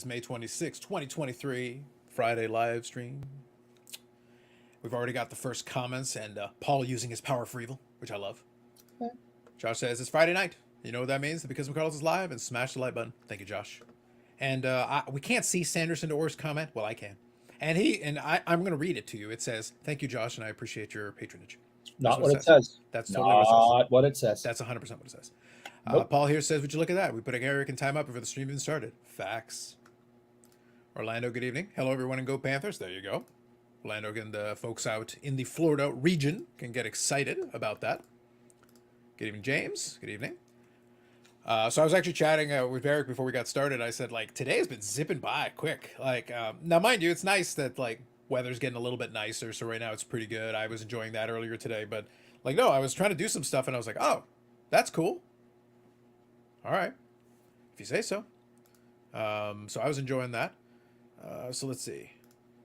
is May 26, 2023, Friday live stream. We've already got the first comments and Paul using his power for evil, which I love. Josh says, it's Friday night. You know what that means? Because McCarles is live, and smash the like button. Thank you, Josh. And we can't see Sanderson Orr's comment. Well, I can. And I'm going to read it to you. It says, thank you, Josh, and I appreciate your patronage. Not what it says. That's totally what it says. Not what it says. That's 100% what it says. Nope. Paul here says, would you look at that? We put Eric in time up before the stream even started. Facts. Orlando, good evening. Hello, everyone, and go Panthers. There you go. Orlando and the folks out in the Florida region can get excited about that. Good evening, James. Good evening. So I was actually chatting with Eric before we got started. I said, like, today has been zipping by quick. Like, now, mind you, it's nice that, like, weather's getting a little bit nicer. So right now it's pretty good. I was enjoying that earlier today. But, like, no, I was trying to do some stuff, and I was like, oh, that's cool. All right. If you say so. So I was enjoying that. So let's see.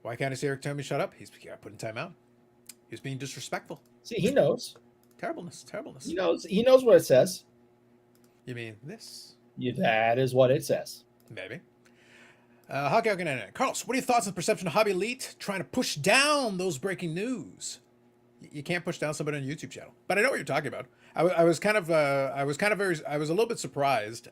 Why can't I see Eric tell me shut up? He's got put in timeout. He was being disrespectful. See, he knows. Terribleness. He knows what it says. You mean this? That is what it says. Maybe. Hockey Internet. Carlos, what are your thoughts on the perception of Hobby Elite trying to push down those breaking news? You can't push down somebody on a YouTube channel, but I know what you're talking about. I was a little bit surprised.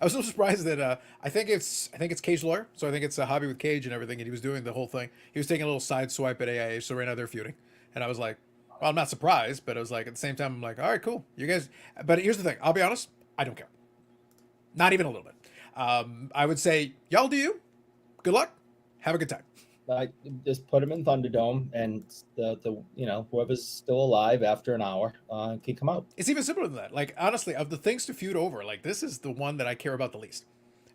I was so surprised that I think it's Cage Lawyer, so I think it's a Hobby with Cage and everything, and he was doing the whole thing. He was taking a little side swipe at AIH, so right now they're feuding, and I was like, well, I'm not surprised, but I was like, at the same time, I'm like, all right, cool, you guys. But here's the thing, I'll be honest, I don't care, not even a little bit. I would say, y'all do you. Good luck, have a good time. I just put him in Thunderdome, and the whoever's still alive after an hour can come out. It's even simpler than that. Like, honestly, of the things to feud over, like, this is the one that I care about the least.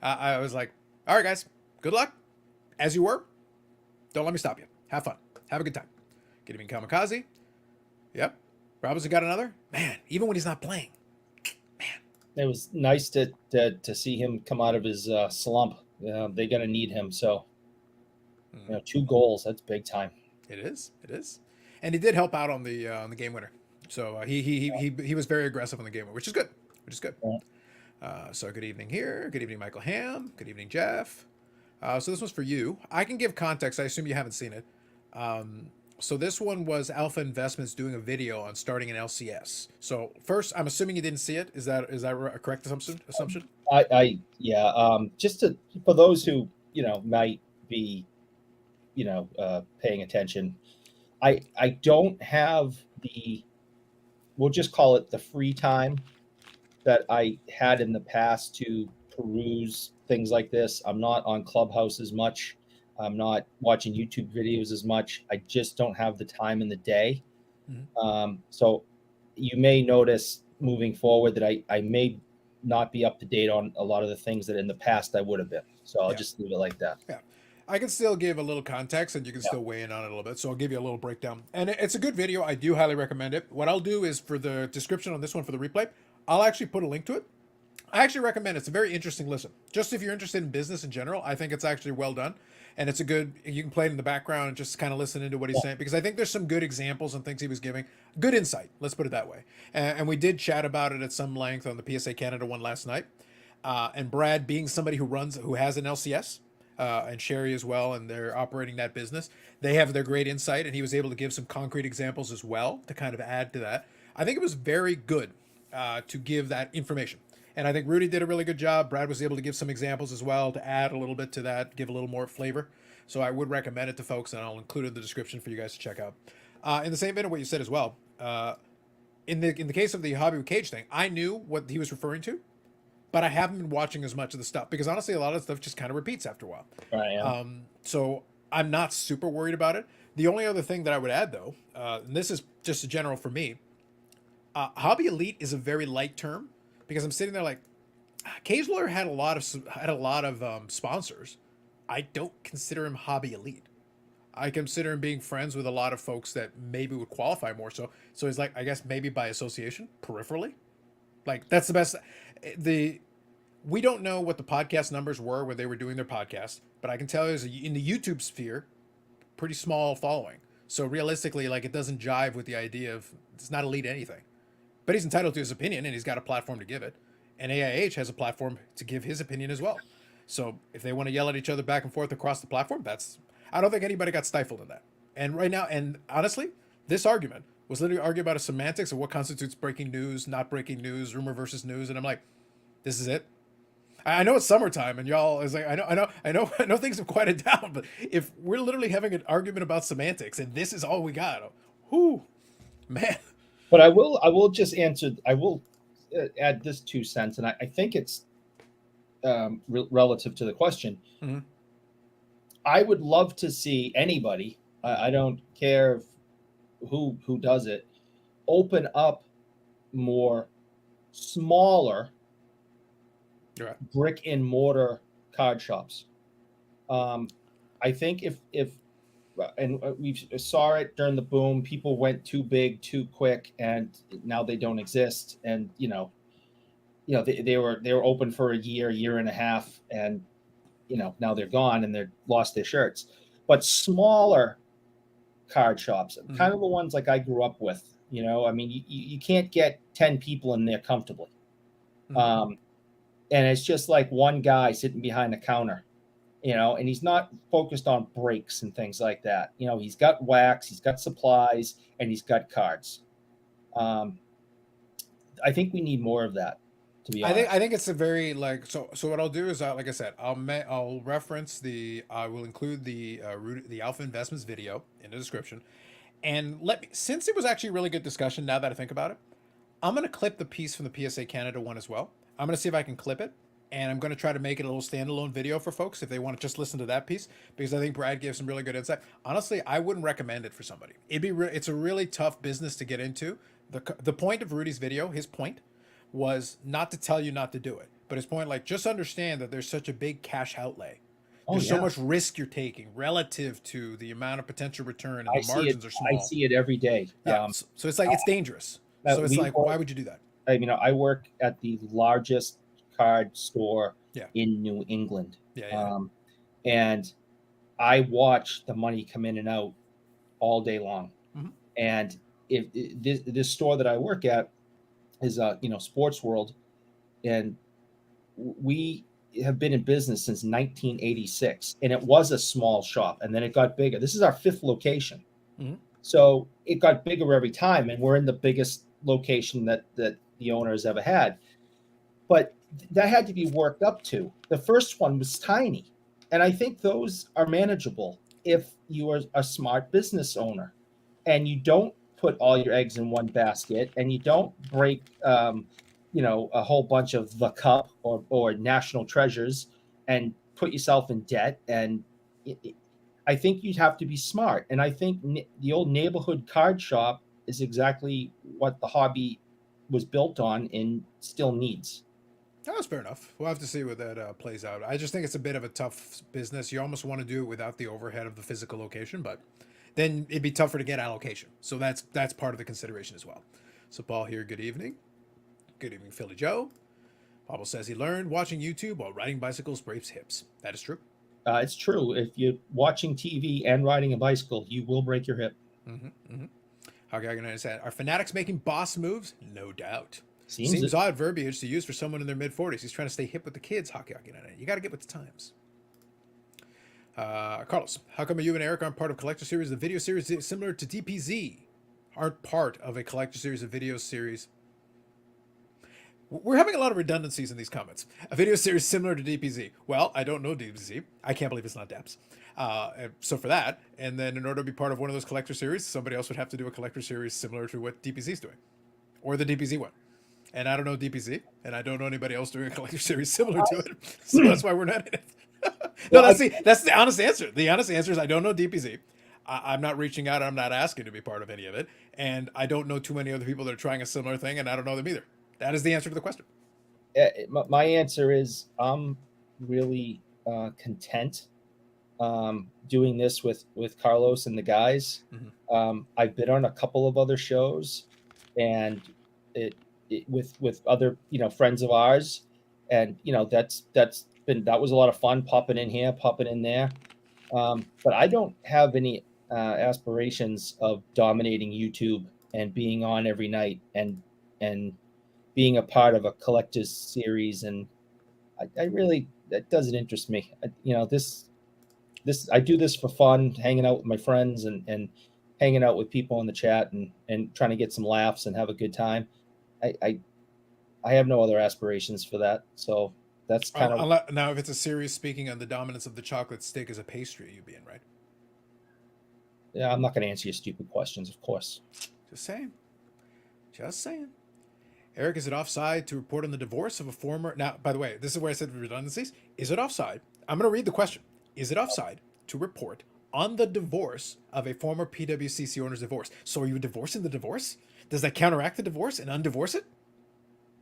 I was like, all right, guys, good luck. As you were. Don't let me stop you. Have fun. Have a good time. Get him in Kamikaze. Yep. Robinson got another. Man, even when he's not playing. Man. It was nice to see him come out of his slump. They're going to need him, so... 2 goals, that's big time. It is, and he did help out on the game winner. So he was very aggressive on the game winner, which is good. Yeah. So good evening here. Good evening, Michael Ham. Good evening, Jeff. So this one's for you. I can give context. I assume you haven't seen it. So this one was Alpha Investments doing a video on starting an LCS. So first, I'm assuming you didn't see it. Is that a correct assumption? Just for those who might be paying attention. I don't have we'll just call it the free time that I had in the past to peruse things like this. I'm not on Clubhouse as much. I'm not watching YouTube videos as much. I just don't have the time in the day. Mm-hmm. So you may notice moving forward that I may not be up to date on a lot of the things that in the past I would have been. So I'll just leave it like that. Yeah. I can still give a little context, and you can still weigh in on it a little bit. So I'll give you a little breakdown. And it's a good video. I do highly recommend it. What I'll do is for the description on this one for the replay, I'll actually put a link to it. I actually recommend it. It's a very interesting listen. Just if you're interested in business in general, I think it's actually well done. And it's you can play it in the background and just kind of listen into what he's saying, because I think there's some good examples and things he was giving. Good insight. Let's put it that way. And we did chat about it at some length on the PSA Canada one last night. And Brad, being somebody who has an LCS, and Sherry as well, and they're operating that business. They have their great insight, and he was able to give some concrete examples as well to kind of add to that. I think it was very good to give that information. And I think Rudy did a really good job. Brad was able to give some examples as well to add a little bit to that, give a little more flavor. So I would recommend it to folks, and I'll include it in the description for you guys to check out. In the same vein of what you said as well, in the case of the Hobby with Cage thing, I knew what he was referring to, but I haven't been watching as much of the stuff because honestly, a lot of stuff just kind of repeats after a while. Right, so I'm not super worried about it. The only other thing that I would add, though, and this is just a general for me, Hobby Elite is a very light term because I'm sitting there like, Cage Lawyer had a lot of sponsors. I don't consider him Hobby Elite. I consider him being friends with a lot of folks that maybe would qualify more so. So he's like, I guess maybe by association, peripherally. Like that's the best. We don't know what the podcast numbers were when they were doing their podcast, but I can tell you is in the YouTube sphere, pretty small following. So realistically, like it doesn't jive with the idea of it's not elite anything, but he's entitled to his opinion and he's got a platform to give it. And AIH has a platform to give his opinion as well. So if they want to yell at each other back and forth across the platform, that's, I don't think anybody got stifled in that. And right now, and honestly, this argument was literally arguing about a semantics of what constitutes breaking news, not breaking news, rumor versus news, and I'm like, this is it. I know it's summertime, and y'all is like, I know things have quieted down, but if we're literally having an argument about semantics, and this is all we got, whoo, man. But I will just answer. I will add this 2 cents, and I think it's relative to the question. Mm-hmm. I would love to see anybody. I don't care who does it. Open up more smaller Right. brick and mortar card shops. I think if and we saw it during the boom, people went too big too quick, and now they don't exist. And they were open for a year and a half, and now they're gone and they're lost their shirts. But smaller card shops, kind of the ones like I grew up with. I mean, you can't get 10 people in there comfortably. And it's just like one guy sitting behind the counter, and he's not focused on breaks and things like that. He's got wax, he's got supplies, and he's got cards. I think we need more of that, to be honest. I think it's a very so what I'll do is like I said, I'll reference I will include the Alpha Investments video in the description, and since it was actually a really good discussion. Now that I think about it, I'm gonna clip the piece from the PSA Canada one as well. I'm gonna see if I can clip it, and I'm gonna try to make it a little standalone video for folks if they want to just listen to that piece, because I think Brad gave some really good insight. Honestly, I wouldn't recommend it for somebody. It's a really tough business to get into. The point of Rudy's video, his point, was not to tell you not to do it, but his point, just understand that there's such a big cash outlay. There's so much risk you're taking relative to the amount of potential return, and the margins are small. I see it every day. Yeah. So it's like it's dangerous. So it's like, why would you do that? I work at the largest card store in New England. And I watch the money come in and out all day long. Mm-hmm. And if this store that I work at is Sports World, and we have been in business since 1986, and it was a small shop, and then it got bigger. This is our 5th location. Mm-hmm. So it got bigger every time, and we're in the biggest location that the owner has ever had. But that had to be worked up to. The first one was tiny, and I think those are manageable if you are a smart business owner and you don't put all your eggs in one basket, and you don't break a whole bunch of the cup or national treasures and put yourself in debt. And I think you'd have to be smart. And I think the old neighborhood card shop is exactly what the hobby was built on and still needs. That's fair enough. We'll have to see what that plays out. I just think it's a bit of a tough business. You almost want to do it without the overhead of the physical location, but then it'd be tougher to get allocation. So that's part of the consideration as well. So Paul here, good evening. Good evening, Philly Joe. Pablo says he learned watching YouTube while riding bicycles breaks hips. That is true. It's true. If you're watching TV and riding a bicycle, you will break your hip. Mm-hmm, mm-hmm. How can I understand? Are fanatics making boss moves? No doubt. Seems odd verbiage to use for someone in their mid-40s. He's trying to stay hip with the kids. Hockey Night. You got to get with the times. Carlos, how come you and Eric aren't part of collector series? The video series similar to DPZ aren't part of a collector series of video series. We're having a lot of redundancies in these comments. A video series similar to DPZ. Well, I don't know DPZ. I can't believe it's not DAPS. So for that, and then in order to be part of one of those collector series, somebody else would have to do a collector series similar to what DPZ is doing, or the DPZ one. And I don't know DPZ, and I don't know anybody else doing a collector series similar to it. So that's why we're not in it. No, that's the honest answer. The honest answer is I don't know DPZ. I'm not reaching out. I'm not asking to be part of any of it. And I don't know too many other people that are trying a similar thing, and I don't know them either. That is the answer to the question. My answer is I'm really content doing this with Carlos and the guys. Mm-hmm. I've been on a couple of other shows, and with other friends of ours, and that was a lot of fun, popping in here, popping in there. But I don't have any aspirations of dominating YouTube and being on every night and being a part of a collector's series. And I really that doesn't interest me. This I do this for fun, hanging out with my friends and hanging out with people in the chat and trying to get some laughs and have a good time. I have no other aspirations for that. So that's kind of Now, if it's a series speaking on the dominance of the chocolate stick as a pastry, you'd be in, right? yeah. I'm not going to answer your stupid questions, of course. Just saying. Just saying. Eric, is it offside to report on the divorce of a former? Now, by the way, this is where I said redundancies. Is it offside? I'm going to read the question. Is it offside to report on the divorce of a former PWCC owner's divorce? So are you divorcing the divorce? Does that counteract the divorce and undivorce it?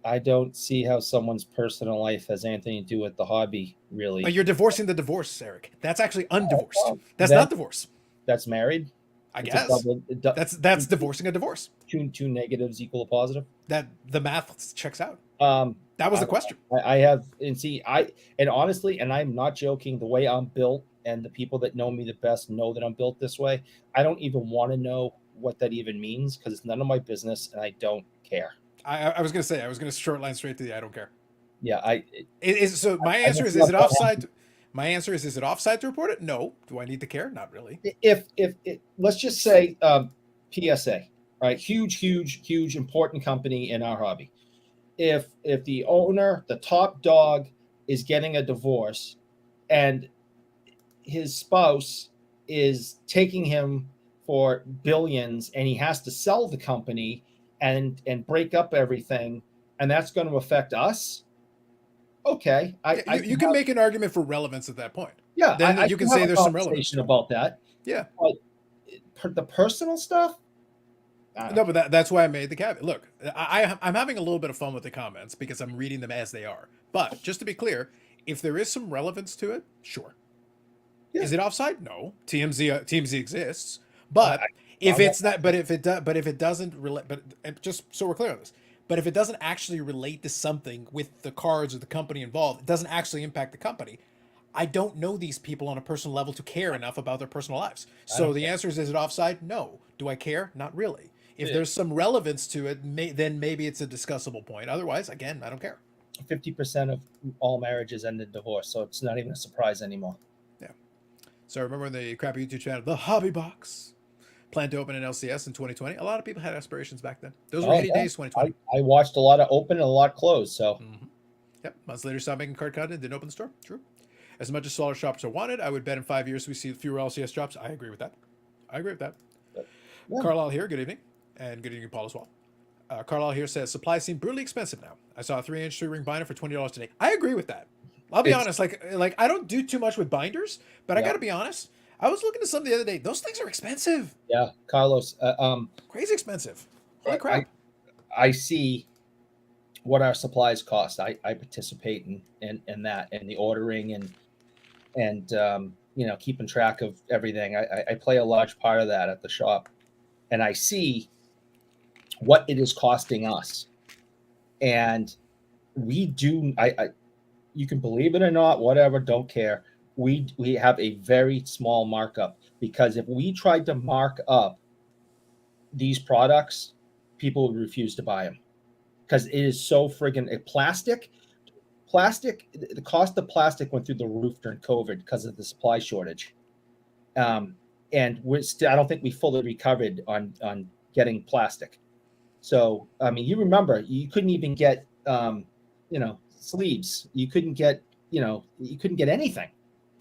I don't see how someone's personal life has anything to do with the hobby, really. You're divorcing the divorce, Eric. That's actually undivorced. That's That- not divorce. That's married. I It's a guess double- that's divorcing a divorce. two negatives equal a positive. That the math checks out. Um, That was the question. I have, and see, and honestly, and I'm not joking, the way I'm built and the people that know me the best know that I'm built this way. I don't even want to know what that even means because it's none of my business and I don't care. I was going to say, I was going to short line straight to the I don't care. Yeah. So my answer is it offside? My answer is it offside to report it? No. Do I need to care? Not really. If let's just say PSA, right? Huge, important company in our hobby. If the owner, the top dog, is getting a divorce, and his spouse is taking him for billions, and he has to sell the company and break up everything, and that's going to affect us. Okay, you can make an argument for relevance at that point. Yeah, then you can say there's some relevance about that. Yeah, but the personal stuff. No, but that's why I made the caveat. Look, I'm having a little bit of fun with the comments because I'm reading them as they are. But just to be clear, if there is some relevance to it, sure. Yeah. Is it offside? No. TMZ exists, but if it doesn't relate, but just so we're clear on this, but if it doesn't actually relate to something with the cards or the company involved, it doesn't actually impact the company. I don't know these people on a personal level to care enough about their personal lives. So the answer is it offside? No. Do I care? Not really. If there's some relevance to it, then maybe it's a discussable point. Otherwise, again, I don't care. 50% of all marriages end in divorce, so it's not even a surprise anymore. Yeah. So I remember the crappy YouTube channel, The Hobby Box, planned to open in LCS in 2020. A lot of people had aspirations back then. Those were heady days, 2020. I watched a lot of open and a lot closed. So. Mm-hmm. Yep. Months later, stopped making card content, didn't open the store. True. As much as smaller shops are wanted, I would bet in 5 years we see fewer LCS drops. I agree with that. Yeah. Carlisle here. Good evening. And good evening, Paul, as well. Carlisle here says, supplies seem brutally expensive now. I saw a 3-inch 3-ring binder for $20 today. I agree with that. I'll be honest. Like I don't do too much with binders, but I got to be honest. I was looking at some the other day. Those things are expensive. Yeah, Carlos. Crazy expensive. Holy crap. I see what our supplies cost. I participate in that and the ordering and keeping track of everything. I play a large part of that at the shop, and I see what it is costing us. And we do. You can believe it or not, whatever. Don't care. We have a very small markup because if we tried to mark up these products, people would refuse to buy them because it is so friggin' plastic. The cost of plastic went through the roof during COVID because of the supply shortage. And I don't think we fully recovered on getting plastic. So, I mean, you remember, you couldn't even get, sleeves. You couldn't get anything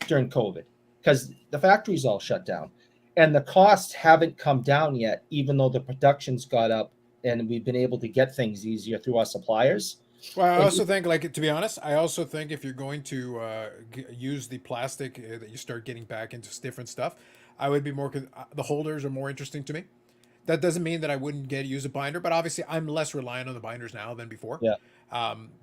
during COVID because the factories all shut down. And the costs haven't come down yet, even though the production's got up and we've been able to get things easier through our suppliers. Well, I also think, to be honest, if you're going to use the plastic that you start getting back into different stuff, I would be more, the holders are more interesting to me. That doesn't mean that I wouldn't use a binder, but obviously I'm less reliant on the binders now than before. Yeah.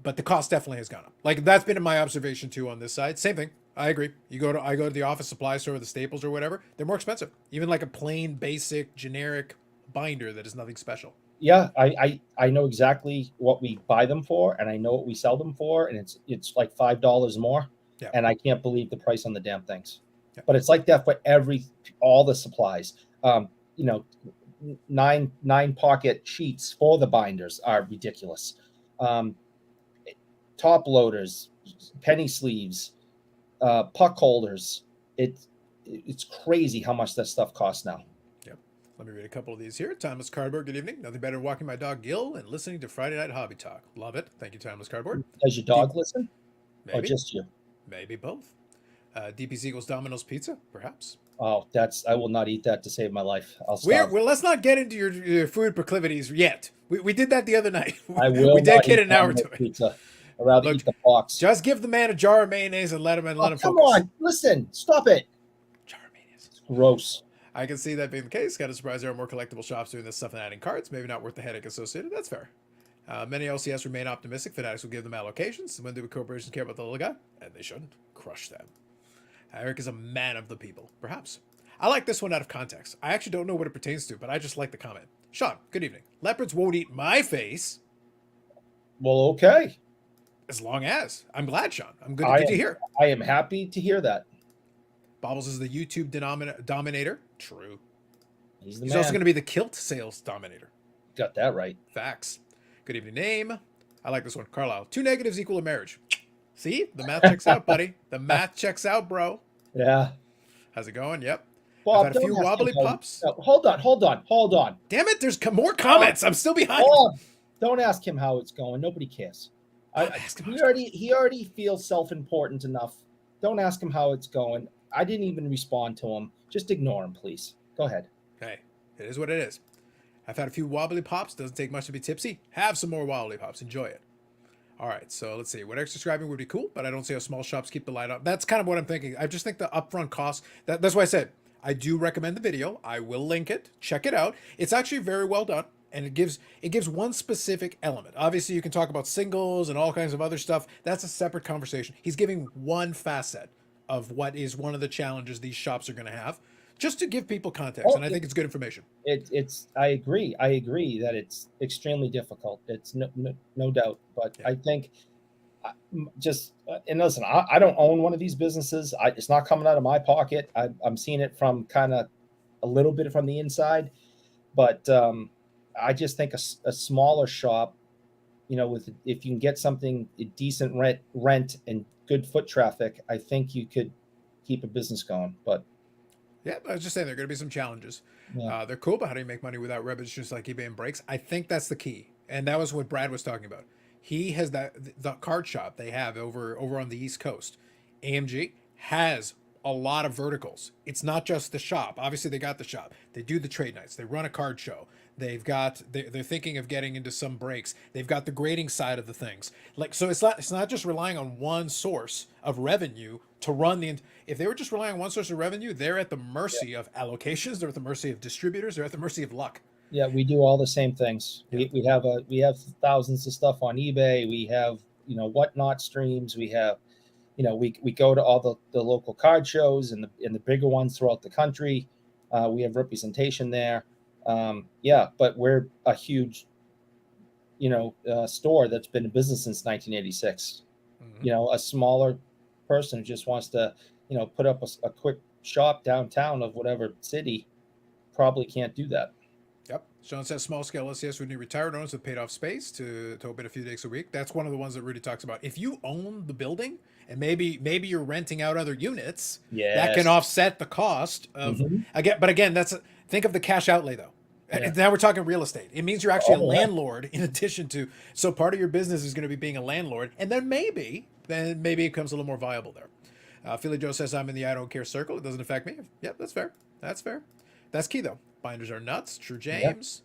But the cost definitely has gone up. Like that's been my observation too on this side. Same thing. I agree. I go to the office supply store, the Staples or whatever. They're more expensive. Even like a plain, basic, generic binder that is nothing special. Yeah, I know exactly what we buy them for, and I know what we sell them for, and it's like $5 more. Yeah. And I can't believe the price on the damn things. Yeah. But it's like that for all the supplies. 9 pocket sheets for the binders are ridiculous. Top loaders, penny sleeves, puck holders. It's crazy how much that stuff costs now. Yep. Let me read a couple of these here. Timeless Cardboard, good evening. Nothing better than walking my dog Gil and listening to Friday Night Hobby Talk. Love it. Thank you, Timeless Cardboard. Does your dog listen? Or Maybe. just you? Maybe both. DP's equals Domino's Pizza, perhaps. Oh, I will not eat that to save my life. I'll Well, stop. let's not get into your food proclivities yet. We did that the other night. I will. We not dedicated eat an hour to Domino's it. Pizza. I'd rather Look, eat the box. Just give the man a jar of mayonnaise and let him Come focus. on, listen, stop it. Jar of mayonnaise. It's gross. I can see that being the case. Kind of surprised there are more collectible shops doing this stuff and adding cards. Maybe not worth the headache associated. That's fair. Many LCS remain optimistic. Fanatics will give them allocations. When do corporations care about the little guy? And they shouldn't. Crush them. Eric is a man of the people. Perhaps. I like this one out of context. I actually don't know what it pertains to, but I just like the comment. Sean, good evening. Leopards won't eat my face. Well, okay. As long as. I'm glad, Sean. I'm good to hear. I am happy to hear that. Bobbles is the YouTube dominator. True. He's He's also going to be the kilt sales dominator. Got that right. Facts. Good evening, name. I like this one. Carlisle. 2 negatives equal a marriage. See? The math checks out, buddy. The math checks out, bro. Yeah. How's it going? Yep. Bob, I've had a few wobbly pops. No, hold on. Damn it, there's more comments. I'm still behind. Bob, don't ask him how it's going. Nobody cares. He already feels self-important enough. Don't ask him how it's going. I didn't even respond to him. Just ignore him, please. Go ahead. Hey, it is what it is. I've had a few wobbly pops. Doesn't take much to be tipsy. Have some more wobbly pops. Enjoy it. All right, so let's see. What Eric's describing would be cool, but I don't see how small shops keep the light up. That's kind of what I'm thinking. I just think the upfront cost, that's why I said I do recommend the video. I will link it. Check it out. It's actually very well done, and it gives one specific element. Obviously, you can talk about singles and all kinds of other stuff. That's a separate conversation. He's giving one facet of what is one of the challenges these shops are going to have, just to give people context, and I think it's good information. I agree that it's extremely difficult. It's no doubt, but yeah. I think and listen, I don't own one of these businesses. It's not coming out of my pocket. I'm seeing it from kind of a little bit from the inside, but I just think a smaller shop, if you can get something decent rent and good foot traffic, I think you could keep a business going. But yeah, I was just saying there are going to be some challenges. Yeah. They're cool, but how do you make money without revenues like eBay and breaks? I think that's the key, and that was what Brad was talking about. He has the card shop they have over on the East Coast. AMG has a lot of verticals. It's not just the shop. Obviously, they got the shop. They do the trade nights. They run a card show. They're thinking of getting into some breaks. They've got the grading side of the things. So it's not just relying on one source of revenue to run if they were just relying on one source of revenue, they're at the mercy of allocations. They're at the mercy of distributors. They're at the mercy of luck. Yeah, we do all the same things. We have thousands of stuff on eBay. We have whatnot streams. We have we go to all the local card shows and the bigger ones throughout the country. We have representation there. But we're a huge store that's been in business since 1986. Mm-hmm. A smaller person who just wants to put up a quick shop downtown of whatever city probably can't do that. Yep. Sean says small scale LCS would need retired owners with paid off space to open a few days a week. That's one of the ones that Rudy talks about. If you own the building and maybe you're renting out other units, that can offset the cost of again, think of the cash outlay though. Yeah. Now we're talking real estate. It means you're actually a landlord in addition to, so part of your business is going to be being a landlord, and then maybe it becomes a little more viable there. Philly Joe says I'm in the I don't care circle. It doesn't affect me. Yep, that's fair. That's key though. Binders are nuts. True, James.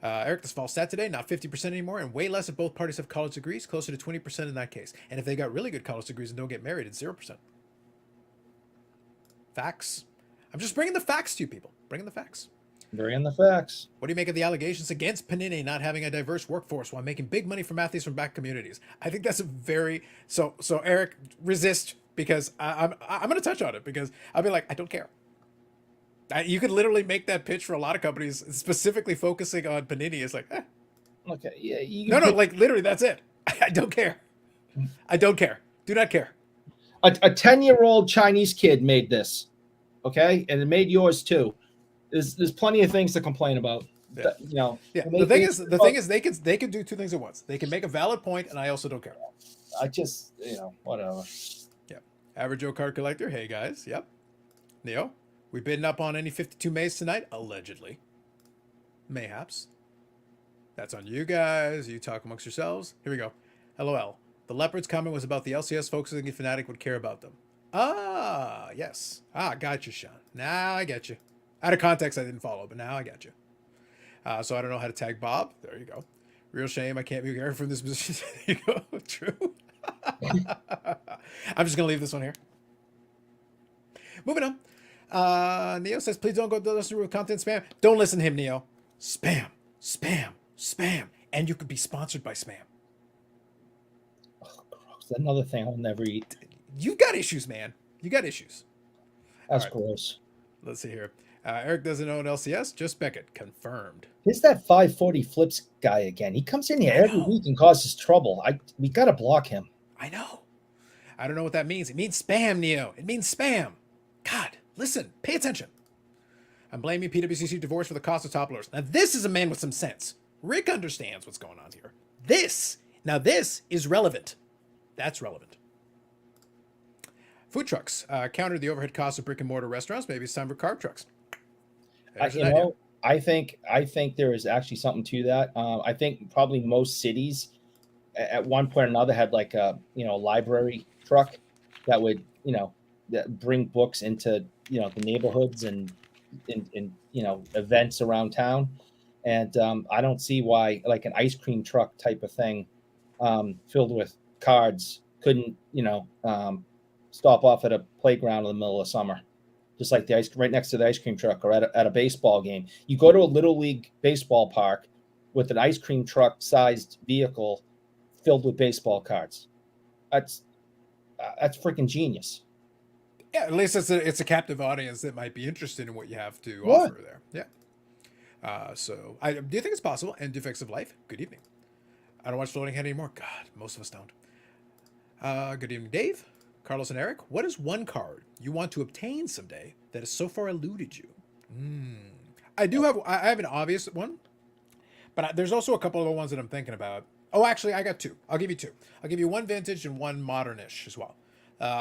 Eric, this false stat today, not 50% anymore, and way less if both parties have college degrees, closer to 20% in that case. And if they got really good college degrees and don't get married, it's 0%. Facts. I'm just bringing the facts to you people. Bringing the facts. Bringing the facts. What do you make of the allegations against Panini not having a diverse workforce while making big money from athletes from back communities? I think that's a very so Eric, resist, because I'm going to touch on it, because I'll be like, I don't care. You could literally make that pitch for a lot of companies, specifically focusing on Panini. It's like, okay, yeah. No, like literally, that's it. I don't care. I don't care. Do not care. A 10-year-old Chinese kid made this, okay, and it made yours too. There's plenty of things to complain about. Yeah. You know, Yeah. they The thing is they can do two things at once. They can make a valid point, and I also don't care. I just, you know, whatever. Yeah. Average Joe card collector. Hey guys. Yep. Neo. We bidding up on any 52 Mays tonight? Allegedly. Mayhaps. That's on you guys. You talk amongst yourselves. Here we go. LOL. The Leopard's comment was about the LCS focusing if Fnatic would care about them. Ah, yes. Ah, got you, Sean. Now I get you. Out of context, I didn't follow, but now I got you. So I don't know how to tag Bob. There you go. Real shame I can't be here from this position. There you go. True. I'm just going to leave this one here. Moving on. Neo says, please don't go to listen to content spam. Don't listen to him, Neo. Spam, spam, spam. And you could be sponsored by spam. Oh, gross. Another thing I'll never eat. You've got issues, man. You got issues. That's right. gross. Let's see here. Eric doesn't own LCS. Just Beckett. Confirmed. Here's that 540 flips guy again. He comes in here every week and causes trouble. We got to block him. I know. I don't know what that means. It means spam, Neo. It means spam. God, listen. Pay attention. I'm blaming PWCC divorce for the cost of top lures. Now, this is a man with some sense. Rick understands what's going on here. This is relevant. That's relevant. Food trucks. Counter the overhead costs of brick and mortar restaurants. Maybe it's time for carb trucks. I think there is actually something to that. I think probably most cities at one point or another had like a library truck that would that bring books into the neighborhoods and in events around town. And I don't see why like an ice cream truck type of thing filled with cards couldn't stop off at a playground in the middle of summer. Just like the ice right next to the ice cream truck, or at a baseball game. You go to a little league baseball park with an ice cream truck sized vehicle filled with baseball cards. That's freaking genius. Yeah, at least it's a captive audience that might be interested in what you have to offer there. Yeah. So do you think it's possible? And defects of life. Good evening. I don't watch Floating Head anymore. God, most of us don't. Good evening, Dave. Carlos and Eric, what is one card you want to obtain someday that has so far eluded you? I have an obvious one, but there's also a couple of other ones that I'm thinking about. Oh, actually, I got two. I'll give you two. I'll give you one vintage and one modernish as well.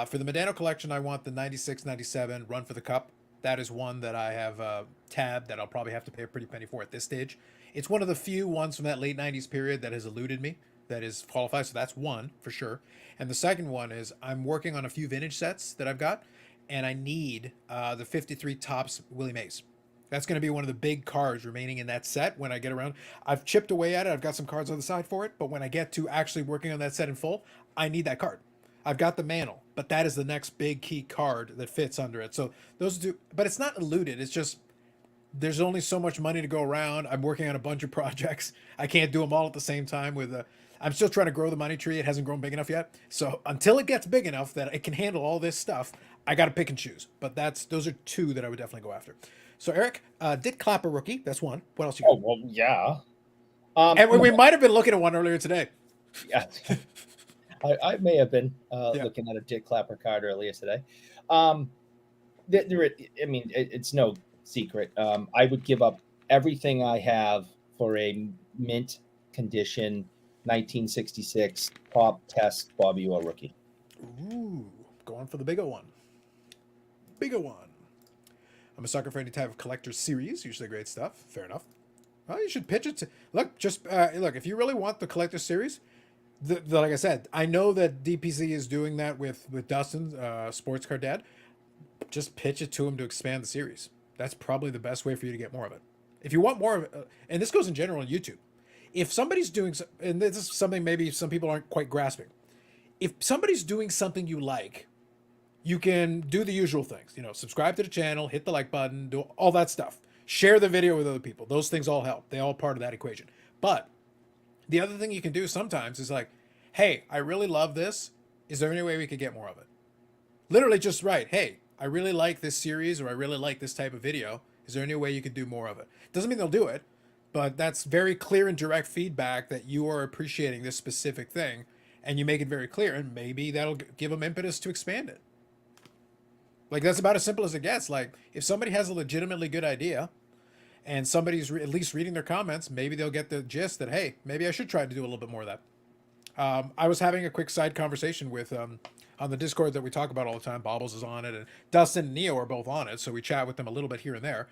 For the Medano collection, I want the 96, 97 Run for the Cup. That is one that I have tabbed that I'll probably have to pay a pretty penny for at this stage. It's one of the few ones from that late 90s period that has eluded me, that is qualified, so that's one for sure. And the second one is I'm working on a few vintage sets that I've got, and I need the 53 Topps Willie Mays. That's going to be one of the big cards remaining in that set when I get around. I've chipped away at it. I've got some cards on the side for it, but when I get to actually working on that set in full, I need that card. I've got the Mantle, but that is the next big key card that fits under it. So those two, but it's not eluded. It's just there's only so much money to go around. I'm working on a bunch of projects. I can't do them all at the same time I'm still trying to grow the money tree. It hasn't grown big enough yet. So until it gets big enough that it can handle all this stuff, I got to pick and choose. But those are two that I would definitely go after. So Eric, Dick Clapper rookie. That's one. What else you got? Oh, well, yeah. And we might have been looking at one earlier today. Yeah. I may have been looking at a Dick Clapper card earlier today. It's no secret. I would give up everything I have for a mint condition 1966 top test Bobby Orr rookie. Ooh, going for the bigger one. Bigger one. I'm a sucker for any type of collector's series. Usually great stuff. Fair enough. Well, you should pitch it to look. If you really want the collector's series, like I said, I know that DPC is doing that with Dustin, Sports Card Dad. Just pitch it to him to expand the series. That's probably the best way for you to get more of it. If you want more of it, and this goes in general on YouTube. If somebody's doing, and this is something maybe some people aren't quite grasping. If somebody's doing something you like, you can do the usual things. Subscribe to the channel, hit the like button, do all that stuff. Share the video with other people. Those things all help. They all part of that equation. But the other thing you can do sometimes is like, hey, I really love this. Is there any way we could get more of it? Literally just write, hey, I really like this series, or I really like this type of video. Is there any way you could do more of it? Doesn't mean they'll do it, but that's very clear and direct feedback that you are appreciating this specific thing, and you make it very clear, and maybe that'll give them impetus to expand it. Like, that's about as simple as it gets. Like, if somebody has a legitimately good idea and somebody's at least reading their comments, maybe they'll get the gist that, hey, maybe I should try to do a little bit more of that. I was having a quick side conversation with on the Discord that we talk about all the time. Bobbles is on it, and Dustin and Neo are both on it, so we chat with them a little bit here and there.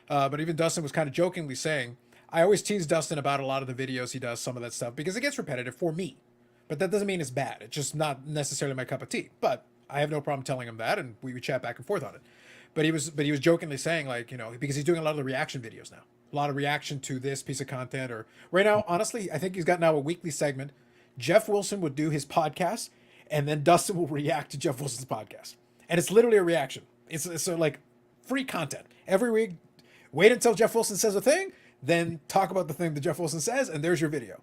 But even Dustin was kind of jokingly saying, I always tease Dustin about a lot of the videos he does, some of that stuff, because it gets repetitive for me. But that doesn't mean it's bad. It's just not necessarily my cup of tea. But I have no problem telling him that, and we would chat back and forth on it. But he was jokingly saying, like, because he's doing a lot of the reaction videos now, a lot of reaction to this piece of content. Or right now, honestly, I think he's got now a weekly segment. Jeff Wilson would do his podcast, and then Dustin will react to Jeff Wilson's podcast, and it's literally a reaction. It's like free content every week. Wait until Jeff Wilson says a thing, then talk about the thing that Jeff Wilson says, and there's your video.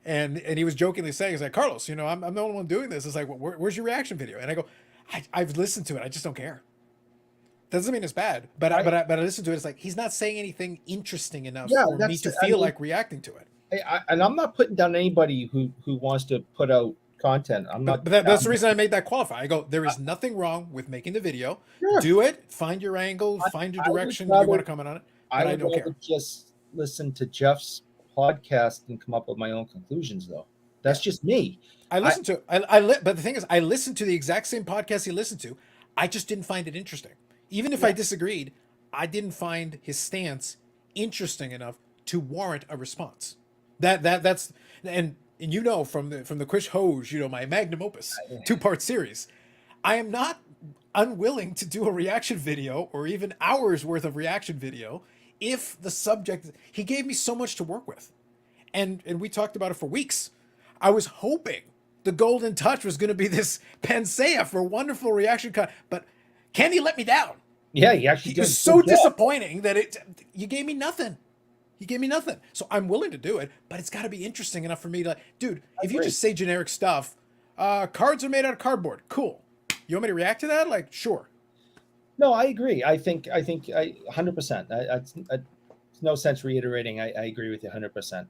And he was jokingly saying, he's like, Carlos, I'm the only one doing this. It's like, where's your reaction video? And I go, I've listened to it. I just don't care. Doesn't mean it's bad, but I listen to it. It's like, he's not saying anything interesting enough for me to feel like reacting to it. And I'm not putting down anybody who wants to put out content. I'm not. But that's the reason I made that qualify. I go, there is nothing wrong with making the video. Sure. Do it. Find your angle. Find your direction. You want to comment on it. But I don't care. Just listen to Jeff's podcast and come up with my own conclusions, though. That's just me. I listen to. But the thing is, I listened to the exact same podcast he listened to. I just didn't find it interesting. Even if I disagreed, I didn't find his stance interesting enough to warrant a response. That's and from the Chris Hose, my magnum opus 2-part series, I am not unwilling to do a reaction video or even hours worth of reaction video if the subject, he gave me so much to work with, and we talked about it for weeks. I was hoping the golden touch was going to be this panacea for wonderful reaction but Kenny let me down. Yeah, he actually did. It was so disappointing that you gave me nothing. You gave me nothing. So I'm willing to do it, but it's got to be interesting enough for me to, dude, if you just say generic stuff, cards are made out of cardboard. Cool. You want me to react to that? Like, sure. No, I agree. I think 100%. It's no sense reiterating. I agree with you 100%.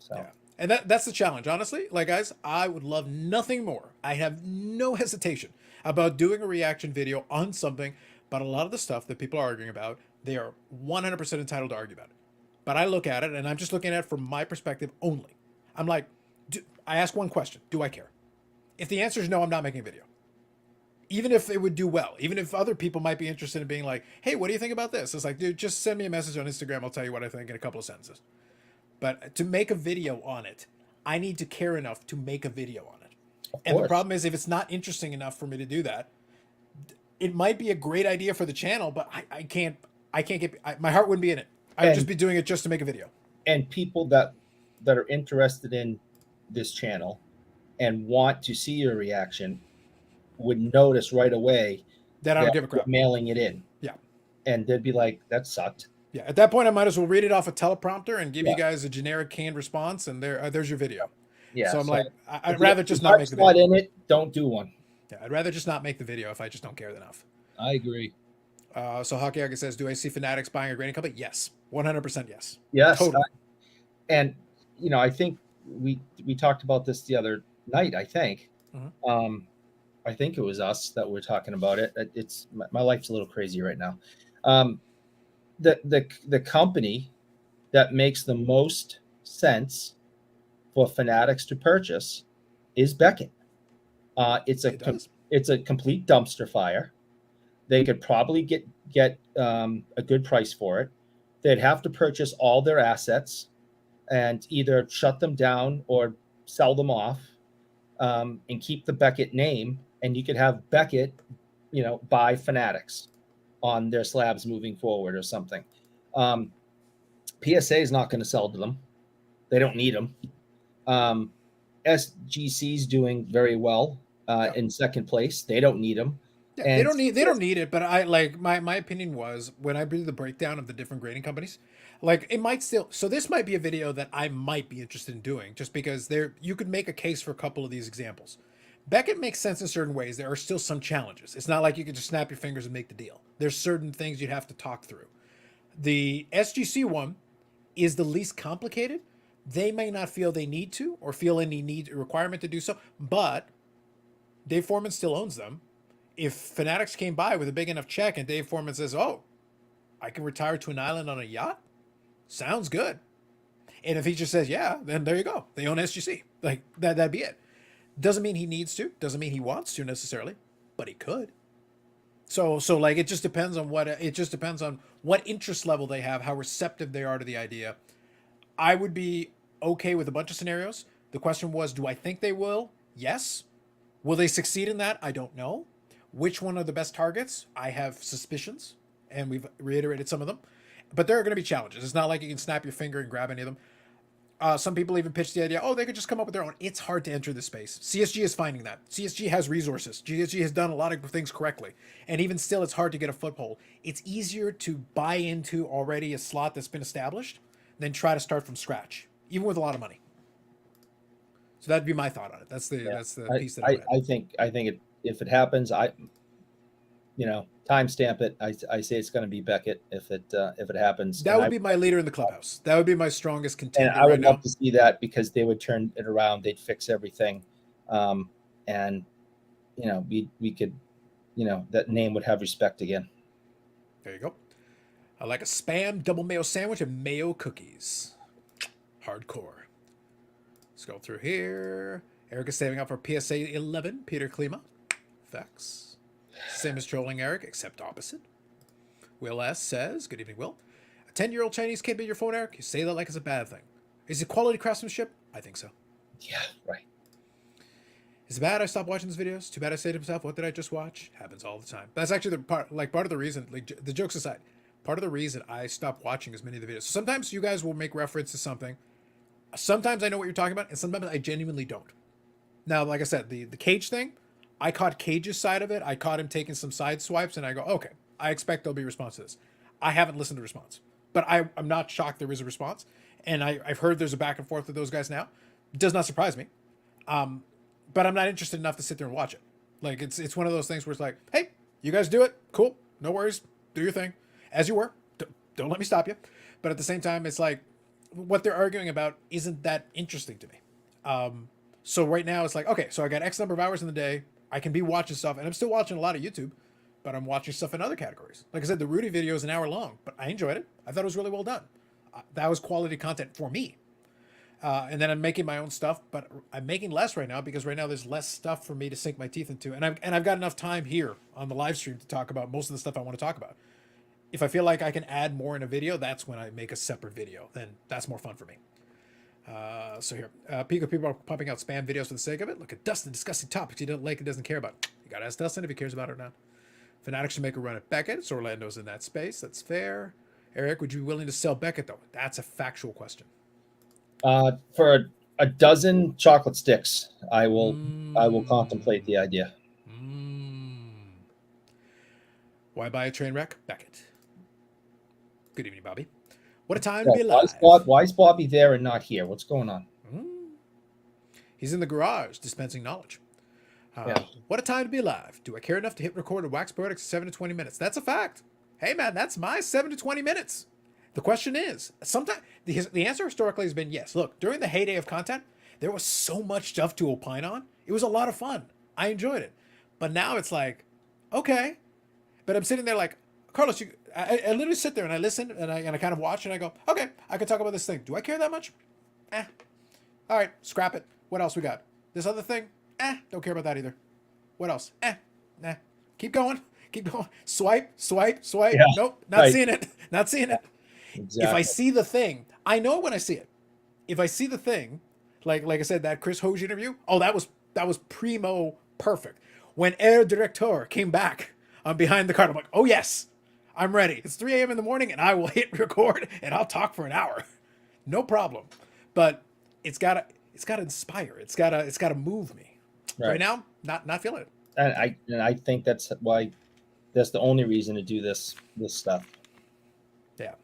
So. Yeah. And that's the challenge, honestly. Like, guys, I would love nothing more. I have no hesitation about doing a reaction video on something, but a lot of the stuff that people are arguing about, they are 100% entitled to argue about it. But I look at it, and I'm just looking at it from my perspective only. I'm like, I ask one question. Do I care? If the answer is no, I'm not making a video. Even if it would do well, even if other people might be interested in being like, hey, what do you think about this? It's like, dude, just send me a message on Instagram. I'll tell you what I think in a couple of sentences. But to make a video on it, I need to care enough to make a video on it. And the problem is, if it's not interesting enough for me to do that, it might be a great idea for the channel, but I can't my heart wouldn't be in it. I'd just be doing it just to make a video. And people that are interested in this channel and want to see your reaction would notice right away that I don't give a crap. Mailing it in. Yeah. And they'd be like, that sucked. Yeah. At that point, I might as well read it off a teleprompter and give you guys a generic canned response, and there's your video. Yeah. So I'm like, I'd rather just not make the video. Not in it, don't do one. Yeah, I'd rather just not make the video if I just don't care enough. I agree. So Hockey Aga says, do I see Fanatics buying a grading company? Yes. 100% yes. Yes. Totally. And, I think we talked about this the other night, I think. Mm-hmm. I think it was us that were talking about it. It's my life's a little crazy right now. The company that makes the most sense for Fanatics to purchase is Beckett. It's a complete dumpster fire. They could probably get a good price for it. They'd have to purchase all their assets and either shut them down or sell them off, and keep the Beckett name. And you could have Beckett, buy Fanatics on their slabs moving forward or something. PSA is not going to sell to them. They don't need them. SGC's doing very well in second place. They don't need them. Yeah, they don't need it, but I like my opinion was when I did the breakdown of the different grading companies, like it might still, so this might be a video that I might be interested in doing just because you could make a case for a couple of these examples. Beckett makes sense in certain ways. There are still some challenges. It's not like you can just snap your fingers and make the deal. There's certain things you'd have to talk through. The SGC one is the least complicated. They may not feel they need to or feel any requirement to do so, but Dave Foreman still owns them. If Fanatics came by with a big enough check and Dave Foreman says, oh, I can retire to an island on a yacht, Sounds good. And if he just says, yeah, then there you go. They own SGC. Like that'd be it. Doesn't mean he needs to. Doesn't mean he wants to necessarily, but he could. So like it just depends on what interest level they have, how receptive they are to the idea. I would be okay with a bunch of scenarios. The question was, do I think they will? Yes. Will they succeed in that? I don't know. Which one are the best targets? I have suspicions, and we've reiterated some of them. But there are going to be challenges. It's not like you can snap your finger and grab any of them. Some people even pitch the idea, oh, they could just come up with their own. It's hard to enter this space. CSG is finding that. CSG has resources. CSG has done a lot of things correctly. And even still, it's hard to get a foothold. It's easier to buy into already a slot that's been established than try to start from scratch, even with a lot of money. So that'd be my thought on it. That's the piece that I think if it happens, timestamp it. I say it's going to be Beckett if it happens. That would be my leader in the clubhouse. That would be my strongest contender. And I would love to see that because they would turn it around. They'd fix everything, and we could, that name would have respect again. There you go. I like a Spam double mayo sandwich and mayo cookies. Hardcore. Let's go through here. Eric is saving up for PSA 11. Peter Klima. Facts. Same as trolling Eric, except opposite. Will S says, good evening, Will. A 10-year-old Chinese kid made your phone, Eric? You say that like it's a bad thing. Is it quality craftsmanship? I think so. Yeah, right. Is it bad I stopped watching these videos? Too bad I say to myself, what did I just watch? Happens all the time. That's actually part of the reason, like the jokes aside, part of the reason I stopped watching as many of the videos. So sometimes you guys will make reference to something. Sometimes I know what you're talking about, and sometimes I genuinely don't. Now, like I said, the Cage thing, I caught Cage's side of it. I caught him taking some side swipes, and I go, okay, I expect there'll be a response to this. I haven't listened to the response, but I'm not shocked there is a response. And I've heard there's a back and forth with those guys now. It does not surprise me. But I'm not interested enough to sit there and watch it. Like, it's one of those things where it's like, hey, you guys do it. Cool. No worries. Do your thing. As you were. Don't let me stop you. But at the same time, it's like, what they're arguing about isn't that interesting to me. So right now it's like, okay, so I got X number of hours in the day. I can be watching stuff, and I'm still watching a lot of YouTube, but I'm watching stuff in other categories. Like I said, the Rudy video is an hour long, but I enjoyed it. I thought it was really well done. That was quality content for me. And then I'm making my own stuff, but I'm making less right now because right now there's less stuff for me to sink my teeth into. And I've got enough time here on the live stream to talk about most of the stuff I want to talk about. If I feel like I can add more in a video, that's when I make a separate video. Then that's more fun for me. So here, people are pumping out spam videos for the sake of it. Look at Dustin discussing topics he doesn't like and doesn't care about. You gotta ask Dustin if he cares about it or not. Fanatics should make a run at Beckett. So Orlando's in that space. That's fair. Eric, would you be willing to sell Beckett though? That's a factual question. For a dozen chocolate sticks, I will contemplate the idea. Why buy a train wreck? Beckett. Good evening, Bobby. What a time to be alive. Why is Bobby there and not here? What's going on? He's in the garage dispensing knowledge. What a time to be alive. Do I care enough to hit record and wax poetics 7 to 20 minutes? That's a fact. Hey, man, that's my 7 to 20 minutes. The question is, sometimes the answer historically has been yes. Look, during the heyday of content, there was so much stuff to opine on. It was a lot of fun. I enjoyed it. But now it's like, okay. But I'm sitting there like, Carlos, I literally sit there and I listen and I kind of watch and I go, okay, I can talk about this thing. Do I care that much? All right, scrap it. What else we got? This other thing? Don't care about that either. What else? Nah. Keep going. Swipe. Yeah, nope, not seeing it. Not seeing it. Exactly. If I see the thing, I know when I see it. If I see the thing, like I said, that Chris Hoge interview, that was primo perfect. When Air Director came back on Behind the Card, I'm like, oh yes, I'm ready. It's 3 a.m. in the morning and I will hit record and I'll talk for an hour. No problem. But it's gotta inspire. It's gotta move me. Right now, not feeling it. And I think that's the only reason to do this stuff. Yeah.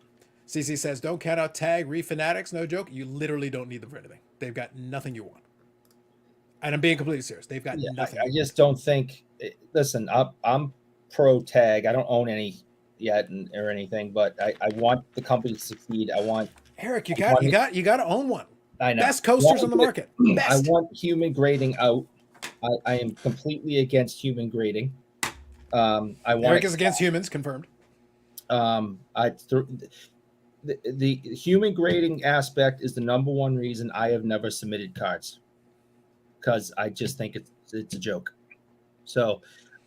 CC says, don't count out tag re-fanatics. No joke. You literally don't need them for anything. They've got nothing you want. And I'm being completely serious. They've got nothing. I just don't think. Listen, I'm pro tag. I don't own any yet or anything, but I want the company to succeed. I want Eric. You got to own one. I know. Best coasters on the market. Best. I want human grading out. I am completely against human grading. Eric is against humans. Confirmed. the human grading aspect is the number one reason I have never submitted cards, because I just think it's a joke. So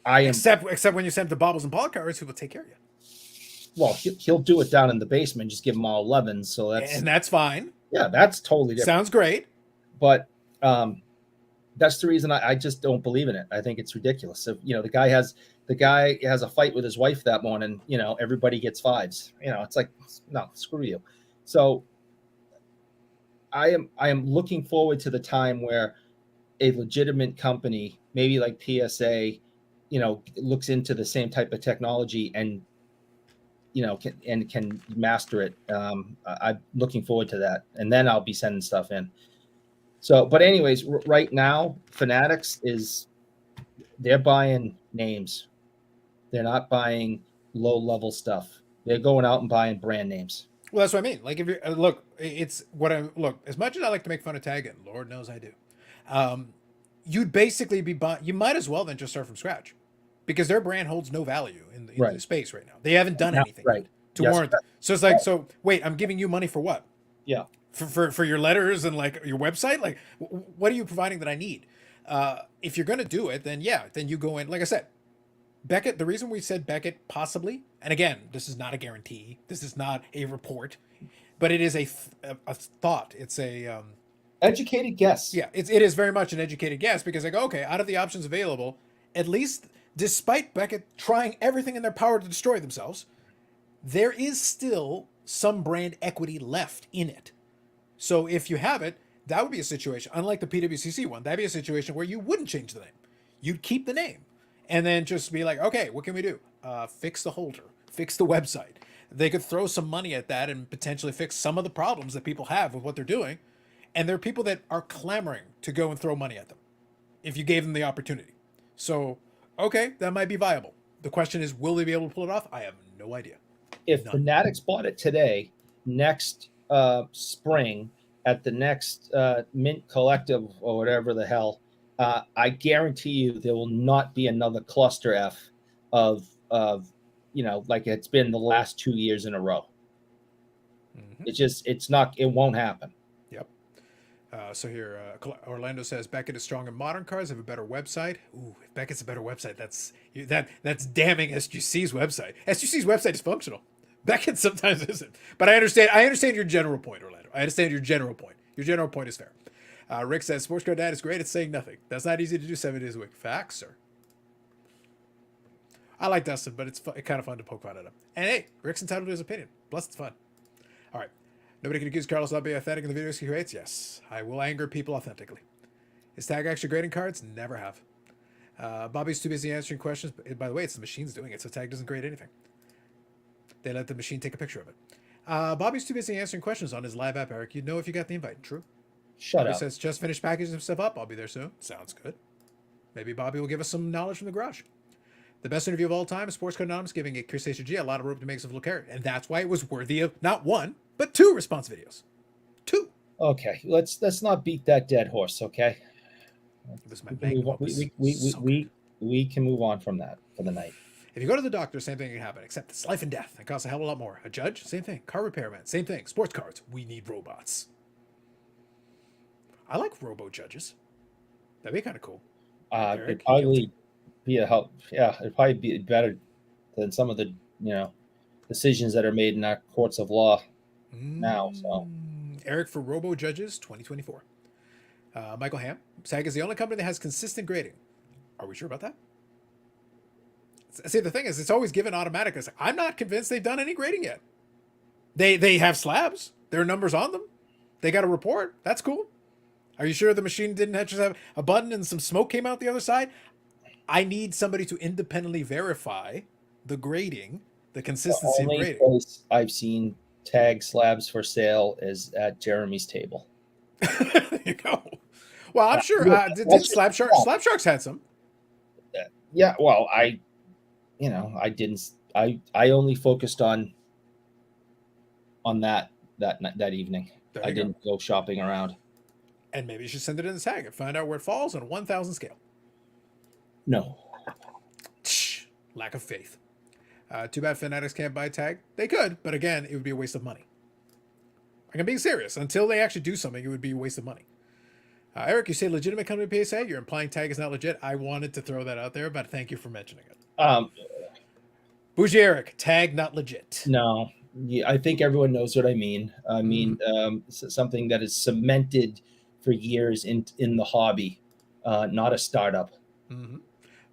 I am Except when you send the baubles and ball cards, who will take care of you, well. He'll do it down in the basement. Just give him all 11s. So and that's fine. that's totally different. Sounds great. But that's the reason I just don't believe in it. I think it's ridiculous. So, the guy has a fight with his wife that morning. Everybody gets 5s. It's like, no, screw you. So I am looking forward to the time where a legitimate company, maybe like PSA, looks into the same type of technology and can master it. I'm looking forward to that, and then I'll be sending stuff in. So, but anyways, right now, Fanatics they're buying names. They're not buying low-level stuff. They're going out and buying brand names. Well, that's what I mean. Like, if you look, it's what I look. As much as I like to make fun of Tag, and Lord knows I do, you'd basically be buying. You might as well then just start from scratch, because their brand holds no value in the space right now. They haven't done anything to warrant. So it's like, so wait, I'm giving you money for what? Yeah. For your letters and like your website, like what are you providing that I need? If you're gonna do it, then you go in. Like I said, Beckett. The reason we said Beckett possibly, and again, this is not a guarantee. This is not a report, but it is a thought. It's a educated guess. Yeah, it is very much an educated guess, because I go, okay, out of the options available, at least despite Beckett trying everything in their power to destroy themselves, there is still some brand equity left in it. So if you have it, that would be a situation, unlike the PWCC one, that'd be a situation where you wouldn't change the name. You'd keep the name and then just be like, okay, what can we do? Fix the holder, fix the website. They could throw some money at that and potentially fix some of the problems that people have with what they're doing. And there are people that are clamoring to go and throw money at them if you gave them the opportunity. So, okay, that might be viable. The question is, will they be able to pull it off? I have no idea. If Fanatics bought it today, next spring at the next Mint Collective or whatever the hell, I guarantee you there will not be another cluster F of like it's been the last 2 years in a row. Mm-hmm. It won't happen. Yep. So here, Orlando says Beckett is strong in modern cars, have a better website. Ooh, if Beckett's a better website, that's damning SGC's website. SGC's website is functional. Beckett sometimes isn't. But I understand your general point, Orlando. I understand your general point. Your general point is fair. Rick says Sports Car Dad is great at saying nothing. That's not easy to do 7 days a week. Facts, sir. I like Dustin, but it's kind of fun to poke fun at him. And hey, Rick's entitled to his opinion. Plus, it's fun. All right. Nobody can accuse Carlos of not being authentic in the videos he creates? Yes. I will anger people authentically. Is Tag actually grading cards? Never have. Bobby's too busy answering questions. By the way, it's the machine's doing it, so Tag doesn't grade anything. They let the machine take a picture of it. Bobby's too busy answering questions on his live app, Eric. You'd know if you got the invite. True. Shut Bobby up. says, just finished packaging some stuff up. I'll be there soon. Sounds good. Maybe Bobby will give us some knowledge from the garage. The best interview of all time is Sports Car Anonymous giving a Chris G a lot of rope to make himself look carrot. And that's why it was worthy of not one, but 2 response videos. 2. Okay, let's not beat that dead horse, okay? We can move on from that for the night. If you go to the doctor, same thing can happen, except it's life and death. It costs a hell of a lot more. A judge, same thing. Car repairman, same thing. Sports cars, we need robots. I like robo judges. That'd be kind of cool. It'd probably be a help. Yeah, it'd probably be better than some of the decisions that are made in our courts of law now. So, Eric for robo judges 2024. Michael Ham, SAG is the only company that has consistent grading. Are we sure about that? See, the thing is, it's always given automatic. It's like, I'm not convinced they've done any grading yet. They have slabs. There are numbers on them. They got a report. That's cool. Are you sure the machine didn't just have a button and some smoke came out the other side? I need somebody to independently verify the grading, the consistency of grading. The only place I've seen Tag slabs for sale is at Jeremy's table. There you go. Well, I'm sure. Did Slab Sharks had some? Yeah. Well, I didn't. I only focused on that evening. I didn't go shopping around. And maybe you should send it in the tag and find out where it falls on a 1,000 scale. No. Lack of faith. Too bad Fanatics can't buy Tag. They could, but again, it would be a waste of money. Like, I'm being serious. Until they actually do something, it would be a waste of money. Eric, you say legitimate company PSA. You're implying tag is not legit. I wanted to throw that out there, but thank you for mentioning it. Um, Bougie Eric, tag not legit. no, yeah, I think everyone knows what I mean. I mean, something that is cemented for years in the hobby, not a startup. Mm-hmm.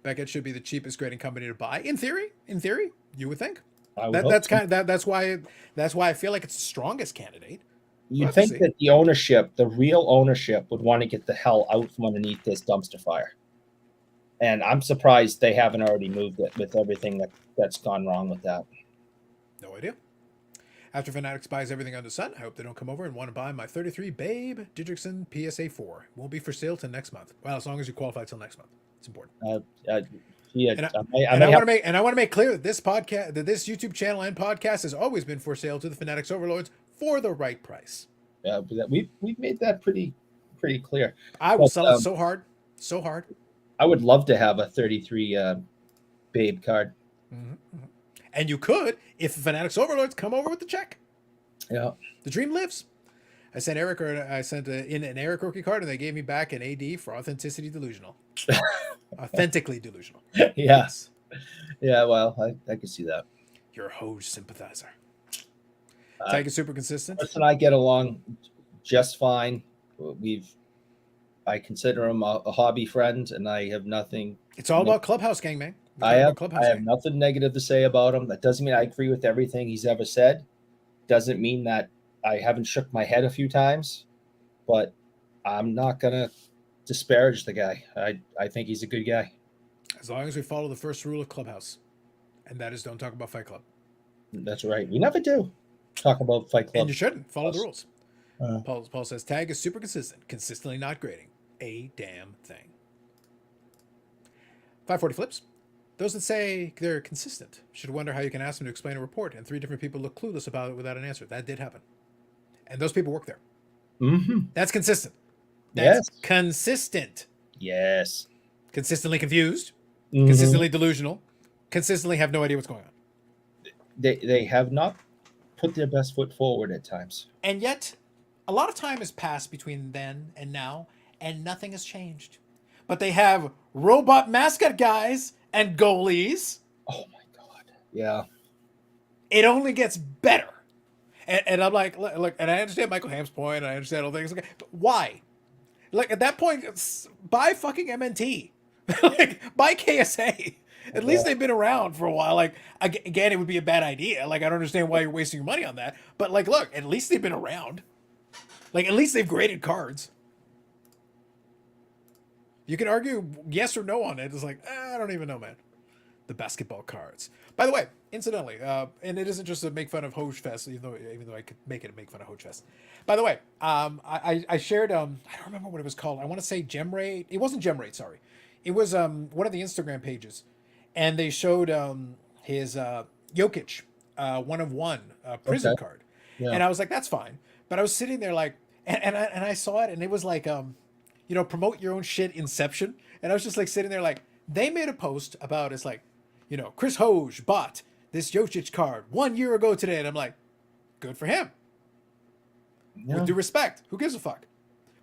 Beckett should be the cheapest grading company to buy. In theory, you would think. I would That's hope so. kind of that's why I feel like it's the strongest candidate. You'd think that the ownership, the real ownership, would want to get the hell out from underneath this dumpster fire. And I'm surprised they haven't already moved it with everything that's gone wrong with that. No idea. After Fanatics buys everything under the sun, I hope they don't come over and want to buy my 33 Babe Didrikson PSA 4. Won't be for sale till next month. Well, as long as you qualify till next month. It's important. Yeah, I want to make clear that this podcast, that this YouTube channel and podcast has always been for sale to the Fanatics Overlords for the right price. We've made that pretty clear. I will sell it so hard. I would love to have a 33 Babe card. Mm-hmm. And you could if the Fanatics Overlords come over with the check. Yeah, the dream lives. I sent in an Eric rookie card, and they gave me back an AD for authenticity delusional. Authentically delusional. Yes. Yeah, well, I can see that. You're a Hoj sympathizer. Tag is super consistent. Chris and I get along just fine. I consider him a hobby friend, and I have nothing. It's all about Clubhouse gang, man. I have nothing negative to say about him. That doesn't mean I agree with everything he's ever said. Doesn't mean that I haven't shook my head a few times, but I'm not gonna disparage the guy. I think he's a good guy. As long as we follow the first rule of Clubhouse, and that is don't talk about Fight Club. That's right. We never do talk about Fight Club. And you shouldn't. Follow the rules. Paul says, tag is super consistent. Consistently not grading. A damn thing. 540 flips. Those that say they're consistent should wonder how you can ask them to explain a report, and 3 different people look clueless about it without an answer. That did happen. And those people work there. Mm-hmm. That's consistent. That's consistent. Yes. Consistently confused. Mm-hmm. Consistently delusional. Consistently have no idea what's going on. They have not put their best foot forward at times. And yet, a lot of time has passed between then and now, and nothing has changed. But they have robot mascot guys and goalies. Oh my God. Yeah. It only gets better. And I'm like, look, and I understand Michael Ham's point, and I understand all things. Okay, but why? Like, at that point, buy fucking MNT. Like, buy KSA. At least they've been around for a while. Like, again, it would be a bad idea. Like, I don't understand why you're wasting your money on that. But, like, look, at least they've been around. Like, at least they've graded cards. You can argue yes or no on it. It's like, I don't even know, man. The basketball cards. By the way, incidentally, and it isn't just to make fun of Hoj Fest, even though I could make it make fun of Hoj Fest. By the way, I shared, I don't remember what it was called. I want to say Gemrate. It wasn't Gemrate, sorry. It was one of the Instagram pages. And they showed his Jokic 1-of-1 prison card. Yeah. And I was like, that's fine. But I was sitting there like, and I saw it, and it was like, promote your own shit Inception. And I was just like sitting there like, they made a post about, it's like, Chris Hoj bought this Jokic card 1 year ago today. And I'm like, good for him. Yeah. With due respect. Who gives a fuck?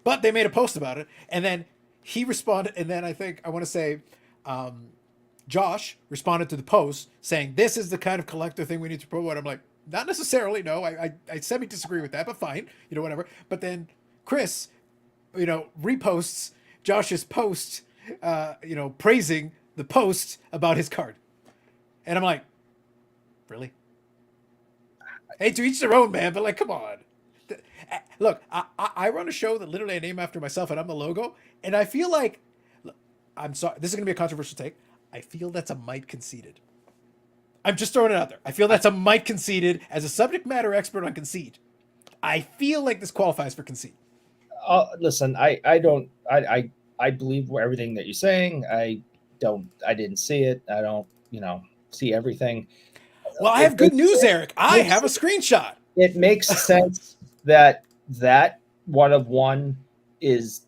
But they made a post about it. And then he responded. And then I want to say, Josh responded to the post saying, this is the kind of collector thing we need to promote. I'm like, not necessarily. No, I semi-disagree with that, but fine. Whatever. But then Chris, reposts Josh's post, praising the post about his card. And I'm like, really? Hey, to each their own, man, but like, come on. Look, I run a show that literally I name after myself, and I'm the logo, and I feel like, look, I'm sorry, this is going to be a controversial take. I feel that's a mite conceited. I'm just throwing it out there. I feel that's a mite conceited. As a subject matter expert on conceit, I feel like this qualifies for conceit. Listen, I believe everything that you're saying. I didn't see it. I don't, see everything. Well, I have good news, Eric. I have a screenshot. It makes sense that 1-of-1 is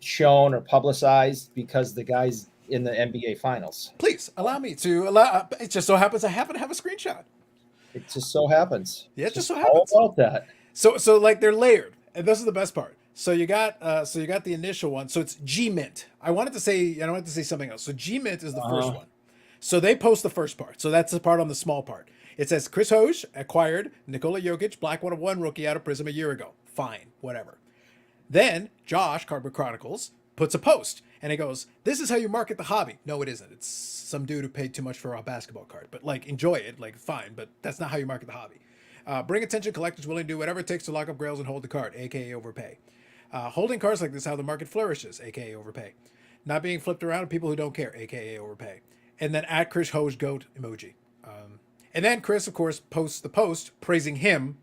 shown or publicized because the guy's in the NBA Finals. Please allow me to It just so happens I happen to have a screenshot. It just so happens. Yeah, it just so happens. All about that. So like they're layered, and this is the best part. So you got the initial one. So it's G Mint. I wanted to say something else. So G Mint is the first one. So they post the first part. So that's the part on the small part. It says Chris Hoge acquired Nikola Jokic, Black 101 rookie out of Prism a year ago. Fine, whatever. Then Josh, Cardboard Chronicles, puts a post and it goes, "This is how you market the hobby." No, it isn't. It's some dude who paid too much for a basketball card. But like, enjoy it, like fine. But that's not how you market the hobby. Bring attention. Collectors willing to do whatever it takes to lock up grails and hold the card, aka overpay. Holding cards like this is how the market flourishes, aka overpay. Not being flipped around to people who don't care, aka overpay. And then at Chris Hoge goat emoji. And then Chris, of course, posts the post praising him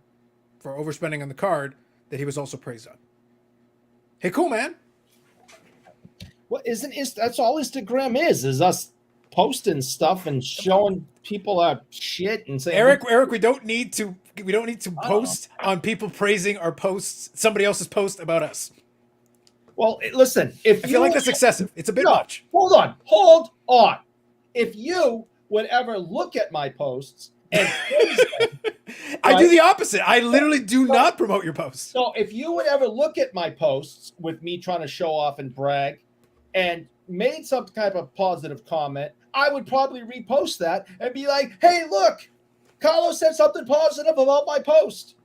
for overspending on the card that he was also praised on. Hey, cool, man. What isn't is that's all Instagram is us posting stuff and showing people our shit and saying, Eric, we don't need to post on people praising our posts, somebody else's post about us. Well, listen, if I feel like that's excessive. It's a bit much. Hold on. If you would ever look at my posts and I do the opposite. I literally do not promote your posts. So if you would ever look at my posts with me trying to show off and brag and made some type of positive comment, I would probably repost that and be like, "Hey, look, Carlos said something positive about my post."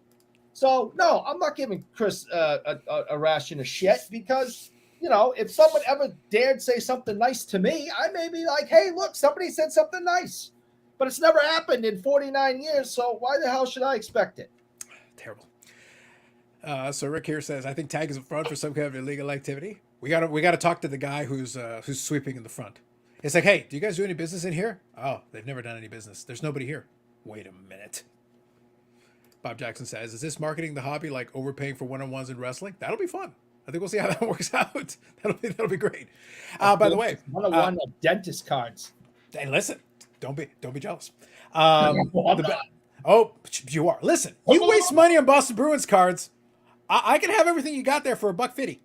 So no, I'm not giving Chris a ration of shit because, if someone ever dared say something nice to me, I may be like, "Hey, look, somebody said something nice." But it's never happened in 49 years, so why the hell should I expect it? Terrible. So Rick here says, "I think tag is a fraud for some kind of illegal activity. We gotta talk to the guy who's sweeping in the front." It's like, "Hey, do you guys do any business in here?" "Oh, they've never done any business. There's nobody here." "Wait a minute." Bob Jackson says, "Is this marketing the hobby like overpaying for one-on-ones in wrestling? That'll be fun. I think we'll see how that works out. That'll be great." By the way, one-on-one dentist cards. And listen, don't be jealous. You are. Listen, you waste money on Boston Bruins cards. I can have everything you got there for $1.50,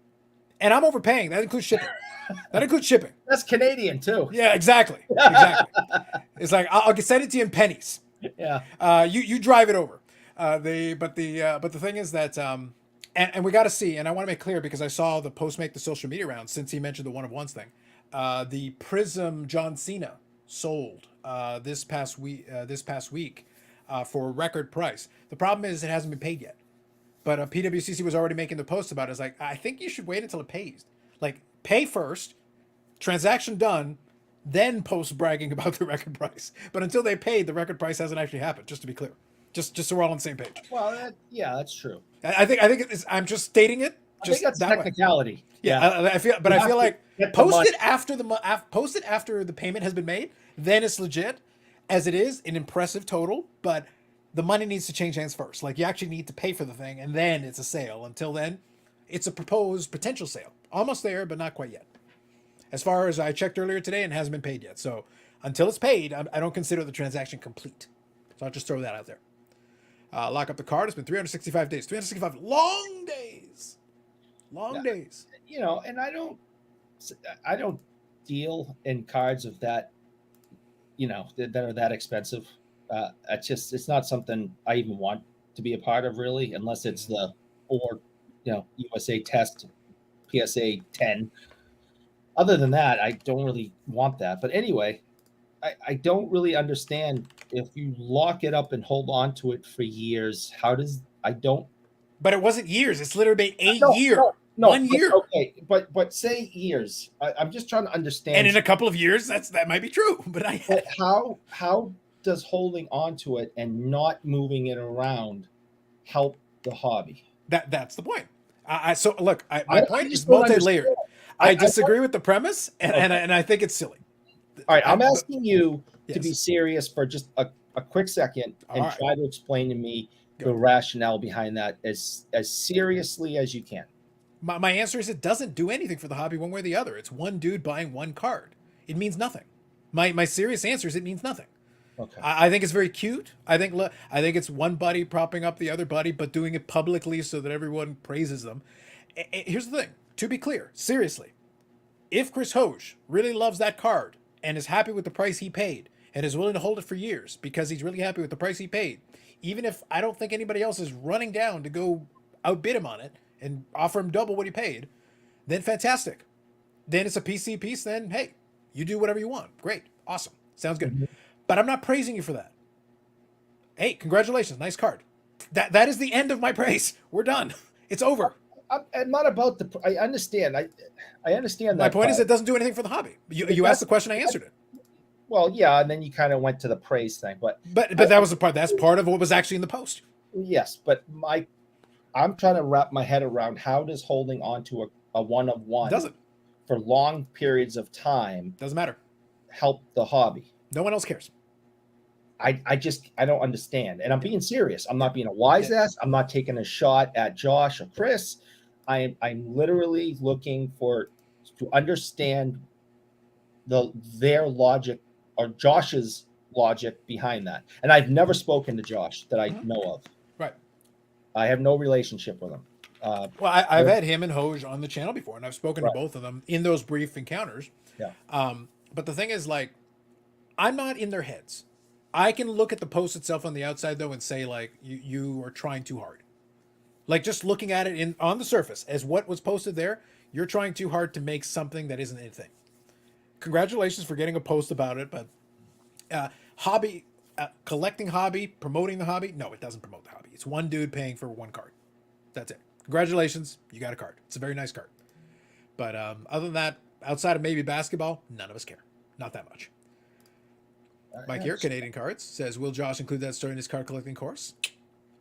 and I'm overpaying. That includes shipping. That's Canadian too. Yeah, exactly. It's like I'll send it to you in pennies. Yeah. You drive it over. But the thing is that and we got to see, and I want to make clear because I saw the post make the social media round since he mentioned the one-of-ones thing. The Prism John Cena sold this past week for a record price. The problem is it hasn't been paid yet. But PWCC was already making the post about it. It's like, I think you should wait until it pays. Like, pay first, transaction done, then post bragging about the record price. But until they paid, the record price hasn't actually happened. Just to be clear, just so we're all on the same page. Well, that's true. I think it's, I'm just stating it. I think that's technicality. Way. Yeah, I feel like post it after the payment has been made. Then it's legit, as it is an impressive total. But the money needs to change hands first. Like, you actually need to pay for the thing, and then it's a sale. Until then, it's a proposed potential sale. Almost there, but not quite yet. As far as I checked earlier today, and it hasn't been paid yet. So until it's paid, I don't consider the transaction complete. So I'll just throw that out there. Lock up the card. It's been 365 days. 365 long days. Long days. And I don't deal in cards of that, that are that expensive. It's not something I even want to be a part of, really, unless it's USA Test, PSA 10. Other than that, I don't really want that. But anyway, I don't really understand if you lock it up and hold on to it for years. But it wasn't years. It's literally been a year. No, 1 year. Okay, but say years. I'm just trying to understand. And in a couple of years, that might be true. But how does holding on to it and not moving it around help the hobby? That's the point. So look, my point is multi-layered. I disagree with the premise, and I think it's silly. All right, I'm asking you to be serious for just a quick second and try to explain to me the rationale behind that as seriously as you can. My answer is it doesn't do anything for the hobby one way or the other. It's one dude buying one card. It means nothing. My serious answer is it means nothing. Okay. I think it's very cute. I think it's one buddy propping up the other buddy, but doing it publicly so that everyone praises them. Here's the thing. To be clear, seriously, if Chris Hoge really loves that card and is happy with the price he paid and is willing to hold it for years because he's really happy with the price he paid, even if I don't think anybody else is running down to go outbid him on it and offer him double what he paid, then fantastic. Then it's a PC piece. Then hey, you do whatever you want. Great, awesome, sounds good. Mhm. But I'm not praising you for that. Hey, congratulations, nice card. That is the end of my praise. We're done. It's over. I'm not about the. I understand. I understand My that point is, part. it doesn't do anything for the hobby. You asked the question, I answered it. Well, yeah, and then you kind of went to the praise thing, but But I, that was the part. That's part of what was actually in the post. yes, but I'm trying to wrap my head around how does holding on to a one of one Doesn't for long periods of time doesn't matter. help the hobby? No one else cares. I don't understand, and I'm being serious. I'm not being a wise ass. I'm not taking a shot at Josh or Chris. I'm literally looking to understand their logic or Josh's logic behind that. And I've never spoken to Josh that I know of. Right. I have no relationship with him. Well, I've had him and Hoj on the channel before, and I've spoken Right. to both of them in those brief encounters. Yeah. But the thing is, like, I'm not in their heads. I can look at the post itself on the outside, though, and say, like, you are trying too hard. Like, just looking at it on the surface as what was posted there, you're trying too hard to make something that isn't anything. Congratulations for getting a post about it, but hobby, collecting hobby, promoting the hobby, no, it doesn't promote the hobby. It's one dude paying for one card. That's it. Congratulations, you got a card. It's a very nice card. But other than that, outside of maybe basketball, none of us care. Not that much. Mike here, Canadian Cards, says, will Josh include that story in his card collecting course?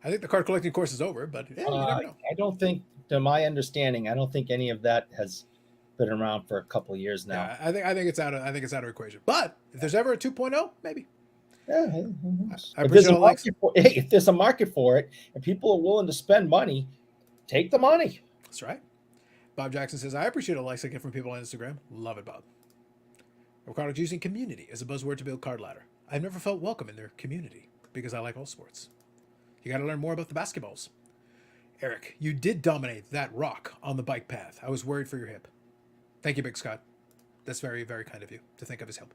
I think the card collecting course is over, but yeah, you never know. I don't think, to my understanding, I don't think any of that has been around for a couple of years now. Yeah, I think it's out of equation. But if there's ever a 2.0, maybe. Yeah, I appreciate if there's a market for it and people are willing to spend money, take the money. That's right. Bob Jackson says, I appreciate the likes I get from people on Instagram. Love it, Bob. Ricardo's using community as a buzzword to build card ladder. I've never felt welcome in their community because I like all sports. You got to learn more about the basketballs. Eric, you did dominate that rock on the bike path. I was worried for your hip. Thank you, Big Scott. That's very, very kind of you to think of his help.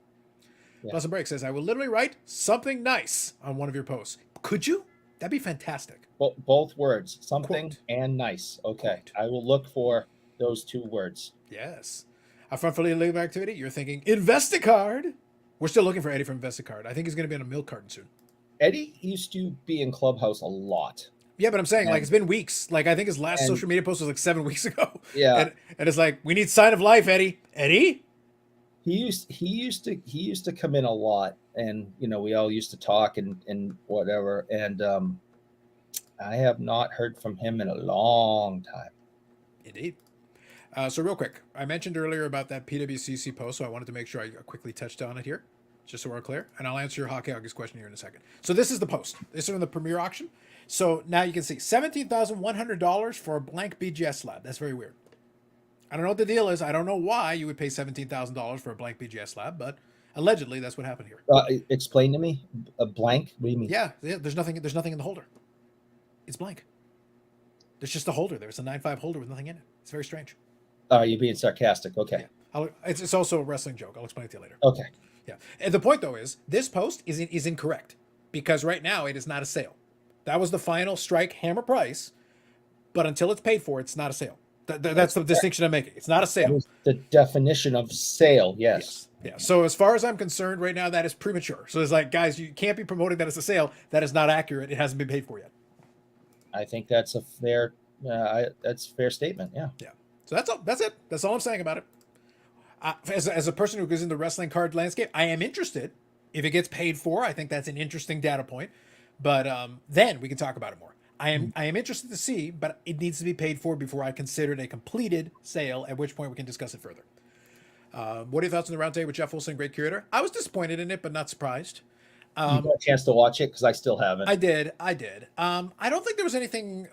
Yeah. Blossom Break says, I will literally write something nice on one of your posts. Could you? That'd be fantastic. Well, both words, something Quote. And nice. Okay. Quote. I will look for those two words. Yes. Upfront for league activity, you're thinking Investicard. We're still looking for Eddie from Investicard. I think he's going to be on a milk carton soon. Eddie used to be in Clubhouse a lot. Yeah, but I'm saying, like, it's been weeks. Like, I think his last social media post was like 7 weeks ago. Yeah. And it's like, we need sign of life, Eddie. Eddie? He used to come in a lot, and we all used to talk and whatever. And I have not heard from him in a long time. Indeed. So real quick, I mentioned earlier about that PWCC post, so I wanted to make sure I quickly touched on it here, just so we're clear. And I'll answer your Hockey August question here in a second. So this is the post. This is from the Premier auction. So now you can see $17,100 for a blank BGS slab. That's very weird. I don't know what the deal is. I don't know why you would pay $17,000 for a blank BGS slab, but allegedly that's what happened here. Explain to me. A blank? What do you mean? Yeah, there's nothing in the holder. It's blank. There's just a holder there. It's a 9.5 holder with nothing in it. It's very strange. You're being sarcastic. Okay. Yeah. It's also a wrestling joke. I'll explain it to you later. Okay. Yeah. And the point, though, is this post is incorrect because right now it is not a sale. That was the final strike hammer price, but until it's paid for, it's not a sale. That's the distinction I'm making. It's not a sale. That is the definition of sale. Yes. Yeah. So as far as I'm concerned, right now that is premature. So it's like, guys, you can't be promoting that as a sale. That is not accurate. It hasn't been paid for yet. I think that's a fair. That's a fair statement. Yeah. Yeah. So that's all. That's it. That's all I'm saying about it. As a person who goes in the wrestling card landscape, I am interested. If it gets paid for, I think that's an interesting data point. But then we can talk about it more. I am interested to see, but it needs to be paid for before I consider it a completed sale, at which point we can discuss it further. What are your thoughts on the roundtable with Jeff Wilson, great curator? I was disappointed in it, but not surprised. You got a chance to watch it? Because I still haven't. I did. I don't think there was anything.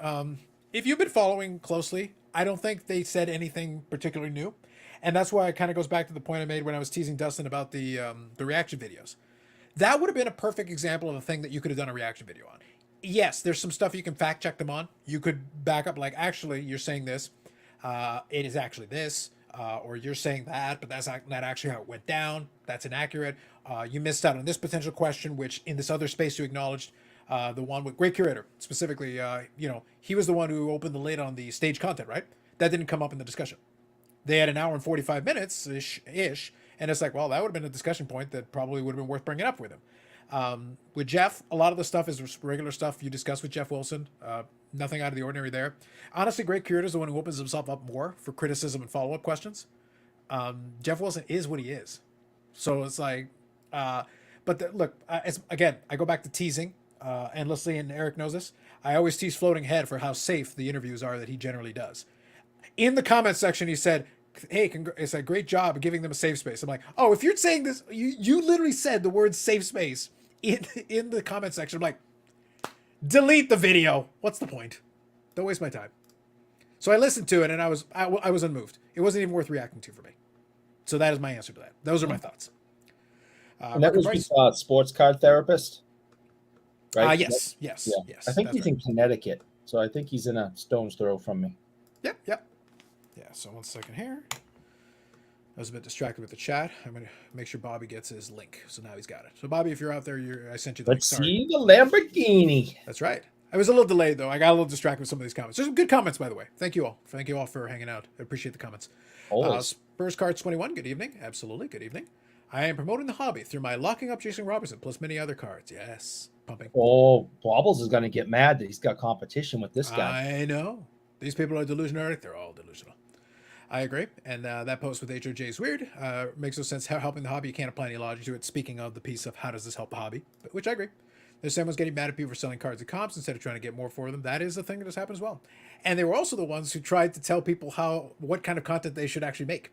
If you've been following closely, I don't think they said anything particularly new. And that's why it kind of goes back to the point I made when I was teasing Dustin about the reaction videos. That would have been a perfect example of a thing that you could have done a reaction video on. Yes, there's some stuff you can fact check them on. You could back up, like, actually, you're saying this. It is actually this. Or you're saying that, but that's not actually how it went down. That's inaccurate. You missed out on this potential question, which in this other space you acknowledged The one with great curator specifically. He was the one who opened the lid on the stage content, right? That didn't come up in the discussion. They had an hour and 45 minutes ish, and it's like, well, that would have been a discussion point that probably would have been worth bringing up with him. With Jeff, a lot of the stuff is regular stuff you discuss with Jeff Wilson. Nothing out of the ordinary there. Honestly, great curator is the one who opens himself up more for criticism and follow up questions. Jeff Wilson is what he is, so it's like, look, it's, again, I go back to teasing endlessly, and Eric knows this. I always tease Floating Head for how safe the interviews are that he generally does. In the comment section, he said, "Hey, it's a great job giving them a safe space." I'm like, "Oh, if you're saying this, you literally said the word safe space in the comment section." I'm like, delete the video. What's the point? Don't waste my time. So I listened to it, and I was unmoved. It wasn't even worth reacting to for me. So that is my answer to that. Those are my thoughts. And that was with sports card therapist, right? Yes. I think he's in Connecticut, so I think he's in a stone's throw from me. Yep. Yeah, so 1 second here. I was a bit distracted with the chat. I'm going to make sure Bobby gets his link. So now he's got it. So Bobby, if you're out there, I sent you the link. Let's see the Lamborghini. That's right. I was a little delayed, though. I got a little distracted with some of these comments. There's some good comments, by the way. Thank you all. Thank you all for hanging out. I appreciate the comments. Spurs Cards 21, good evening. Absolutely, good evening. I am promoting the hobby through my locking up Jason Robertson, plus many other cards. Yes, pumping. Oh, Bobbles is going to get mad that he's got competition with this guy. I know. These people are delusional. They're all delusional. I agree. And that post with HOJ is weird. Makes no sense how helping the hobby. You can't apply any logic to it. Speaking of the piece of how does this help the hobby, which I agree. There's someone's getting mad at people for selling cards at comps instead of trying to get more for them. That is the thing that has happened as well. And they were also the ones who tried to tell people what kind of content they should actually make.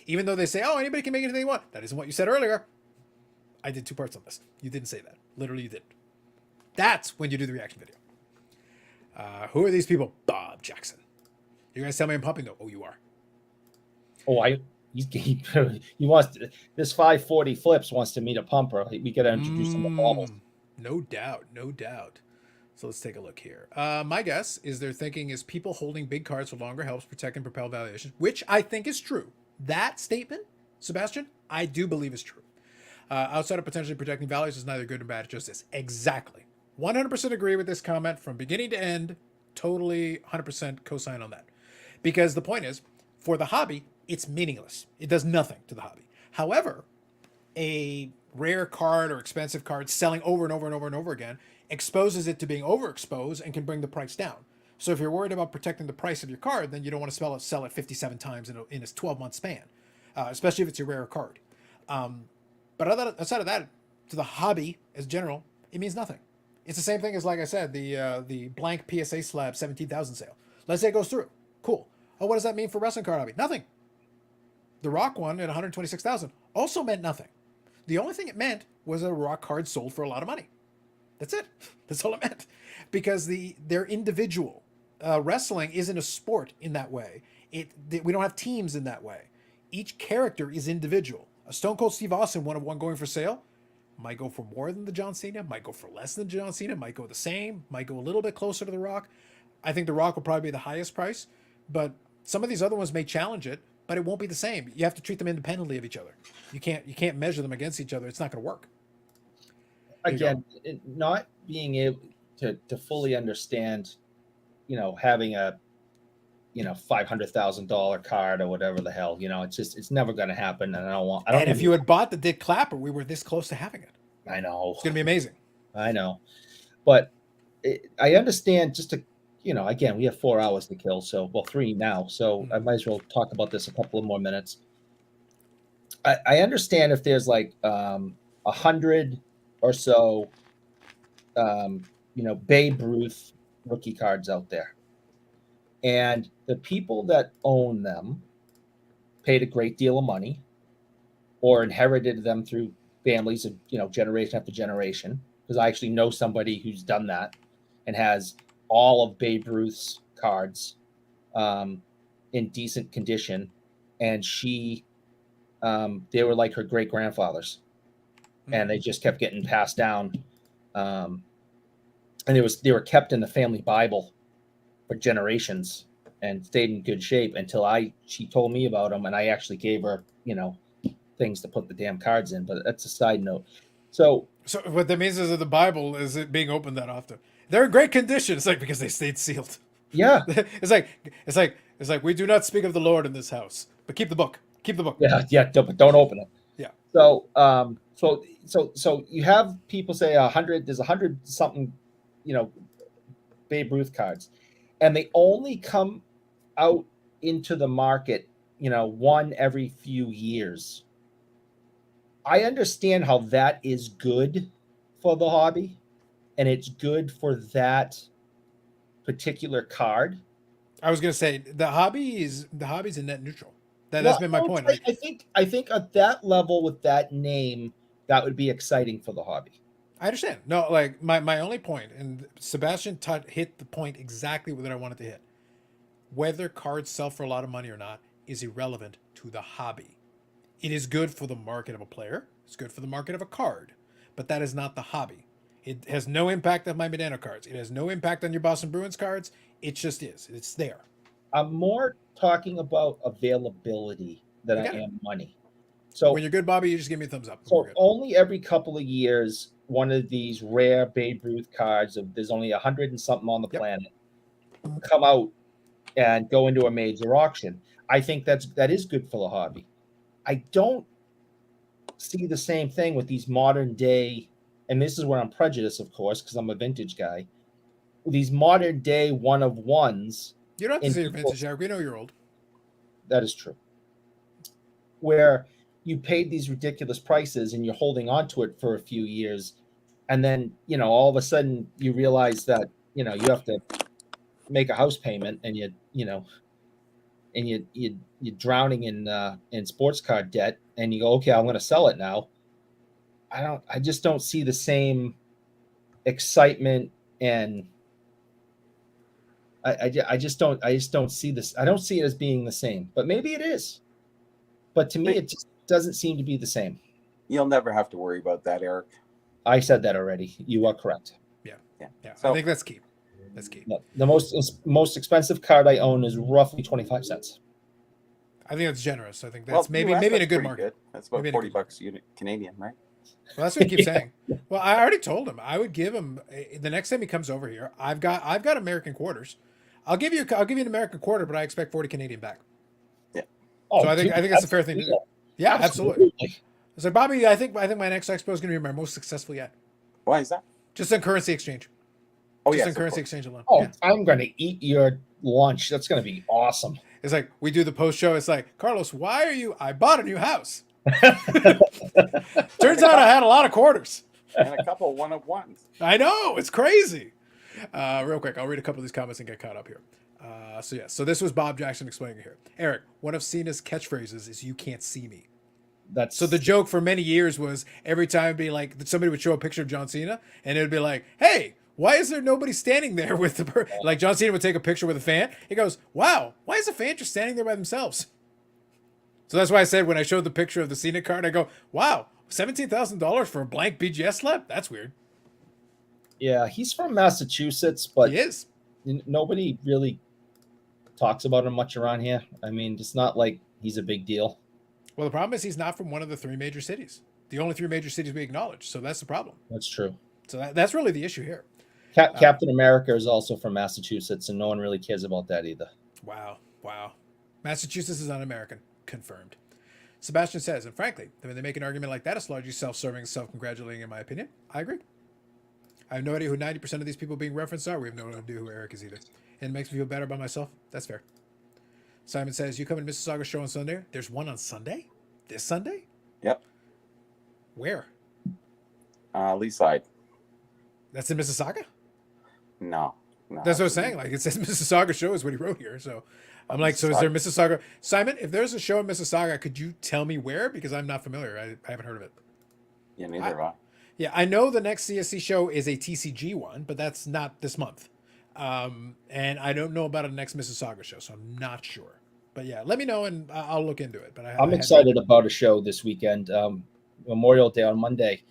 Even though they say, oh, anybody can make anything they want. That isn't what you said earlier. I did 2 parts on this. You didn't say that. Literally, you didn't. That's when you do the reaction video. Who are these people? Bob Jackson. You're going to tell me I'm pumping, though? Oh, you are. Oh, he wants to, this 540 flips wants to meet a pumper. We got to introduce him to Bobbles. No doubt. So let's take a look here. My guess is their thinking is people holding big cards for longer helps protect and propel valuation, which I think is true. That statement, Sebastian, I do believe is true. Outside of potentially protecting values is neither good nor bad. It's just this. Exactly. 100% agree with this comment from beginning to end. Totally 100% co-sign on that. Because the point is, for the hobby, it's meaningless. It does nothing to the hobby. However, a rare card or expensive card selling over and over and over and over again exposes it to being overexposed and can bring the price down. So if you're worried about protecting the price of your card, then you don't want to sell it 57 times in a 12-month span, especially if it's a rare card. But outside of that, to the hobby as general, it means nothing. It's the same thing as, like I said, the blank PSA slab 17,000 sale. Let's say it goes through. Cool. Oh, what does that mean for wrestling card hobby? Nothing. The Rock one at 126,000 also meant nothing. The only thing it meant was a Rock card sold for a lot of money. That's it. That's all it meant. Because they're individual. Wrestling isn't a sport in that way. We don't have teams in that way. Each character is individual. A Stone Cold Steve Austin one going for sale might go for more than the John Cena, might go for less than John Cena, might go the same, might go a little bit closer to the Rock. I think the Rock will probably be the highest price, but some of these other ones may challenge it, but it won't be the same. You have to treat them independently of each other. You can't measure them against each other. It's not going to work. Again, not being able to fully understand, having a, $500,000 card or whatever the hell, it's never going to happen. And I don't. And if you had bought the Dick Clapper, we were this close to having it. I know. It's going to be amazing. I know. But I understand just to, again, we have 4 hours to kill. So, 3 now. So I might as well talk about this a couple of more minutes. I understand if there's like 100 or so, Babe Ruth rookie cards out there. And the people that own them paid a great deal of money or inherited them through families of, generation after generation. Because I actually know somebody who's done that and has all of Babe Ruth's cards in decent condition. And they were like her great grandfathers. And they just kept getting passed down. And they were kept in the family Bible for generations and stayed in good shape until she told me about them, and I actually gave her, things to put the damn cards in. But that's a side note. So So what that means is that the Bible is it being opened that often. They're in great condition. It's like because they stayed sealed. yeah, It's like we do not speak of the Lord in this house, but keep the book. Keep the book. yeah, but don't open it. Yeah. So so you have people say 100. There's 100 something, you know, Babe Ruth cards, and they only come out into the market, you know, one every few years. I understand how that is good for the hobby, and it's good for that particular card. I was gonna say the hobby's a net neutral. That's Well, been my point. Like I think at that level with that name, that would be exciting for the hobby. I understand. No, like my only point, and Sebastian hit the point exactly that I wanted to hit. Whether cards sell for a lot of money or not is irrelevant to the hobby. It is good for the market of a player. It's good for the market of a card, but that is not the hobby. It has no impact on my Medano cards. It has no impact on your Boston Bruins cards. It just is. It's there. I'm more talking about availability than I I get it. am money. When So you're good, Bobby, you just give me a thumbs up. We're so good. only every couple of years, one of these rare Babe Ruth cards of there's only 100 and something on the Yep. planet come out and go into a major auction. I think that is good for the hobby. I don't see the same thing with these modern day, and this is where I'm prejudiced, of course, because I'm a vintage guy. These modern day one of ones You don't have to in say you're people, vintage, Eric. We know you're old. that is true, where you paid these ridiculous prices and you're holding on to it for a few years, and then all of a sudden you realize that you have to make a house payment, and you're drowning in sports card debt, and you go, okay, I'm going to sell it now. I just don't see the same excitement, and I just don't see this. I don't see it as being the same, but maybe it is. But to me, it just doesn't seem to be the same. You'll never have to worry about that, Eric. I said that already. You are correct. Yeah. So, I think that's key. That's key. The most expensive card I own is roughly 25 cents. I think that's generous. I think that's maybe US, in a that's good pretty market. Good. That's about Maybe in a good $40 unit Canadian, right? Well, that's what he keeps saying. Well, I already told him I would give him the next time he comes over here. I've got American quarters. I'll give you an American quarter, but I expect 40 Canadian back. Yeah. So I think that's a fair thing to do. Yeah, absolutely. So Bobby, I think my next expo is going to be my most successful yet. Why is that? Just on currency exchange. Oh, Just yes, on currency exchange alone. Oh, Yeah. I'm going to eat your lunch. That's going to be awesome. It's like we do the post show. It's like, Carlos, why are you? I bought a new house. Turns out I had a lot of quarters. And a couple one-of-ones. I know, it's crazy. Real quick, I'll read a couple of these comments and get caught up here. So this was Bob Jackson explaining it here. Eric, one of Cena's catchphrases is "You can't see me." So the joke for many years was every time it'd be like somebody would show a picture of John Cena and it would be like, "Hey, why is there nobody standing there with the like John Cena would take a picture with a fan? He goes, "Wow, why is a fan just standing there by themselves?" So that's why I said when I showed the picture of the Cena card, I go, "Wow, $17,000 for a blank BGS slab? That's weird." Yeah, he's from Massachusetts, but He is. nobody really talks about him much around here. I mean, it's not like he's a big deal. Well, the problem is he's not from one of the three major cities. The only three major cities we acknowledge. So that's the problem. That's true. So that's really the issue here. Captain America is also from Massachusetts, and no one really cares about that either. Wow. Massachusetts is un-American. Confirmed. Sebastian says, and frankly, when they make an argument like that, it's largely self-serving, self-congratulating, in my opinion. I agree. I have no idea who 90% of these people being referenced are. We have no idea who Eric is either. And it makes me feel better about myself. That's fair. Simon says, you come to Mississauga show on Sunday? There's one on Sunday? This Sunday? Yep. Where? Leaside. That's in Mississauga? No. That's what I was saying. Like, it says Mississauga show is what he wrote here. So I'm like, so is there Mississauga? Simon, if there's a show in Mississauga, could you tell me where? Because I'm not familiar. I haven't heard of it. Yeah, neither have I. Yeah, I know the next CSC show is a TCG one, but that's not this month. And I don't know about a next Mississauga show, so I'm not sure. But yeah, let me know and I'll look into it. But I'm excited about a show this weekend. Memorial Day on Monday.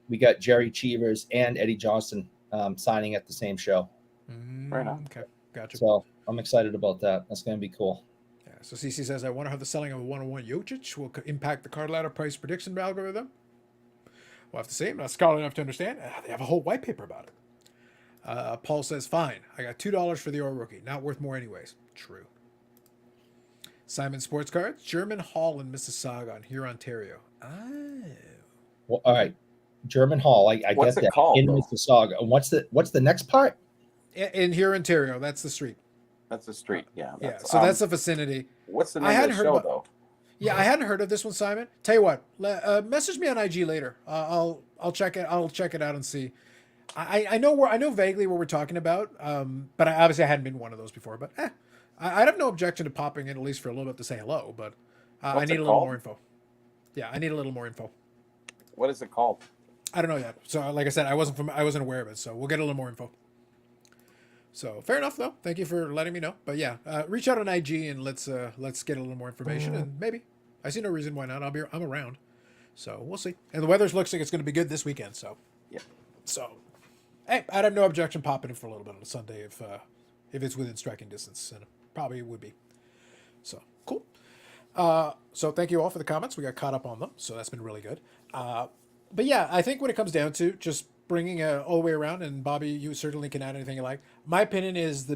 We got Jerry Cheevers and Eddie Johnson signing at the same show. Right on. Okay, gotcha. So I'm excited about that. That's going to be cool. Yeah. So CC says, I wonder how the selling of a 101 Jokic will impact the card ladder price prediction algorithm. We'll have to see. I'm not scholarly enough to understand. They have a whole white paper about it. Paul says, fine. I got $2 for the Aura Rookie. Not worth more anyways. True. Simon Sports Cards. German Hall in Mississauga on here, Ontario. Oh. Well, all right. German Hall. I What's get it that. called, In though? Mississauga. And what's the next part? In here, Ontario. That's the street. That's the street. Yeah. Yeah. So that's the vicinity. What's the I name of hadn't the heard show, about- though? Yeah, I hadn't heard of this one, Simon. Tell you what, message me on IG later. I'll check it. I'll check it out and see. I know vaguely what we're talking about. But obviously I hadn't been one of those before. But I'd have no objection to popping in at least for a little bit to say hello. But I What's need it a little called? more info. Yeah, I need a little more info. What is it called? I don't know yet. So like I said, I wasn't aware of it. So we'll get a little more info. So fair enough, though. Thank you for letting me know. But yeah, reach out on IG and let's get a little more information, and maybe I see no reason why not. I'm around, so we'll see. And the weather looks like it's going to be good this weekend. So Yeah. So hey, I'd have no objection popping in for a little bit on a Sunday if it's within striking distance, and it probably would be. So cool. So thank you all for the comments. We got caught up on them, so that's been really good. But yeah, I think when it comes down to just bringing all the way around, and Bobby, you certainly can add anything you like. My opinion is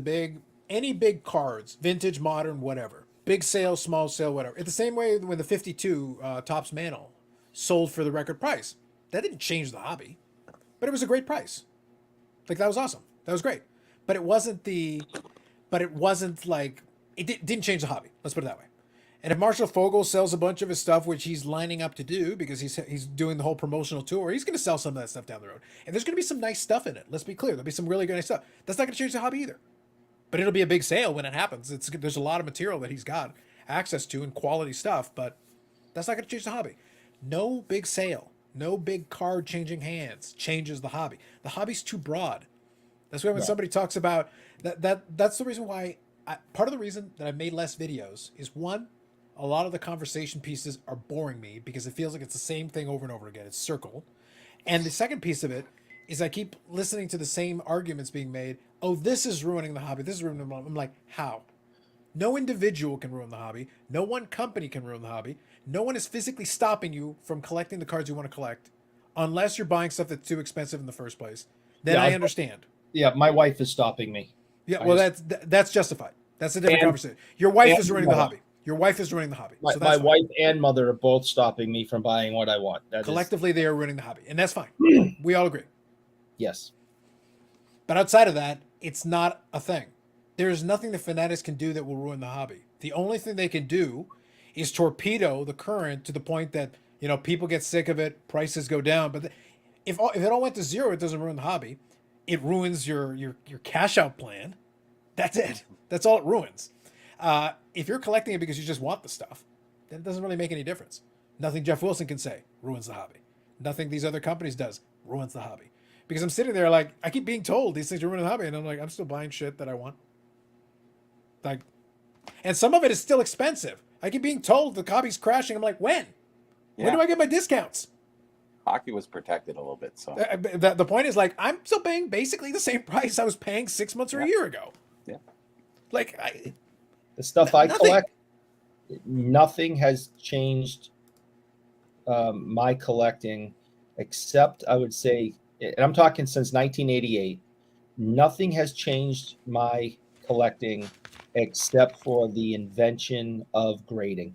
any big cards, vintage, modern, whatever, big sale, small sale, whatever. It's the same way when the 52 Topps Mantle sold for the record price. That didn't change the hobby, but it was a great price. Like, that was awesome. That was great. But it wasn't like, didn't change the hobby. Let's put it that way. And if Marshall Fogel sells a bunch of his stuff, which he's lining up to do because he's doing the whole promotional tour, he's going to sell some of that stuff down the road. And there's going to be some nice stuff in it. Let's be clear. There'll be some really good nice stuff. That's not going to change the hobby either. But it'll be a big sale when it happens. There's a lot of material that he's got access to and quality stuff, but that's not going to change the hobby. No big sale, no big card changing hands changes the hobby. The hobby's too broad. That's why when somebody talks about that's the reason why part of the reason that I've made less videos is, one, a lot of the conversation pieces are boring me because it feels like it's the same thing over and over again. It's circle. And the second piece of it is I keep listening to the same arguments being made. Oh, this is ruining the hobby. This is ruining the hobby. I'm like, how? No individual can ruin the hobby. No one company can ruin the hobby. No one is physically stopping you from collecting the cards you want to collect unless you're buying stuff that's too expensive in the first place. Then I understand. Yeah, my wife is stopping me. Yeah, well, that's justified. That's a different conversation. Your wife is ruining the hobby. Your wife is ruining the hobby. My, So that's fine. wife and mother are both stopping me from buying what I want. Collectively, they are ruining the hobby, and that's fine. We all agree. Yes. But outside of that, it's not a thing. There is nothing the fanatics can do that will ruin the hobby. The only thing they can do is torpedo the current to the point that people get sick of it, prices go down. But if it all went to zero, it doesn't ruin the hobby. It ruins your cash out plan. That's it. That's all it ruins. If you're collecting it because you just want the stuff, then it doesn't really make any difference. Nothing Jeff Wilson can say ruins the hobby. Nothing these other companies does ruins the hobby. Because I'm sitting there like, I keep being told these things are ruining the hobby, and I'm like, I'm still buying shit that I want. Like, and some of it is still expensive. I keep being told the hobby's crashing. I'm like, when? Yeah. When do I get my discounts? Hockey was protected a little bit, so The point is, like, I'm still paying basically the same price I was paying 6 months or a year ago. Yeah. Like, The stuff I nothing. collect, nothing has changed my collecting, except I would say, and I'm talking since 1988, nothing has changed my collecting except for the invention of grading.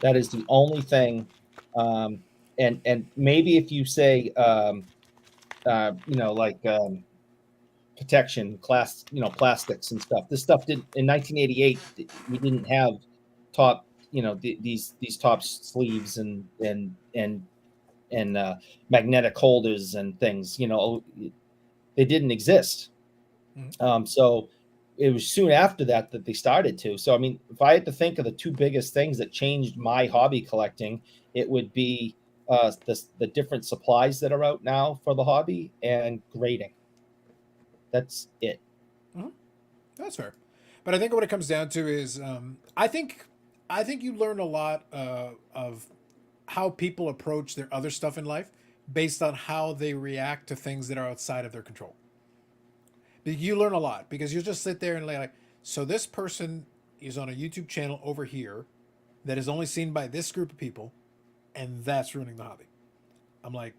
That is the only thing. And maybe if you say, protection, plastics and stuff. This stuff did in 1988. We didn't have top, these top sleeves and magnetic holders and things. They didn't exist. So it was soon after that they started to. So I mean, if I had to think of the two biggest things that changed my hobby collecting, it would be the different supplies that are out now for the hobby and grading. That's it. That's fair. But I think what it comes down to is, I think you learn a lot of how people approach their other stuff in life based on how they react to things that are outside of their control. You learn a lot because you just sit there and like, so this person is on a YouTube channel over here that is only seen by this group of people, and that's ruining the hobby. I'm like,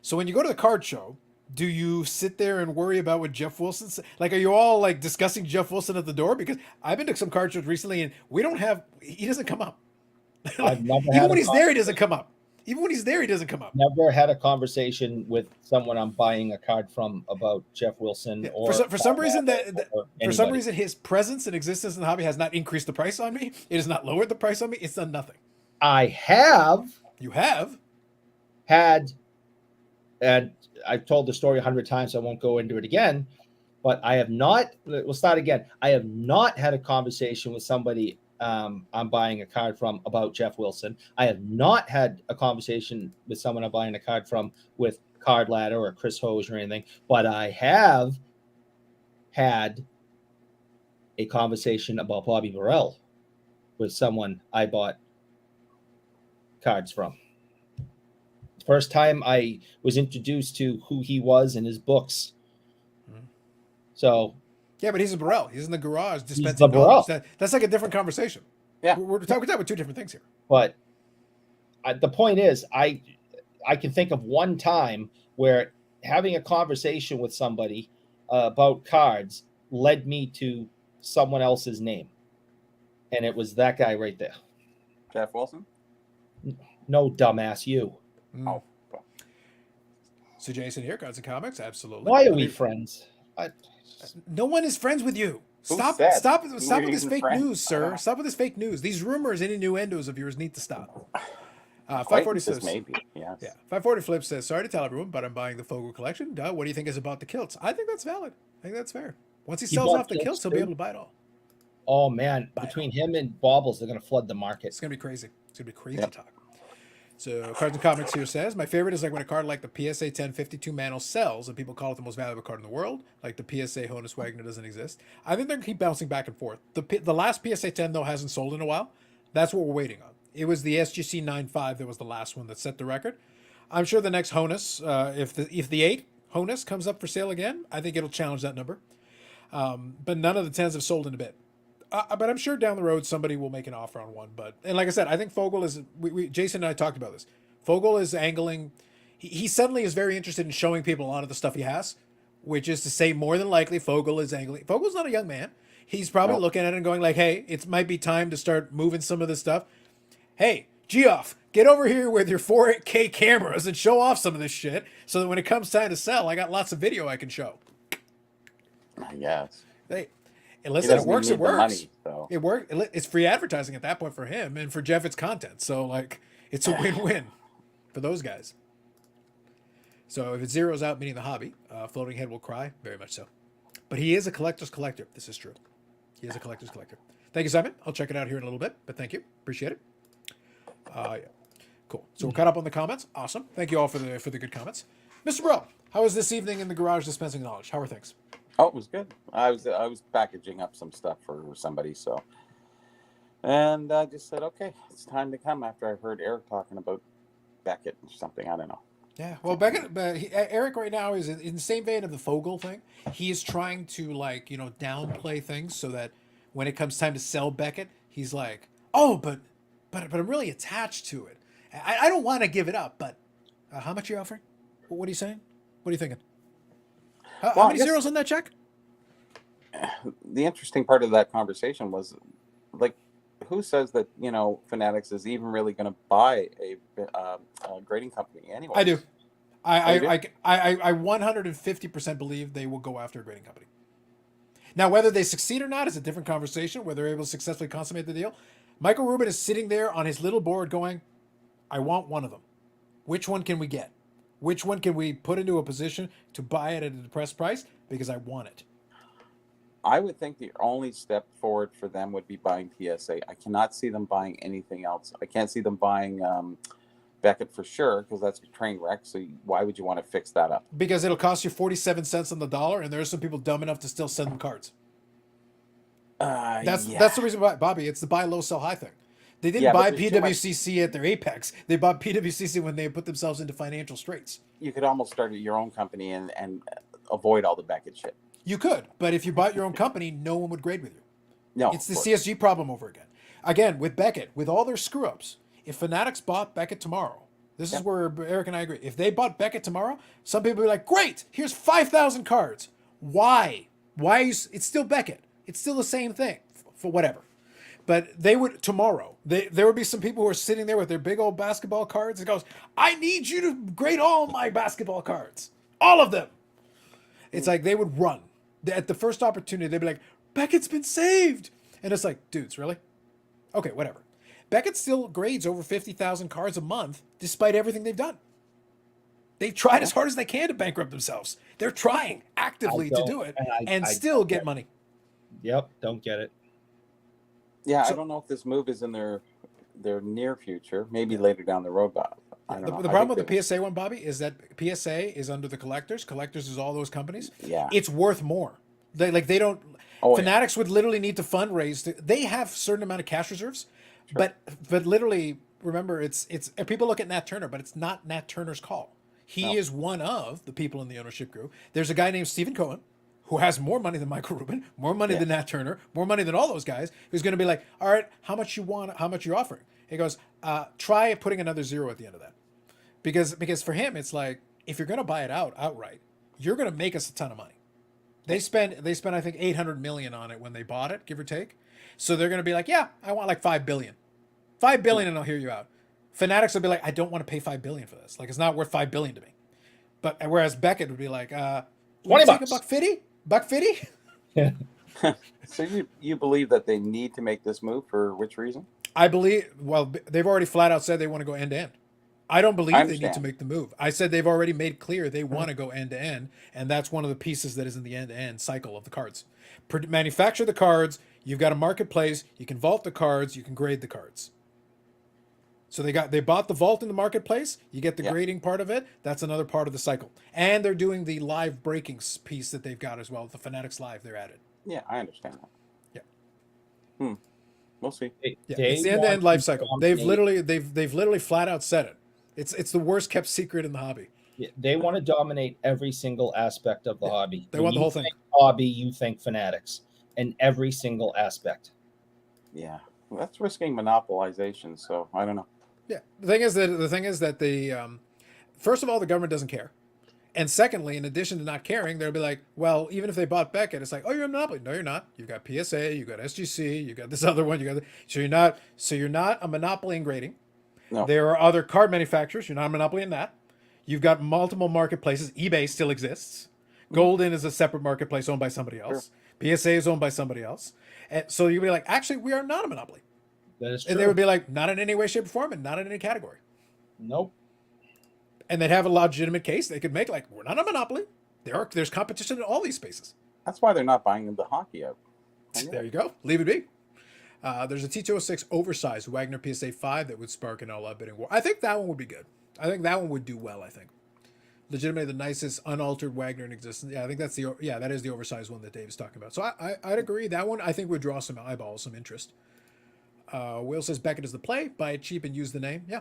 so when you go to the card show, do you sit there and worry about what Jeff Wilson said? Like, are you all like discussing Jeff Wilson at the door? Because I've been to some card shows recently and he doesn't come up. I've never Even had when a he's there, he doesn't come up. Even when he's there, he doesn't come up. never had a conversation with someone I'm buying a card from about Jeff Wilson Yeah, or for some reason or for some anybody. reason his presence and existence in the hobby has not increased the price on me. It has not lowered the price on me. It's done nothing. I have You have. had, and I've told the story 100 times, so I won't go into it again, but I have not, we'll start again. I have not had a conversation with somebody I'm buying a card from about Jeff Wilson. I have not had a conversation with someone I'm buying a card from with Card Ladder or Chris Hose or anything, but I have had a conversation about Bobby Burrell with someone I bought cards from. First time I was introduced to who he was in his books. So Yeah, but he's a Burrell. He's in the garage dispensing the Burrell. knowledge. That's like a different conversation. Yeah. We're talking about two different things here. but the point is, I can think of one time where having a conversation with somebody about cards led me to someone else's name, and it was that guy right there. Jeff Wilson. No, dumbass, you. Oh, So Jason here, cards and comics, absolutely. Why are we friends? No one is friends with you. Who Stop said with we this were fake friends? news, sir. Stop with this fake news. These rumors and innuendos of yours need to stop. 540 acquaintances, flips. maybe. Yes. Yeah. 540 flips says, sorry to tell everyone, but I'm buying the Fogel collection. Duh, what do you think is about the kilts? I think that's valid. I think that's fair. Once he You sells bought off the kilts kilts, he'll be too? able to buy it all. Oh man, Buy it between him and Baubles, they're going to flood the market. It's gonna be crazy. It's gonna be crazy Yep. talk. So Cards and Comics here says, my favorite is like when a card like the PSA 10 52 Mano sells and people call it the most valuable card in the world, like the PSA Honus Wagner doesn't exist. I think they're gonna keep bouncing back and forth. The last PSA 10 though hasn't sold in a while. That's what we're waiting on. It was the SGC 95 that was the last one that set the record. I'm sure the next Honus, if the 8 Honus comes up for sale again, I think it'll challenge that number. But none of the 10s have sold in a bit. But I'm sure down the road somebody will make an offer on one. And like I said, I think Fogel is. Jason and I talked about this. Fogel is angling. He suddenly is very interested in showing people a lot of the stuff he has, which is to say, more than likely, Fogel is angling. Fogel's not a young man. He's probably looking at it and going like, "Hey, it might be time to start moving some of this stuff. Hey, Geoff, get over here with your 4K cameras and show off some of this shit, so that when it comes time to sell, I got lots of video I can show." I guess. Hey. He Listen, it doesn't works. need It the works. money, so. It works. It's free advertising at that point for him, and for Jeff, it's content. So like, it's a win-win for those guys. So if it zeroes out, meaning the hobby, Floating Head will cry, very much so. But he is a collector's collector. This is true. He is a collector's collector. Thank you, Simon. I'll check it out here in a little bit, but thank you. Appreciate it. Yeah. Cool. So we're caught up on the comments. Awesome. Thank you all for the good comments. Mr. Bro, how was this evening in the garage dispensing knowledge? How are things? Oh, it was good. I was packaging up some stuff for somebody, so. And I just said, okay, it's time to come after I heard Eric talking about Beckett or something. I don't know. Yeah, well, Beckett, Eric right now is in the same vein of the Fogel thing. He is trying to downplay things so that when it comes time to sell Beckett, he's like, oh, but I'm really attached to it. I don't want to give it up, but how much are you offering? What are you saying? What are you thinking? How many zeros on that check? The interesting part of that conversation was, like, who says that Fanatics is even really going to buy a grading company anyway? I do. I 150% believe they will go after a grading company. Now, whether they succeed or not is a different conversation. Whether they're able to successfully consummate the deal, Michael Rubin is sitting there on his little board going, "I want one of them. Which one can we get? Which one can we put into a position to buy it at a depressed price? Because I want it." I would think the only step forward for them would be buying PSA. I cannot see them buying anything else. I can't see them buying Beckett for sure, because that's a train wreck. So why would you want to fix that up? Because it'll cost you 47 cents on the dollar, and there are some people dumb enough to still send them cards. That's the reason why, Bobby. It's the buy low, sell high thing. They didn't buy PWCC at their apex. They bought PWCC when they put themselves into financial straits. You could almost start your own company and avoid all the Beckett shit. You could, but if you bought your own company, no one would grade with you. No, It's the CSG problem over again. Again, with Beckett, with all their screw-ups, if Fanatics bought Beckett tomorrow, This Yep. is where Eric and I agree. If they bought Beckett tomorrow, some people would be like, great, here's 5,000 cards. Why? Why is it's still Beckett? It's still the same thing for whatever. But they would tomorrow. There would be some people who are sitting there with their big old basketball cards and goes, I need you to grade all my basketball cards. All of them. It's like they would run. At the first opportunity, they'd be like, Beckett's been saved. And it's like, dudes, really? Okay, whatever. Beckett still grades over 50,000 cards a month despite everything they've done. They've tried as hard as they can to bankrupt themselves. They're trying actively to do it and still get money. Yep, don't get it. Yeah, So- I don't know if this move is in their near future. Maybe later down the road, but I don't know. The I problem think with the PSA one, Bobby, is that PSA is under the collectors. Collectors is all those companies. Yeah. It's worth more. They don't. Oh, yeah. Fanatics would literally need to fundraise. They have a certain amount of cash reserves, but literally, remember, it's people look at Nat Turner, but it's not Nat Turner's call. He No. is one of the people in the ownership group. There's a guy named Stephen Cohen who has more money than Michael Rubin, more money Yeah. than Nat Turner, more money than all those guys, who's going to be like, all right, how much you want, how much you're offering? He goes, try putting another zero at the end of that. Because for him, it's like, if you're going to buy it outright, you're going to make us a ton of money. They spent I think 800 million on it when they bought it, give or take. So they're going to be like, yeah, I want like 5 billion. 5 billion and I'll hear you out. Fanatics will be like, I don't want to pay 5 billion for this. Like, it's not worth 5 billion to me. But whereas Beckett would be like, $20. take a $1.50? So you believe that they need to make this move for which reason? I believe, well, they've already flat out said they want to go end to end. I don't believe I they need to understand. make the move. I said they've already made clear they want to go end to end, and that's one of the pieces that is in the end to end cycle of the cards. Manufacture the cards, you've got a marketplace, you can vault the cards, you can grade the cards. So they bought the vault in the marketplace, you get the Yeah. grading part of it, that's another part of the cycle. And they're doing the live breaking piece that they've got as well, the Fanatics Live they're added. Yeah, I understand that. Yeah. We'll see. Yeah, They it's the end to end want life to cycle. dominate- They've literally flat out said it. It's the worst kept secret in the hobby. They want to dominate every single aspect of the hobby. They When want the you whole thing. think hobby, you think Fanatics, and every single aspect. Yeah, well, that's risking monopolization. So I don't know. Yeah. The thing is that the first of all, the government doesn't care. And secondly, in addition to not caring, they'll be like, well, even if they bought Beckett, it's like, oh, you're a monopoly. No, you're not. You've got PSA, you've got SGC, you got this other one, so you're not a monopoly in grading. No. There are other card manufacturers, you're not a monopoly in that. You've got multiple marketplaces. eBay still exists. Golden is a separate marketplace owned by somebody else. PSA is owned by somebody else. And so you'd be like, actually, we are not a monopoly. That is true. And they would be like, not in any way, shape, or form, and not in any category. Nope. And they'd have a legitimate case they could make, like, we're not a monopoly. There's competition in all these spaces. That's why they're not buying the hockey out. There you go. Leave it be. There's a T206 oversized Wagner PSA 5 that would spark an all-out bidding war. I think that one would be good. I think that one would do well, I think. Legitimately the nicest unaltered Wagner in existence. Yeah, I think that is the oversized one that Dave is talking about. So I'd agree. That one, I think, would draw some eyeballs, some interest. Will says Beckett is the play. Buy it cheap and use the name. Yeah.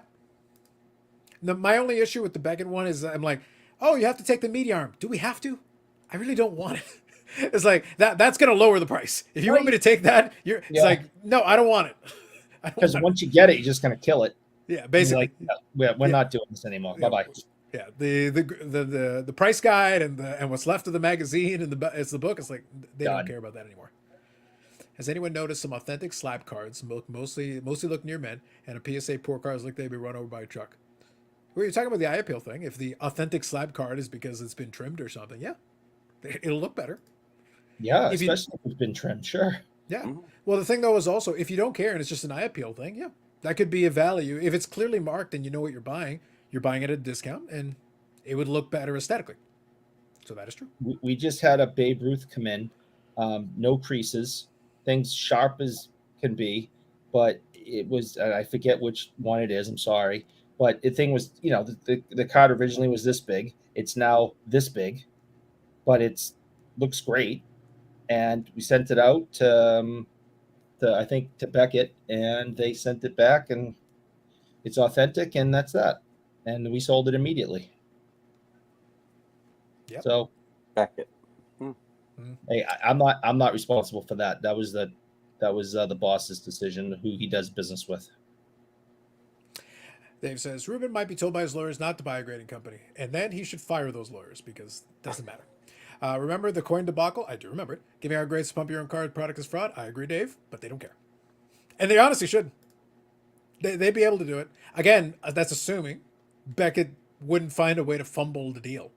My only issue with the Beckett one is I'm like, oh, you have to take the media arm. Do we have to? I really don't want it. It's like that's going to lower the price. If you want me to take that, it's like, no, I don't want it. Because once you get it, you're just going to kill it. Yeah, basically. Like, we're not doing this anymore. Yeah. Bye-bye. Yeah, the price guide and what's left of the magazine and it's the book. It's like they don't care about that anymore. Has anyone noticed some authentic slab cards mostly look near men and a PSA poor cards look they'd be run over by a truck? Well, you're talking about the eye appeal thing. If the authentic slab card is because it's been trimmed or something, yeah, it'll look better. Yeah, If especially if it's been trimmed. Sure. Yeah. Mhm. Well, the thing though is also if you don't care and it's just an eye appeal thing, yeah, that could be a value. If it's clearly marked and you know what you're buying it at a discount and it would look better aesthetically. So that is true. We just had a Babe Ruth come in, no creases, things sharp as can be, but it was, I forget which one it is. I'm sorry. But the thing was, the card originally was this big. It's now this big, but looks great. And we sent it out to Beckett, and they sent it back, and it's authentic, and that's that. And we sold it immediately. Yep. So, Beckett. hey, I'm not responsible for that. That was the boss's decision who he does business with. Dave says Ruben might be told by his lawyers not to buy a grading company, and then he should fire those lawyers because it doesn't matter. Remember the coin debacle? I do remember it. Giving out grades to pump your own card product is fraud. I agree, Dave, but they don't care. And they honestly should. They'd be able to do it. Again, that's assuming Beckett wouldn't find a way to fumble the deal.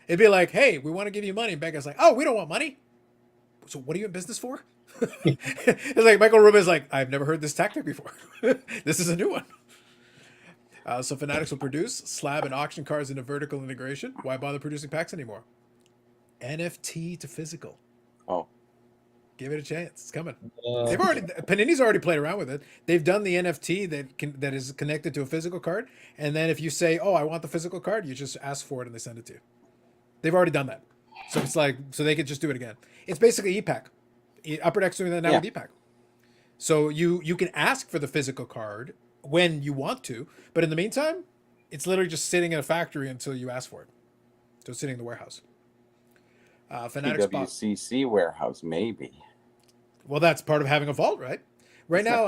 It'd be like, hey, we want to give you money. And Beckett's like, oh, we don't want money. So what are you in business for? It's like Michael Rubin's like, I've never heard this tactic before. This is a new one. So Fanatics will produce slab and auction cards into vertical integration. Why bother producing packs anymore? NFT to physical. Oh, Give it a chance. It's coming. Panini's already played around with it. They've done the NFT that is connected to a physical card, and then if you say, "Oh, I want the physical card," you just ask for it and they send it to you. They've already done that, so it's like they could just do it again. It's basically EPAC. Upper Deck's doing that now with EPAC. So you can ask for the physical card when you want to, but in the meantime, it's literally just sitting in a factory until you ask for it. So it's sitting in the warehouse. Fanatics PWCC warehouse, maybe. Well, that's part of having a vault, right? Right now,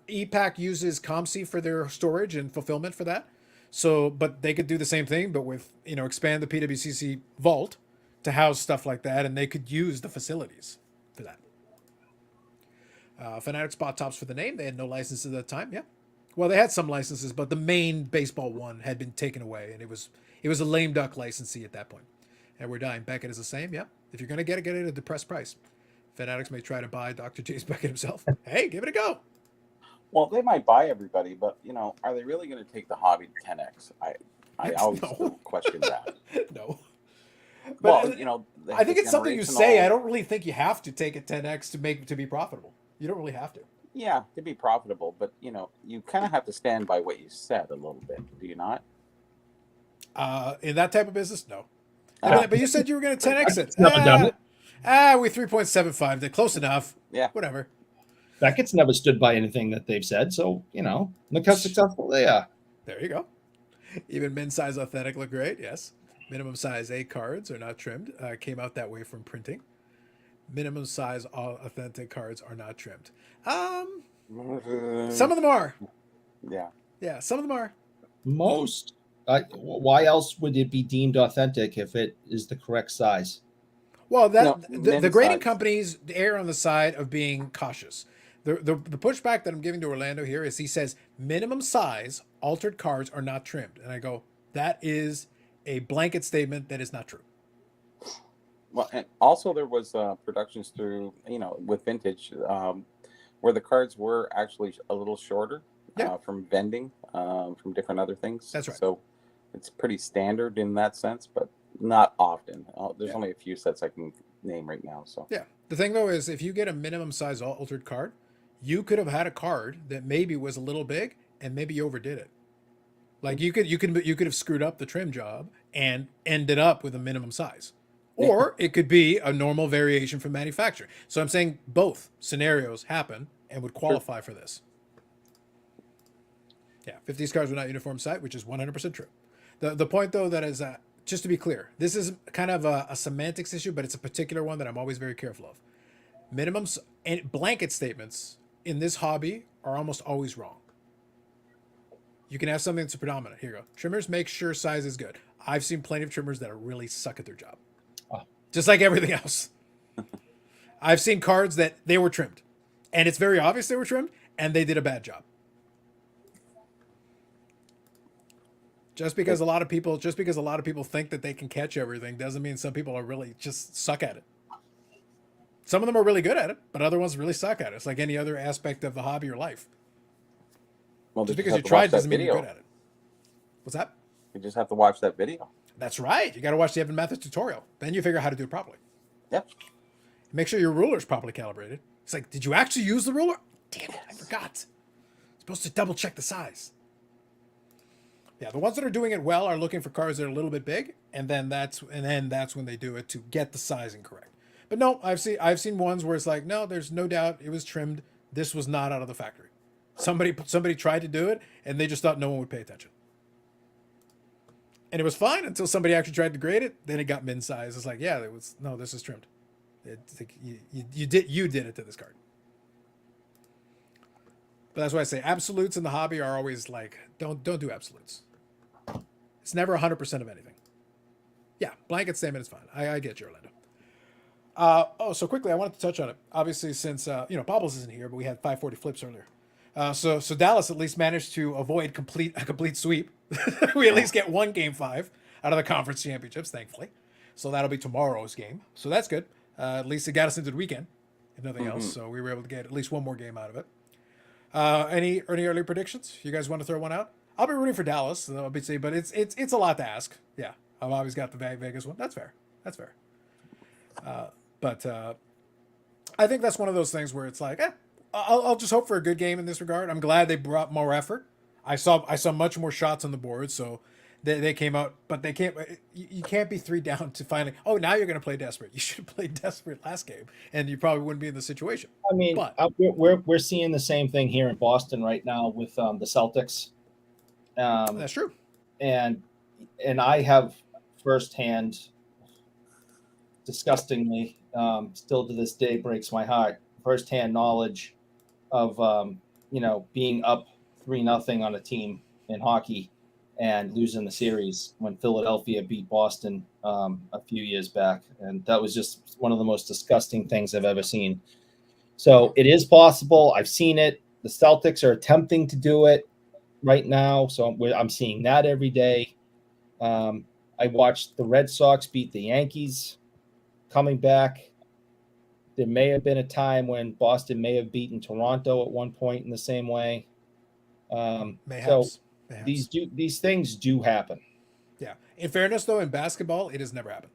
EPAC uses ComC for their storage and fulfillment for that. So, but they could do the same thing, but with, expand the PWCC vault to house stuff like that, and they could use the facilities for that. Fanatic spot tops for the name. They had no licenses at that time. Yeah. Well, they had some licenses, but the main baseball one had been taken away, and it was a lame duck licensee at that point. And we're dying. Beckett is the same. Yeah. If you're gonna get it at a depressed price. Fanatics may try to buy Dr. James Beckett himself. Hey, give it a go. Well, they might buy everybody, but are they really going to take the hobby to 10x? I always still question that. No. But, I think it's something you say. I don't really think you have to take a 10x to be profitable. You don't really have to. Yeah, to be profitable, but you kind of have to stand by what you said a little bit. Do you not? In that type of business, no. But you said you were going to 10x it. Never done it. We 3.75. They're close enough. Yeah. Whatever. Beckett's never stood by anything that they've said, so look how successful they are. There you go. Even min size authentic look great. Yes. Minimum size A cards are not trimmed. Came out that way from printing. Minimum size authentic cards are not trimmed. Some of them are. Yeah. Yeah, some of them are. Most. Why else would it be deemed authentic if it is the correct size? Well, the grading companies err on the side of being cautious. The pushback that I'm giving to Orlando here is he says minimum size altered cards are not trimmed, and I go, that is a blanket statement that is not true. Well, and also there was productions through with vintage where the cards were actually a little shorter from vending from different other things. That's right. So it's pretty standard in that sense, but not often. There's only a few sets I can name right now. So yeah, the thing though is if you get a minimum size altered card, you could have had a card that maybe was a little big and maybe you overdid it. Like you could have screwed up the trim job and ended up with a minimum size, or it could be a normal variation from manufacturer. So I'm saying both scenarios happen and would qualify for this. Yeah, 50s cards were not uniform size, which is 100% true. The point though that is just to be clear, this is kind of a semantics issue, but it's a particular one that I'm always very careful of. Minimums and blanket statements in this hobby are almost always wrong. You can have something that's predominant. Here you go. Trimmers make sure size is good. I've seen plenty of trimmers that really suck at their job. Just like everything else. I've seen cards that they were trimmed. And it's very obvious they were trimmed, and they did a bad job. Just because a lot of people think that they can catch everything doesn't mean some people are really just suck at it. Some of them are really good at it, but other ones really suck at it. It's like any other aspect of the hobby or life. Well, just because you tried doesn't mean you're good at it. What's that? You just have to watch that video. That's right. You got to watch the Evan Mathis tutorial. Then you figure out how to do it properly. Yep. Make sure your ruler is properly calibrated. It's like, did you actually use the ruler? Damn it, I forgot. Supposed to double check the size. Yeah, the ones that are doing it well are looking for cards that are a little bit big, and then that's when they do it to get the sizing correct. But no, I've seen ones where it's like, no, there's no doubt it was trimmed. This was not out of the factory. Somebody tried to do it, and they just thought no one would pay attention. And it was fine until somebody actually tried to grade it. Then it got min size. It's like, yeah, this is trimmed. It's like you did it to this card. But that's why I say absolutes in the hobby are always like, don't do absolutes. It's never 100% of anything. Yeah, blanket statement is fine. I get you, Orlando. So quickly, I wanted to touch on it. Obviously, since Bobbles isn't here, but we had 540 flips earlier. So Dallas at least managed to avoid a complete sweep. We at least get one game 5 out of the conference championships, thankfully. So that'll be tomorrow's game. So that's good. At least it got us into the weekend, if nothing else. So we were able to get at least one more game out of it. Any early predictions? You guys want to throw one out? I'll be rooting for Dallas, obviously, but it's a lot to ask. Yeah, I've always got the Vegas one. That's fair. That's fair. But I think that's one of those things where it's like, I'll just hope for a good game in this regard. I'm glad they brought more effort. I saw much more shots on the board, so they came out, but they can't. You can't be 3 down to finally. Oh, now you're going to play desperate. You should have played desperate last game, and you probably wouldn't be in the situation. I mean, but we're seeing the same thing here in Boston right now with the Celtics. That's true. And I have firsthand, disgustingly, still to this day breaks my heart, firsthand knowledge of being up 3-0 on a team in hockey and losing the series when Philadelphia beat Boston a few years back, and that was just one of the most disgusting things I've ever seen. So it is possible. I've seen it. The Celtics are attempting to do it right now, so I'm seeing that every day. I watched the Red Sox beat the Yankees coming back. There may have been a time when Boston may have beaten Toronto at one point in the same way. So these things do happen. Yeah. In fairness, though, in basketball, it has never happened.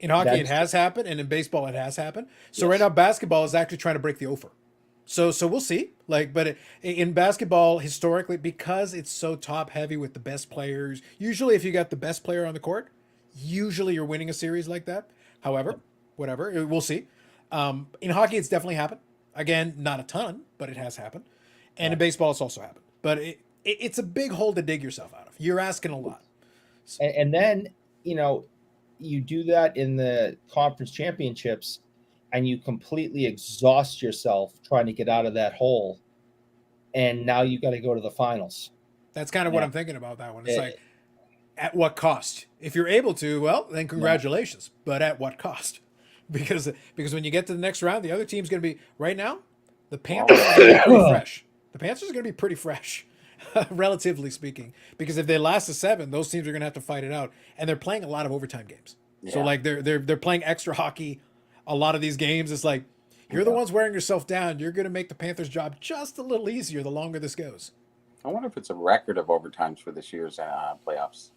In hockey, it has happened, and in baseball, it has happened. So right now, basketball is actually trying to break the over. So we'll see. But in basketball, historically, because it's so top heavy with the best players, usually if you got the best player on the court, usually you're winning a series like that. However, whatever, we'll see. In hockey, it's definitely happened. Again, not a ton, but it has happened. And in baseball, it's also happened. But it's a big hole to dig yourself out of. You're asking a lot. And then, you do that in the conference championships and you completely exhaust yourself trying to get out of that hole. And now you got to go to the finals. That's kind of what I'm thinking about that one. It's like, at what cost? If you're able to, well, then congratulations. But at what cost? Because when you get to the next round, the other team's going to be, right now, the Panthers are going to be pretty fresh. The Panthers are going to be pretty fresh, relatively speaking. Because if they last to 7, those teams are going to have to fight it out. And they're playing a lot of overtime games. Yeah. So like they're playing extra hockey. A lot of these games, it's like, you're the ones wearing yourself down. You're going to make the Panthers' job just a little easier the longer this goes. I wonder if it's a record of overtimes for this year's playoffs.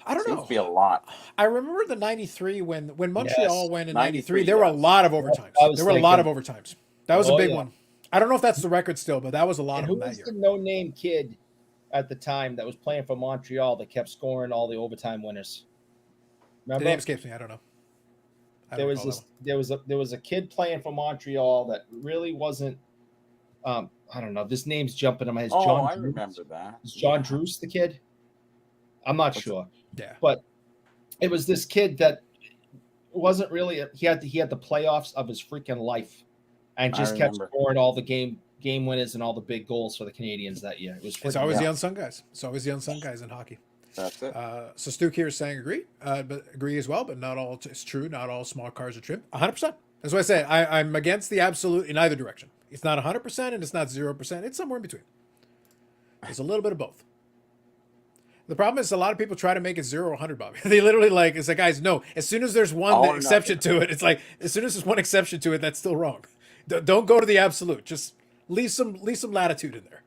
I don't know. Seems to be a lot. I remember the 93 when Montreal went in 93. There were a lot of overtimes. There were a lot of overtimes. That was a big one. I don't know if that's the record still, but that was a lot of them that year. Who was the no-name kid at the time that was playing for Montreal that kept scoring all the overtime winners? Remember? The name escapes me. I don't know. There was a kid playing for Montreal that really wasn't. I don't know. This name's jumping in my head. I remember that. Is John Druce the kid? I'm not sure. Yeah, but it was this kid that wasn't really. He had the playoffs of his freaking life, and just kept scoring all the game winners and all the big goals for the Canadians that year. It's always the unsung guys. It's always the unsung guys in hockey. That's it. So Stu here is saying agree as well, but not all. It's true. Not all small cars are trimmed. 100%. That's why I say I'm against the absolute in either direction. It's not 100% and it's not 0%. It's somewhere in between. There's a little bit of both. The problem is a lot of people try to make it 0 or 100, Bobby. They literally it's like, guys, no. As soon as there's one exception to it, it's like as soon as there's one exception to it, that's still wrong. Don't go to the absolute. Just leave some latitude in there.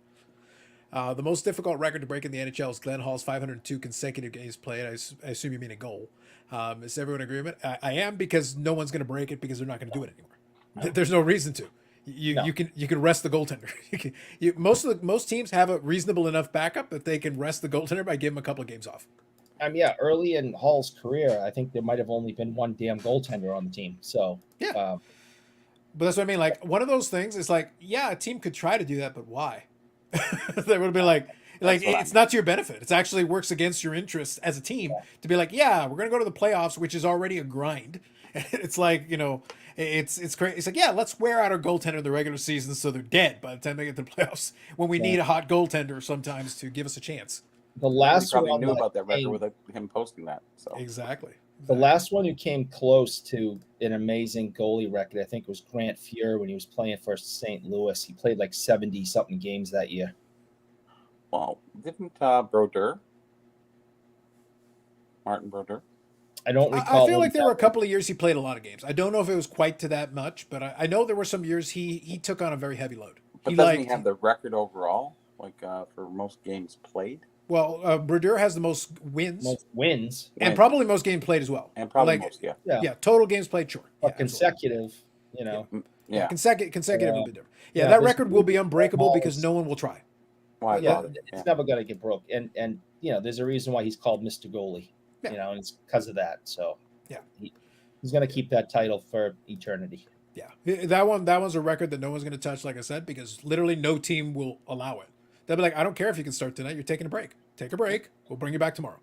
The most difficult record to break in the NHL is Glenn Hall's 502 consecutive games played. I assume you mean a goal. Is everyone in agreement? I am, because no one's going to break it because they're not going to do it anymore. No. There's no reason to. You can rest the goaltender. Most teams have a reasonable enough backup that they can rest the goaltender by giving him a couple of games off. Early in Hall's career, I think there might have only been one damn goaltender on the team. So yeah, but that's what I mean. Like, one of those things is like, yeah, a team could try to do that, but why? They would be like it's not to your benefit. It actually works against your interests as a team to be like, yeah, we're going to go to the playoffs, which is already a grind, It's like, it's crazy. It's like, yeah, let's wear out our goaltender in the regular season so they're dead by the time they get to the playoffs. When we Yeah. need a hot goaltender sometimes to give us a chance. The He last probably one knew about that record came- without him posting that. So Exactly. The last one who came close to an amazing goalie record, I think, was Grant Fuhr when he was playing for St. Louis. He played like 70 something games that year. well, didn't Martin Brodeur? I don't recall. I feel like there were a couple of years he played a lot of games. I don't know if it was quite to that much, but I know there were some years he took on a very heavy load. But doesn't he have the record overall, like for most games played? Well, Brodeur has the most wins. Most wins. And probably most games played as well. And probably like, most, yeah. Yeah, total games played, sure. But Yeah, consecutive, you know. Yeah. Consecutive will be different. Yeah, Yeah, that this- record will be unbreakable because no one will try. Why Yeah, bother? it's never going to get broke. And there's a reason why he's called Mr. Goalie. Yeah. And it's because of that. So yeah, he's going to keep that title for eternity. Yeah, that one's a record that no one's going to touch, like I said, because literally no team will allow it. They'll be like, I don't care if you can start tonight. You're taking a break. Take a break. We'll bring you back tomorrow.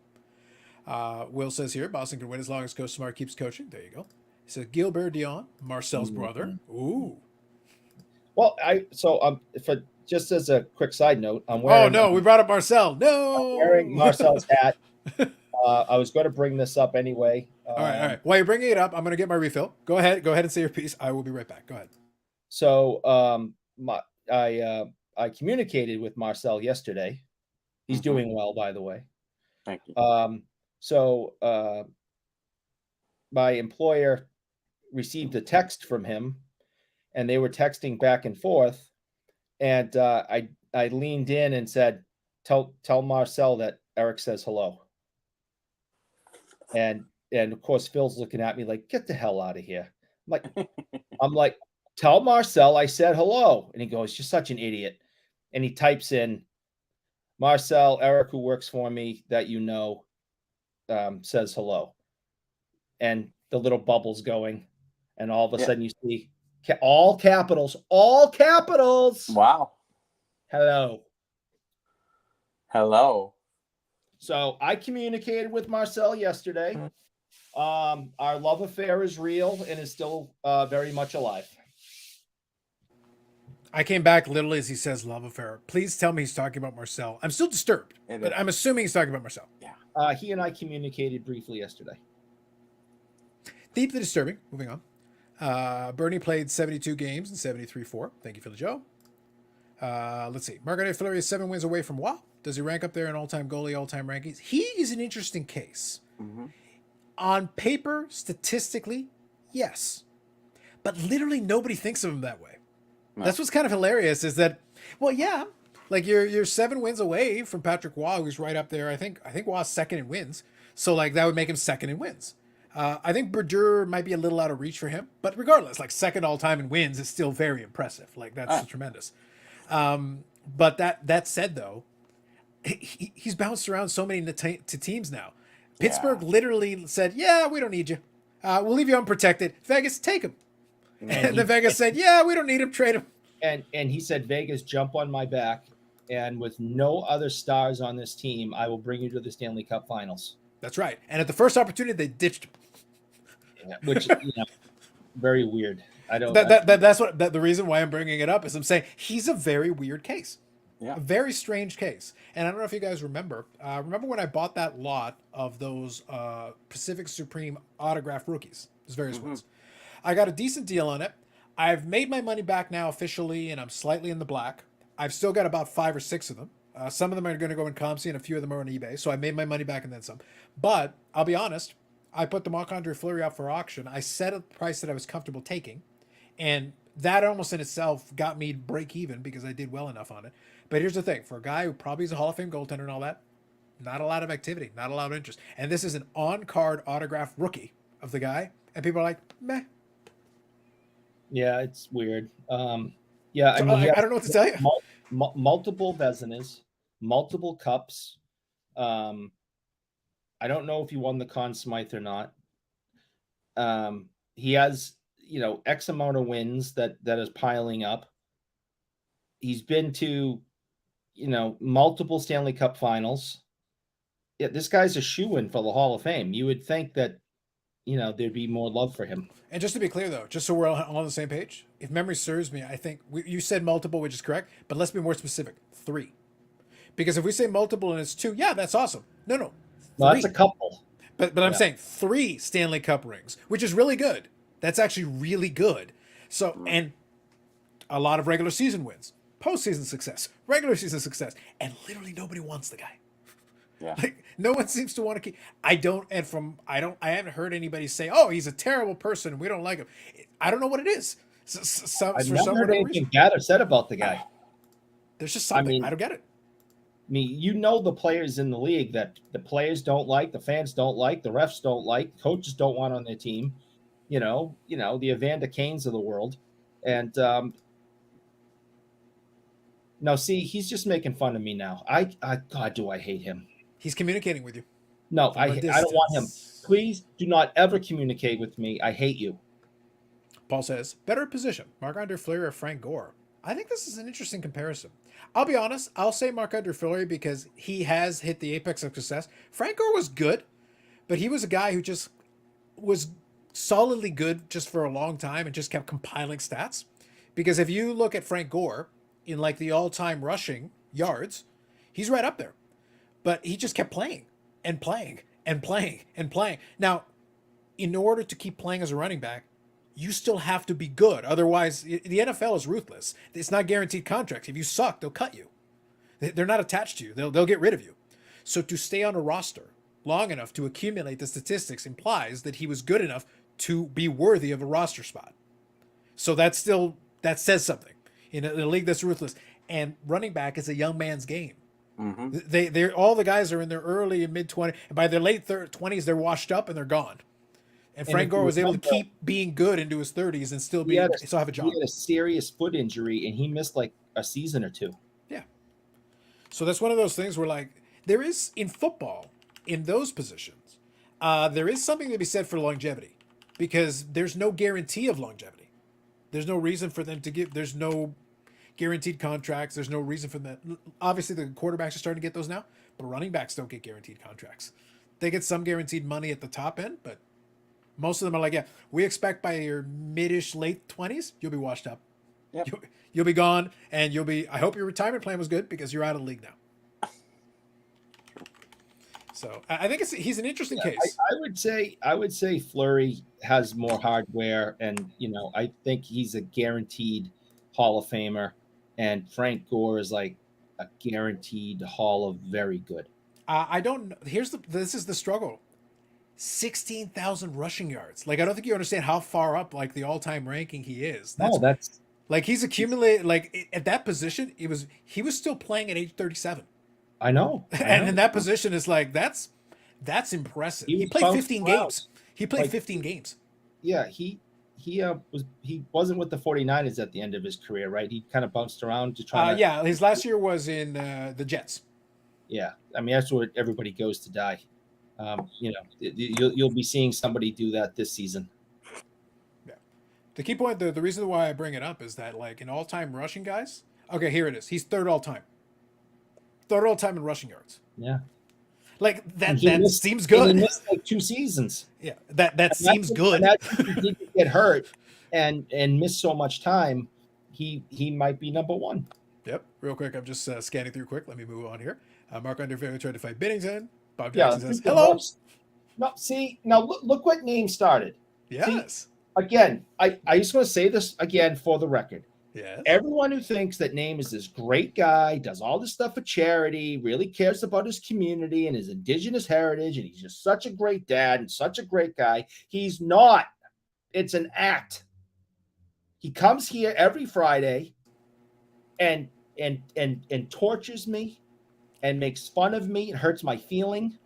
Will says here, Boston can win as long as Coach Smart keeps coaching. There you go. He says Gilbert Dion, Marcel's brother. Ooh. Well, for just as a quick side note, I'm wearing. Oh no, we brought up Marcel. No, I'm wearing Marcel's hat. I was going to bring this up anyway. All right. While you're bringing it up, I'm going to get my refill. Go ahead and say your piece. I will be right back. Go ahead. So, I communicated with Marcel yesterday. He's doing well, by the way. Thank you. My employer received a text from him, and they were texting back and forth. And I leaned in and said, "Tell Marcel that Eric says hello." And of course, Phil's looking at me like, "Get the hell out of here!" I'm like, "Tell Marcel I said hello." And he goes, "You're such an idiot." And he types in, "Marcel, Eric, who works for me that says hello." And the little bubbles going. And all of a sudden you see all capitals. Wow. Hello. So I communicated with Marcel yesterday. Our love affair is real and is still very much alive. I came back literally as he says love affair. Please tell me he's talking about Marcel. I'm still disturbed, but I'm assuming he's talking about Marcel. Yeah. He and I communicated briefly yesterday. Deeply disturbing. Moving on. Bernie played 72 games and 73-4. Thank you, Philly Joe. Let's see. Marc-Andre Fleury is 7 wins away from WA. Does he rank up there in all-time goalie, all-time rankings? He is an interesting case. Mm-hmm. On paper, statistically, yes. But literally nobody thinks of him that way. No. That's what's kind of hilarious is that, well, yeah, like you're 7 wins away from Patrick Waugh, who's right up there. I think Waugh's second in wins. So like that would make him second in wins. I think Brodeur might be a little out of reach for him, but regardless, like second all time in wins is still very impressive. Like that's tremendous. But that said though, he's bounced around so many to teams now. Pittsburgh literally said, "Yeah, we don't need you. We'll leave you unprotected." Vegas, take him. And then Vegas said, "Yeah, we don't need him. Trade him." And he said, "Vegas, jump on my back, and with no other stars on this team, I will bring you to the Stanley Cup Finals." That's right. And at the first opportunity, they ditched him. Yeah, which very weird. I don't. That's what the reason why I'm bringing it up is I'm saying he's a very weird case. Yeah. A very strange case. And I don't know if you guys remember. Remember when I bought that lot of those Pacific Supreme autograph rookies? There's various ones. I got a decent deal on it. I've made my money back now officially, and I'm slightly in the black. I've still got about 5 or 6 of them. Some of them are going to go in ComC, and a few of them are on eBay. So I made my money back and then some. But I'll be honest, I put the Marc-Andre Fleury out for auction. I set a price that I was comfortable taking, and that almost in itself got me break even because I did well enough on it. But here's the thing. For a guy who probably is a Hall of Fame goaltender and all that, not a lot of activity, not a lot of interest. And this is an on-card autograph rookie of the guy, and people are like, meh. Yeah, it's weird. I mean, I don't know what to tell you. Multiple Vezinas, multiple cups. I don't know if he won the Conn Smythe or not. He has, X amount of wins that is piling up. He's been to, multiple Stanley Cup finals. Yeah, this guy's a shoo-in for the Hall of Fame. You would think that, there'd be more love for him. And just to be clear, though, just so we're all on the same page, if memory serves me, I think you said multiple, which is correct, but let's be more specific. 3. Because if we say multiple and it's 2, yeah, that's awesome. No, 3. No, that's a couple. But I'm saying 3 Stanley Cup rings, which is really good. That's actually really good. So, and a lot of regular season wins, postseason success, regular season success, and literally nobody wants the guy. Yeah. Like no one seems to want to keep. I haven't heard anybody say, "Oh, he's a terrible person. We don't like him." I don't know what it is. I've never heard anything bad or said about the guy. There's just something. I don't get it. I mean, the players in the league that the players don't like, the fans don't like, the refs don't like, coaches don't want on their team. The Evander Kanes of the world, and no, see, he's just making fun of me now. God, do I hate him? He's communicating with you. No, I don't want him. Please do not ever communicate with me. I hate you. Paul says, better position, Marc-Andre Fleury or Frank Gore? I think this is an interesting comparison. I'll be honest. I'll say Marc-Andre Fleury because he has hit the apex of success. Frank Gore was good, but he was a guy who just was solidly good just for a long time and just kept compiling stats. Because if you look at Frank Gore in like the all-time rushing yards, he's right up there. But he just kept playing and playing and playing and playing. Now, in order to keep playing as a running back, you still have to be good. Otherwise, the NFL is ruthless. It's not guaranteed contracts. If you suck, they'll cut you. They're not attached to you. They'll get rid of you. So to stay on a roster long enough to accumulate the statistics implies that he was good enough to be worthy of a roster spot. So that says something in a league that's ruthless. And running back is a young man's game. Mm-hmm. They're all the guys are in their early and mid 20s, and by their late 20s they're washed up and they're gone. And Frank Gore was able to keep being good into his 30s and still have a job. He had a serious foot injury and he missed like a season or 2. Yeah. So that's one of those things where like there is in football in those positions, there is something to be said for longevity because there's no guarantee of longevity. There's no reason for them to give. There's no guaranteed contracts. There's no reason for that. Obviously, the quarterbacks are starting to get those now, but running backs don't get guaranteed contracts. They get some guaranteed money at the top end, but most of them are like, yeah, we expect by your mid-ish, late 20s, you'll be washed up. Yep. You'll be gone, and I hope your retirement plan was good because you're out of the league now. So I think he's an interesting case. I would say Fleury has more hardware, and I think he's a guaranteed Hall of Famer. And Frank Gore is like a guaranteed Hall of Very Good. I don't know. This is the struggle. 16,000 rushing yards. Like, I don't think you understand how far up like the all-time ranking he is. That's like he's accumulated like at that position. He was still playing at age 37. I know. And in that position is like that's impressive. He played 15 games. He played 15 games. Yeah, he wasn't with the 49ers at the end of his career, right? He kind of bounced around to try. Yeah, his last year was in the Jets. Yeah, I mean that's where everybody goes to die. You'll be seeing somebody do that this season. Yeah. The key point, the reason why I bring it up is that like in all-time rushing guys. Okay, here it is. He's third all-time. Third all-time in rushing yards. Yeah. Like that seems good. He missed like 2 seasons. Yeah, that seems good. He could get hurt and miss so much time. He might be number 1. Yep. Real quick, I'm just scanning through quick. Let me move on here. Marc-Andre Fleury tried to fight Biddington. Bob Jackson says, hello. No, see, now look what name started. Yes. See, again, I just want to say this again for the record. Yes. Everyone who thinks that Name is this great guy, does all this stuff for charity, really cares about his community and his indigenous heritage, and he's just such a great dad and such a great guy. He's not. It's an act. He comes here every Friday and tortures me and makes fun of me and hurts my feeling.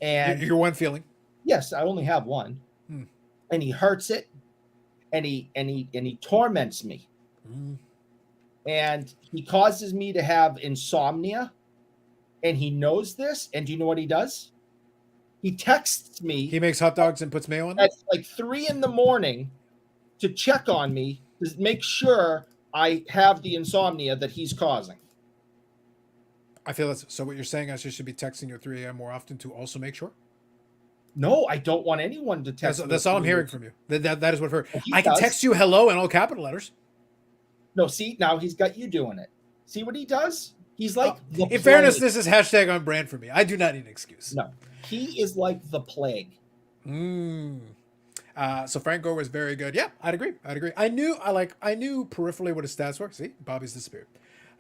And your one feeling? Yes, I only have one. And he hurts it. And he torments me. And he causes me to have insomnia. And he knows this. And do you know what he does? He texts me. He makes hot dogs and puts mayo on them? At like 3 a.m. to check on me to make sure I have the insomnia that he's causing. I feel that's so. What you're saying is you should be texting you at 3 a.m. more often to also make sure. No, I don't want anyone to text me. That's all I'm hearing from you. That is what I've heard. He I can does. text you hello in all capital letters. No, see, now he's got you doing it. See what he does? He's like the In plague. fairness, this is hashtag on brand for me. I do not need an excuse. No, he is like the plague. So Frank Gore was very good. Yeah, I'd agree. I knew peripherally what his stats were. See, Bobby's disappeared.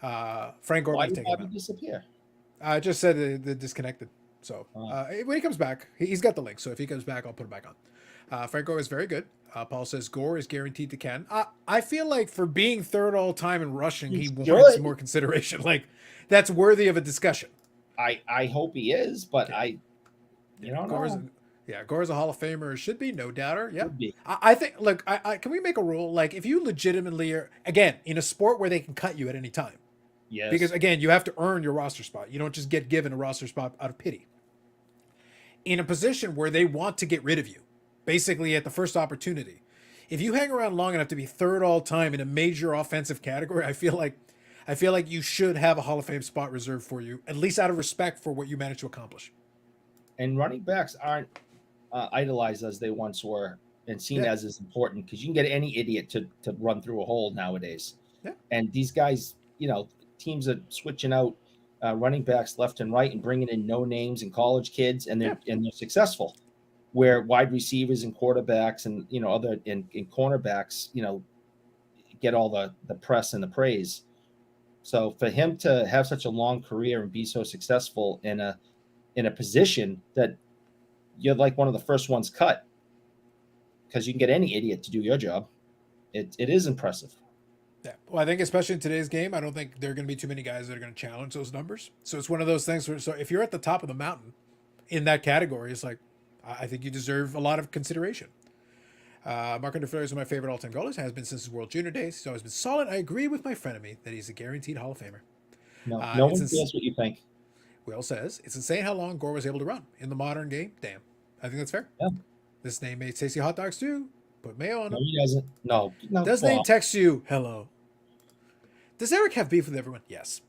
Frank Gore Why would did take him Bobby out. disappear? I just said the disconnected. So when he comes back, he's got the link. So if he comes back, I'll put it back on. Frank Gore is very good. Paul says Gore is guaranteed to Ken. I feel like for being third all time in rushing, he warrants good. more consideration. Like that's worthy of a discussion. I hope he is, but you don't Gore's know. Gore's a Hall of Famer. Should be, no doubter. Yeah. Should be. I think, look, can we make a rule? Like, if you legitimately are, again, in a sport where they can cut you at any time, Yes. because, again, you have to earn your roster spot. You don't just get given a roster spot out of pity. In a position where they want to get rid of you, basically at the first opportunity, if you hang around long enough to be third all time in a major offensive category, I feel like you should have a Hall of Fame spot reserved for you, at least out of respect for what you managed to accomplish. And running backs aren't idolized as they once were and seen as important, because you can get any idiot to run through a hole nowadays. Yeah. And these guys, teams are switching out running backs left and right and bringing in no names and college kids, and they're successful. Where wide receivers and quarterbacks and other and cornerbacks, get all the press and the praise. So for him to have such a long career and be so successful in a position that you're like one of the first ones cut, because you can get any idiot to do your job, it is impressive. Yeah. Well, I think especially in today's game, I don't think there are going to be too many guys that are going to challenge those numbers. So it's one of those things where, so if you're at the top of the mountain in that category, it's like, I think you deserve a lot of consideration. Marc-Andre Fleury is one of my favorite all-time goalies, has been since his World Junior days. He's always been solid. I agree with my frenemy that he's a guaranteed Hall of Famer. No one feels what you think. Will says, it's insane how long Gore was able to run in the modern game. Damn. I think that's fair. Yeah. This name made tasty hot dogs too. Put mayo on No, them. he doesn't. No. Does name text you hello? Does Eric have beef with everyone? Yes.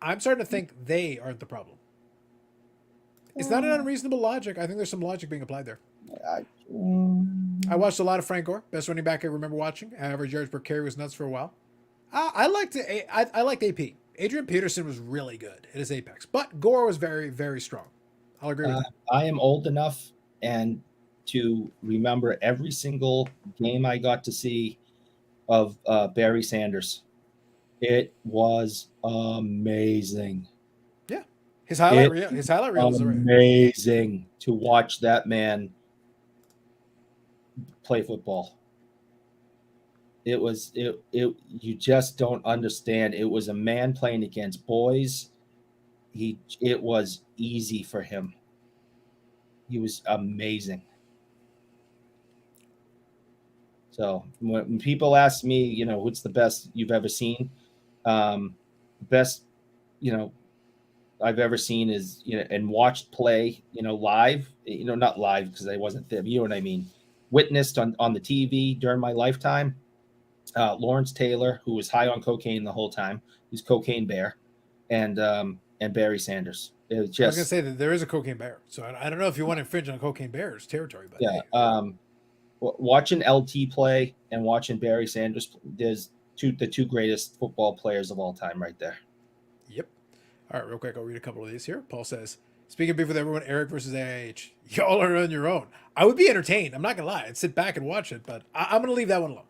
I'm starting to think they aren't the problem. It's not an unreasonable logic. I think there's some logic being applied there. I watched a lot of Frank Gore, best running back I remember watching. Average yards per carry was nuts for a while. I liked AP. Adrian Peterson was really good at his apex, but Gore was very, very strong. I'll agree with that. I am old enough and to remember every single game I got to see of Barry Sanders. It was amazing. Yeah, his highlight reel is amazing to watch that man play football. You just don't understand. It was a man playing against boys. It was easy for him. He was amazing. So when people ask me, what's the best you've ever seen, best, I've ever seen is, and watched play, live, not live because I wasn't there, but you know what I mean, witnessed on the TV during my lifetime. Lawrence Taylor, who was high on cocaine the whole time, he's Cocaine Bear, and Barry Sanders. It was just, I was gonna say that there is a Cocaine Bear, so I don't know if you want to infringe on Cocaine Bear's territory, but yeah. Watching LT play and watching Barry Sanders, there's the two greatest football players of all time right there. Yep. All right, real quick, I'll read a couple of these here. Paul says, speaking of beef with everyone, Eric versus AIH. Y'all are on your own. I would be entertained. I'm not going to lie. I'd sit back and watch it, but I'm going to leave that one alone.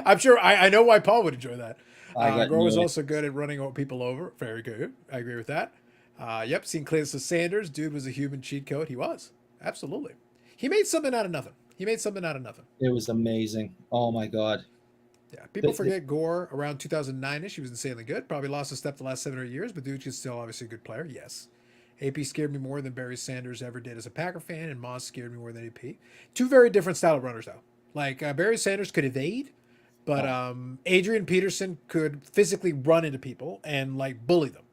I'm sure I know why Paul would enjoy that. Gore was also good at running people over. Very good. I agree with that. Yep, seen Clayton Sanders. Dude was a human cheat code. He was. Absolutely. He made something out of nothing. It was amazing. Oh, my God. Yeah, people forget Gore around 2009-ish. He was insanely good. Probably lost a step the last 7 or 8 years, but dude is still obviously a good player. Yes. AP scared me more than Barry Sanders ever did as a Packer fan, and Moss scared me more than AP. Two very different style of runners, though. Like, Barry Sanders could evade, but Adrian Peterson could physically run into people and, like, bully them.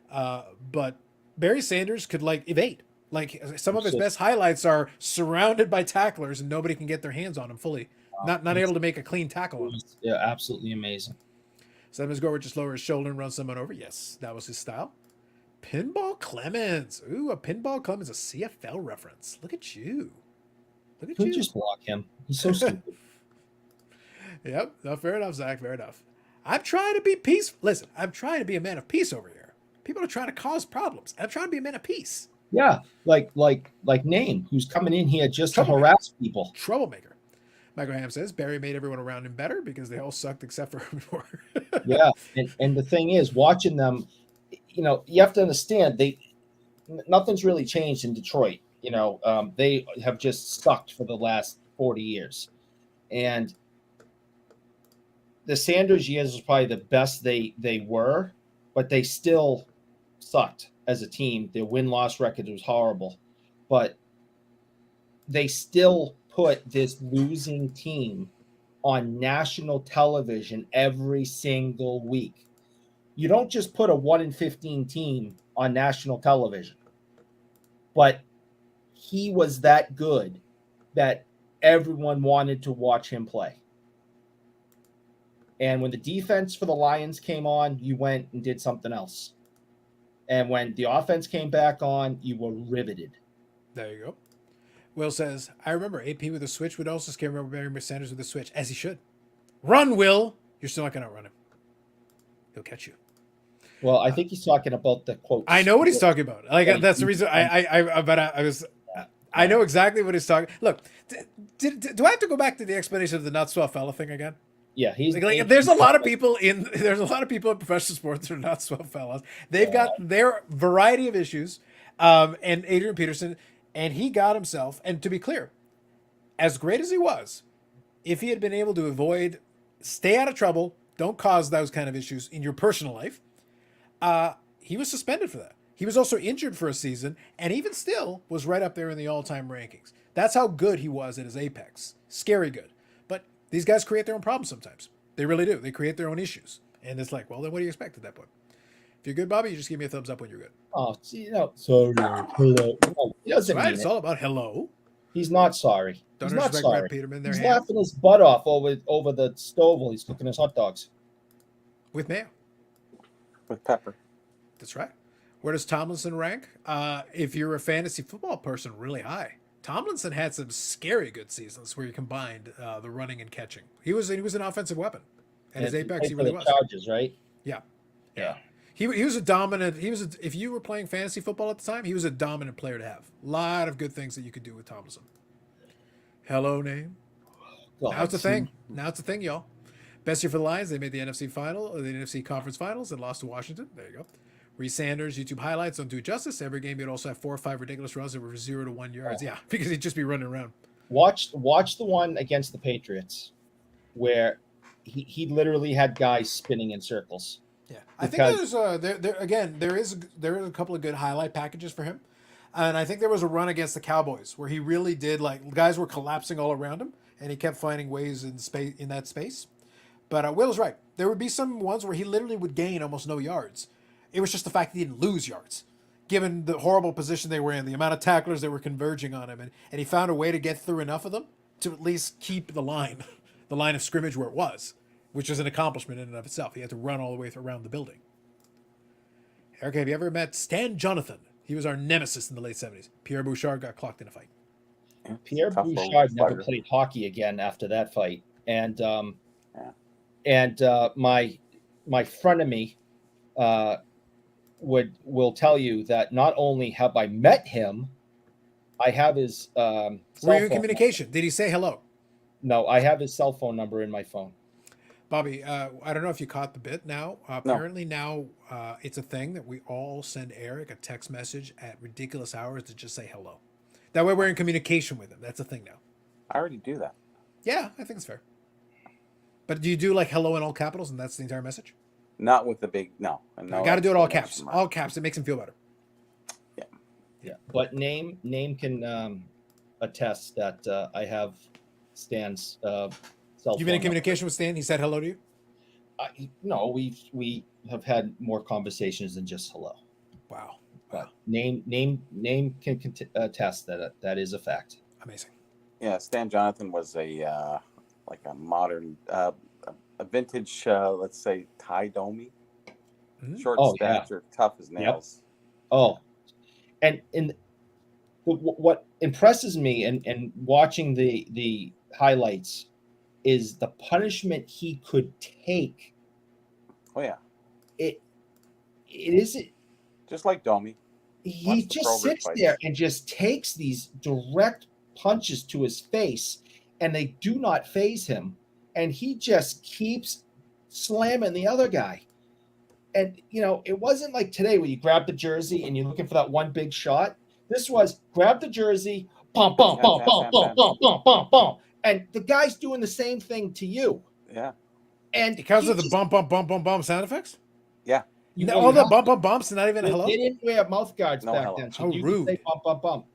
But Barry Sanders could, like, evade. Like, some of his best highlights are surrounded by tacklers and nobody can get their hands on him fully. Not able to make a clean tackle on him. Yeah, absolutely amazing. Sometimes Gore would just lower his shoulder and run someone over. Yes, that was his style. Pinball Clemens. Ooh, a Pinball Clemens, a CFL reference. Look at you. Look at Could you. just block him. He's so stupid. Yep. No, fair enough, Zach. Fair enough. I'm trying to be peace. Listen, I'm trying to be a man of peace over here. People are trying to cause problems. I'm trying to be a man of peace. Yeah, like Name, who's coming in here just to Troublemaker. harass people. Troublemaker. Michael Ham says Barry made everyone around him better because they all sucked except for him. Yeah, and the thing is, watching them, you have to understand nothing's really changed in Detroit. They have just sucked for the last 40 years, and the Sanders years was probably the best they were, but they still sucked as a team. Their win-loss record was horrible, but they still put this losing team on national television every single week. You don't just put a 1-15 team on national television, but he was that good that everyone wanted to watch him play. And when the defense for the Lions came on, you went and did something else. And when the offense came back on, you were riveted. There you go. Will says, I remember AP with a switch would also scare me. Barry Sanders with a switch, as he should. Run, Will. You're still not going to run him. He'll catch you. Well, I think he's talking about the quote. I know what he's talking about. Like that's the reason. I know exactly what he's talking. Look, do I have to go back to the explanation of the not swell fella thing again? Yeah, he's like there's a lot of people in professional sports that are not swell fellas. They've got their variety of issues. And Adrian Peterson, and he got himself. And to be clear, as great as he was, if he had been able to stay out of trouble, don't cause those kind of issues in your personal life, he was suspended for that. He was also injured for a season, and even still was right up there in the all-time rankings. That's how good he was at his apex. Scary good. But these guys create their own problems sometimes. They really do. They create their own issues. And it's like, well, then what do you expect at that point? If you're good, Bobby, you just give me a thumbs up when you're good. Oh, sorry. Hello. No, he doesn't mean It's all about hello. He's not sorry. Don't He's not sorry. Brett Peterman. He's laughing his butt off over the stove while he's cooking his hot dogs. With mayo. With pepper. That's right. Where does Tomlinson rank? If you're a fantasy football person, really high. Tomlinson had some scary good seasons where he combined the running and catching. He was an offensive weapon. At his apex, he really was. Chargers, right? Yeah. Yeah. He was a dominant. If you were playing fantasy football at the time, he was a dominant player to have. A lot of good things that you could do with Tomlinson. Hello, name. Now it's a thing. Now it's a thing, y'all. Best year for the Lions. They made the NFC final, or the NFC conference finals, and lost to Washington. There you go. Reese Sanders, YouTube highlights don't do it justice. Every game, you'd also have 4 or 5 ridiculous runs that were 0 to 1 yards. Yeah, because he'd just be running around. Watch the one against the Patriots, where he literally had guys spinning in circles. Yeah, I think there is a couple of good highlight packages for him, and I think there was a run against the Cowboys where he really did guys were collapsing all around him, and he kept finding ways in that space. But Will's right. There would be some ones where he literally would gain almost no yards. It was just the fact he didn't lose yards, given the horrible position they were in, the amount of tacklers that were converging on him, and he found a way to get through enough of them to at least keep the line of scrimmage where it was, which is an accomplishment in and of itself. He had to run all the way around the building. Eric, have you ever met Stan Jonathan? He was our nemesis in the late 70s. Pierre Bouchard got clocked in a fight. Pierre Bouchard never played hockey again after that fight. And my frenemy will tell you that not only have I met him, I have his were you in communication? Number. Did he say hello? No, I have his cell phone number in my phone. Bobby, I don't know if you caught the bit now. Apparently now it's a thing that we all send Eric a text message at ridiculous hours to just say hello. That way we're in communication with him. That's a thing now. I already do that. Yeah, I think it's fair. But do you do like hello in all capitals and that's the entire message? Not with the big, no. You got to do it all caps. All caps. It makes him feel better. Yeah. Yeah. But name can attest that I have Stan's cell phone. You've been in communication with Stan? He said hello to you? No, we have had more conversations than just hello. Wow. But name can attest that is a fact. Amazing. Yeah, Stan Jonathan was a modern, a vintage, let's say, Ty Domi. Mm-hmm. Short stature, tough as nails. Oh, and what impresses me and watching the highlights is the punishment he could take. Oh yeah, It isn't. just like Domi. He Watch the just Probert sits there fights. and just takes these direct punches to his face, and they do not phase him, and he just keeps slamming the other guy. And it wasn't like today where you grab the jersey and you're looking for that one big shot. This was grab the jersey, bum bum Bam, bum bam, bum bam, bum bam. bum bum bum bum, and the guy's doing the same thing to you. Yeah, And Because he of the just bump, bump, bump, bump, bump sound effects? yeah. No, well, all you the have bump, to. bump, bumps, not even a They hello? didn't wear mouth guards No back hello. then, so How you would say rude. bump bump bump.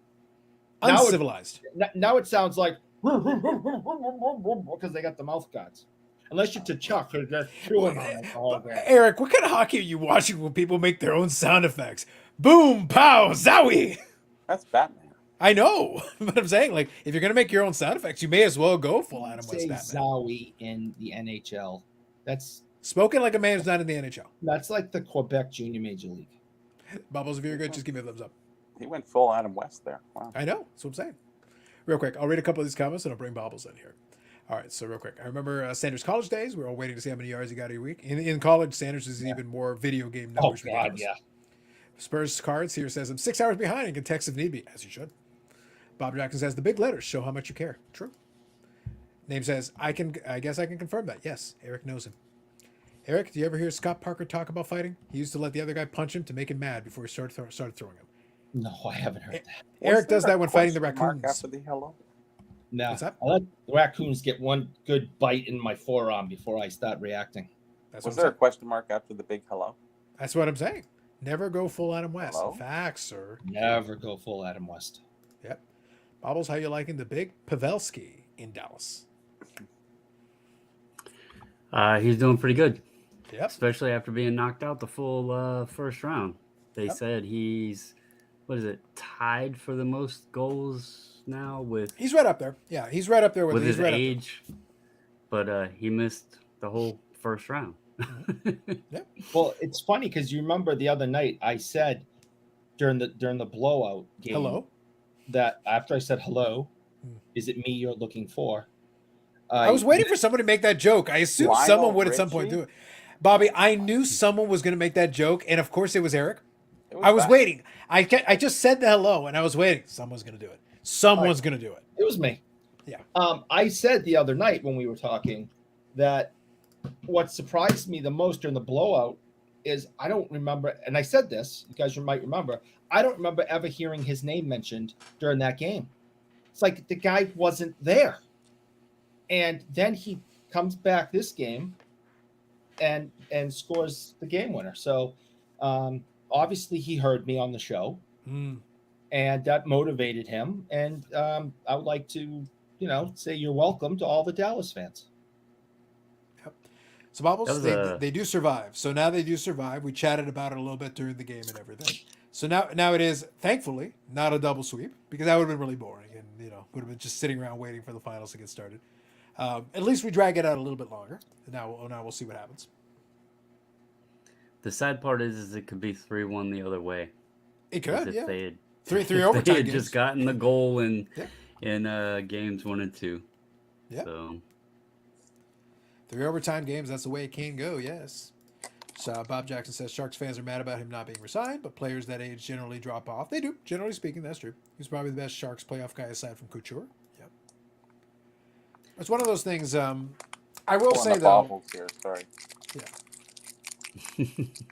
Now Uncivilized. it sounds like because they got the mouth guards. Unless you're to Chuck, who's just chewing on it the whole game. Eric, what kind of hockey are you watching when people make their own sound effects? Boom, pow, zowie! That's Batman. I know, but I'm saying, like, if you're gonna make your own sound effects, you may as well go full You Adam West say Batman. Zowie in the NHL. That's Spoken like a man who's not in the NHL. like the Quebec Junior Major League. Bubbles, if you're good, just give me a thumbs up. He went full Adam West there. Wow. I know, that's what I'm saying. Real quick, I'll read a couple of these comments and I'll bring Bobbles in here. All right, so real quick, I remember Sanders' college days. We were all waiting to see how many yards he got a week. In college, Sanders is even more video game Oh numbers. God, ridiculous. yeah. Spurs cards here says I'm 6 hours behind and can text if need be, as you should. Bob Jackson says the big letters show how much you care. True. Name says I guess I can confirm that. Yes, Eric knows him. Eric, do you ever hear Scott Parker talk about fighting? He used to let the other guy punch him to make him mad before he started throwing him. No, I haven't heard that. Eric does Was there that when a fighting the question mark raccoons. after the hello? No, What's that? I let the raccoons get one good bite in my forearm before I start reacting. That's Was what there I'm a saying. question mark after the big hello? That's what I'm saying. Never go full Adam West. Hello? Facts, sir. Never go full Adam West. Yep. Bobbles, how you liking the big Pavelski in Dallas? He's doing pretty good, Yep. especially after being knocked out the full first round. They Yep. said he's, tied for the most goals now with He's right up there. Yeah, he's right up there with his right age, but he missed the whole first round. Well, it's funny because you remember the other night I said during the blowout game Hello. that after I said hello, Hmm. is it me you're looking for? I was waiting for someone to make that joke. I assumed Lionel someone would at some point Richie? do it. Bobby, I knew someone was going to make that joke, and of course it was Eric. It I was Bat- waiting. I just said the hello, and I was waiting. Someone's going to do it. Someone's going to do it. It was me. Yeah. I said the other night when we were talking that what surprised me the most during the blowout is I don't remember, and I said this, you guys might remember, I don't remember ever hearing his name mentioned during that game. It's like the guy wasn't there. And then he comes back this game and scores the game winner. So obviously he heard me on the show. Hmm. And that motivated him. And I would like to, say you're welcome to all the Dallas fans. So Bobbles, That was they do survive. So now they do survive. We chatted about it a little bit during the game and everything. So now it is, thankfully, not a double sweep, because that would have been really boring and would have been just sitting around waiting for the finals to get started. At least we drag it out a little bit longer. Now we'll see what happens. The sad part is it could be 3-1 the other way. It As could, if yeah. they had, Three if they overtime had games. just gotten the goal in Yeah. games 1 and 2. Yeah. So 3 overtime games, that's the way it can go, yes. So Bob Jackson says Sharks fans are mad about him not being resigned, but players that age generally drop off. They do, generally speaking, that's true. He's probably the best Sharks playoff guy aside from Couture. Yep. It's one of those things, I will Pulling say, the though, bobbles here. Sorry.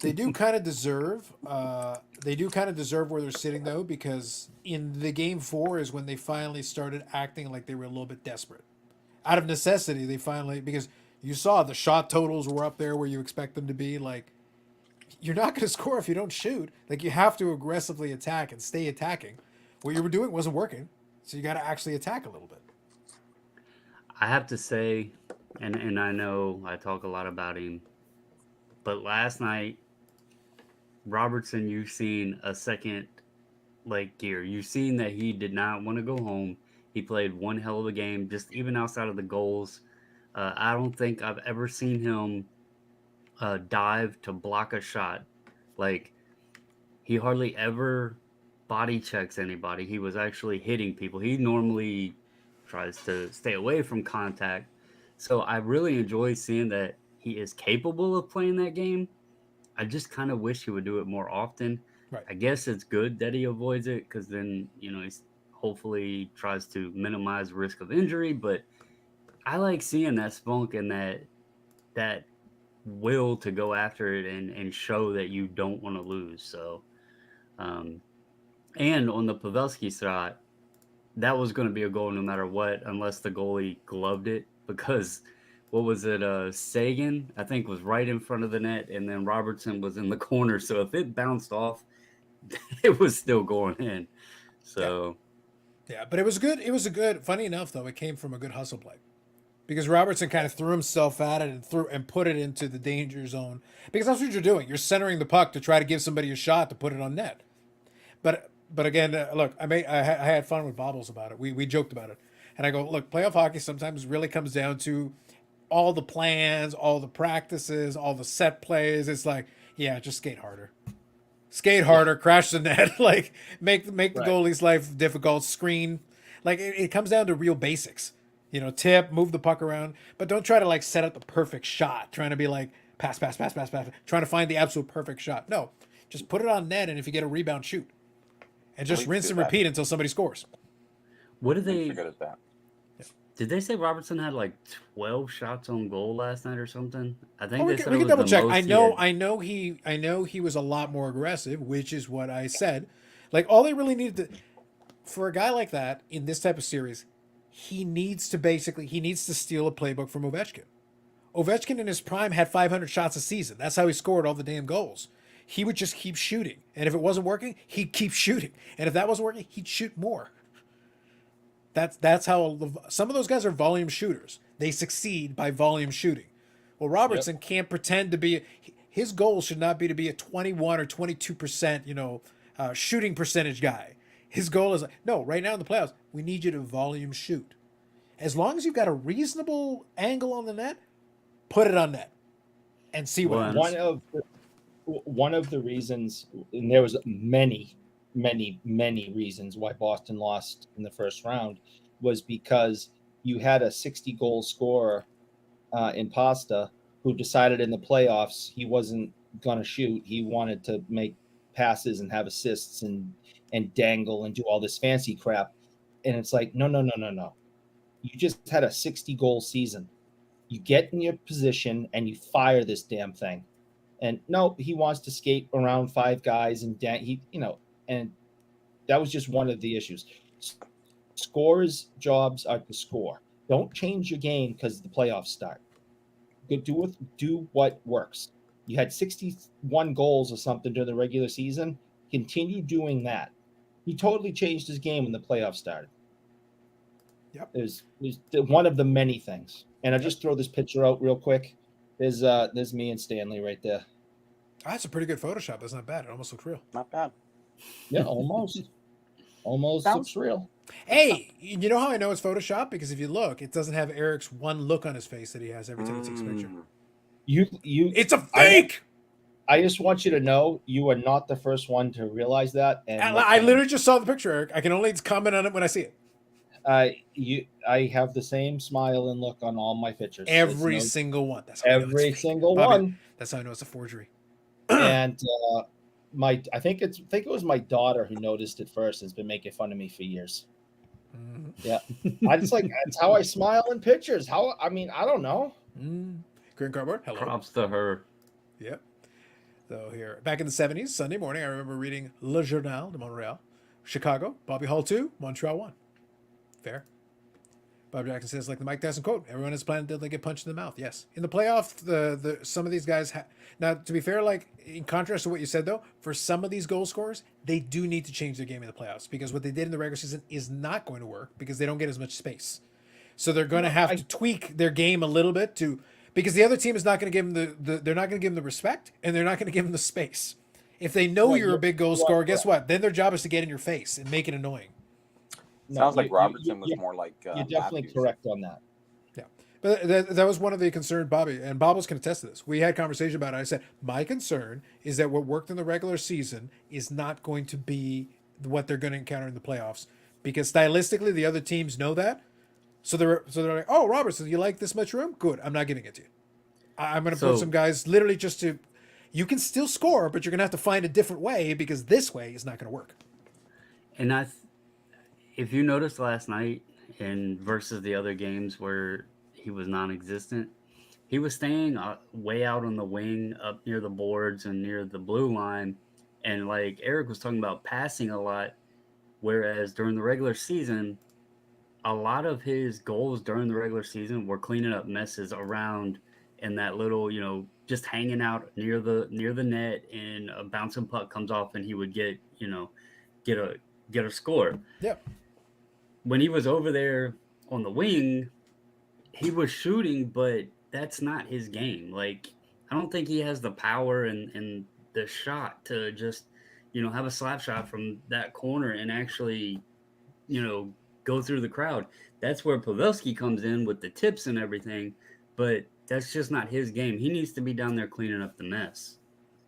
they do kind of deserve where they're sitting, though, because in the game 4 is when they finally started acting like they were a little bit desperate. Out of necessity, they finally, because you saw the shot totals were up there where you expect them to be. Like, you're not going to score if you don't shoot. Like, you have to aggressively attack and stay attacking. What you were doing wasn't working, so you got to actually attack a little bit. I have to say, and I know I talk a lot about him, but last night, Robertson, you've seen a second gear. You've seen that he did not want to go home. He played one hell of a game, just even outside of the goals. I don't think I've ever seen him dive to block a shot. Like, he hardly ever body checks anybody. He was actually hitting people. He normally tries to stay away from contact. So I really enjoy seeing that he is capable of playing that game. I just kind of wish he would do it more often. Right. I guess it's good that he avoids it because then, he's hopefully tries to minimize risk of injury. But I like seeing that spunk and that will to go after it and show that you don't want to lose. So, and on the Pavelski shot, that was going to be a goal no matter what, unless the goalie gloved it. Because what was it? Sagan, I think, was right in front of the net, and then Robertson was in the corner. So if it bounced off, it was still going in. So, Yeah, but it was good. It was a good. Funny enough, though, it came from a good hustle play, because Robertson kind of threw himself at it and put it into the danger zone. Because that's what you're doing. You're centering the puck to try to give somebody a shot to put it on net. But again, look, I had fun with Bobbles about it. We joked about it, and I go, look, playoff hockey sometimes really comes down to all the plans, all the practices, all the set plays. It's like, yeah, just skate harder, crash the net, like make the Right. goalie's life difficult, screen. Like it comes down to real basics. Tip, move the puck around, but don't try to like set up the perfect shot, trying to be like pass, trying to find the absolute perfect shot. No, just put it on net, and if you get a rebound, shoot. And just Leafs rinse do and that. repeat until somebody scores. what did Leafs they? are good at that. Did they say Robertson had like 12 shots on goal last night or something? I think Oh, they we said can it was double the check. most I he know, had. I know he was a lot more aggressive, which is what I said. Like all they really needed to, for a guy like that in this type of series, he needs to steal a playbook from Ovechkin. Ovechkin in his prime had 500 shots a season. That's how he scored all the damn goals. He would just keep shooting, and if it wasn't working, he'd keep shooting, and if that wasn't working, he'd shoot more. That's how some of those guys are volume shooters. They succeed by volume shooting. Well, Robertson can't pretend to be. His goal should not be to be a 21 or 22%, shooting percentage guy. His goal is no. Right now in the playoffs, we need you to volume shoot. As long as you've got a reasonable angle on the net, put it on net and see what Well, happens. One of the reasons, and there was many reasons why Boston lost in the first round, was because you had a 60 goal scorer in Pasta who decided in the playoffs he wasn't going to shoot. He wanted to make passes and have assists and dangle and do all this fancy crap. And it's like, no. You just had a 60 goal season. You get in your position and you fire this damn thing. And no, he wants to skate around five guys and and that was just one of the issues. Scores jobs are to score. Don't change your game because the playoffs start. Do what works. You had 61 goals or something during the regular season. Continue doing that. He totally changed his game when the playoffs started. Yep. There's one of the many things. And I'll just throw this picture out real quick. There's me and Stanley right there. That's a pretty good Photoshop. That's not bad. It almost looks real. Not bad. Yeah, almost. Almost Sounds- looks real. Hey, you know how I know it's Photoshop? Because if you look, it doesn't have Eric's one look on his face that he has every time he takes a picture. Mm. You It's a fake. I just want you to know you are not the first one to realize that. And I literally just saw the picture, Eric. I can only comment on it when I see it. I have the same smile and look on all my pictures. Every single one. That's how I know it's every fake. single Bobby, one. That's how I know it's a forgery. And I think it was my daughter who noticed it first. Has been making fun of me for years. Yeah, I just like that's how I smile in pictures. I don't know. Green cardboard. Hello. props to her. Yep. So here, back in the 70s, Sunday morning, I remember reading Le Journal de Montréal, Chicago, Bobby Hull 2, Montreal 1. Fair. Bob Jackson says, like the Mike Tyson quote, everyone is planning until they get punched in the mouth. Yes. In the playoff, the some of these guys now, to be fair, like in contrast to what you said though, for some of these goal scorers, they do need to change their game in the playoffs because what they did in the regular season is not going to work because they don't get as much space. So they're going to have to tweak their game a little bit because the other team is not going to give them they're not going to give them the respect and they're not going to give them the space. If they know you're a big goal scorer, guess what? Then their job is to get in your face and make it annoying. Sounds like Robertson was more like you're definitely Matthews. correct on that. Yeah. But that was one of the concerns, Bobby, and Bobbles can attest to this. We had conversation about it. I said, my concern is that what worked in the regular season is not going to be what they're going to encounter in the playoffs. Because stylistically, the other teams know that. So they're like, oh, Robertson, you like this much room? Good. I'm not giving it to you. I'm going to put So some guys literally just to. You can still score, but you're going to have to find a different way because this way is not going to work. and if you noticed last night and versus the other games where he was non-existent, he was staying way out on the wing, up near the boards and near the blue line, and like Eric was talking about passing a lot. Whereas during the regular season, a lot of his goals during the regular season were cleaning up messes around in that little, just hanging out near the net, and a bouncing puck comes off, and he would get a score. Yeah. When he was over there on the wing, he was shooting, but that's not his game. Like, I don't think he has the power and the shot to just, have a slap shot from that corner and actually, go through the crowd. That's where Pavelski comes in with the tips and everything, but that's just not his game. He needs to be down there cleaning up the mess.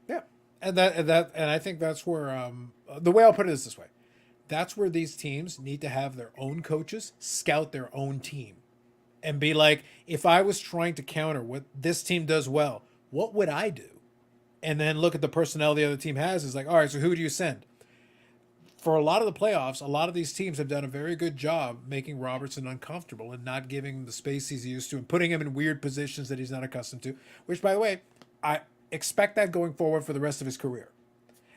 Yeah. And I think that's where the way I'll put it is this way. That's where these teams need to have their own coaches scout their own team and be like, if I was trying to counter what this team does well, what would I do? And then look at the personnel the other team has. Is like, all right, so who do you send? For a lot of the playoffs, a lot of these teams have done a very good job making Robertson uncomfortable and not giving him the space he's used to and putting him in weird positions that he's not accustomed to, which, by the way, I expect that going forward for the rest of his career.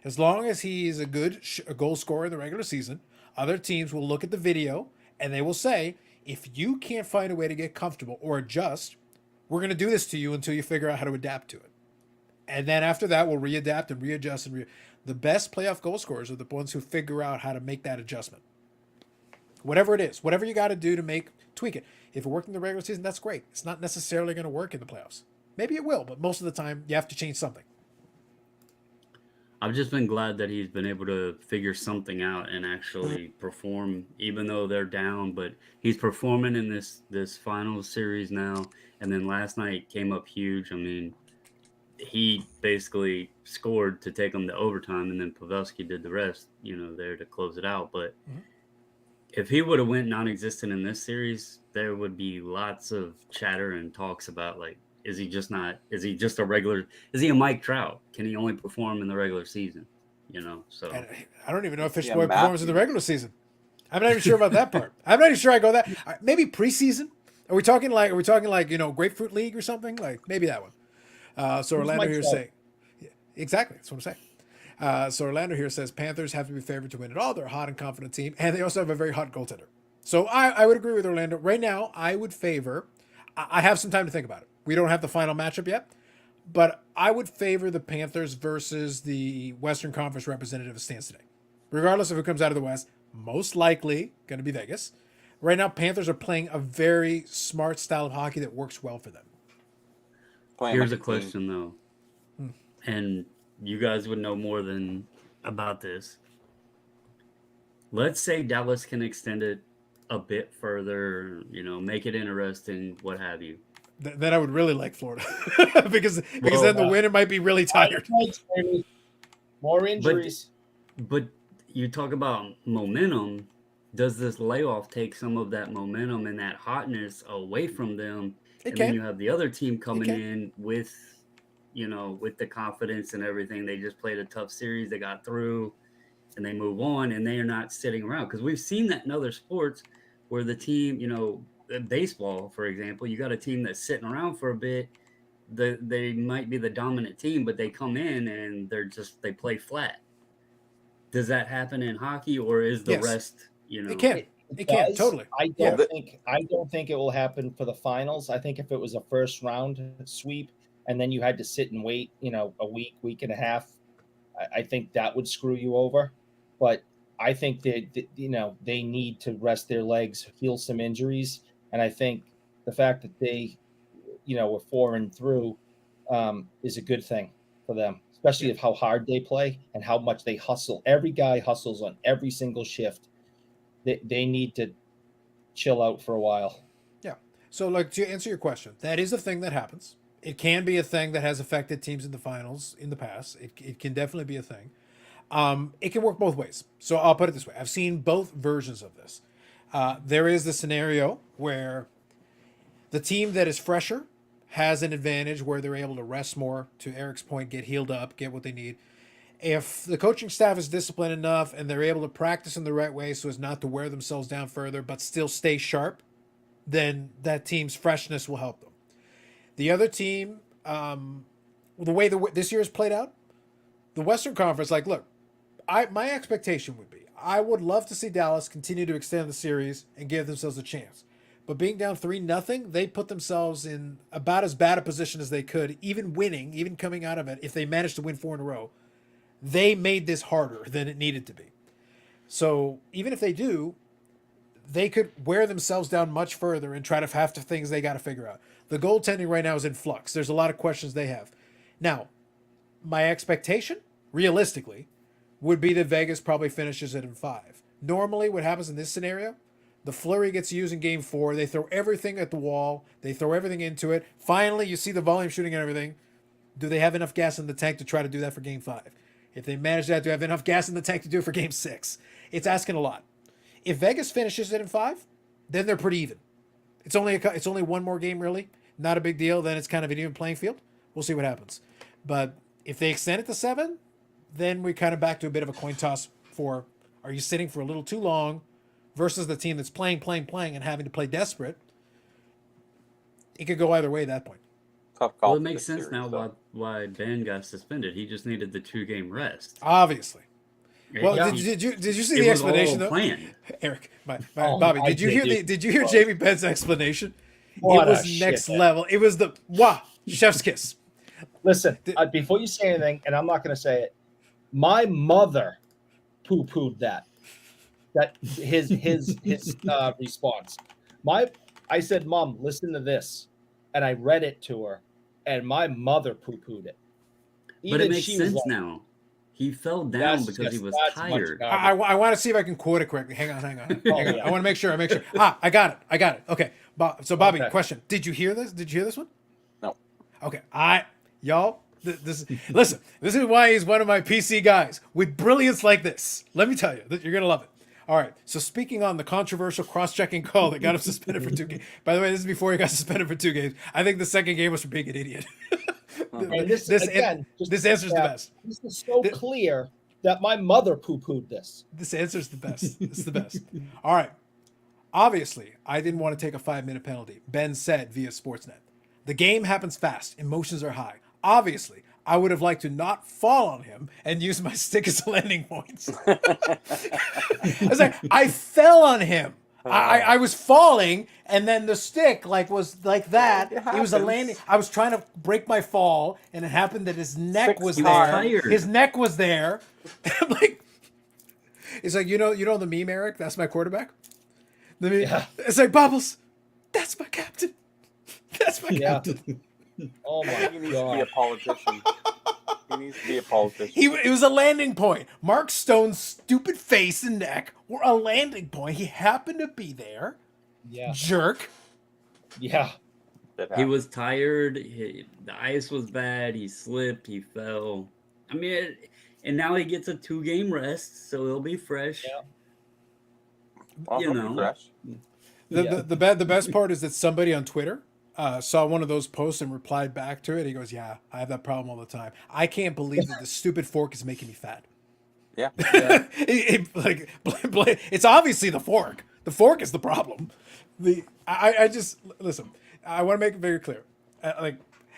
As long as he is a good goal scorer in the regular season, other teams will look at the video and they will say, if you can't find a way to get comfortable or adjust, we're going to do this to you until you figure out how to adapt to it. And then after that, we'll readapt and readjust. The best playoff goal scorers are the ones who figure out how to make that adjustment. Whatever it is, whatever you got to do to tweak it. If it worked in the regular season, that's great. It's not necessarily going to work in the playoffs. Maybe it will, but most of the time, you have to change something. I've just been glad that he's been able to figure something out and actually perform, even though they're down. But he's performing in this final series now, and then last night came up huge. I mean, he basically scored to take them to overtime, and then Pavelski did the rest, there to close it out. But if he would have went non-existent in this series, there would be lots of chatter and talks about, like, is he just a Mike Trout? Can he only perform in the regular season? So And I don't even know if Fish Yeah, Boy performs in the regular season. I'm not even sure about that part. I'm not even sure I go that. Maybe preseason. Are we talking like Grapefruit League or something? Like maybe that one. So Orlando here saying, yeah, exactly. That's what I'm saying. So Orlando here says Panthers have to be favored to win it all. They're a hot and confident team, and they also have a very hot goaltender. So I would agree with Orlando. Right now, I would favor. I have some time to think about it. We don't have the final matchup yet, but I would favor the Panthers versus the Western Conference representative as stands today. Regardless of who comes out of the West, most likely going to be Vegas. Right now, Panthers are playing a very smart style of hockey that works well for them. Here's a question, though, and you guys would know more than about this. Let's say Dallas can extend it a bit further, make it interesting, what have you. Then I would really like Florida because then the winner might be really tired. More injuries. But you talk about momentum. Does this layoff take some of that momentum and that hotness away from them? Then you have the other team coming in with, with the confidence and everything. They just played a tough series. They got through and they move on, and they are not sitting around. Because we've seen that in other sports where the team, baseball, for example, you got a team that's sitting around for a bit. They might be the dominant team, but they come in and they play flat. Does that happen in hockey, or is the rest, It can. It can totally. I don't think it will happen for the finals. I think if it was a first round sweep and then you had to sit and wait, a week and a half, I think that would screw you over. But I think that they need to rest their legs, heal some injuries, and I think the fact that they, were 4-3 is a good thing for them, especially of how hard they play and how much they hustle. Every guy hustles on every single shift. They need to chill out for a while. Yeah. So, like, to answer your question, that is a thing that happens. It can be a thing that has affected teams in the finals in the past. It can definitely be a thing. It can work both ways. So I'll put it this way: I've seen both versions of this. There is the scenario where the team that is fresher has an advantage where they're able to rest more. To Eric's point, get healed up, get what they need. If the coaching staff is disciplined enough and they're able to practice in the right way so as not to wear themselves down further, but still stay sharp, then that team's freshness will help them. The other team, the way this year has played out, the Western Conference, like, look, my expectation would be, I would love to see Dallas continue to extend the series and give themselves a chance. But being down 3-0, they put themselves in about as bad a position as they could, even winning, even coming out of it. If they managed to win 4 in a row, they made this harder than it needed to be. So even if they do, they could wear themselves down much further and try to have to things they got to figure out. The goaltending right now is in flux. There's a lot of questions they have. Now, my expectation, realistically, would be that Vegas probably finishes it in 5. Normally, what happens in this scenario, the flurry gets used in game 4. They throw everything at the wall. They throw everything into it. Finally, you see the volume shooting and everything. Do they have enough gas in the tank to try to do that for game 5? If they manage that, do they have enough gas in the tank to do it for game 6? It's asking a lot. If Vegas finishes it in 5, then they're pretty even. It's only one more game, really. Not a big deal. Then it's kind of an even playing field. We'll see what happens. But if they extend it to 7, then we're kind of back to a bit of a coin toss for, are you sitting for a little too long versus the team that's playing and having to play desperate. It could go either way at that point. Tough call. Well, it makes sense now why Ben got suspended. He just needed the 2-game rest. Obviously. Well, Yeah. did you see the explanation though? Planned. Eric, Bobby, did you hear Jamie Benn's explanation? What it a was next shithead. level. It was the chef's kiss. Listen, before you say anything, and I'm not going to say it, my mother poo-pooed that his response. I said, Mom, listen to this, and I read it to her, and my mother pooh-pooed it. But it makes she was sense like, now. He fell down because he was tired. I want to see if I can quote it correctly. Hang on. Yeah. I want to make sure. I got it. Okay. So Bobby, Okay. question. Did you hear this? Did you hear this one? No. Okay. Y'all, listen, this is why he's one of my PC guys with brilliance like this. Let me tell you, you're going to love it. All right. So speaking on the controversial cross-checking call that got him suspended for 2 games. By the way, this is before he got suspended for 2 games. I think the second game was for being an idiot. and this answers the best. This is so clear that my mother poo-pooed this. This answer's the best. It's the best. All right. Obviously, I didn't want to take a 5-minute penalty. Ben said via Sportsnet. The game happens fast. Emotions are high. Obviously, I would have liked to not fall on him and use my stick as landing points. I was like, I fell on him. I was falling, and then the stick was like that. It was a landing. I was trying to break my fall, and it happened that his neck was there. His neck was there. I'm like, it's like you know the meme, Eric. That's my quarterback. The meme. Yeah. It's like Bubbles. That's my captain. That's my captain. Oh my God! He needs to be a politician. He needs to be a politician. It was a landing point. Mark Stone's stupid face and neck were a landing point. He happened to be there. Yeah. Jerk. Yeah. He was tired. The ice was bad. He slipped. He fell. I mean, and now he gets a 2-game rest, so he'll be fresh. Yeah. Well, you know. fresh. The best part is that somebody on Twitter saw one of those posts and replied back to it. He goes, "Yeah, I have that problem all the time. I can't believe that the stupid fork is making me fat." Yeah. It's obviously the fork. The fork is the problem. I just listen. I want to make it very clear.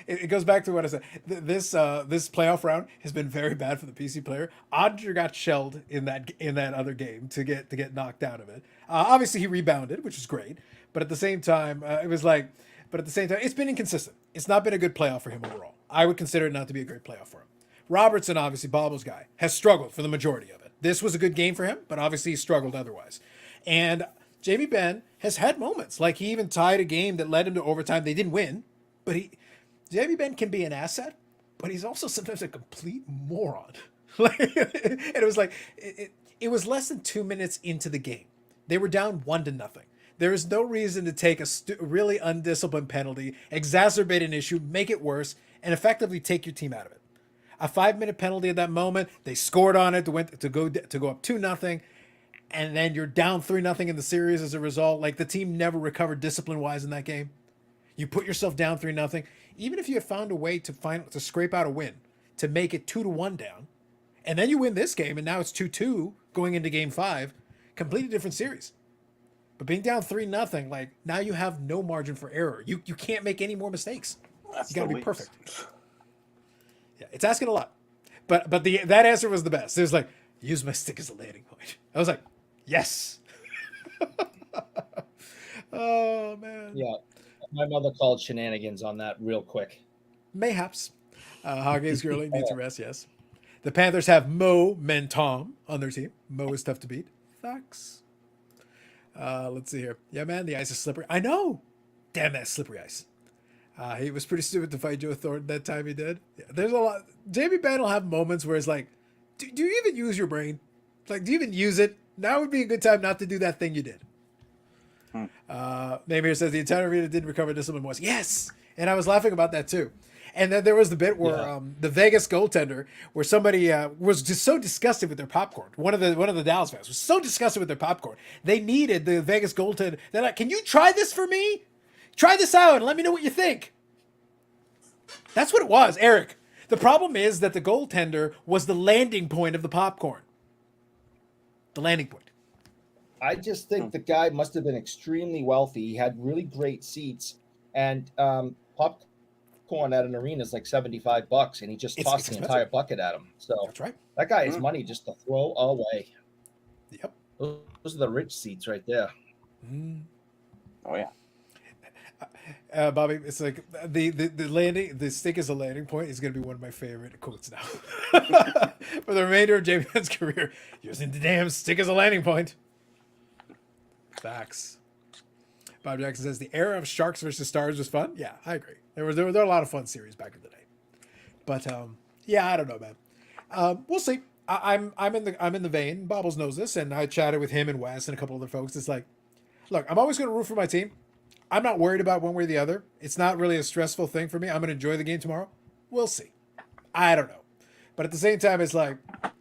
It goes back to what I said. This playoff round has been very bad for the PC player. Odger got shelled in that other game to get knocked out of it. Obviously, he rebounded, which is great. But at the same time, it's been inconsistent. It's not been a good playoff for him overall. I would consider it not to be a great playoff for him. Robertson, obviously, Bobble's guy, has struggled for the majority of it. This was a good game for him, but obviously he struggled otherwise. And Jamie Benn has had moments. Like he even tied a game that led him to overtime. They didn't win, but Jamie Benn can be an asset, but he's also sometimes a complete moron. And it was like it was less than 2 minutes into the game. They were down 1-0. There is no reason to take a really undisciplined penalty, exacerbate an issue, make it worse, and effectively take your team out of it. A 5-minute penalty at that moment, they scored on it to go up 2-0, and then you're down 3-0 in the series as a result. Like, the team never recovered discipline-wise in that game. You put yourself down 3-0. Even if you had found a way to scrape out a win, to make it 2-1 down, and then you win this game, and now it's 2-2 going into Game 5, completely different series. But being down 3-0, like, now you have no margin for error. You can't make any more mistakes. That's You got to the be least. perfect. Yeah, it's asking a lot. But that answer was the best. It was like, use my stick as a landing point. I was like, yes. Oh, man. Yeah. My mother called shenanigans on that real quick. Mayhaps. Hoggate's girly needs a rest, yes. The Panthers have momentum on their team. Mo is tough to beat. Facts. Let's see here. Yeah, man, the ice is slippery. I know. Damn that slippery ice. He was pretty stupid to fight Joe Thornton that time he did. Yeah, there's a lot. Jamie Benn will have moments where it's like, do you even use your brain? Like, do you even use it? Now would be a good time not to do that thing you did. Name here says the entire arena didn't recover discipline was. Yes! And I was laughing about that too. And then there was the bit where the Vegas goaltender, where somebody was just so disgusted with their popcorn. One of the Dallas fans was so disgusted with their popcorn. They needed the Vegas goaltender. They're like, "Can you try this for me? Try this out and let me know what you think." That's what it was, Eric. The problem is that the goaltender was the landing point of the popcorn. The landing point. I just think the guy must have been extremely wealthy. He had really great seats, and popcorn at an arena is like $75, and he just It's tossed the expensive. entire bucket at him. So That's right. that guy has money just to throw away. Yep. Those are the rich seats right there. Oh yeah. Bobby, it's like the stick is a landing point is going to be one of my favorite quotes now for the remainder of Jamie Benn's career. Using the damn stick as a landing point. Facts. Bob Jackson says the era of Sharks versus Stars was fun. Yeah, I agree. There were a lot of fun series back in the day. But yeah, I don't know, man. We'll see. I'm in the vein. Bobbles knows this, and I chatted with him and Wes and a couple other folks. It's like, look, I'm always going to root for my team. I'm not worried about one way or the other. It's not really a stressful thing for me. I'm going to enjoy the game tomorrow. We'll see. I don't know. But at the same time, it's like,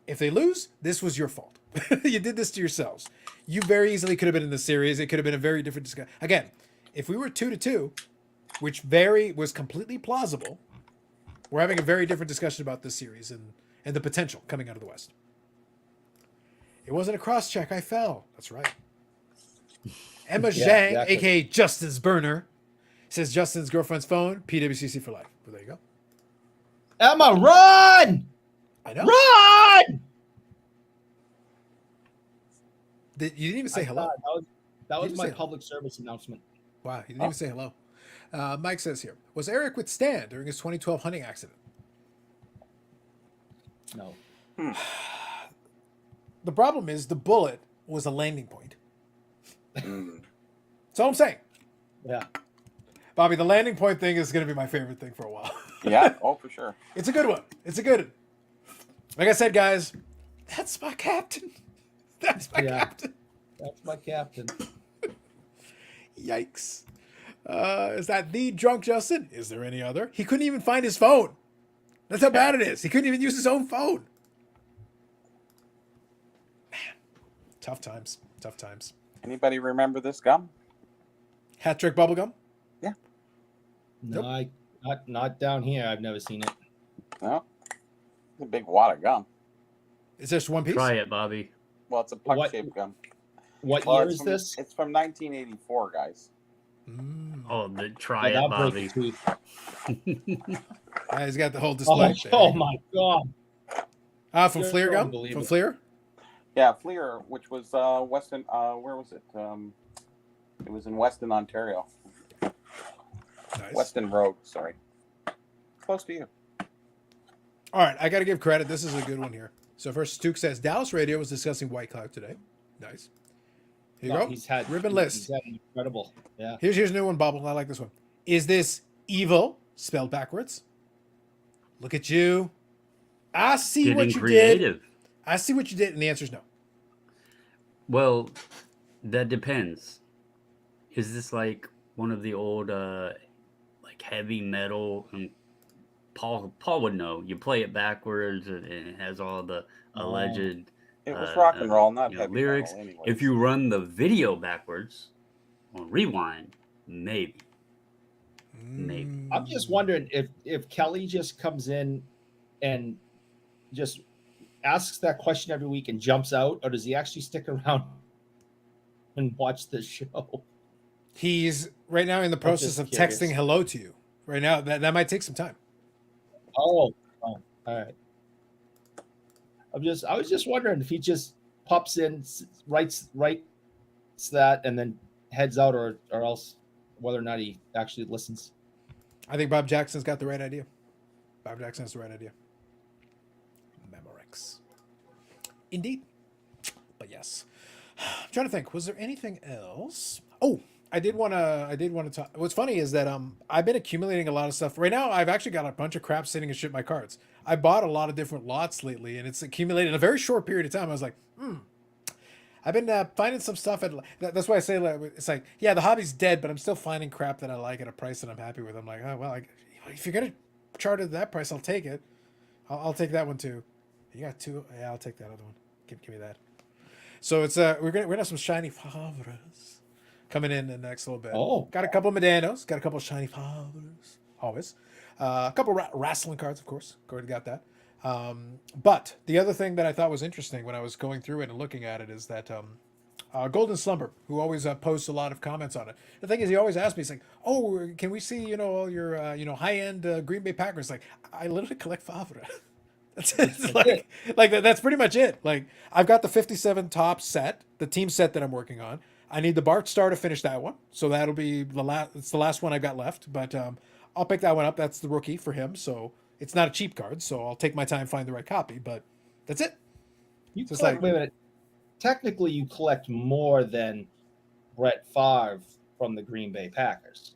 if they lose, this was your fault. You did this to yourselves. You very easily could have been in the series. It could have been a very different discussion. Again, if we were 2-2, which was completely plausible, we're having a very different discussion about this series and the potential coming out of the West. It wasn't a cross check. I fell. That's right. Emma Zhang, exactly. a.k.a. Justin's burner, says Justin's girlfriend's phone, PWCC for life. Well, there you go. Emma, run! I know. Run! You didn't even say hello. That was You my say- public service announcement. Wow, you didn't even say hello. Mike says here, was Eric with Stan during his 2012 hunting accident? No. The problem is the bullet was a landing point. Mm. That's all I'm saying. Yeah. Bobby, the landing point thing is going to be my favorite thing for a while. Yeah. Oh, for sure. It's a good one. It's a good one. Like I said, guys, that's my captain. That's my captain. That's my captain. Yikes. Is that the drunk Justin? Is there any other? He couldn't even find his phone. That's how bad it is. He couldn't even use his own phone. Man, tough times. Tough times. Anybody remember this gum? Hat trick bubblegum? No, Nope. not down here. I've never seen it. No. It's a big wad of gum. Is there just one piece? Try it, Bobby. Well, it's a What- puck-shaped gum. What Well, year it's is from, this? It's from 1984, guys. Mm. Oh, try Yeah, it, that'll break Bobby. your tooth. He's got the whole display. Oh my god! From You're Fleer gum? unbelievable. From Fleer? Yeah, Fleer, which was Weston. Where was it? It was in Weston, Ontario. Nice. Weston Road. Sorry. Close to you. All right, I got to give credit. This is a good one here. So first, Stuke says Dallas Radio was discussing White Cloud today. Nice. Here you No, go. He's had Ribbon he's list. had incredible. Yeah. Here's a new one, Bobble. I like this one. Is this evil spelled backwards? Look at you. I see what Getting you creative. did. I see what you did, and the answer is no. Well, that depends. is this like one of the old like heavy metal? And Paul would know. You play it backwards, and it has all the alleged It was rock and roll, not heavy lyrics. metal. Anyways. If you run the video backwards on rewind, maybe. I'm just wondering if Kelly just comes in and just asks that question every week and jumps out, or does he actually stick around and watch the show? He's right now in the process just of curious. texting hello to you. Right now, that might take some time. Oh, all right. I was just wondering if he just pops in, writes that, and then heads out, or else whether or not he actually listens. I think Bob Jackson's got the right idea. Bob Jackson has the right idea. Memorex. Indeed. But yes. I'm trying to think. Was there anything else? Oh, I did want to talk. What's funny is that I've been accumulating a lot of stuff. Right now, I've actually got a bunch of crap sitting and shit my cards. I bought a lot of different lots lately, and it's accumulated in a very short period of time. I was like, I've been finding some stuff at. That's why I say it's like, yeah, the hobby's dead, but I'm still finding crap that I like at a price that I'm happy with. I'm like, oh well, if you're gonna chart at that price, I'll take it. I'll take that one too. You got two? Yeah, I'll take that other one. Give me that. So it's we're gonna have some shiny Favres coming in the next little bit. Oh, Got a couple Medanos, got a couple shiny Favres, always. A couple wrestling cards, of course. Already got that. But the other thing that I thought was interesting when I was going through it and looking at it is that Golden Slumber, who always posts a lot of comments on it. The thing is, he always asks me, he's like, "Oh, can we see all your high end Green Bay Packers?" Like, I literally collect Favre. That's it. That's pretty much it. Like, I've got the 57 top set, the team set that I'm working on. I need the Bart Star to finish that one, so that'll be the last. It's the last one I've got left, but I'll pick that one up. That's the rookie for him, so it's not a cheap card. So I'll take my time find the right copy, but that's it. you So it's collect, like- wait a minute. Technically, you collect more than Brett Favre from the Green Bay Packers.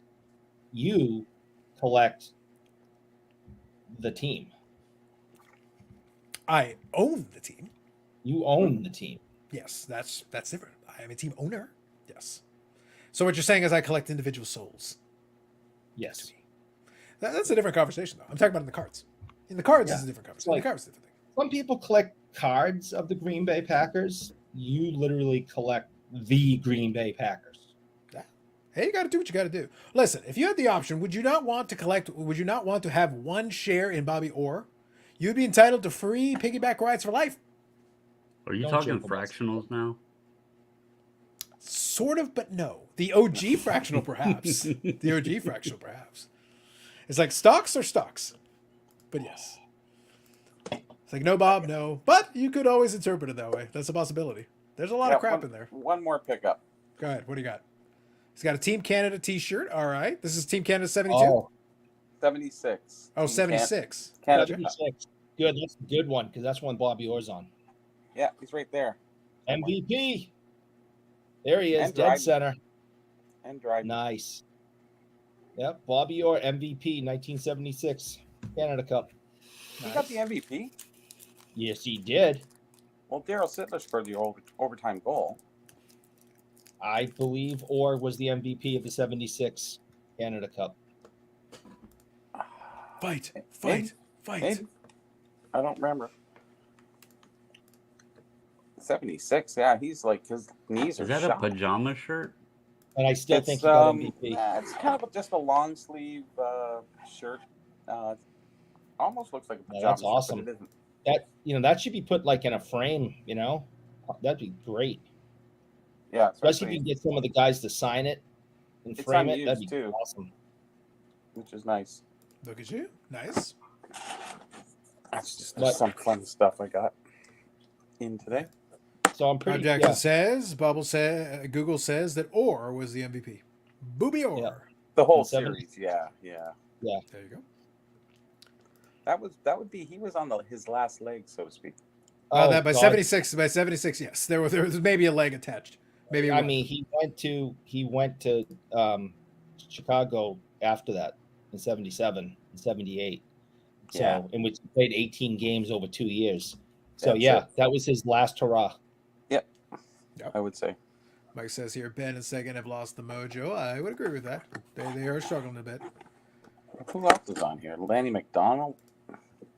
You collect the team. I own the team. You own the team. Yes, that's different. I am a team owner. Yes. So what you're saying is I collect individual souls. Yes. That's a different conversation, though. I'm talking about in the cards. In the cards, it's a different conversation. Like- in the cards, is a different thing. Some people collect cards of the Green Bay Packers. You literally collect the Green Bay Packers. Hey, you got to do what you got to do. Listen, if you had the option, would you not want to collect? Would you not want to have one share in Bobby Orr? You'd be entitled to free piggyback rides for life. Are you Don't talking jingle us. fractionals now? Sort of, but no. The OG fractional, perhaps. The OG fractional, perhaps. It's like stocks are stocks. But yes. It's like, no, Bob, no. But you could always interpret it that way. That's a possibility. There's a lot of crap in there. One more pickup. Go ahead. What do you got? He's got a Team Canada t-shirt. All right. This is Team Canada 72. Oh, 76. Oh, Team 76. Canada. 76. Good. That's a good one because that's one Bobby Orr's on. Yeah, he's right there. MVP. There he is, And dead Dryden. center. And Dryden. Nice. Yep, Bobby Orr, MVP, 1976 Canada Cup. He got the MVP. Yes, he did. Well, Daryl Sittler scored the overtime goal. I believe Orr was the MVP of the 76 Canada Cup. Fight. Maybe. Fight. Maybe. I don't remember. 76. Yeah, he's like his knees are Is that shot. a pajama shirt? And I still think he got MVP. yeah, it's kind of just a long sleeve shirt. Almost looks like a pajama. that's shirt, awesome. But it isn't. That should be put like in a frame, That'd be great. Yeah, Especially if you can get some of the guys to sign it and It's frame it. unused, That'd be too. awesome. which is nice. Look at you. Nice. That's just But- some fun stuff I got in today. So I'm Bob pretty Jackson says, Google says that Orr was the MVP. Booby Orr. Yeah. The whole And 70. series, yeah. There you go. That would be he was on his last leg, so to speak. That by God. 76, yes, there was maybe a leg attached. Maybe I one. mean, he went to Chicago after that in 77 and 78. So Yeah. in which he played 18 games over 2 years. So That's yeah, it. that was his last hurrah. I would say. Mike says here, Ben and Sagan have lost the mojo. I would agree with that. They are struggling a bit. Who else is on here? Lanny McDonald,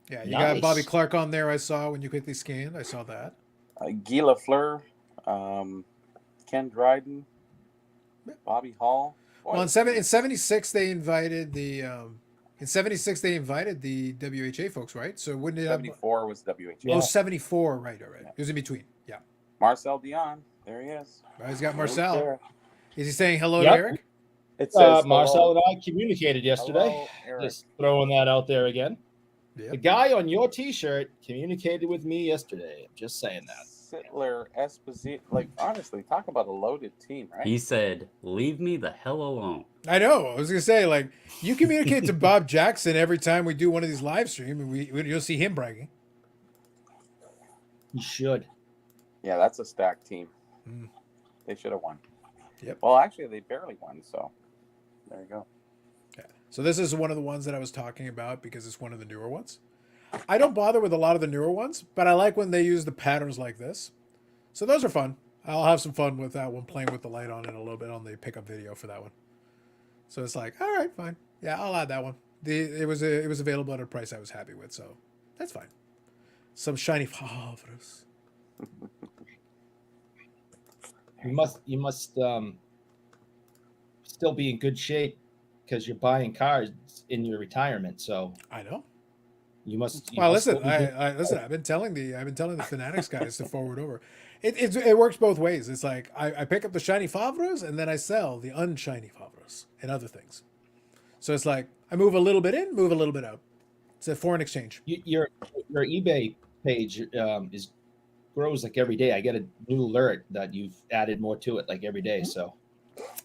Yeah, you Nice. got Bobby Clark on there. I saw when you quickly scanned. I saw that. Guy Lafleur, Ken Dryden, Bobby Hall. Boy, Well, in 76 they invited the WHA folks, right? So wouldn't it have 74 was WHA. Yeah. 74, right, all right. It was in between. Yeah. Marcel Dion, there he is. Oh, he's got Right Marcel. there. Is he saying hello Yep. to Eric? It says Marcel hello. and I communicated yesterday. Hello, Eric. Just throwing that out there again. Yeah. The guy on your T-shirt communicated with me yesterday. I'm just saying that. Sittler, Esposito. Like, honestly, talk about a loaded team, right? He said, "Leave me the hell alone." I know. I was gonna say, like, you communicate to Bob Jackson every time we do one of these live streams, and you'll see him bragging. He should. Yeah, that's a stacked team. Mm. They should have won. Yep. Well, actually, they barely won, so there you go. Yeah. So this is one of the ones that I was talking about because it's one of the newer ones. I don't bother with a lot of the newer ones, but I like when they use the patterns like this. So those are fun. I'll have some fun with that one, playing with the light on it a little bit on the pickup video for that one. So it's like, all right, fine. Yeah, I'll add that one. It was available at a price I was happy with, so that's fine. Some shiny Favres. You must still be in good shape because you're buying cars in your retirement. So I know. you must. Well, must listen, still be good. listen. I've been telling the Fanatics guys to forward over. It works both ways. It's like I pick up the shiny Favres and then I sell the unshiny Favres and other things. So it's like I move a little bit in, move a little bit out. It's a foreign exchange. Your eBay page grows like every day. I get a new alert that you've added more to it like every day. So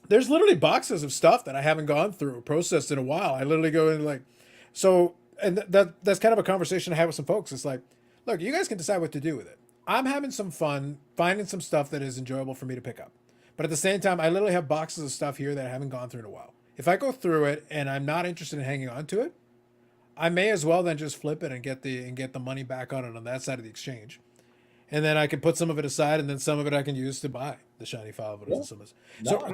There's literally boxes of stuff that I haven't gone through or processed in a while. I literally go in like, so, and that's kind of a conversation I had with some folks. It's like, look, you guys can decide what to do with it. I'm having some fun finding some stuff that is enjoyable for me to pick up. But at the same time, I literally have boxes of stuff here that I haven't gone through in a while. If I go through it and I'm not interested in hanging on to it, I may as well then just flip it and get the money back on it on that side of the exchange. And then I can put some of it aside, and then some of it I can use to buy the shiny Favres. Yeah. And some of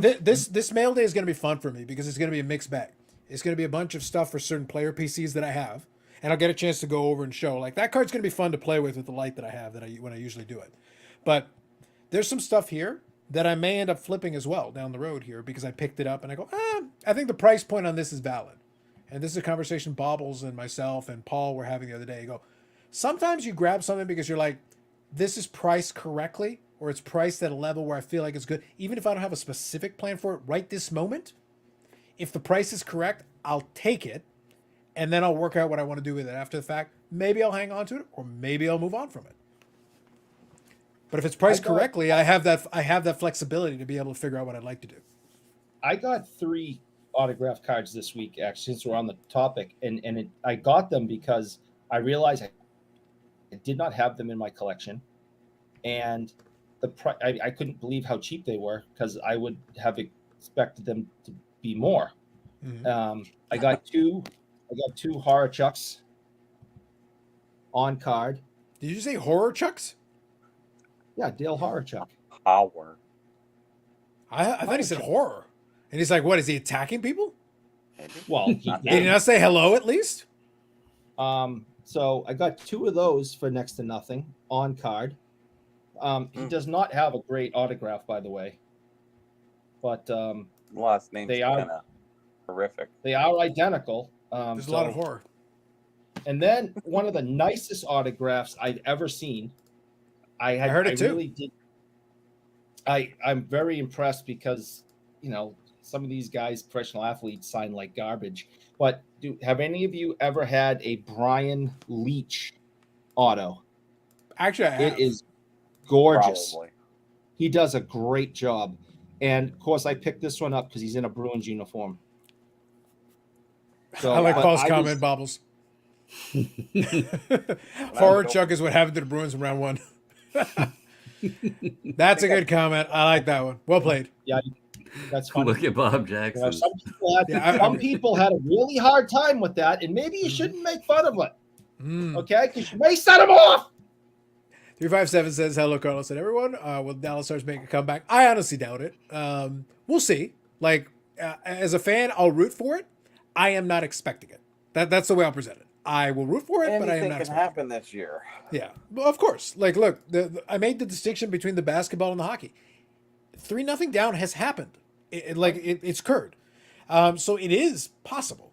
this. So this mail day is going to be fun for me because it's going to be a mixed bag. It's going to be a bunch of stuff for certain player PCs that I have, and I'll get a chance to go over and show. Like that card's going to be fun to play with the light that I have when I usually do it. But there's some stuff here that I may end up flipping as well down the road here because I picked it up and I go, I think the price point on this is valid. And this is a conversation Bobbles and myself and Paul were having the other day. You go, sometimes you grab something because you're like, this is priced correctly, or it's priced at a level where I feel like it's good. Even if I don't have a specific plan for it right this moment, if the price is correct, I'll take it, and then I'll work out what I want to do with it after the fact. Maybe I'll hang on to it, or maybe I'll move on from it. But if it's priced correctly, I have that flexibility to be able to figure out what I'd like to do. I got 3 autograph cards this week, actually, since we're on the topic, and I got them because I realized I did not have them in my collection, and I couldn't believe how cheap they were because I would have expected them to be more. Mm-hmm. I got two horror chucks on card. Did you say horror chucks? Yeah, Dale Horrorchuck. Power. I thought he said horror. And he's like, what, is he attacking people? Maybe. Well, he Did he not say hello at least? So I got 2 of those for next to nothing on card. He does not have a great autograph, by the way. But Last name's they are kind of horrific. they are identical. There's a lot of horror. And then one of the nicest autographs I'd ever seen. I heard it too. Really did. I'm very impressed because, some of these guys, professional athletes, sign like garbage. But have any of you ever had a Brian Leach auto? Actually, I have. It is gorgeous. Probably. He does a great job. And, of course, I picked this one up because he's in a Bruins uniform. So, I like but Paul's I comment, Bobbles. Horror Chuck is what happened to the Bruins in round 1. That's a good comment. I like that one. Well played. Yeah, that's funny. Look at Bob Jackson. Some people had a really hard time with that, and maybe you shouldn't make fun of it. Okay? Because you may set them off. 357 says, hello, Carlos and everyone. Will Dallas Stars make a comeback? I honestly doubt it. We'll see. Like, as a fan, I'll root for it. I am not expecting it. That's the way I'll present it. I will root for it, but I am Anything not can expecting happen this year. it. Yeah. Well, of course. Like, look, I made the distinction between the basketball and the hockey. 3-0 down has happened. It's occurred. So it is possible.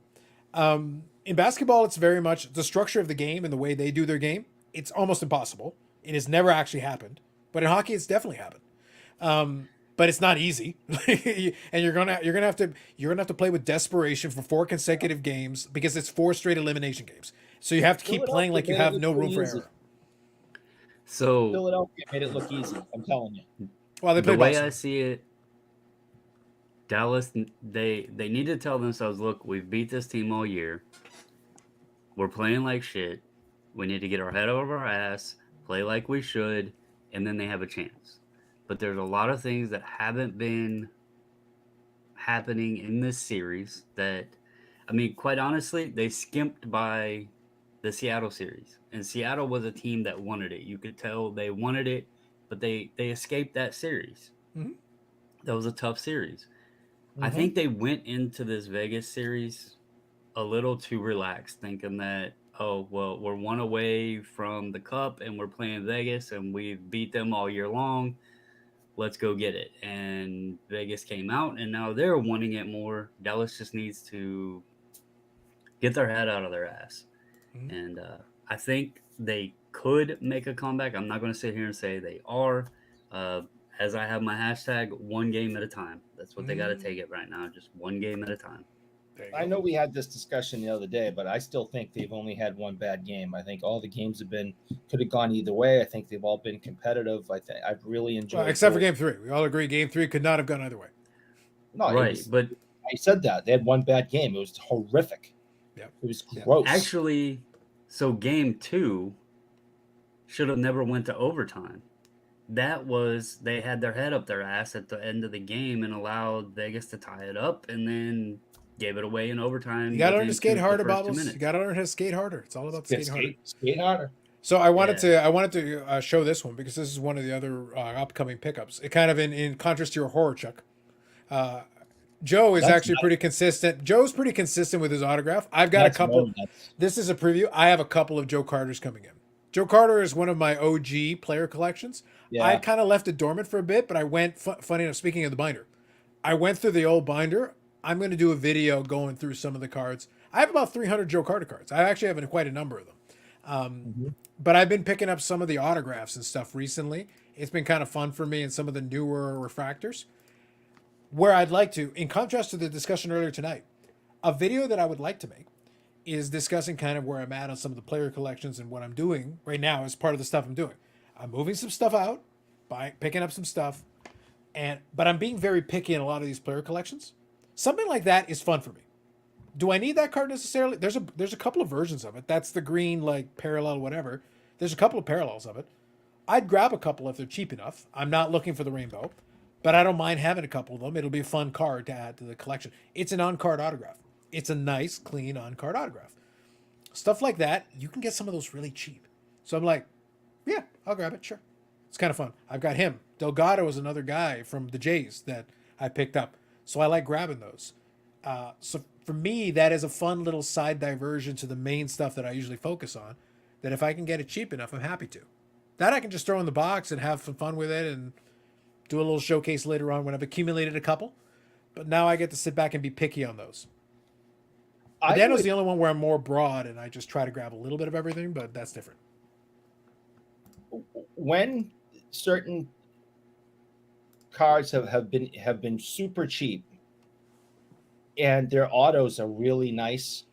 In basketball, it's very much the structure of the game and the way they do their game. It's almost impossible. It has never actually happened. But in hockey, it's definitely happened. But it's not easy, and you're gonna have to play with desperation for 4 consecutive games because it's 4 straight elimination games. So you have to keep playing like you have no room for error. So Philadelphia made it look easy. I'm telling you. Well, they the played way Boston. I see it, Dallas, they need to tell themselves, look, we've beat this team all year. We're playing like shit. We need to get our head over our ass, play like we should, and then they have a chance. But there's a lot of things that haven't been happening in this series that, I mean, quite honestly, they skimped by the Seattle series. And Seattle was a team that wanted it. You could tell they wanted it, but they escaped that series. Mhm. That was a tough series. I Mm-hmm. think they went into this Vegas series a little too relaxed, thinking that, oh, well, we're 1 away from the cup and we're playing Vegas and we've beat them all year long. Let's go get it. And Vegas came out and now they're wanting it more. Dallas just needs to get their head out of their ass. Mhm. And I think they could make a comeback. I'm not going to sit here and say they are. As I have my hashtag, 1 game at a time. That's what they got to take it right now. Just 1 game at a time. There you I go. know we had this discussion the other day, but I still think they've only had 1 bad game. I think all the games could have gone either way. I think they've all been competitive. I've really enjoyed. Well, except for Game 3, we all agree Game 3 could not have gone either way. No, Right, but I said that they had 1 bad game. It was horrific. Yeah, it was Yeah. gross. actually, so Game 2 should have never went to overtime. That was, they had their head up their ass at the end of the game and allowed Vegas to tie it up and then gave it away in overtime. You got to learn within to skate the harder, first 2 Bubbles. minutes. You got to learn how to skate harder. It's all about skating harder. Skate harder. So I wanted to show this one because this is one of the other upcoming pickups. It kind of in contrast to your horror, Chuck. Joe is That's actually nice. pretty consistent. Joe's pretty consistent with his autograph. I've got That's a couple. very nice. This is a preview. I have a couple of Joe Carters coming in. Joe Carter is one of my OG player collections. Yeah. I kind of left it dormant for a bit, but I went, funny enough, speaking of the binder, I went through the old binder. I'm going to do a video going through some of the cards. I have about 300 Joe Carter cards. I actually have quite a number of them. But I've been picking up some of the autographs and stuff recently. It's been kind of fun for me and some of the newer refractors. Where I'd like to, in contrast to the discussion earlier tonight, a video that I would like to make is discussing kind of where I'm at on some of the player collections and what I'm doing right now as part of the stuff I'm doing. I'm moving some stuff out, picking up some stuff, but I'm being very picky in a lot of these player collections. Something like that is fun for me. Do I need that card necessarily? There's a couple of versions of it. That's the green, like, parallel, whatever. There's a couple of parallels of it. I'd grab a couple if they're cheap enough. I'm not looking for the rainbow, but I don't mind having a couple of them. It'll be a fun card to add to the collection. It's an on-card autograph. It's a nice, clean on-card autograph. Stuff like that, you can get some of those really cheap. So I'm like, yeah, I'll grab it, sure. It's kind of fun. I've got him. Delgado is another guy from the Jays that I picked up. So I like grabbing those. So for me, that is a fun little side diversion to the main stuff that I usually focus on, that if I can get it cheap enough, I'm happy to. That I can just throw in the box and have some fun with it and do a little showcase later on when I've accumulated a couple. But now I get to sit back and be picky on those. Dano's the only one where I'm more broad and I just try to grab a little bit of everything, but that's different. When certain cards have been super cheap and their autos are really nice,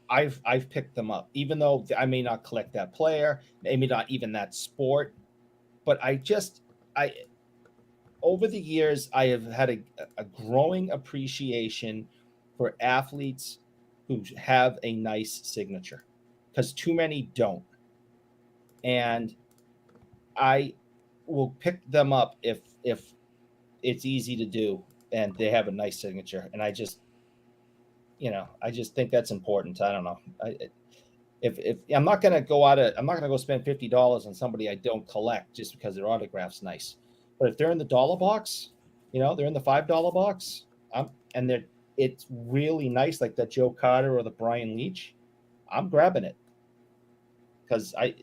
I've picked them up, even though I may not collect that player, maybe not even that sport, but I over the years I have had a growing appreciation for athletes who have a nice signature, because too many don't. And I will pick them up if it's easy to do and they have a nice signature. And I just think that's important. I don't know. if I'm not gonna go spend $50 on somebody I don't collect just because their autograph's nice. But if they're in the dollar box, they're in the $5 box, and it's really nice, like that Joe Carter or the Brian Leach, I'm grabbing it because I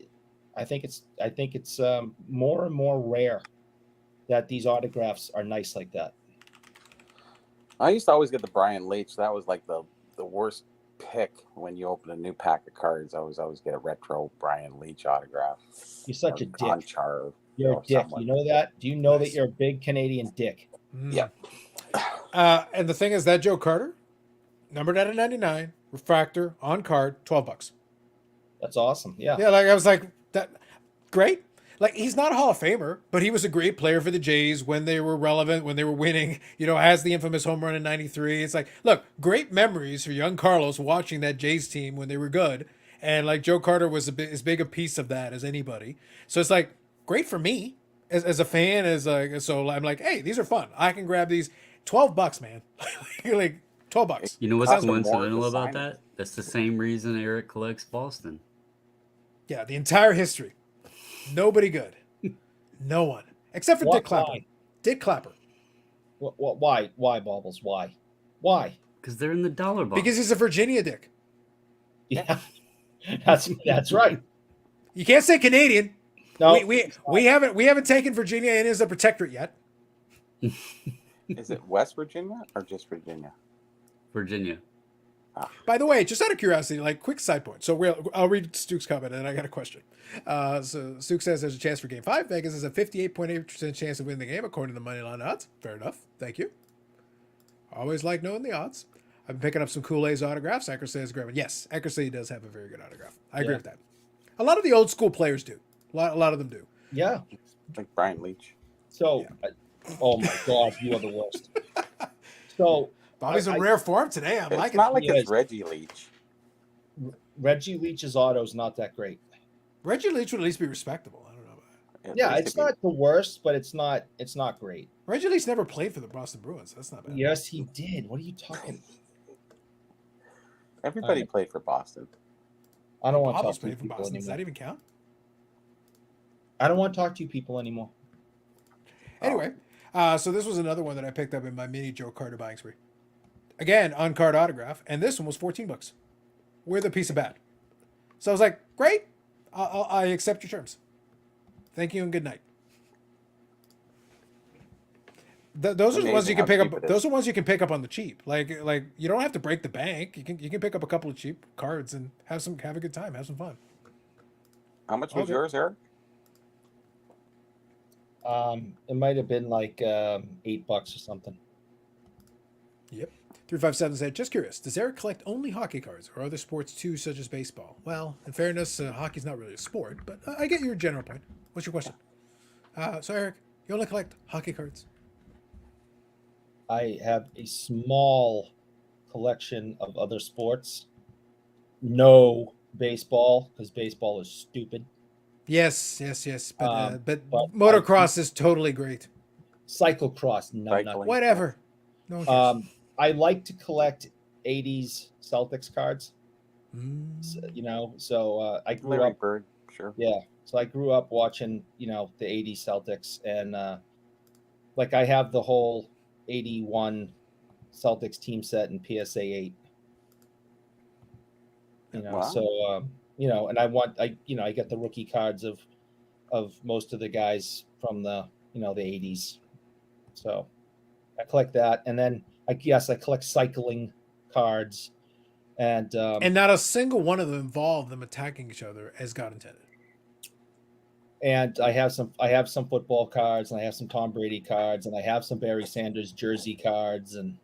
think it's more and more rare that these autographs are nice like that. I used to always get the Brian Leach. That was like the worst pick when you open a new pack of cards. I always get a retro Brian Leach autograph. You're such a dick. Conchar, You're a dick. someone. You know that? Do you know Nice. that you're a big Canadian dick? Yeah. And the thing is that Joe Carter, numbered out of 99, refractor on card, $12. That's awesome. Yeah. Yeah, like I was like that. Great. Like he's not a Hall of Famer, but he was a great player for the Jays when they were relevant, when they were winning. Has the infamous home run in '93. It's like, look, great memories for young Carlos watching that Jays team when they were good, and like Joe Carter was as big a piece of that as anybody. So it's like great for me as a fan. So I'm like, hey, these are fun. I can grab these. $12, man. Like $12. You know what's Cost them more coincidental to about sign that? it. That's the same reason Eric collects Boston. Yeah, the entire history. Nobody good. No one. Except for Why? Dick Clapper. Dick Clapper. Why? Why, Bobbles? Why? Because they're in the dollar box. Because he's a Virginia Dick. Yeah. That's right. You can't say Canadian. No, we haven't taken Virginia in as a protectorate yet. Is it West Virginia or just Virginia? Virginia. By the way, just out of curiosity, like quick side point. So I'll read Stuke's comment and I got a question. So Stuke says there's a chance for Game 5. Vegas has a 58.8% chance of winning the game according to the money line odds. Fair enough. Thank you. Always like knowing the odds. I've been picking up some Kool-Aid's autographs. Eckersley is grabbing. Yes, Eckersley does have a very good autograph. I agree with that. A lot of the old school players do. A lot of them do. yeah. Like Brian Leach. So, oh my God, you are the worst. So Bobby's in rare form today. I'm It's liking not it. like Yes. it's Reggie Leach. Reggie Leach's auto is not that great. Reggie Leach would at least be respectable. I don't know. At Yeah, least it's it'd be- not the worst, but it's not great. Reggie Leach never played for the Boston Bruins. That's not bad. Yes, he did. What are you talking? Everybody played for Boston. I don't want to Bobby's talk to you played for people Boston. Does anymore. that even count? I don't want to talk to you people anymore. Anyway, so this was another one that I picked up in my mini Joe Carter buying spree. Again, on card autograph, and this one was $14 with a piece of bat. So I was like, great, I accept your terms. Thank you and good night. Those are the ones you Amazing can how pick cheap up. it is. Those are ones you can pick up on the cheap. Like you don't have to break the bank. You can pick up a couple of cheap cards and have a good time, have some fun. How much was Okay. yours, Eric? It might have been like $8 or something. Yep. 357 said, just curious, does Eric collect only hockey cards or other sports too, such as baseball? Well, in fairness, hockey's not really a sport, but I get your general point. What's your question? So Eric, you only collect hockey cards? I have a small collection of other sports. No baseball, because baseball is stupid. Yes. But but motocross is totally great. Cyclocross, no, Cycling. nothing. Whatever. No one cares. I like to collect 80s Celtics cards. Mm. So I grew Larry up. Bird, sure. Yeah. So I grew up watching, the 80s Celtics, and like I have the whole 81 Celtics team set in PSA 8. Wow. So and I get the rookie cards of most of the guys from the the 80s. So I collect that, and then I collect cycling cards, and not a single one of them involved them attacking each other as God intended. and I have some football cards, and I have some Tom Brady cards, and I have some Barry Sanders jersey cards, and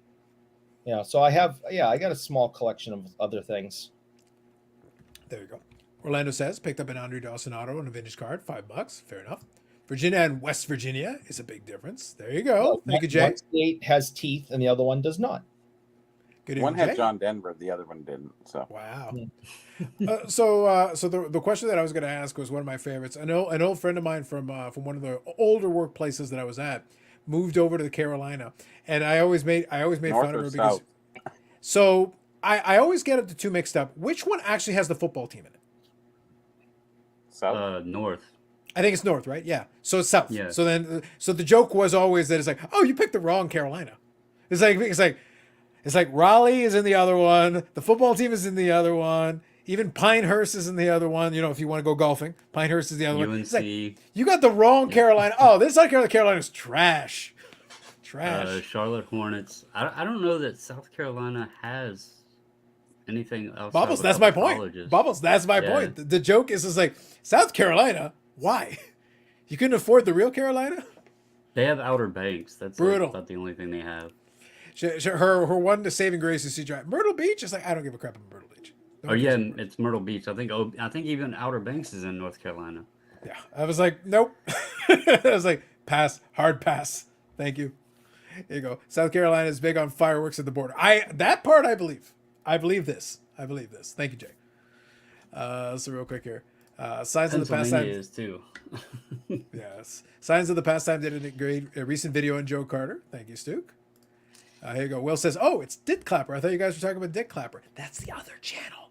so I got a small collection of other things. There you go. Orlando says, picked up an Andre Dawson auto and a vintage card, $5. Fair enough. Virginia and West Virginia is a big difference. There you go. Thank you, Jay. One state has teeth, and the other one does not. Good One evening, had Jay. John Denver, the other one didn't. So Wow. So the question that I was going to ask was one of my favorites. I know an old friend of mine from one of the older workplaces that I was at moved over to the Carolina, and I always made North fun of or her because. south? So I always get the two mixed up. Which one actually has the football team in it? South. North. I think it's north, right? Yeah. So it's south. Yeah. So then, so the joke was always that it's like, oh, you picked the wrong Carolina. It's like Raleigh is in the other one. The football team is in the other one. Even Pinehurst is in the other one. You know, if you want to go golfing, Pinehurst is the other one. UNC. It's like, you got the wrong Carolina. Oh, this South Carolina's trash. Trash. Charlotte Hornets. I don't know that South Carolina has anything else. Bubbles, that's my point. Bubbles, that's my point. The joke is like, South Carolina, why? You couldn't afford the real Carolina? They have Outer Banks. That's brutal. About the only thing they have. Her one saving grace is Myrtle Beach. It's like, I don't give a crap about Myrtle Beach. It's Myrtle Beach. I think even Outer Banks is in North Carolina. Yeah, I was like, nope. I was like, pass, hard pass. Thank you. Here you go. South Carolina is big on fireworks at the border. That part I believe. I believe this. Thank you, Jay. So real quick here. Signs of the pastime is too. Yes. Signs of the pastime did a recent video on Joe Carter. Thank you, Stuke. Here you go. Will says, oh, it's Dick Clapper. I thought you guys were talking about Dick Clapper. That's the other channel.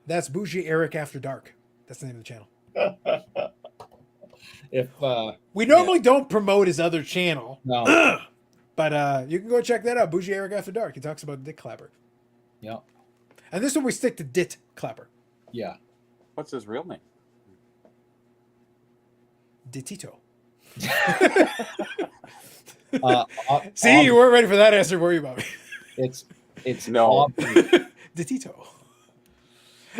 That's Bougie Eric After Dark. That's the name of the channel. We normally don't promote his other channel. No. But you can go check that out. Bougie Eric After Dark. He talks about Dick Clapper. Yeah. And this one we stick to Dit Clapper. Yeah. What's his real name? Ditito. See, you weren't ready for that answer, were you, Bobby? It's no. Ditito.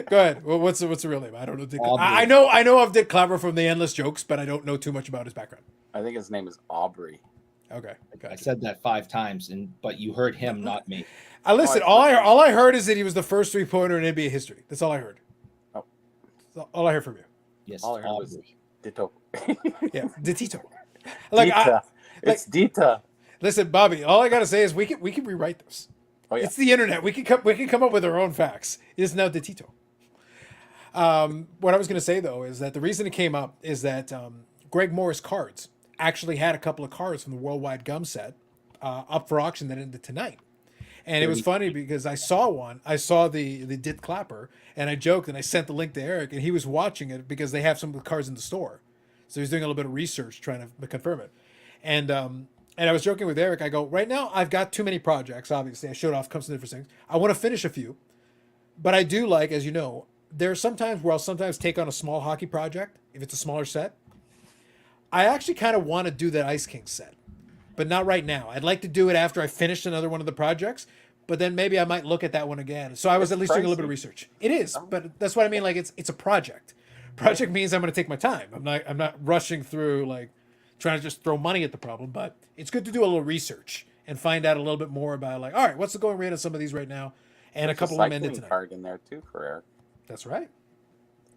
Go ahead. Well, what's the real name? I don't know. Dick. Aubrey. I know of Dick Clapper from the Endless Jokes, but I don't know too much about his background. I think his name is Aubrey. Okay, gotcha. I said that 5 times, but you heard him, not me. I listened. All I heard is that he was the first 3-pointer in NBA history. That's all I heard. Oh, that's all I heard from you. Yes, all I heard was Ditto. Yeah, Ditito. Dita. It's Dita. Listen, Bobby. All I gotta say is we can rewrite this. Oh, yeah. It's the internet. We can come up with our own facts. It is now Ditito. What I was gonna say though is that the reason it came up is that Greg Morris Cards actually had a couple of cards from the Worldwide Gum set up for auction that ended tonight. And it was funny because I saw one. I saw the Dit Clapper, and I joked and I sent the link to Eric, and he was watching it because they have some of the cards in the store. So he's doing a little bit of research trying to confirm it. And I was joking with Eric. I go, right now I've got too many projects. Obviously, I showed off comes to different things. I want to finish a few, but I do like, as you know, there are some times where I'll sometimes take on a small hockey project if it's a smaller set. I actually kind of want to do that Ice King set, but not right now. I'd like to do it after I finish another one of the projects, but then maybe I might look at that one again. So I was at least doing a little bit of research. It is, but that's what I mean. Like it's a project. Project means I'm going to take my time. I'm not rushing through like trying to just throw money at the problem, but it's good to do a little research and find out a little bit more about like, all right, what's the going rate on some of these right now? And There's a couple a of them ended tonight. card in there too for Eric. That's right.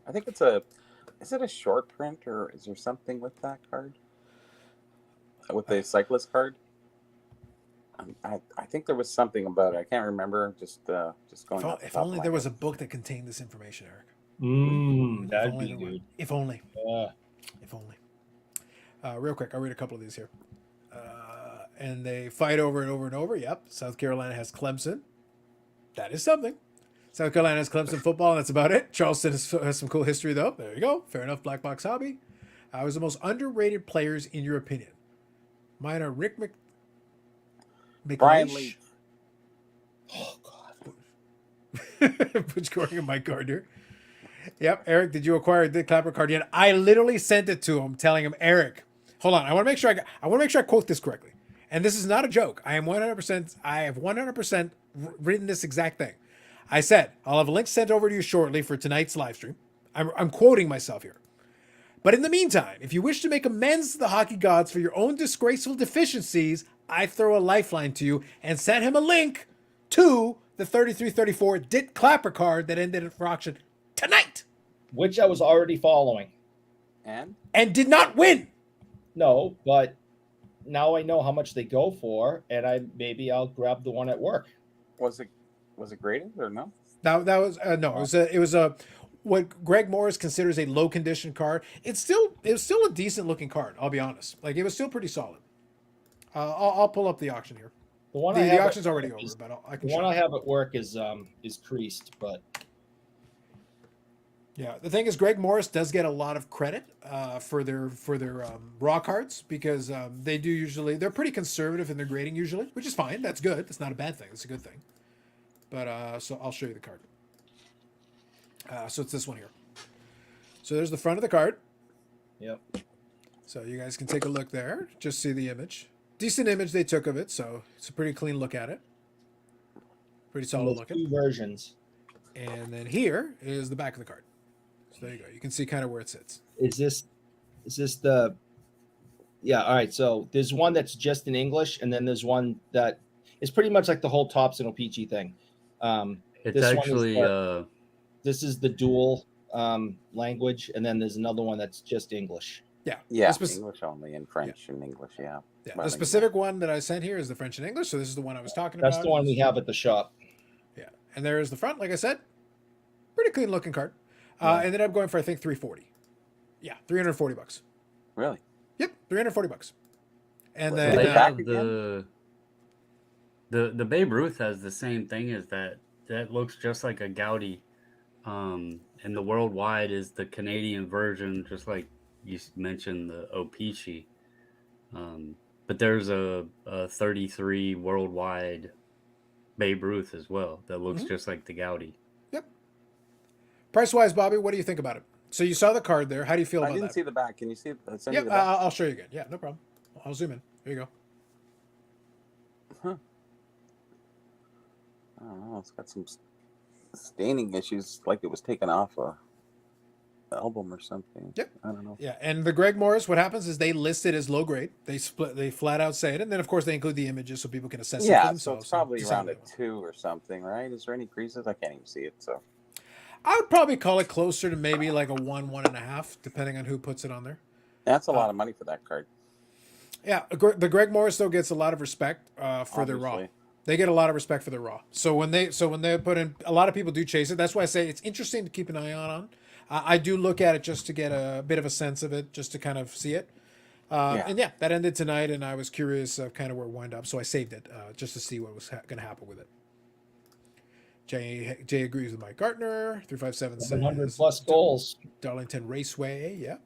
I think is it a short print or is there something with that card? With the cyclist card? I think there was something about it. I can't remember. Just going. If only there was a book that contained this information, Eric. That'd be good. If only. Yeah. If only. Real quick, I'll read a couple of these here. And they fight over and over and over. Yep. South Carolina has Clemson. That is something. South Carolina has Clemson football, and that's about it. Charleston has some cool history, though. There you go. Fair enough. Black Box Hobby. Who's the most underrated players in your opinion? Mine are Rick Brian Lee. Oh, God. Put scoring in my card here. Yep. Eric, did you acquire a Dick Clapper card yet? I literally sent it to him, telling him, Eric, hold on. I want to make sure I quote this correctly. And this is not a joke. I have 100% written this exact thing. I said, I'll have a link sent over to you shortly for tonight's live stream. I'm quoting myself here. But in the meantime, if you wish to make amends to the hockey gods for your own disgraceful deficiencies, I throw a lifeline to you and sent him a link to the 3334 Dit Clapper card that ended for auction tonight. Which I was already following. And did not win. No, but now I know how much they go for, and I'll grab the one at work. Was it graded or no? That was no. It was a what Greg Morris considers a low condition card. It was still a decent looking card. I'll be honest. Like it was still pretty solid. I'll pull up the auction here. The auction's already over, but I can. The one I have at work is creased, but Yeah, the thing is, Greg Morris does get a lot of credit for their raw cards because they do usually they're pretty conservative in their grading usually, which is fine. That's good. That's not a bad thing. That's a good thing. But so I'll show you the card. So it's this one here. So there's the front of the card. Yep. So you guys can take a look there. Just see the image. Decent image they took of it. So it's a pretty clean look at it. Pretty And solid there's looking. two versions. And then here is the back of the card. So there you go. You can see kind of where it sits. Is this the? Yeah. All right. So there's one that's just in English, and then there's one that is pretty much like the whole Thompson OPG thing. It's This one is actually This is the dual language, and then there's another one that's just English. Yeah. Yeah, The spec- English only and French and English. Yeah. yeah. The Bilingual. specific one that I sent here is the French and English. So this is the one I was talking That's about. the one we have at the shop. Yeah. And there is the front, like I said. Pretty clean looking card. Yeah. Ended up going for I think 340. Yeah, $340. Really? Yep, $340. And Well, then they they back have the Babe Ruth has the same thing as that. That looks just like a Gaudi. And the worldwide is the Canadian version, just like you mentioned the Opeachy. But there's a 33 worldwide Babe Ruth as well that looks just like the Gaudi. yep. Price wise, Bobby, what do you think about it? So you saw the card there. How do you feel I about didn't that? see the back. Can you see? Send me Yep, the back. I'll show you again. Yeah, no problem. I'll zoom in. There you go. I don't know. It's got some staining issues, like it was taken off a album or something. Yep. I don't know. Yeah, and the Greg Morris, what happens is they list it as low grade. They flat out say it, and then of course they include the images so people can assess it for Yeah, so themselves. it's probably and decide around what a they want. 2 or something, right? Is there any creases? I can't even see it. So I would probably call it closer to maybe like a 1.5, depending on who puts it on there. that's a lot of money for that card. Yeah, the Greg Morris though gets a lot of respect for their raw. Obviously. They get a lot of respect for their raw. So when they put in, a lot of people do chase it. That's why I say it's interesting to keep an eye on. I do look at it just to get a bit of a sense of it, just to kind of see it. And yeah, that ended tonight, and I was curious of kind of where it wound up, so I saved it just to see what was going to happen with it. Jay agrees with Mike Gartner. 357 700 says plus goals. Darlington Raceway, yeah.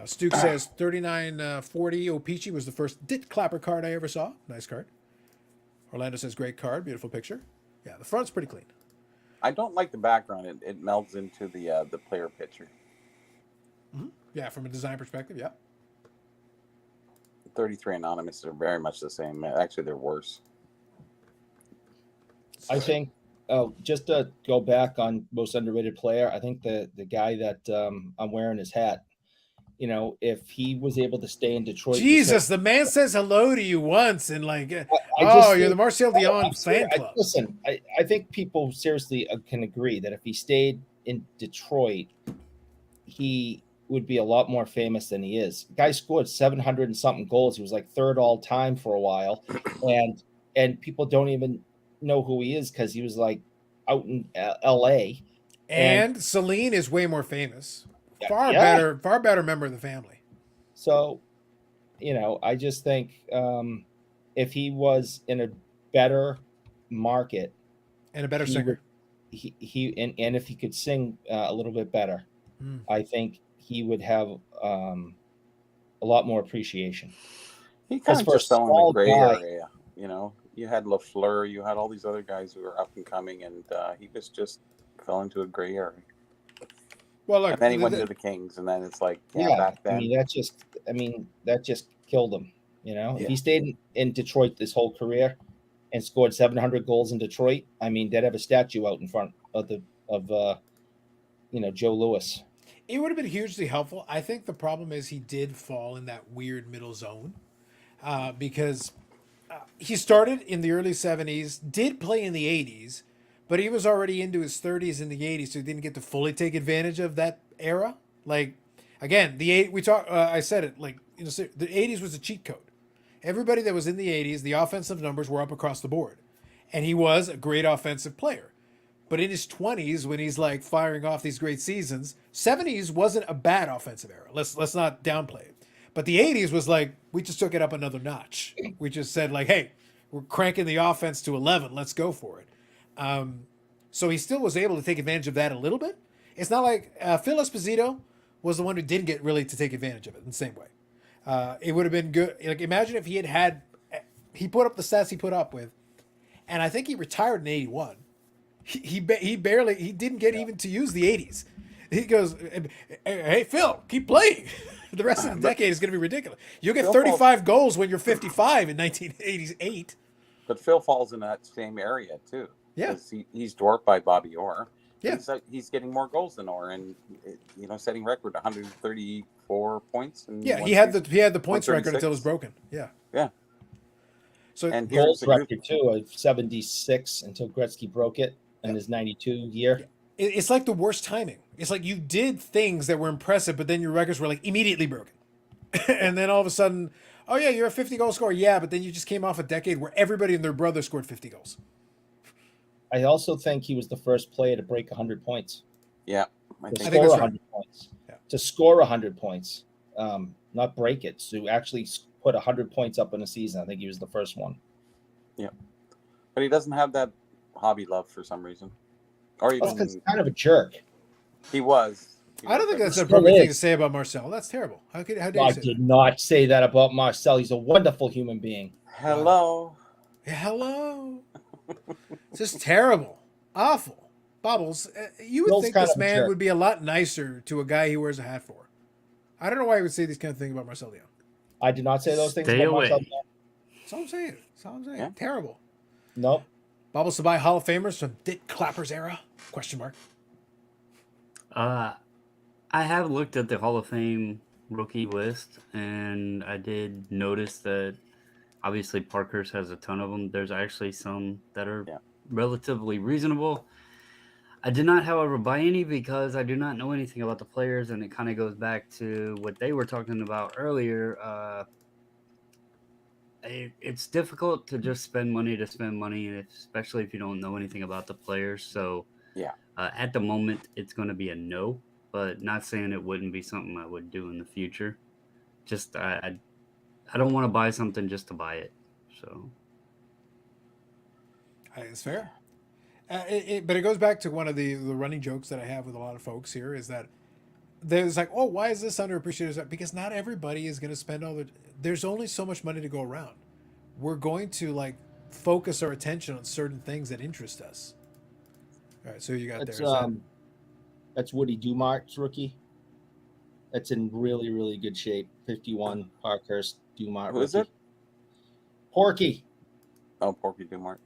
Stuke says 3940 Opeachy was the first dit clapper card I ever saw. Nice card. Orlando says great card, beautiful picture. Yeah, the front's pretty clean. I don't like the background. It melds into the player picture. Yeah, from a design perspective, yeah. 33 Anonymous are very much the same. Actually, they're worse. I think just to go back on most underrated player, I think the guy that I'm wearing his hat, you know, if he was able to stay in Detroit. Jesus, the man says hello to you once and like, I oh, just you're think- the Marcel I'm Dion serious. fan club. Listen, I think people seriously can agree that if he stayed in Detroit, he would be a lot more famous than he is. Guy scored 700 and something goals. He was like third all time for a while, and people don't even know who he is because he was like out in L.A. And Celine is way more famous. Yeah, Far yeah. better member of the family. So, you know, I just think if he was in a better market, And a better he singer. would, and if he could sing a little bit better, I think he would have a lot more appreciation. He kind of for a just fell in the small gray guy- area. You know, you had Lafleur, you had all these other guys who were up and coming, and he was just fell into a gray area. Well, look, And then he went to the Kings, and then it's like, back then. I mean, that just killed him. You know, Yeah. if he stayed in Detroit this whole career and scored 700 goals in Detroit, I mean, they'd have a statue out in front of Joe Louis. it would have been hugely helpful. I think the problem is he did fall in that weird middle zone because he started in the early 70s, did play in the 80s, but he was already into his 30s in the 80s, so he didn't get to fully take advantage of that era. Like, again, I said it, like, you know, the 80s was a cheat code. Everybody that was in the 80s, the offensive numbers were up across the board. And he was a great offensive player. But in his 20s, when he's like firing off these great seasons, 70s wasn't a bad offensive era. Let's not downplay it. But the 80s was like, we just took it up another notch. We just said like, hey, we're cranking the offense to 11. Let's go for it. So he still was able to take advantage of that a little bit. It's not like Phil Esposito was the one who didn't get really to take advantage of it in the same way. It would have been good. Like imagine if he put up the stats he put up with, and I think he retired in '81. He didn't get even to use the '80s. He goes, "Hey Phil, keep playing. The rest of the decade is going to be ridiculous. You'll get 35 goals when you're 55 in 1988." But Phil falls in that same area too. Yeah. Because he's dwarfed by Bobby Orr. Yeah. He's getting more goals than Orr, and setting record 134 points. Yeah, he had the points record until it was broken. Yeah. Yeah. So and goals record too of 76 until Gretzky broke it in his 92 year. It's like the worst timing. It's like you did things that were impressive, but then your records were like immediately broken. And then all of a sudden, oh yeah, you're a 50-goal scorer. Yeah, but then you just came off a decade where everybody and their brother scored 50 goals. I also think he was the first player to break 100 points. Yeah. I think score 100 points. Yeah. To score 100 points. Not break it. To actually put 100 points up in a season. I think he was the first one. Yeah. But he doesn't have that hobby love for some reason. Or even he's kind of a jerk. He was. I don't think that's an appropriate thing to say about Marcel. That's terrible. How dare you say did not say that about Marcel. He's a wonderful human being. Hello. Yeah, hello. It's just terrible. Awful. Bubbles, you would think this man would be a lot nicer to a guy he wears a hat for. I don't know why he would say these kind of things about Marcel Dion. I did not say those things about Marcel Dion. That's all I'm saying. That's all I'm saying. Yeah. Terrible. Nope. Bubbles to buy Hall of Famers from Dick Clapper's era? Question mark. I have looked at the Hall of Fame rookie list, and I did notice that obviously Parkhurst has a ton of them. There's actually some that are relatively reasonable. I did not, however, buy any because I do not know anything about the players, and it kind of goes back to what they were talking about earlier. It's difficult to just spend money, especially if you don't know anything about the players. So at the moment, it's going to be a no, but not saying it wouldn't be something I would do in the future. Just I don't want to buy something just to buy it. So I think it's fair. But it goes back to one of the running jokes that I have with a lot of folks here is that there's like, oh, why is this underappreciated? Because not everybody is going to spend there's only so much money to go around. We're going to focus our attention on certain things that interest us. All right, so you got that's Woody Dumart's rookie. That's in really, really good shape. 51 Parkhurst Dumart. Who is it? Porky. Oh, Porky Dumart.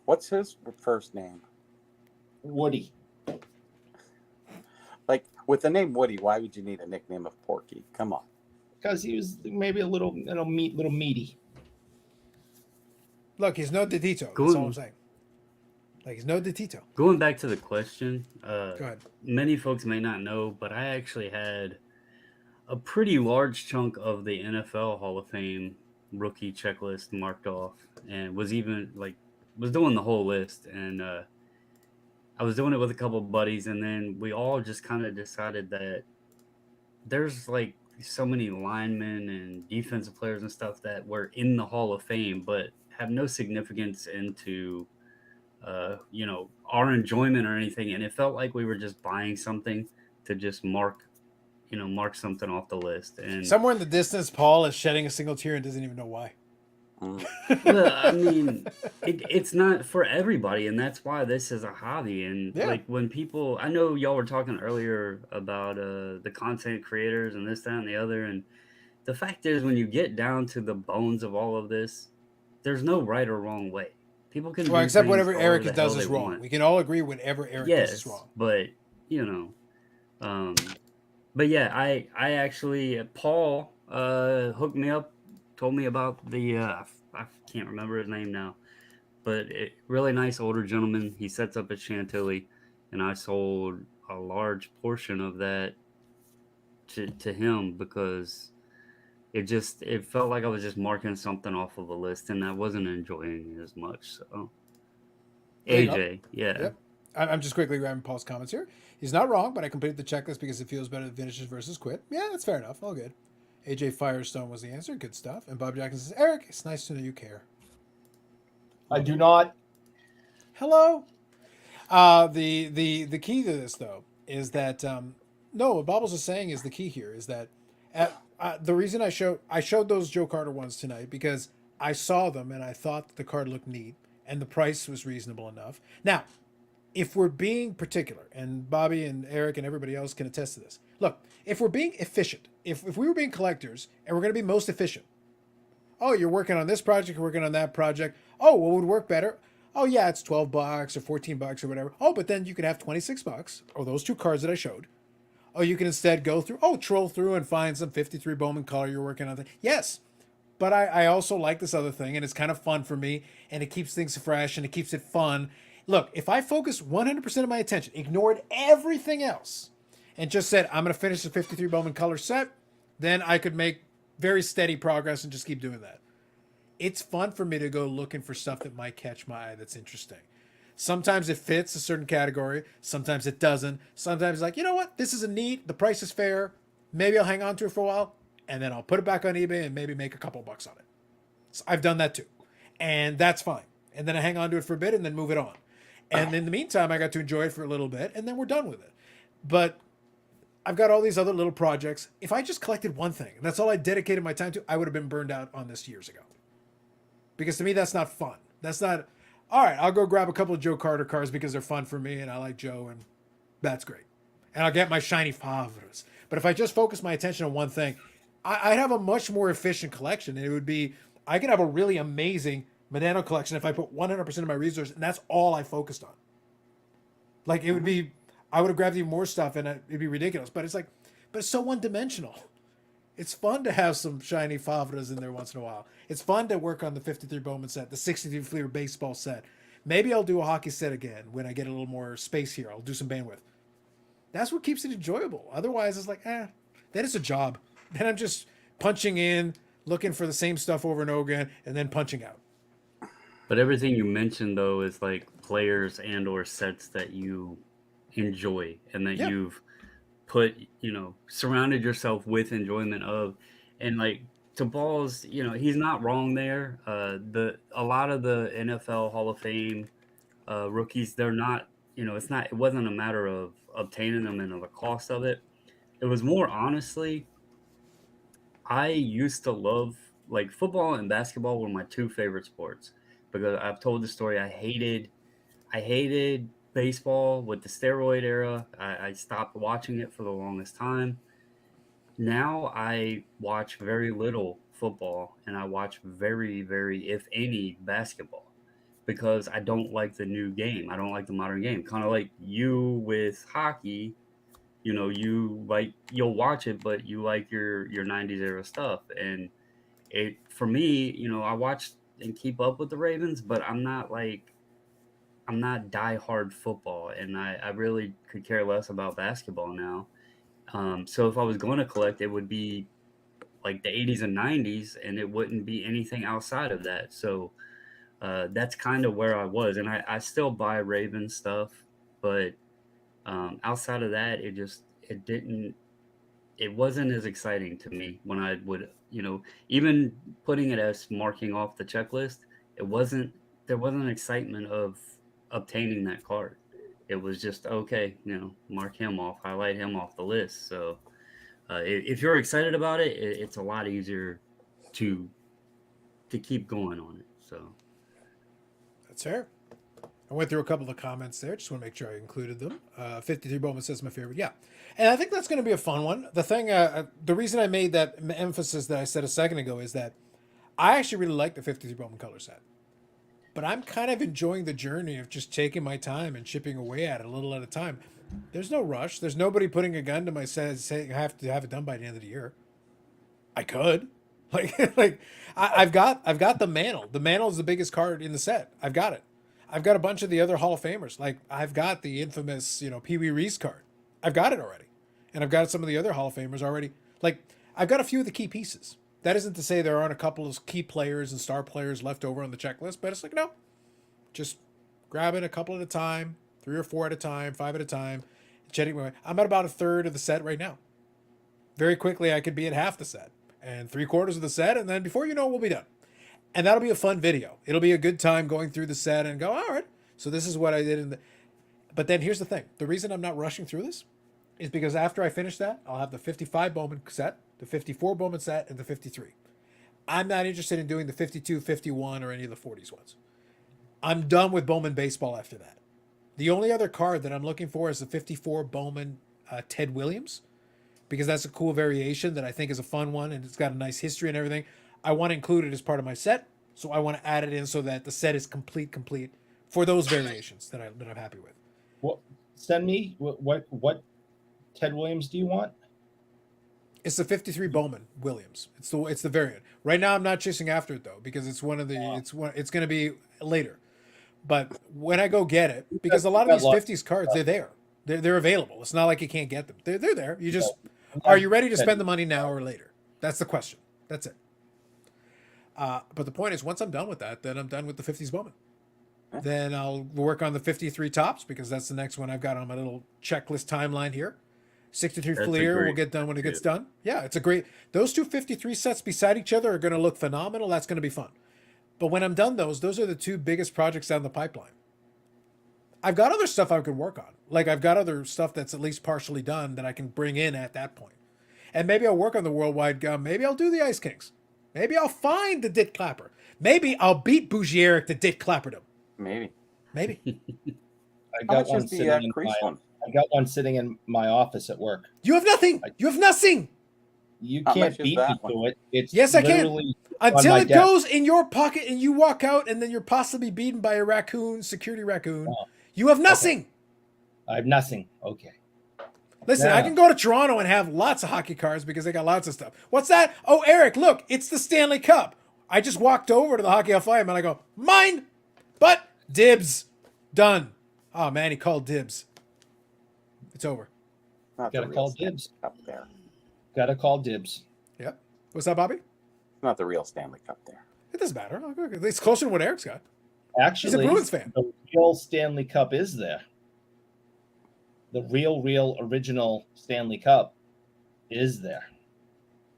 What's his first name? Woody. With the name Woody, why would you need a nickname of Porky? Come on. Because he was maybe a little meaty. Look, he's no Detito. That's all I'm saying. He's no Detito. Going back to the question, go ahead. Many folks may not know, but I actually had a pretty large chunk of the NFL Hall of Fame rookie checklist marked off, and was even was doing the whole list, and I was doing it with a couple of buddies, and then we all just kind of decided that there's so many linemen and defensive players and stuff that were in the Hall of Fame, but have no significance into, our enjoyment or anything. And it felt like we were just buying something to just mark something off the list. And somewhere in the distance, Paul is shedding a single tear and doesn't even know why. Well, I mean, it's not for everybody, and that's why this is a hobby. And when people, I know y'all were talking earlier about the content creators and this, that, and the other, and the fact is, when you get down to the bones of all of this, there's no right or wrong way. People can except whatever Eric does is wrong. Want. We can all agree whatever Eric does is wrong. But but yeah, I actually Paul hooked me up. Told me about the I can't remember his name now, but really nice older gentleman. He sets up at Chantilly, and I sold a large portion of that to him because it felt like I was just marking something off of a list, and I wasn't enjoying it as much. So AJ, yeah. Yep. I'm just quickly grabbing Paul's comments here. He's not wrong, but I completed the checklist because it feels better than finishes versus quit. Yeah, that's fair enough. All good. AJ Firestone was the answer. Good stuff. And Bob Jackson says, Eric, it's nice to know you care. I do not. Hello. The key to this though is that no, what Bobbles is saying is the key here is that the reason I showed those Joe Carter ones tonight because I saw them and I thought the card looked neat and the price was reasonable enough. Now, if we're being particular, and Bobby and Eric and everybody else can attest to this, look, if we're being efficient, if we were being collectors and we're going to be most efficient, oh, you're working on this project, you're working on that project. Oh, what would work better? Oh, yeah, it's $12 or $14 or whatever. Oh, but then you could have $26 or those two cards that I showed. Oh, you can instead go through, troll through and find some 53 Bowman color you're working on. Yes, but I also like this other thing and it's kind of fun for me and it keeps things fresh and it keeps it fun. Look, if I focus 100% of my attention, ignored everything else, and just said, I'm going to finish the 53 Bowman color set, then I could make very steady progress and just keep doing that. It's fun for me to go looking for stuff that might catch my eye that's interesting. Sometimes it fits a certain category. Sometimes it doesn't. Sometimes it's like, you know what? This is a neat. The price is fair. Maybe I'll hang on to it for a while. And then I'll put it back on eBay and maybe make a couple bucks on it. So I've done that too. And that's fine. And then I hang on to it for a bit and then move it on. And in the meantime, I got to enjoy it for a little bit and then we're done with it. But I've got all these other little projects. If I just collected one thing, and that's all I dedicated my time to, I would have been burned out on this years ago. Because to me, that's not fun. That's not, all right, I'll go grab a couple of Joe Carter cards because they're fun for me and I like Joe and that's great. And I'll get my shiny Favres. But if I just focus my attention on one thing, I'd have a much more efficient collection. And it would be, I could have a really amazing Medano collection if I put 100% of my resources and that's all I focused on. Like it would be, I would have grabbed even more stuff and it'd be ridiculous. But it's like, but it's so one-dimensional. It's fun to have some shiny Favres in there once in a while. It's fun to work on the 53 Bowman set, the 63 Fleer baseball set. Maybe I'll do a hockey set again when I get a little more space here. I'll do some bandwidth. That's what keeps it enjoyable. Otherwise, it's like, then it's a job. Then I'm just punching in, looking for the same stuff over and over again, and then punching out. But everything you mentioned, though, is like players and or sets that you enjoy and that you've put, surrounded yourself with enjoyment of. And like to Ball's, he's not wrong there. A lot of the NFL Hall of Fame rookies, they're not, it wasn't a matter of obtaining them and the cost of it. It was more honestly, I used to love, like, football and basketball were my two favorite sports because I've told the story. I hated baseball with the steroid era. I stopped watching it for the longest time. Now I watch very little football and I watch very, very, if any, basketball because I don't like the new game. I don't like the modern game. Kind of like you with hockey, you'll watch it, but you like your 90s era stuff. And for me, I watch and keep up with the Ravens, but I'm not diehard football, and I really could care less about basketball now. So if I was going to collect, it would be like the 80s and 90s, and it wouldn't be anything outside of that. So that's kind of where I was, and I still buy Ravens stuff, but outside of that, it wasn't as exciting to me when I would, even putting it as marking off the checklist, there wasn't an excitement of obtaining that card. It was just, okay, mark him off, highlight him off the list. So if you're excited about it, it's a lot easier to keep going on it. So that's fair. I went through a couple of comments there. Just want to make sure I included them. 53 Bowman says my favorite. Yeah. And I think that's going to be a fun one. The thing, the reason I made that emphasis that I said a second ago is that I actually really like the 53 Bowman color set. But I'm kind of enjoying the journey of just taking my time and chipping away at it a little at a time. There's no rush. There's nobody putting a gun to my head saying I have to have it done by the end of the year. I could. I've got the mantle. The mantle is the biggest card in the set. I've got it. I've got a bunch of the other Hall of Famers. Like I've got the infamous, Pee Wee Reese card. I've got it already. And I've got some of the other Hall of Famers already. Like I've got a few of the key pieces. That isn't to say there aren't a couple of key players and star players left over on the checklist, but it's like, no, just grabbing a couple at a time, 3 or 4 at a time, 5 at a time. I'm at about a third of the set right now. Very quickly, I could be at half the set and 3/4 of the set. And then before you know it, we'll be done. And that'll be a fun video. It'll be a good time going through the set and go, all right, so this is what I did. But then here's the thing: the reason I'm not rushing through this is because after I finish that, I'll have the 55 Bowman set, the 54 Bowman set, and the 53. I'm not interested in doing the 52, 51, or any of the 40s ones. I'm done with Bowman baseball after that. The only other card that I'm looking for is the 54 Bowman Ted Williams, because that's a cool variation that I think is a fun one, and it's got a nice history and everything. I want to include it as part of my set, so I want to add it in so that the set is complete for those variations that I'm happy with. Well, send me what Ted Williams do you want? It's the 53 Bowman Williams. It's the variant. Right now I'm not chasing after it though, because it's one of the it's going to be later. But when I go get it, because a lot of these 50s cards, they're there. They're available. It's not like you can't get them. They're there. You just are you ready to spend the money now or later? That's the question. That's it. But the point is, once I'm done with that, then I'm done with the 50s Bowman. Then I'll work on the 53 tops, because that's the next one I've got on my little checklist timeline here. 63 Fleer will get done when it gets done. Yeah, it's a great. Those two 53 sets beside each other are going to look phenomenal. That's going to be fun. But when I'm done those are the two biggest projects down the pipeline. I've got other stuff I can work on. Like I've got other stuff that's at least partially done that I can bring in at that point. And maybe I'll work on the Worldwide Gum. Maybe I'll do the Ice Kings. Maybe I'll find the Dit Clapper. Maybe I'll beat Bougie Eric to Dit Clapperdom. Maybe. I How got much one is sitting the in crease one? I got one sitting in my office at work. You have nothing. You have nothing. You How can't much is beat that me one? to it. It's Yes, I can. literally on Until my it desk. goes in your pocket and you walk out, and then you're possibly beaten by a raccoon, security raccoon. Oh. You have nothing. I have nothing. Okay. Listen, Yeah. I can go to Toronto and have lots of hockey cards because they got lots of stuff. What's that? Oh, Eric, look, it's the Stanley Cup. I just walked over to the Hockey FI and I go, mine, but dibs, done. Oh man, he called dibs. It's over. Not Gotta the real call Stanley dibs. Cup there. Gotta call dibs. Yep. What's that, Bobby? Not the real Stanley Cup there. It doesn't matter. It's closer to what Eric's got. Actually, He's a Bruins fan. the real Stanley Cup is there. The real original Stanley Cup is there.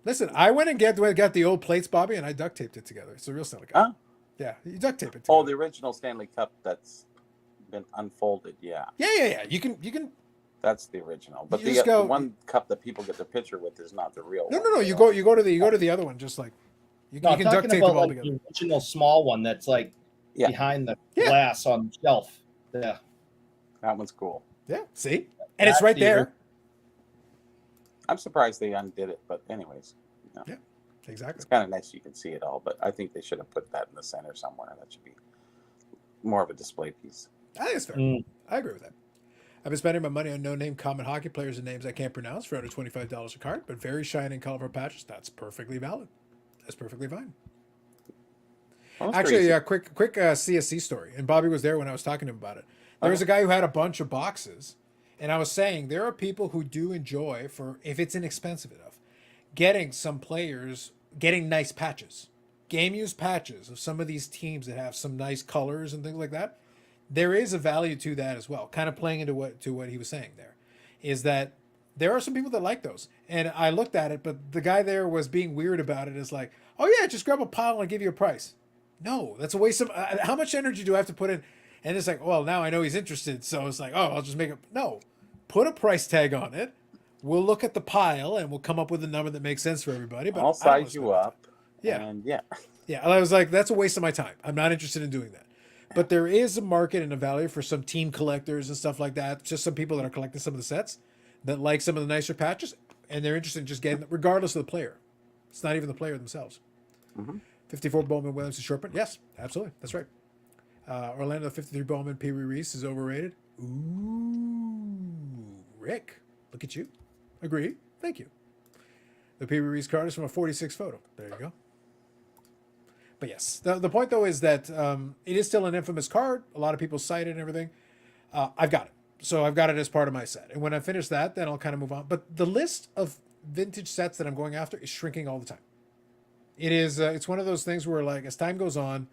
Listen, I went and got the old plates, Bobby, and I duct taped it together. It's a real Stanley Cup. Huh? Yeah, you duct tape it together. Oh, the original Stanley Cup that's been unfolded. Yeah, Yeah. You can. that's the original. But You the, just go- the one cup that people get their picture with is not the real one. No. You go to the other one, just like you No, I'm can duct talking tape about them all like together. the original small one that's like Yeah. behind the Yeah. glass on the shelf. Yeah. That one's cool. Yeah, see, and it's That's right the there. I'm surprised they undid it, but anyways, Exactly. it's kind of nice you can see it all. But I think they should have put that in the center somewhere. That should be more of a display piece. I think it's fair. Mm. I agree with that. I've been spending my money on no-name common hockey players and names I can't pronounce for under $25 a card, but very shiny and colorful patches. That's perfectly valid. That's perfectly fine. Well, that's Actually, crazy. a quick CSC story, and Bobby was there when I was talking to him about it. There was a guy who had a bunch of boxes, and I was saying there are people who do enjoy, for if it's inexpensive enough, getting some players getting nice patches, game used patches of some of these teams that have some nice colors and things like that. There is a value to that as well. Kind of playing into what he was saying there, is that there are some people that like those. And I looked at it, but the guy there was being weird about it. Is like, oh yeah, just grab a pile and I'll give you a price. No, that's a waste of. How much energy do I have to put in? And it's like, well, now I know he's interested, so it's like, oh, I'll just make it. No, put a price tag on it. We'll look at the pile and we'll come up with a number that makes sense for everybody. But I'll I don't wanna size you spend that time. up. Yeah. And yeah. Yeah, I was like, that's a waste of my time. I'm not interested in doing that. But there is a market and a value for some team collectors and stuff like that. Just some people that are collecting some of the sets that like some of the nicer patches, and they're interested in just getting, regardless of the player. It's not even the player themselves. Mm-hmm. 54 Bowman Williams and Shortman. Yes, absolutely. That's right. Orlando 53 Bowman Pee Wee Reese is overrated. Ooh, Rick, look at you. Agree. Thank you. The Pee Wee Reese card is from a 46 photo. There you go. But yes, the point though is that it is still an infamous card. A lot of people cite it and everything. I've got it. So I've got it as part of my set. And when I finish that, then I'll kind of move on. But the list of vintage sets that I'm going after is shrinking all the time. It is, it's one of those things where like, as time goes on,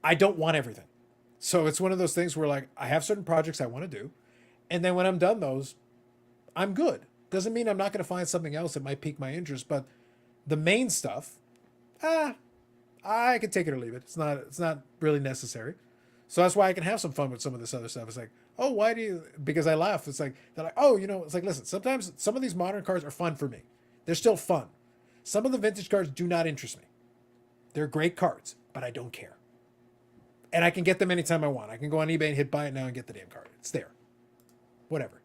I don't want everything. So it's one of those things where like, I have certain projects I want to do. And then when I'm done those, I'm good. Doesn't mean I'm not going to find something else that might pique my interest, but the main stuff, I can take it or leave it. It's not really necessary. So that's why I can have some fun with some of this other stuff. It's like, oh, why do you? Because I laugh. It's like they're like, oh, it's like, listen. Sometimes some of these modern cards are fun for me. They're still fun. Some of the vintage cards do not interest me. They're great cards, but I don't care. And I can get them anytime I want. I can go on eBay and hit buy it now and get the damn card. It's there. Whatever.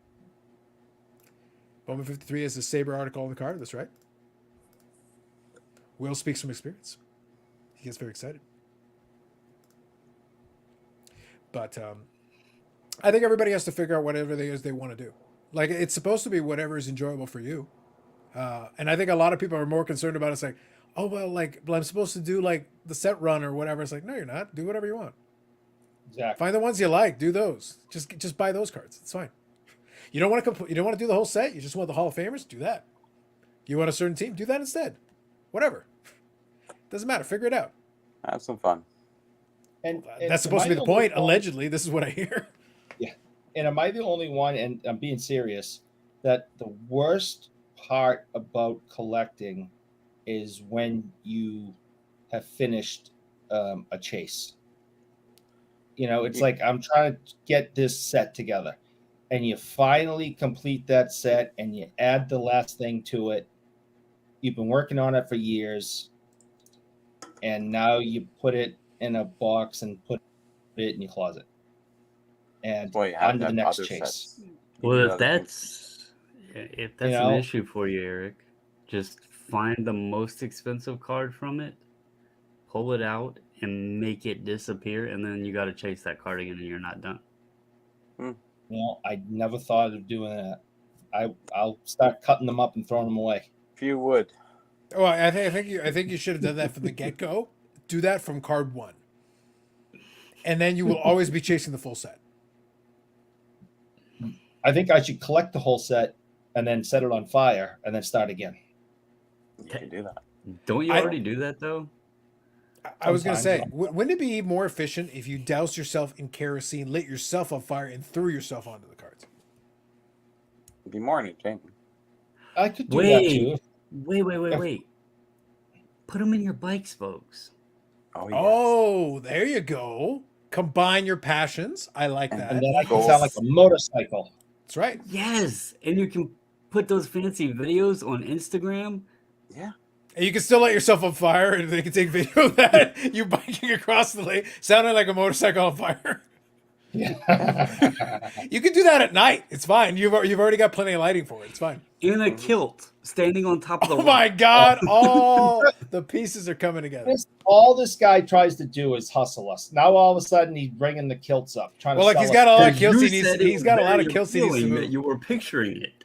Bowman 53 has the Saber article on the card. That's right. Will speaks from experience. He gets very excited. But I think everybody has to figure out whatever it is they want to do. Like, it's supposed to be whatever is enjoyable for you. And I think a lot of people are more concerned about it's like, oh, well, I'm supposed to do like the set run or whatever. It's like, no, you're not. Do whatever you want. Exactly. Find the ones you like. Do those. Just buy those cards. It's fine. You don't want to do the whole set. You just want the Hall of Famers. Do that. You want a certain team. Do that instead. Whatever. Doesn't matter. Figure it out. Have some fun. And That's supposed to be the point. Allegedly, this is what I hear. Yeah. And am I the only one, and I'm being serious, that the worst part about collecting is when you have finished a chase? It's like I'm trying to get this set together, and you finally complete that set and you add the last thing to it. You've been working on it for years, and now you put it in a box and put it in your closet and on to the next chase. Sets. Well, if that's an know? issue for you, Eric, just find the most expensive card from it, pull it out, and make it disappear, and then you got to chase that card again, and you're not done. I never thought of doing that. I'll start cutting them up and throwing them away. If you would. Oh, I think you should have done that from the get-go. Do that from card 1. And then you will always be chasing the full set. I think I should collect the whole set and then set it on fire and then start again. You can do that. Don't you already do that, though? I was going to say, Sometimes. wouldn't it be more efficient if you doused yourself in kerosene, lit yourself on fire, and threw yourself onto the cards? It'd be more entertaining. I could do that too. Wait. Put them in your bike spokes. Oh, yes. Oh, there you go. Combine your passions. I like that. And then I can sound like a motorcycle. That's right. Yes, and you can put those fancy videos on Instagram. Yeah. And you can still light yourself on fire, and they can take video of that you biking across the lake, sounding like a motorcycle on fire. Yeah. You can do that at night. It's fine. You've already got plenty of lighting for it. It's fine. In a kilt, standing on top of the Oh my God! All the pieces are coming together. All this guy tries to do is hustle us. Now all of a sudden he's bringing the kilts up, trying to. Well, like sell he's us got a lot of You kilts. said He's got a lot of very kilts he needs to appealing move. that you were picturing it.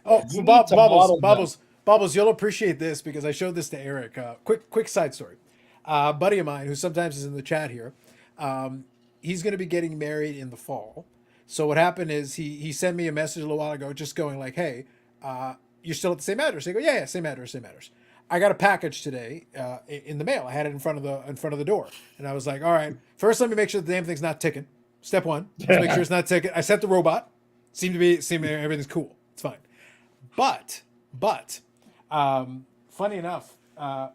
Oh, You need to model Bobbles, you'll appreciate this because I showed this to Eric. Quick side story. A buddy of mine who sometimes is in the chat here, he's going to be getting married in the fall. So what happened is he sent me a message a little while ago just going like, hey, you're still at the same address? I go, yeah, same address. I got a package today in the mail. I had it in front of the door. And I was like, all right, first let me make sure the damn thing's not ticking. Step 1, let's make sure it's not ticking. I set the robot. Seemed everything's cool. It's fine. But funny enough, I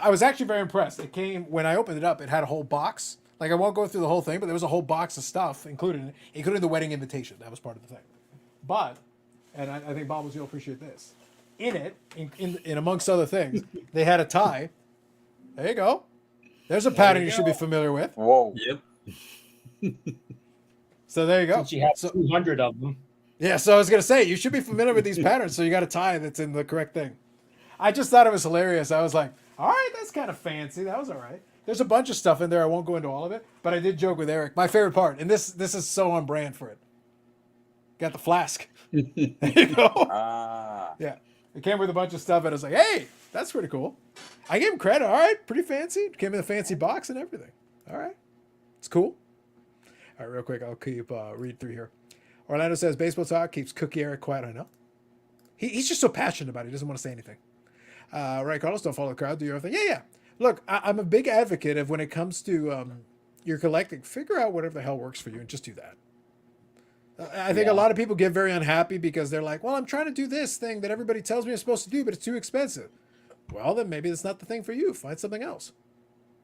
was actually very impressed. It came, when I opened it up, it had a whole box. Like, I won't go through the whole thing, but there was a whole box of stuff including the wedding invitation. That was part of the thing. But, and I think Bob you'll appreciate this. In it, in amongst other things, they had a tie. There you go. There's a pattern you should be familiar with. Whoa. Yep. So there you go. Since you have So, 200 of them. yeah, so I was going to say, you should be familiar with these patterns, so you got a tie that's in the correct thing. I just thought it was hilarious. I was like, all right, that's kind of fancy. That was all right. There's a bunch of stuff in there. I won't go into all of it, but I did joke with Eric. My favorite part, and this is so on brand for it. Got the flask. There you go. Yeah. It came with a bunch of stuff, and I was like, hey, that's pretty cool. I gave him credit. All right, pretty fancy. It came in a fancy box and everything. All right. It's cool. All right, real quick, I'll keep read through here. Orlando says, baseball talk keeps Cookie Eric quiet. I know. He's just so passionate about it. He doesn't want to say anything. Right, Carlos, don't follow the crowd. Do your own thing. Yeah. Look, I'm a big advocate of when it comes to your collecting, figure out whatever the hell works for you and just do that. I think a lot of people get very unhappy because they're like, well, I'm trying to do this thing that everybody tells me I'm supposed to do, but it's too expensive. Well, then maybe that's not the thing for you. Find something else.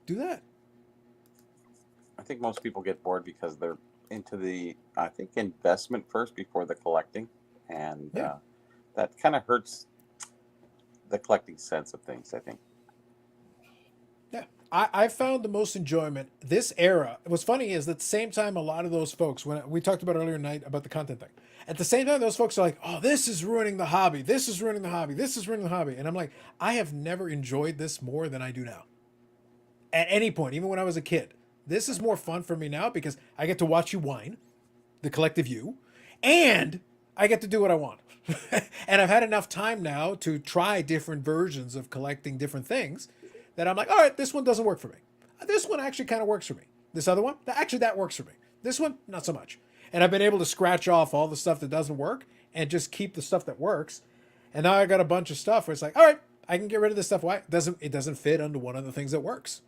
Do that. I think most people get bored because they're into the, I think, investment first before the collecting, and Yeah. that kind of hurts the collecting sense of things, I think. Yeah. I found the most enjoyment this era. What's funny is that at the same time, a lot of those folks, when we talked about earlier tonight about the content thing, at the same time, those folks are like, oh, this is ruining the hobby. This is ruining the hobby. This is ruining the hobby. And I'm like, I have never enjoyed this more than I do now. At any point, even when I was a kid, this is more fun for me now because I get to watch you whine, the collective you, and I get to do what I want. And I've had enough time now to try different versions of collecting different things that I'm like, all right, this one doesn't work for me. This one actually kind of works for me. This other one, actually, that works for me. This one, not so much. And I've been able to scratch off all the stuff that doesn't work and just keep the stuff that works. And now I got a bunch of stuff where it's like, all right, I can get rid of this stuff. Why? It doesn't fit under one of the things that works.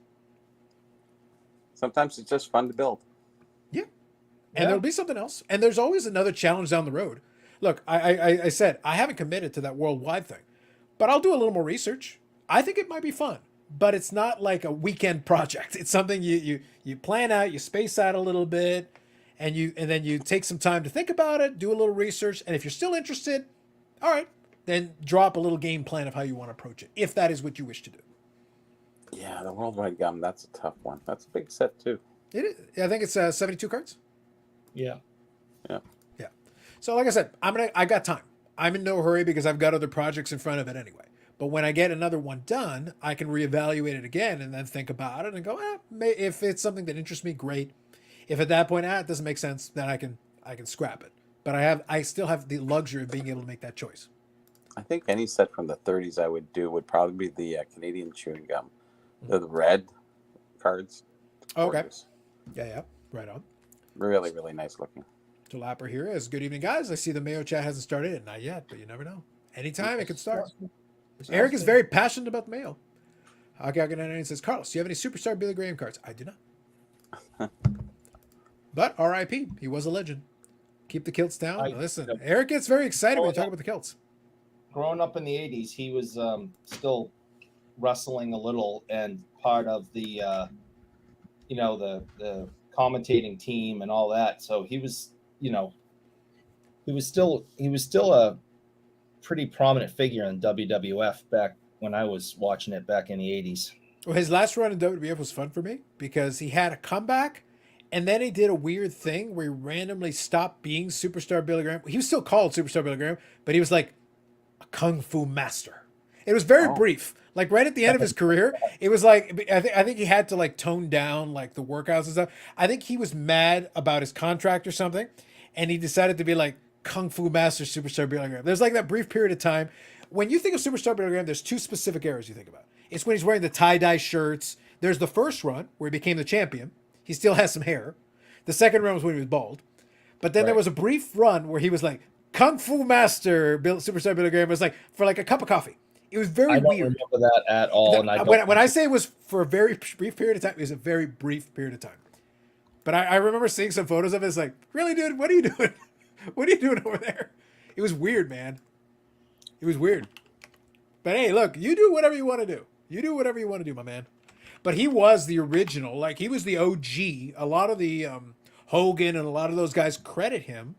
Sometimes it's just fun to build. Yeah. And there'll be something else. And there's always another challenge down the road. Look, I said I haven't committed to that worldwide thing, but I'll do a little more research. I think it might be fun, but it's not like a weekend project. It's something you plan out, you space out a little bit, and then you take some time to think about it, do a little research, and if you're still interested, all right, then drop a little game plan of how you want to approach it, if that is what you wish to do. Yeah, the worldwide gum, that's a tough one. That's a big set too. It is. I think it's 72 cards. Yeah. Yeah. Yeah. So like I said, I got time. I'm in no hurry because I've got other projects in front of it anyway. But when I get another one done, I can reevaluate it again and then think about it and go, if it's something that interests me, great. If at that point, it doesn't make sense, then I can scrap it. But I still have the luxury of being able to make that choice. I think any set from the 30s I would do would probably be the Canadian chewing gum. The red cards. Okay. Gorgeous. Yeah. Right on. Really, really nice looking. So Lapper here is good evening, guys. I see the Mayo chat hasn't started. Not yet, but you never know. Anytime it could start. Eric is very passionate about the Mayo. Hockey99 says, Carlos, do you have any superstar Billy Graham cards? I do not. But R.I.P. He was a legend. Keep the kilts down. Listen, Eric gets very excited when you talk about the kilts. Growing up in the 80s, he was still wrestling a little and part of the the commentating team and all that. So he was still a pretty prominent figure in WWF back when I was watching it back in the 80s. Well, his last run in WWF was fun for me because he had a comeback and then he did a weird thing where he randomly stopped being Superstar Billy Graham. He was still called Superstar Billy Graham, but he was like a Kung Fu master. It was very brief. Like right at the end of his career, it was like I think he had to like tone down like the workouts and stuff. I think he was mad about his contract or something, and he decided to be like Kung Fu Master Superstar Billy Graham. There's like that brief period of time. When you think of Superstar Billy Graham, there's two specific eras you think about. It's when he's wearing the tie-dye shirts. There's the first run where he became the champion. He still has some hair. The second run was when he was bald. But then there was a brief run where he was like Kung Fu Master Superstar Billy Graham. It was like for like a cup of coffee. It was very weird. I don't remember that at all. When I say it was for a very brief period of time, it was a very brief period of time. But I remember seeing some photos of it. It's like, really, dude? What are you doing? What are you doing over there? It was weird, man. It was weird. But hey, look, you do whatever you want to do. You do whatever you want to do, my man. But he was the original. Like, he was the OG. A lot of the Hogan and a lot of those guys credit him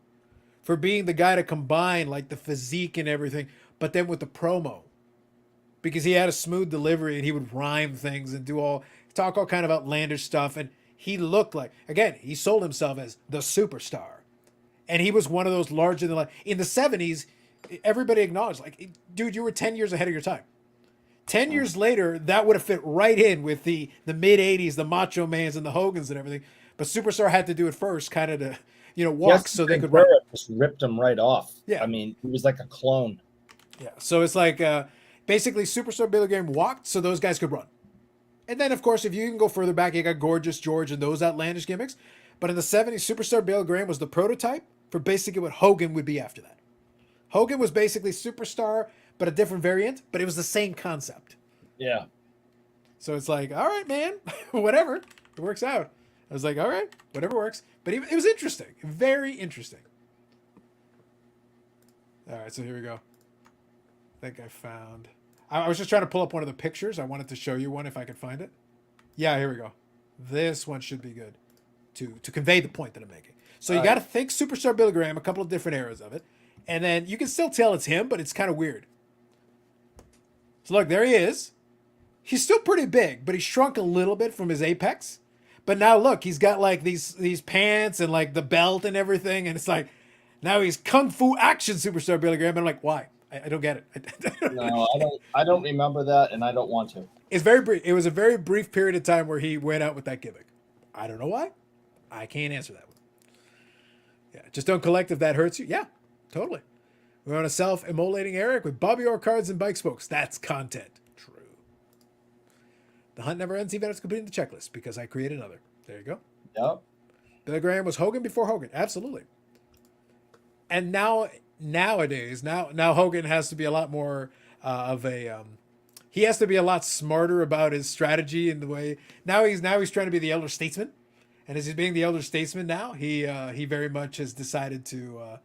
for being the guy to combine, like, the physique and everything, but then with the promo. Because he had a smooth delivery and he would rhyme things and talk all kind of outlandish stuff. And he looked like, again, he sold himself as the superstar. And he was one of those larger than life. In the 70s, everybody acknowledged, like, dude, you were 10 years ahead of your time. 10 years later, that would have fit right in with the mid 80s, the Macho Mans and the Hogans and everything. But Superstar had to do it first, kind of to, walk so they could run. Just ripped him right off. Yeah. I mean, he was like a clone. Yeah. So it's like, basically, Superstar Billy Graham walked so those guys could run. And then, of course, if you can go further back, you got Gorgeous George and those outlandish gimmicks. But in the 70s, Superstar Billy Graham was the prototype for basically what Hogan would be after that. Hogan was basically Superstar, but a different variant, but it was the same concept. Yeah. So it's like, all right, man, whatever. It works out. I was like, all right, whatever works. But it was interesting. Very interesting. All right, so here we go. I think I found... I was just trying to pull up one of the pictures. I wanted to show you one if I could find it. Yeah, here we go. This one should be good. to convey the point that I'm making. So you All got to think Superstar Billy Graham, a couple of different eras of it, and then you can still tell it's him, but it's kind of weird. So look, there he is. He's still pretty big, but he shrunk a little bit from his apex. But now look, he's got like these pants and like the belt and everything, and it's like now he's Kung Fu action Superstar Billy Graham. And I'm like, why? I don't get it. No, I don't remember that, and I don't want to. It's very brief. It was a very brief period of time where he went out with that gimmick. I don't know why. I can't answer that one. Yeah, just don't collect if that hurts you. Yeah, totally. We're on a self-immolating Eric with Bobby Orr cards and bike spokes. That's content. True. The hunt never ends even after completing the checklist because I create another. There you go. Yep. Billy Graham was Hogan before Hogan. Absolutely. And nowadays, Hogan has to be a lot more of a he has to be a lot smarter about his strategy and the way now he's trying to be the elder statesman. And as he's being the elder statesman now, he very much has decided to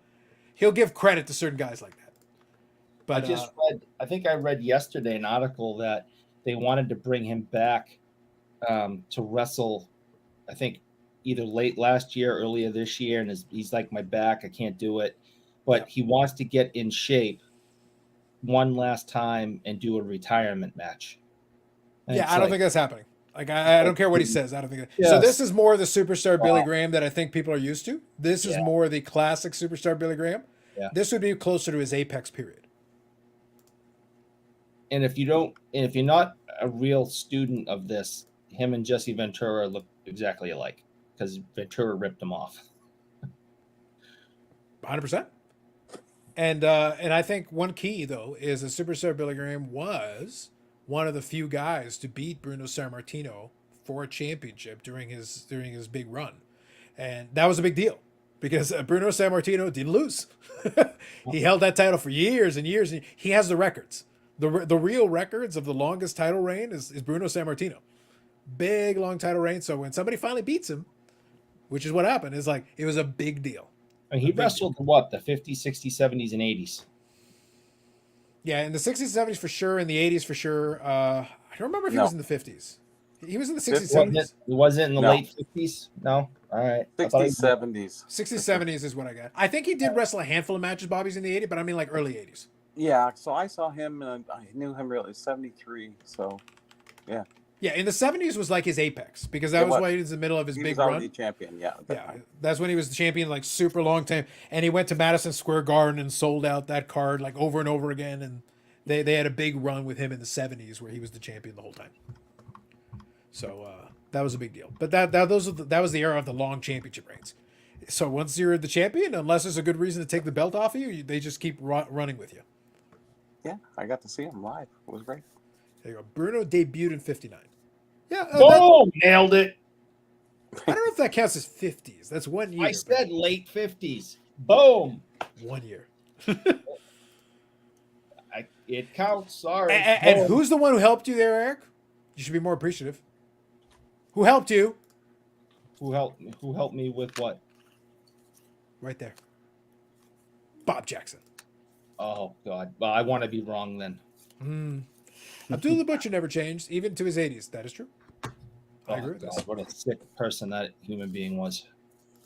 he'll give credit to certain guys like that. But I think I read yesterday an article that they wanted to bring him back to wrestle, I think either late last year, earlier this year, and he's like, my back, I can't do it. But he wants to get in shape one last time and do a retirement match. And yeah, I don't think that's happening. Like I don't care what he says. I don't think. Yes. So this is more the Superstar Billy Graham that I think people are used to. This is Yeah. more the classic Superstar Billy Graham. Yeah. This would be closer to his apex period. And if you're not a real student of this, him and Jesse Ventura look exactly alike because Ventura ripped him off. 100%. And I think one key though is that Superstar Billy Graham was one of the few guys to beat Bruno Sammartino for a championship during his big run, and that was a big deal because Bruno Sammartino didn't lose. He held that title for years and years, and he has the records. The real records of the longest title reign is Bruno Sammartino. Big long title reign. So when somebody finally beats him, which is what happened, is like it was a big deal. I mean, he wrestled in what, the 50s, 60s, 70s, and 80s. Yeah, in the 60s, 70s for sure, in the 80s for sure. I don't remember if he was in the 50s. He was in the 60s, 70s. Was it in the No. late 50s? No? All right. 60s, 70s. 60s, 70s is what I got. I think he did wrestle a handful of matches, Bobby's in the 80s, but I mean like early 80s. Yeah, so I saw him, I knew him really 73. So, yeah. Yeah, in the 70s was like his apex because that It was was. why he was in the middle of his He big was already run. champion, yeah. at that Yeah, time. that's when he was the champion like super long time. And he went to Madison Square Garden and sold out that card like over and over again. And they had a big run with him in the 70s where he was the champion the whole time. So that was a big deal. But that was the era of the long championship reigns. So once you're the champion, unless there's a good reason to take the belt off of you, they just keep running with you. Yeah, I got to see him live. It was great. There you go. Bruno debuted in 59. Yeah, Boom! Nailed it. I don't know if that counts as 50s. That's 1 year. I said late 50s. Boom. 1 year. It counts. Sorry. And who's the one who helped you there, Eric? You should be more appreciative. Who helped you? Who helped me with what? Right there. Bob Jackson. Oh God. Well, I want to be wrong then. Abdul the Butcher never changed, even to his 80s. That is true. I agree with God, this. what a sick person that human being was.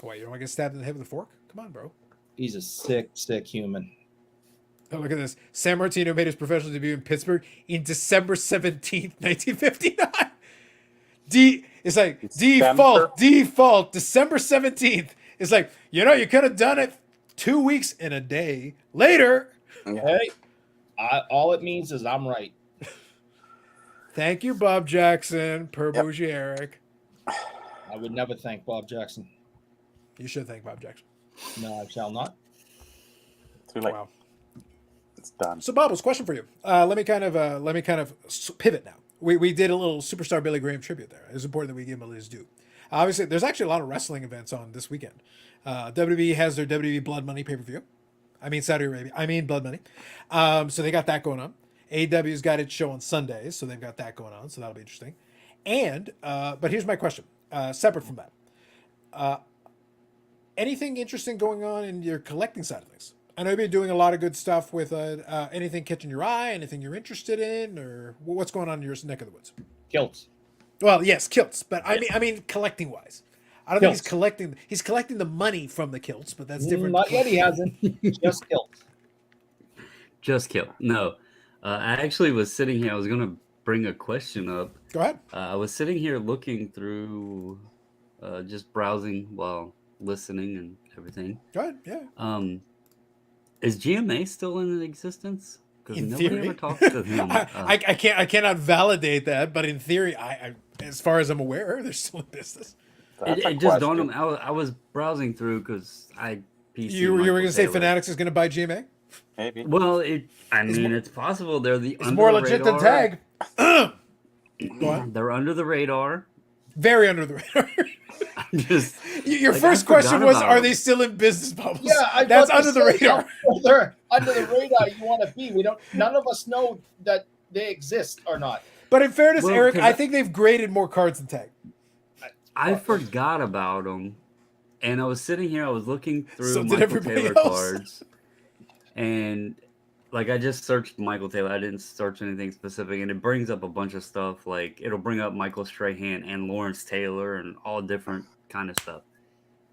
Wait, you don't want to get stabbed in the head with a fork? Come on, bro. He's a sick human. Oh, look at this. San Martino made his professional debut in Pittsburgh in December 17th, 1959. It's like default, December 17th. It's like, you could have done it 2 weeks and a day later. Yeah. Hey, all it means is I'm right. Thank you, Bob Jackson, per bougie Eric. I would never thank Bob Jackson. You should thank Bob Jackson. No, I shall not. Too late. Wow. It's done. So, Bobbles, question for you. Let me kind of pivot now. We did a little Superstar Billy Graham tribute there. It's important that we give him his due. Obviously, there's actually a lot of wrestling events on this weekend. WWE has their WWE Blood Money pay-per-view. I mean Saudi Arabia. I mean Blood Money. So they got that going on. AEW's got its show on Sundays, so they've got that going on. So that'll be interesting. And but here's my question. Separate from that, anything interesting going on in your collecting side of things? I know you've been doing a lot of good stuff with anything catching your eye, anything you're interested in, or what's going on in your neck of the woods? Kilts. Well, yes, kilts, but I mean collecting wise. I don't think he's Kilts. collecting. He's collecting the money from the kilts, but that's different. Not yet. He hasn't. Just kilts. Just kill. No, I actually was sitting here. I was gonna bring a question up. Go ahead. I was sitting here looking through, just browsing while listening and everything. Go ahead. Yeah. Is GMA still in existence? Because In nobody theory, ever talks to him. I can't. I cannot validate that, but in theory, as far as I'm aware, they're still in business. That's a It just dawned on question. me. I was browsing through because You were going to say Fanatics is going to buy GMA? Maybe. Well, it's possible. They're the It's under more the legit than radar. Tag. Go on. They're under the radar. Very under the radar. I'm just Your like, first I forgot question was, about "Are them. they still in business bubbles?" Yeah, that's under the radar. They're under the radar. You want to be? We don't. None of us know that they exist or not. But in fairness, Well, Eric, 'cause I think they've graded more cards than Tag. I forgot about them, and I was sitting here. I was looking through So did Michael everybody Taylor else. cards, and like I just searched Michael Taylor. I didn't search anything specific, and it brings up a bunch of stuff. Like it'll bring up Michael Strahan and Lawrence Taylor and all different kind of stuff.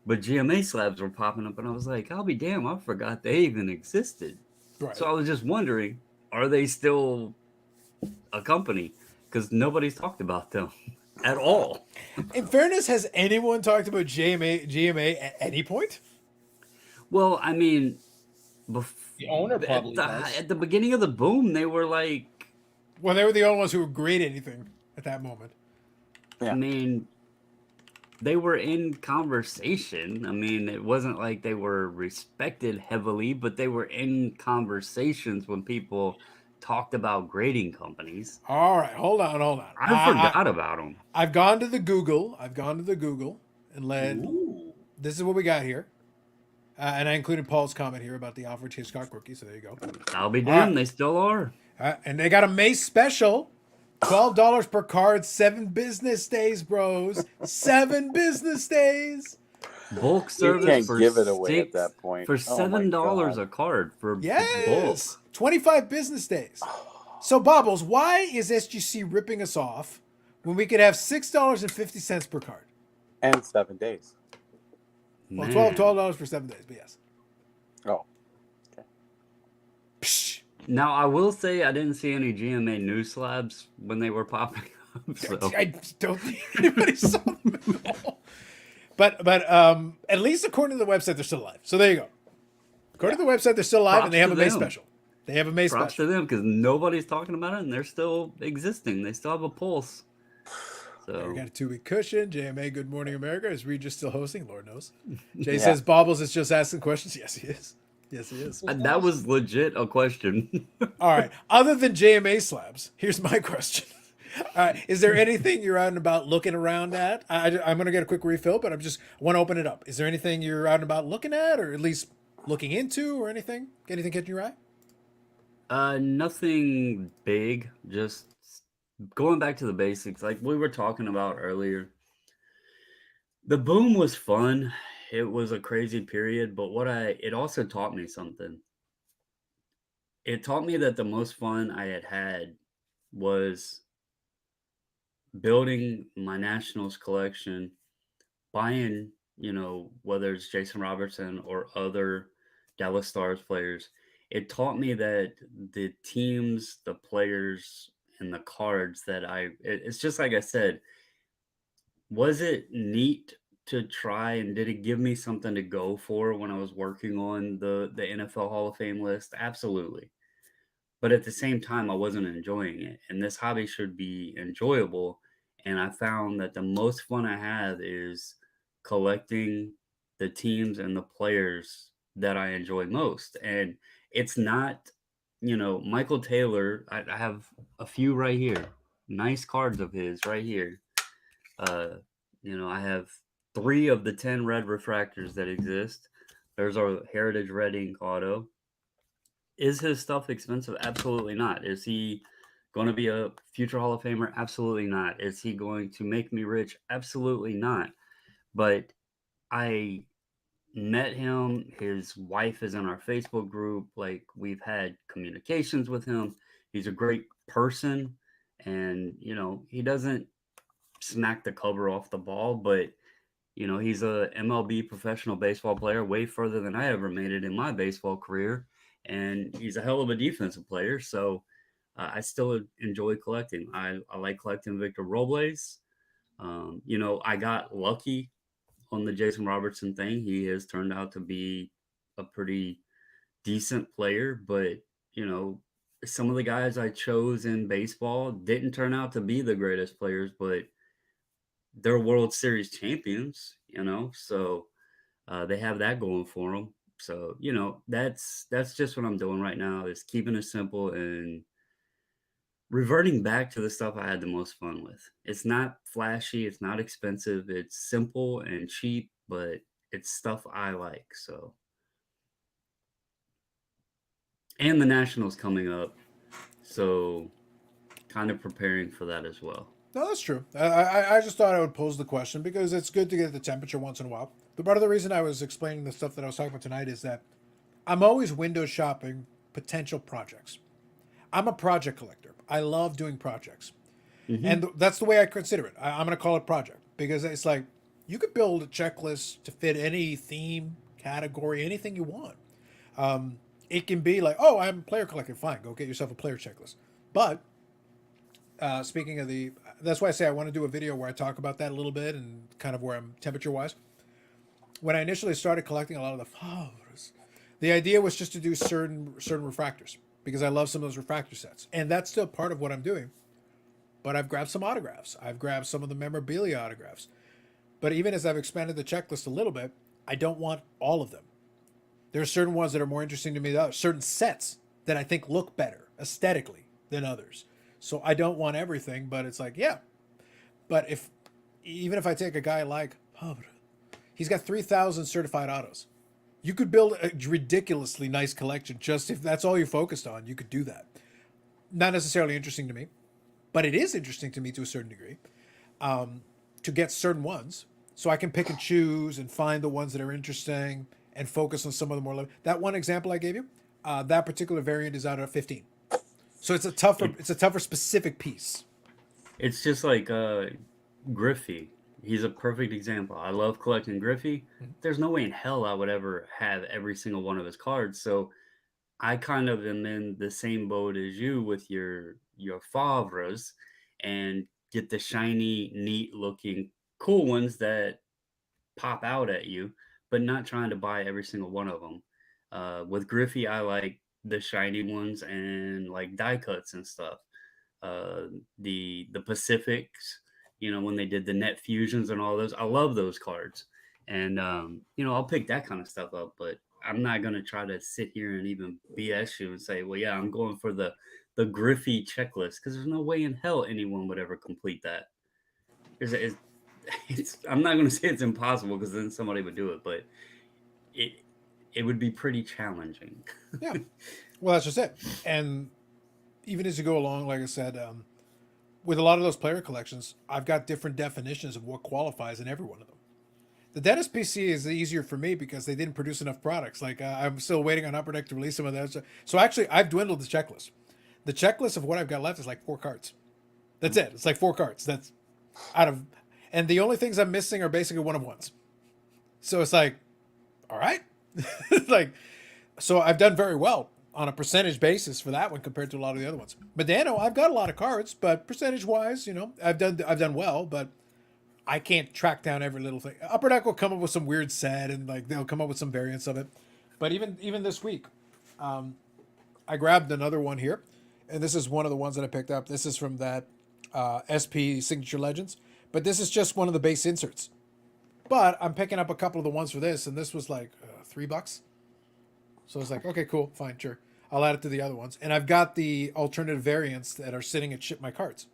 But GMA slabs were popping up, and I was like, "I'll be damned! I forgot they even existed." Right. So I was just wondering, are they still a company? Because nobody's talked about them at all. In fairness, has anyone talked about GMA at any point? Well, I mean, The owner probably does. at the beginning of the boom, they were like, Well, they were the only ones who would grade anything at that moment. Yeah. I mean, they were in conversation. I mean, it wasn't like they were respected heavily, but they were in conversations when people talked about grading companies. All right, hold on. I forgot about them. I've gone to the Google. And led. Ooh. This is what we got here. And I included Paul's comment here about the Alfred Hitchcock rookie. So there you go. I'll be All damned, right. they still are. And they got a May special. $12 per card, 7 business days, bros. 7 business days. Bulk service can't for give it away at that point. For Oh my $7 God. a card for bulk. Yes. 25 business days. So, Bobbles, why is SGC ripping us off when we could have $6.50 per card? And 7 days. Well, Man. $12 for 7 days, but yes. Oh. Psh. Now I will say I didn't see any GMA news slabs when they were popping up. So I don't think anybody saw them at all. But at least according to the website, they're still alive. So there you go. According to the website, they're still alive, and they have a May special. They have a May props special. to them because nobody's talking about it, and they're still existing. They still have a pulse. So We got a 2-week cushion. JMA, Good Morning America. Is Regis still hosting? Lord knows. Jay Yeah. says Bobbles is just asking questions. Yes, he is. Yes, he is. that was legit a question. All right. Other than JMA slabs, here's my question. All right. Is there anything you're out and about looking around at? I'm going to get a quick refill, but I want to open it up. Is there anything you're out and about looking at, or at least looking into, or anything? Anything catching your eye? Nothing big. Just going back to the basics, like we were talking about earlier. The boom was fun. It was a crazy period, but it also taught me something. It taught me that the most fun I had was building my Nationals collection, buying, whether it's Jason Robertson or other Dallas Stars players. It taught me that the teams, the players, and the cards that it's just like I said, was it neat to try, and did it give me something to go for when I was working on the NFL Hall of Fame list? Absolutely. But at the same time, I wasn't enjoying it. And this hobby should be enjoyable. And I found that the most fun I have is collecting the teams and the players that I enjoy most. And it's not, Michael Taylor, I have a few right here. Nice cards of his right here. I have 3 of the 10 red refractors that exist. There's our Heritage Red Ink auto. Is his stuff expensive? Absolutely not. Is he going to be a future Hall of Famer? Absolutely not. Is he going to make me rich? Absolutely not. But I met him. His wife is in our Facebook group. Like, we've had communications with him. He's a great person. And, he doesn't smack the cover off the ball, but You know, he's a MLB professional baseball player, way further than I ever made it in my baseball career, and he's a hell of a defensive player. So I still enjoy collecting. I like collecting Victor Robles. You know, I got lucky on the Jason Robertson thing. He has turned out to be a pretty decent player, but you know, some of the guys I chose in baseball didn't turn out to be the greatest players, but they're World Series champions, you know, so they have that going for them. So you know, that's just what I'm doing right now is keeping it simple and reverting back to the stuff I had the most fun with. It's not flashy, it's not expensive, it's simple and cheap, but it's stuff I like. So, and the Nationals coming up, so kind of preparing for that as well. No, that's true. I just thought I would pose the question because it's good to get the temperature once in a while. But part of the reason I was explaining the stuff that I was talking about tonight is that I'm always window shopping potential projects. I'm a project collector. I love doing projects. And Hmm. that's the way I consider it. I'm going to call it project because it's like you could build a checklist to fit any theme, category, anything you want. It can be like, oh, I'm player collecting. Fine, go get yourself a player checklist. But speaking of that's why I say I want to do a video where I talk about that a little bit and kind of where I'm temperature wise. When I initially started collecting a lot of the Favres, the idea was just to do certain refractors because I love some of those refractor sets, and that's still part of what I'm doing. But I've grabbed some autographs. I've grabbed some of the memorabilia autographs. But even as I've expanded the checklist a little bit, I don't want all of them. There are certain ones that are more interesting to me than others, certain sets that I think look better aesthetically than others. So I don't want everything, but it's like, yeah. But if even if I take a guy like Pobre, he's got 3,000 certified autos. You could build a ridiculously nice collection just if that's all you're focused on. You could do that. Not necessarily interesting to me, but it is interesting to me to a certain degree to get certain ones so I can pick and choose and find the ones that are interesting and focus on some of the more. That one example I gave you, that particular variant is out of 15. So It, it's a tougher specific piece. it's just like Griffey. He's a perfect example. I love collecting Griffey. There's no way in hell I would ever have every single one of his cards. So I kind of am in the same boat as you with your Favres and get the shiny, neat looking, cool ones that pop out at you, but not trying to buy every single one of them. With Griffey, I like the shiny ones and like die cuts and stuff. Uh, the Pacifics, you know, when they did the net fusions and all those, I love those cards. And you know, I'll pick that kind of stuff up, but I'm not gonna try to sit here and even BS you and say, well, yeah, I'm going for the Griffey checklist because there's no way in hell anyone would ever complete that. It's, I'm not going to say it's impossible because then somebody would do it, but it it would be pretty challenging. Yeah. Well, that's just it. And even as you go along, like I said, with a lot of those player collections, I've got different definitions of what qualifies in every one of them. The Dennis PC is easier for me because they didn't produce enough products. Like I'm still waiting on Upper Deck to release some of those. So actually, I've dwindled the checklist. The checklist of what I've got left is like 4 cards. That's it. It's like 4 cards. That's out of, and the only things I'm missing are basically one of ones. So it's like, all right, like, so I've done very well on a percentage basis for that one compared to a lot of the other ones. Medano, I've got a lot of cards, but percentage wise, I've done well, but I can't track down every little thing. Upper Deck will come up with some weird set and like they'll come up with some variants of it. But even this week, I grabbed another one here, and this is one of the ones that I picked up. This is from that SP Signature Legends, but this is just one of the base inserts. But I'm picking up a couple of the ones for this, and this was like $3. So I was like, okay, cool, fine, sure. I'll add it to the other ones, and I've got the alternative variants that are sitting at ship my cards.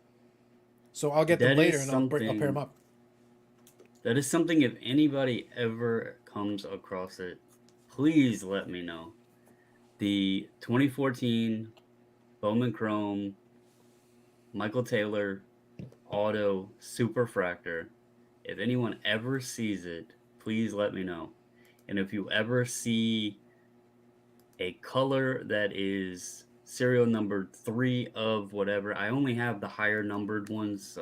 So I'll get them That later, is and I'll pair them something. up. That is something. If anybody ever comes across it, please let me know. The 2014 Bowman Chrome Michael Taylor Auto Superfractor. If anyone ever sees it, please let me know. And if you ever see a color that is serial number 3 of whatever. I only have the higher numbered ones,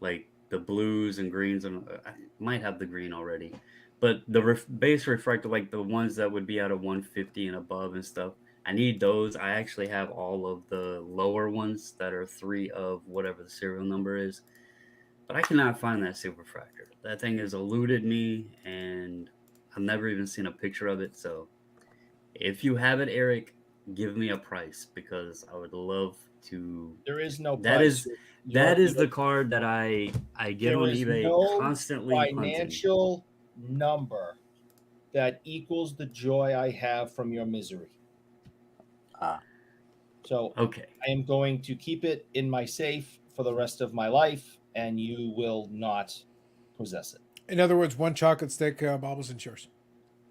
like the blues and greens, and I might have the green already, but the base refractor, like the ones that would be out of 150 and above and stuff. I need those. I actually have all of the lower ones that are 3 of whatever the serial number is, but I cannot find that super refractor. That thing has eluded me, and I've never even seen a picture of it. So if you have it, Eric, give me a price because I would love to. There is no That price. is that is the card that I get there on is eBay no constantly hunting. financial number that equals the joy I have from your misery. So Okay. I am going to keep it in my safe for the rest of my life, and you will not possess it. In other words, one chocolate stick, Bobbles and yours.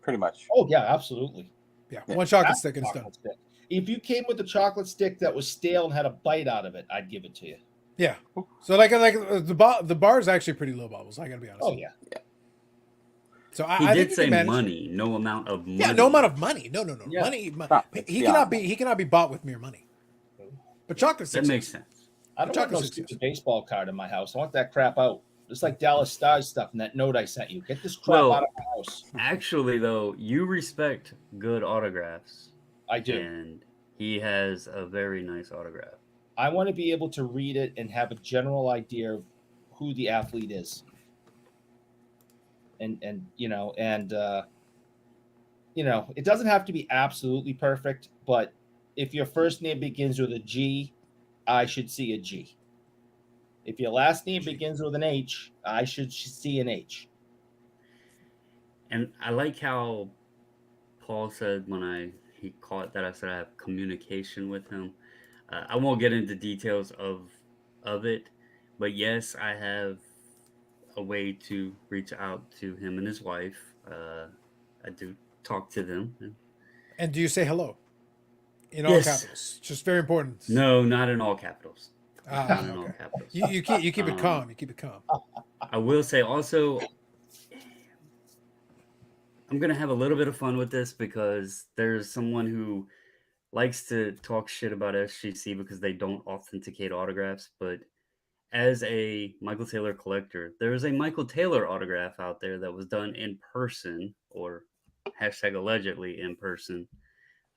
Pretty much. Oh yeah, absolutely. Yeah, Yeah. one chocolate That's stick and it's done. chocolate stick. If you came with a chocolate stick that was stale and had a bite out of it, I'd give it to you. Yeah. So like the bar is actually pretty low, Bobbles. I gotta be honest. Oh yeah. So He I did think you say can manage. money, no amount of money. Yeah, no amount of money. No. Yeah. Money. No, it's he beyond cannot be bought with mere money. But chocolate That sticks. makes sense. I don't want no Chocolate stupid sticks. baseball card in my house. I want that crap out. Just like Dallas Stars stuff and that note I sent you. Get this crap Well, out of my house. Actually, though, you respect good autographs, I do. and he has a very nice autograph. I want to be able to read it and have a general idea of who the athlete is. And it doesn't have to be absolutely perfect, but if your first name begins with a G, I should see a G. If your last name begins with an H, I should see an H. And I like how Paul said when he caught that I said I have communication with him. I won't get into details of it, but yes, I have a way to reach out to him and his wife. I do talk to them. And do you say hello? In all Yes. capitals. Just very important. No, not in all capitals. Ah, Not in all okay. capitals. You keep it calm. You keep it calm. I will say also, I'm gonna have a little bit of fun with this because there's someone who likes to talk shit about SGC because they don't authenticate autographs. But as a Michael Taylor collector, there is a Michael Taylor autograph out there that was done in person, or hashtag allegedly in person,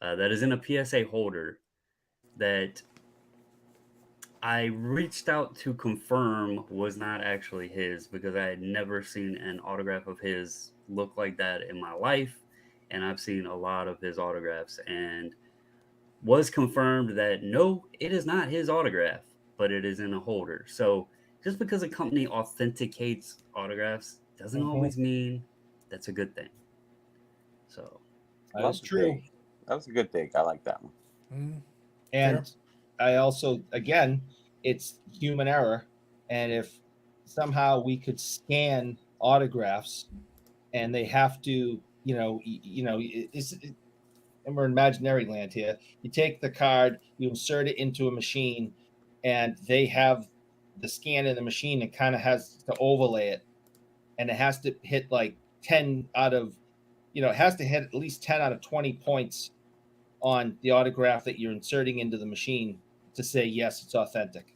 that is in a PSA holder that I reached out to confirm was not actually his because I had never seen an autograph of his look like that in my life. And I've seen a lot of his autographs and was confirmed that no, it is not his autograph, but it is in a holder. So just because a company authenticates autographs doesn't always mean that's a good thing. So That's true. That was a good dig. I like that one. Mm. And I also, again, it's human error. And if somehow we could scan autographs and they have to, and we're in imaginary land here. You take the card, you insert it into a machine, and they have the scan in the machine and kind of has to overlay it. And it has to hit like 10 out of, it has to hit at least 10 out of 20 points on the autograph that you're inserting into the machine to say, yes, it's authentic.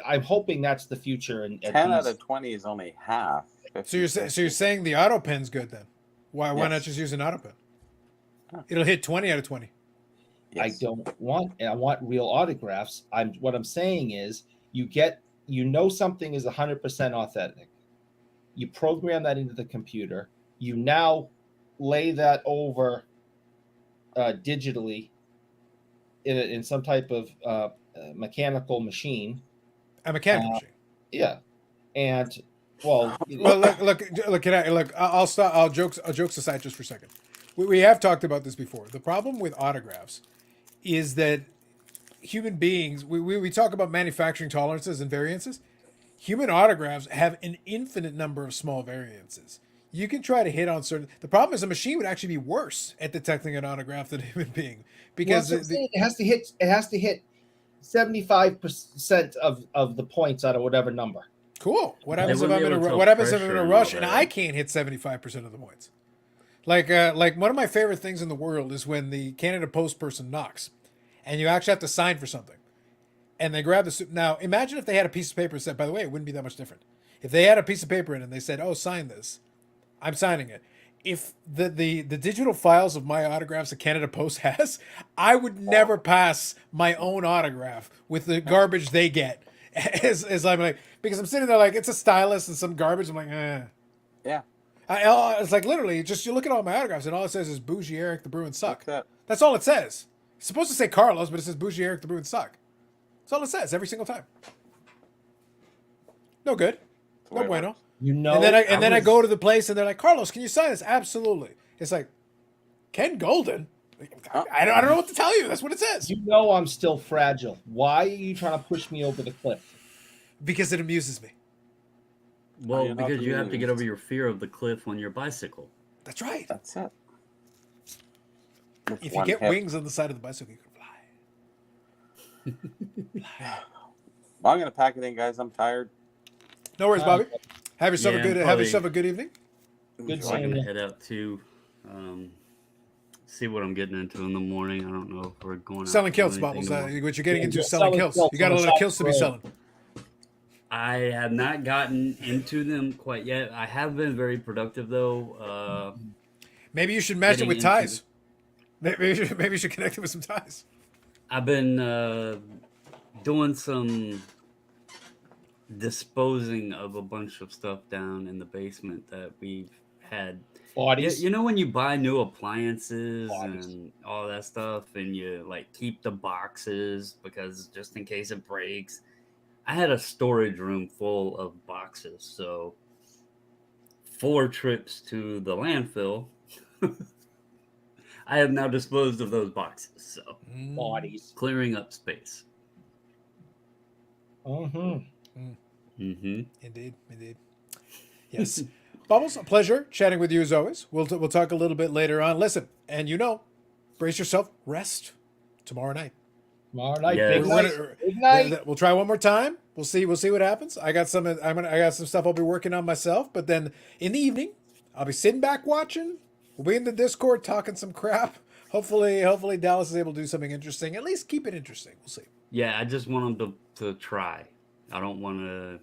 I'm hoping that's the future. And 10 out of 20 is only half. So you're saying the auto pen's good then? Why not Yes. just use an auto pen? It'll hit 20 out of 20. Yes. I want real autographs. What I'm saying is something is 100% authentic. You program that into the computer. You now lay that over digitally in some type of mechanical machine. A mechanical machine. Yeah, and well, Look. I'll stop. I'll jokes aside just for a second. We have talked about this before. The problem with autographs is that human beings. We talk about manufacturing tolerances and variances. Human autographs have an infinite number of small variances. You can try to hit on certain. The problem is a machine would actually be worse at detecting an autograph than a human being because it has to hit. It has to hit 75% of the points out of whatever number. Cool. What happens if wouldn't I'm be in able a to what happens if tell I'm in a pressure rush and and all that. I can't hit 75% of the points? Like one of my favorite things in the world is when the Canada Post person knocks, and you actually have to sign for something. and they grab the suit. Now, imagine if they had a piece of paper that said, by the way, it wouldn't be that much different. If they had a piece of paper in and they said, oh, sign this, I'm signing it. If the digital files of my autographs that Canada Post has, I would never pass my own autograph with the garbage they get. As I'm like, because I'm sitting there like, it's a stylus and some garbage. I'm like, eh. Yeah. It's like literally just you look at all my autographs and all it says is Bougie Eric the Bruins suck. That's it. That's all it says. It's supposed to say Carlos, but it says Bougie Eric the Bruins suck. That's all it says every single time. No good. No bueno. You know, And then I go to the place and they're like, Carlos, can you sign this? Absolutely. It's like Ken Golden. I don't know what to tell you. That's what it says. you know I'm still fragile. Why are you trying to push me over the cliff? Because it amuses me. Well, you're not because you have to get amused. over your fear of the cliff on your bicycle. That's right. That's it. With If you one get hit. wings on the side of the bicycle, you can fly. I'm gonna pack it in, guys. I'm tired. No worries, Bobby. Have yourself Yeah, a good have probably- yourself a good evening. Good I'm seeing gonna you. head out to see what I'm getting into in the morning. I don't know if we're going out Selling to do kilts, anything Bubbles. tomorrow. What you're getting Yeah, into you're is selling selling kilts. kilts You got a on the lot of side kilts to be of the selling. I have not gotten into them quite yet. I have been very productive though. Maybe you should match it Getting with into ties. Maybe you should connect it with some ties. I've been doing some disposing of a bunch of stuff down in the basement that we've had. Bodies. You know when you buy new appliances Bodies. and all that stuff and you like keep the boxes because just in case it breaks. I had a storage room full of boxes, so 4 trips to the landfill. I have now disposed of those boxes, so Bodies. clearing up space. Mm-hmm. Mm-hmm. Indeed. Yes. Bubbles, a pleasure chatting with you as always. We'll talk a little bit later on. Listen, and brace yourself, rest tomorrow night. Tomorrow night, Yeah. big We're night. gonna- Big night. We'll try one more time. We'll see what happens. I got some stuff I'll be working on myself, but then in the evening, I'll be sitting back watching. We'll be in the Discord talking some crap. Hopefully Dallas is able to do something interesting. At least keep it interesting. We'll see. Yeah, I just want them to try. I don't want to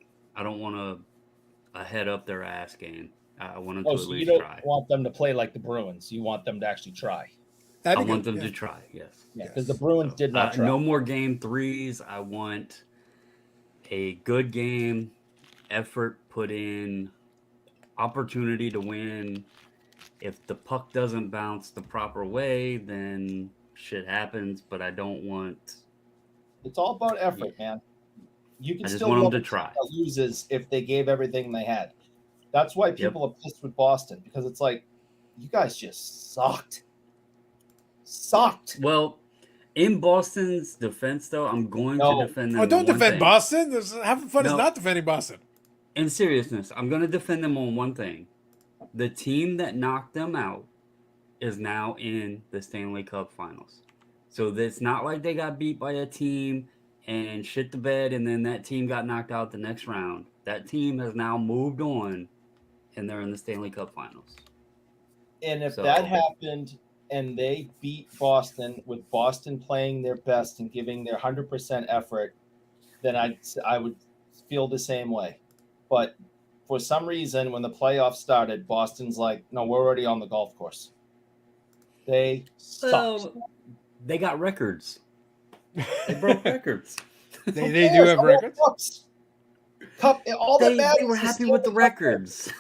head up their ass game. I want them to Oh, at so you least don't try. want them to play like the Bruins. You want them to actually try. That'd I be want good, them yeah. to try. Yes. Yeah, because the Bruins did not try. No more game 3s. I want a good game, effort put in, opportunity to win. If the puck doesn't bounce the proper way, then shit happens. But I don't want. It's all about effort, man. You can I just still want 'em love to a team try. that loses if they gave everything they had. That's why people are pissed with Boston, because it's like, you guys just sucked. Well, in Boston's defense, though, I'm going No. to defend them. Oh, on don't one defend thing. Boston. Having fun is No. not defending Boston. In seriousness, I'm going to defend them on one thing. The team that knocked them out is now in the Stanley Cup Finals. So it's not like they got beat by a team and shit the bed, and then that team got knocked out the next round. That team has now moved on, and they're in the Stanley Cup Finals. And if So- that happened and they beat Boston with Boston playing their best and giving their 100% effort, then I would feel the same way. But for some reason, when the playoffs started, Boston's like, no, we're already on the golf course. They sucked. Well, they got records. They broke records. They Who do cares? have All records. All that They matters were is happy still with the Cup. records.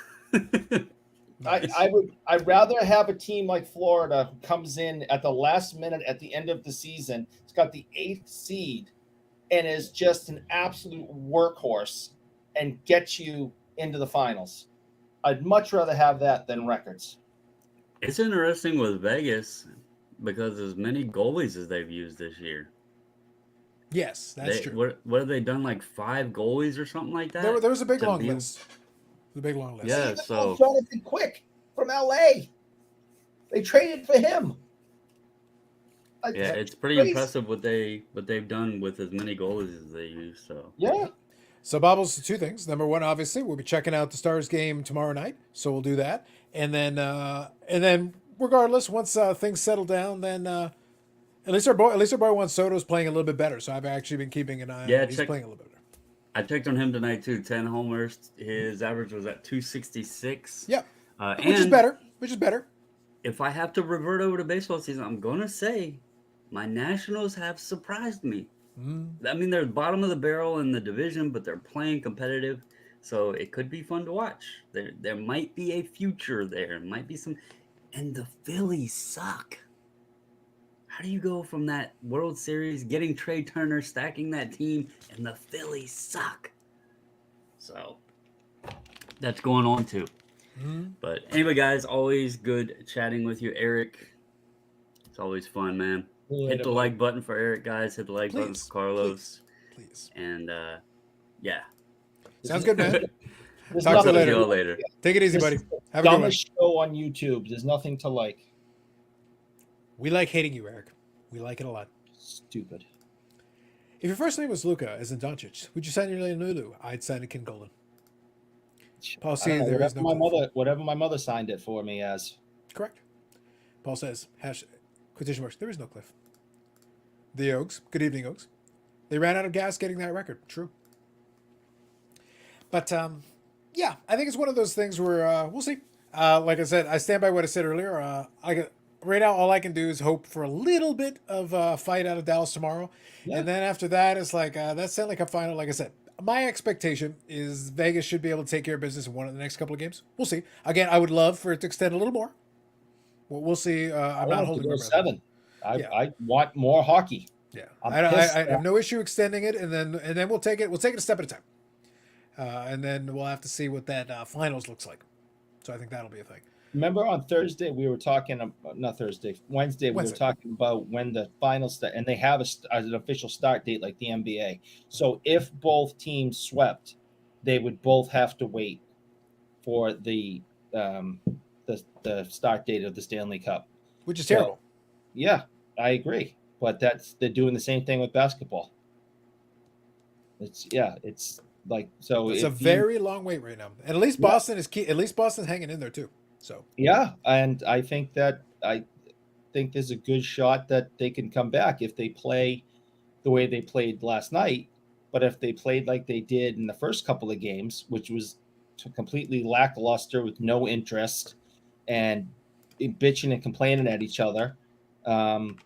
I'd rather have a team like Florida who comes in at the last minute at the end of the season. It's got the 8th seed and is just an absolute workhorse and get you into the finals. I'd much rather have that than records. It's interesting with Vegas because as many goalies as they've used this year. Yes, that's true. What have they done? Like 5 goalies or something like that? There was a big to long be- list. The big long list. Yeah, Even so- Jonathan Quick from LA. They traded for him. Yeah, it's pretty crazy. impressive what they've done with as many goalies as they use. So Yeah. So, Bobbles, 2 things. Number 1, obviously, we'll be checking out the Stars game tomorrow night, so we'll do that. And then regardless, once things settle down, then At least our boy Juan Soto's playing a little bit better. So I've actually been keeping an eye on Yeah, him. He's playing a little bit better. I checked on him tonight too. 10 homers. His average was at 266. Yep. Which is And better. Which is better. if I have to revert over to baseball season, I'm gonna say my Nationals have surprised me. I mean, they're bottom of the barrel in the division, but they're playing competitive, so it could be fun to watch. There might be a future there. Might be some, and the Phillies suck. How do you go from that World Series, getting Trey Turner, stacking that team, and the Phillies suck? So that's going on too. But anyway, guys, always good chatting with you, Eric. It's always fun, man. Hit the like button for Eric, guys. Hit the like button for Carlos. Please. And yeah. Sounds good, man. Talk to you all later. Take it easy, buddy. Have a good one. Dumbest show on YouTube. There's nothing to like. We like hating you, Eric. We like it a lot. Stupid. If your first name was Luca, as in Doncic, would you sign your name Lulu? I'd sign it Ken Golden. Paul C, there is no cliff. Whatever my mother signed it for me as. Correct. Paul says, quotation marks, there is no cliff. The Oaks, good evening, Oaks. They ran out of gas getting that record. True. But, yeah, I think it's one of those things where we'll see. Like I said, I stand by what I said earlier. Right now, all I can do is hope for a little bit of a fight out of Dallas tomorrow. Yeah. And then after that, it's like, that Stanley Cup final, like I said, my expectation is Vegas should be able to take care of business in one of the next couple of games. We'll see. Again, I would love for it to extend a little more. We'll see. I'm not holding my breath. 7. I want more hockey. Yeah, I have no issue extending it, and then we'll take it. We'll take it a step at a time, and then we'll have to see what that finals looks like. So I think that'll be a thing. Remember on Thursday we were talking, Wednesday we were talking about when the finals start, and they have an official start date like the NBA. So if both teams swept, they would both have to wait for the start date of the Stanley Cup, which is terrible. Yeah, I agree, but they're doing the same thing with basketball. It's like so. It's a very long wait right now, and at least Boston is key. At least Boston's hanging in there too. So yeah, and I think there's a good shot that they can come back if they play the way they played last night. But if they played like they did in the first couple of games, which was completely lackluster with no interest and bitching and complaining at each other, and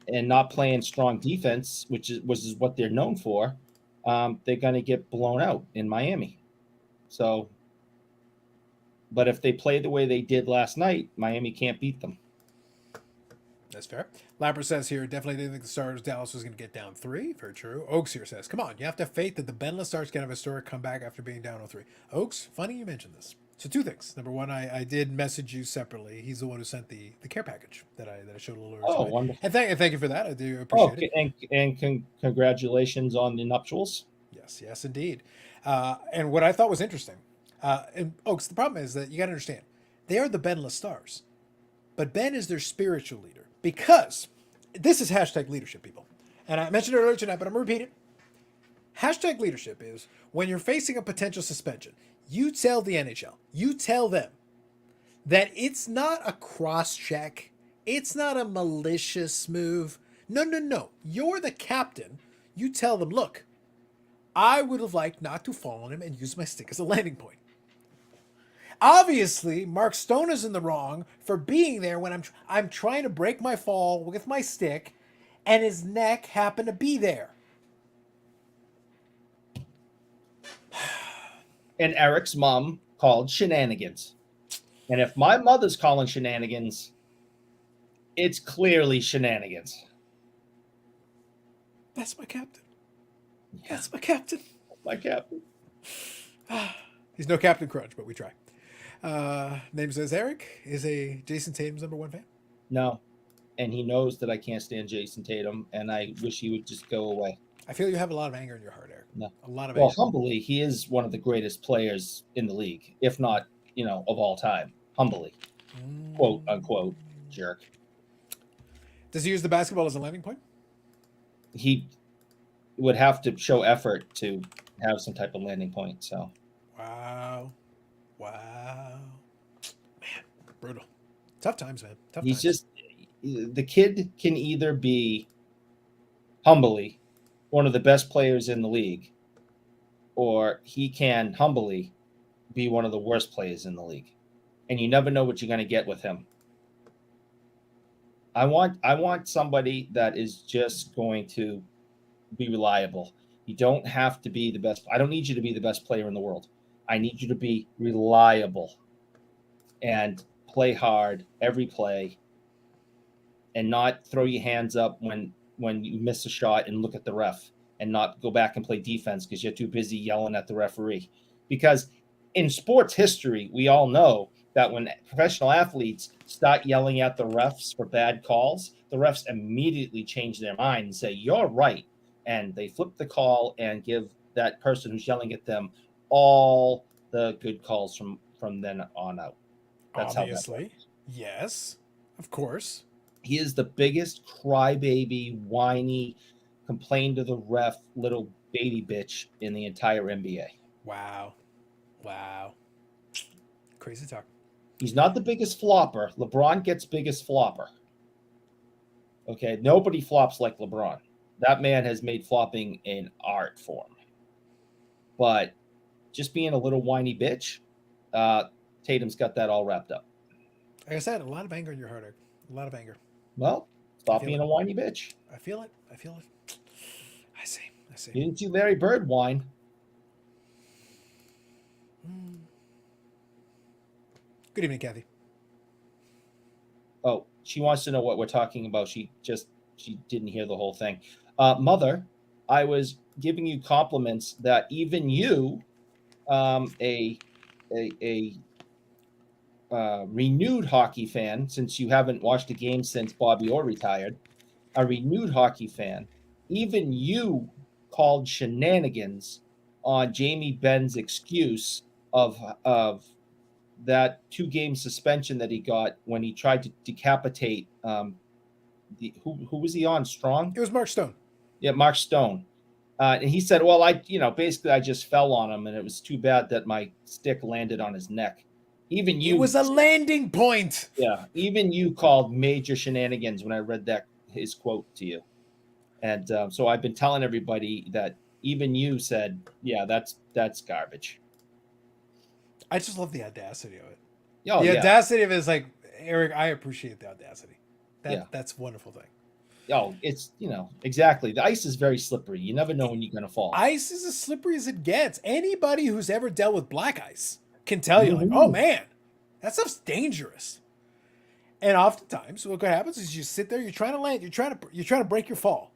not playing strong defense, which is what they're known for, they're going to get blown out in Miami. So. But if they play the way they did last night, Miami can't beat them. That's fair. Lapper says here, definitely didn't think the Stars Dallas was going to get down 3. Very true. Oaks here says, come on, you have to have faith that the Benless Stars can have a historic comeback after being down 0-3. Oaks, funny you mentioned this. So 2 things. Number one, I did message you separately. He's the one who sent the care package that I showed a little earlier. Oh, wonderful. And thank you for that. I do appreciate it. And congratulations on the nuptials. Yes, indeed. And what I thought was interesting, and Oaks, the problem is that you got to understand, they are the Benless Stars, but Ben is their spiritual leader, because this is hashtag leadership, people. And I mentioned it earlier tonight, but I'm going to repeat it. Hashtag leadership is when you're facing a potential suspension, you tell the NHL, you tell them that it's not a cross check. It's not a malicious move. No. You're the captain. You tell them, look, I would have liked not to fall on him and use my stick as a landing point. Obviously, Mark Stone is in the wrong for being there when I'm trying to break my fall with my stick, and his neck happened to be there. And Eric's mom called shenanigans. And if my mother's calling shenanigans, it's clearly shenanigans. That's my captain. Yeah. That's my captain. My captain. He's no Captain Crunch, but we try. Name says Eric is a Jason Tatum's #1 fan. No. And he knows that I can't stand Jason Tatum, and I wish he would just go away. I feel you have a lot of anger in your heart, Eric. No. A lot of anger. Well, humbly, he is one of the greatest players in the league, if not, of all time. Humbly. Quote, unquote, jerk. Does he use the basketball as a landing point? He would have to show effort to have some type of landing point, so. Wow. Man, brutal. Tough times, man. He's just, the kid can either be humbly one of the best players in the league, or he can humbly be one of the worst players in the league. And you never know what you're going to get with him. I want somebody that is just going to be reliable. You don't have to be the best. I don't need you to be the best player in the world. I need you to be reliable and play hard every play, and not throw your hands up when you miss a shot and look at the ref, and not go back and play defense because you're too busy yelling at the referee. Because in sports history, we all know that when professional athletes start yelling at the refs for bad calls, the refs immediately change their mind and say, "You're right." And they flip the call and give that person who's yelling at them all the good calls from then on out. That's Obviously. how that works. Yes, of course. He is the biggest crybaby, whiny, complain to the ref little baby bitch in the entire NBA. Wow. Crazy talk. He's not the biggest flopper. LeBron gets biggest flopper. Okay, nobody flops like LeBron. That man has made flopping an art form. But just being a little whiny bitch, Tatum's got that all wrapped up. Like I said, a lot of anger in your heart, Eric. A lot of anger. Well, stop being a whiny bitch. I feel it. I see. You didn't see Larry Bird whine. Good evening, Kathy. Oh, she wants to know what we're talking about. She didn't hear the whole thing. Mother, I was giving you compliments that even you, a renewed hockey fan, since you haven't watched a game since Bobby Orr retired, a renewed hockey fan, even you called shenanigans on Jamie Benn's excuse of that 2-game suspension that he got when he tried to decapitate who was he on? Strong? It was Mark Stone. Yeah, Mark Stone. And he said, well, basically I just fell on him, and it was too bad that my stick landed on his neck. Even you. It was a landing point. Yeah, even you called major shenanigans when I read his quote to you. And so I've been telling everybody that even you said, yeah, that's garbage. I just love the audacity of it. Oh, the audacity of it is like, Eric, I appreciate the audacity. That's a wonderful thing. Oh, it's, exactly. The ice is very slippery. You never know when you're going to fall. Ice is as slippery as it gets. Anybody who's ever dealt with black ice can tell you, like, oh man, that stuff's dangerous. And oftentimes, what happens is you sit there, you're trying to land, you're trying to break your fall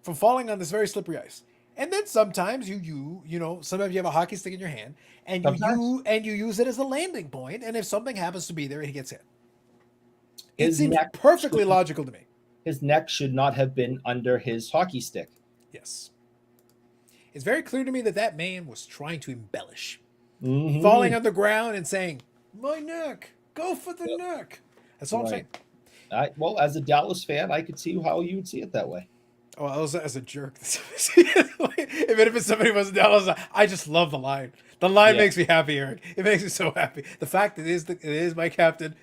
from falling on this very slippery ice. And then sometimes sometimes you have a hockey stick in your hand, and you use it as a landing point. And if something happens to be there, he gets hit. It seems perfectly logical to me. His neck should not have been under his hockey stick. Yes. It's very clear to me that man was trying to embellish. Mm-hmm. Falling on the ground and saying, my neck, go for the neck. That's all I'm saying. Well, as a Dallas fan, I could see how you would see it that way. Oh, I was as a jerk. Even if it's somebody who wasn't Dallas, I just love the line. The line makes me happy, Eric. It makes me so happy. The fact that it is my captain.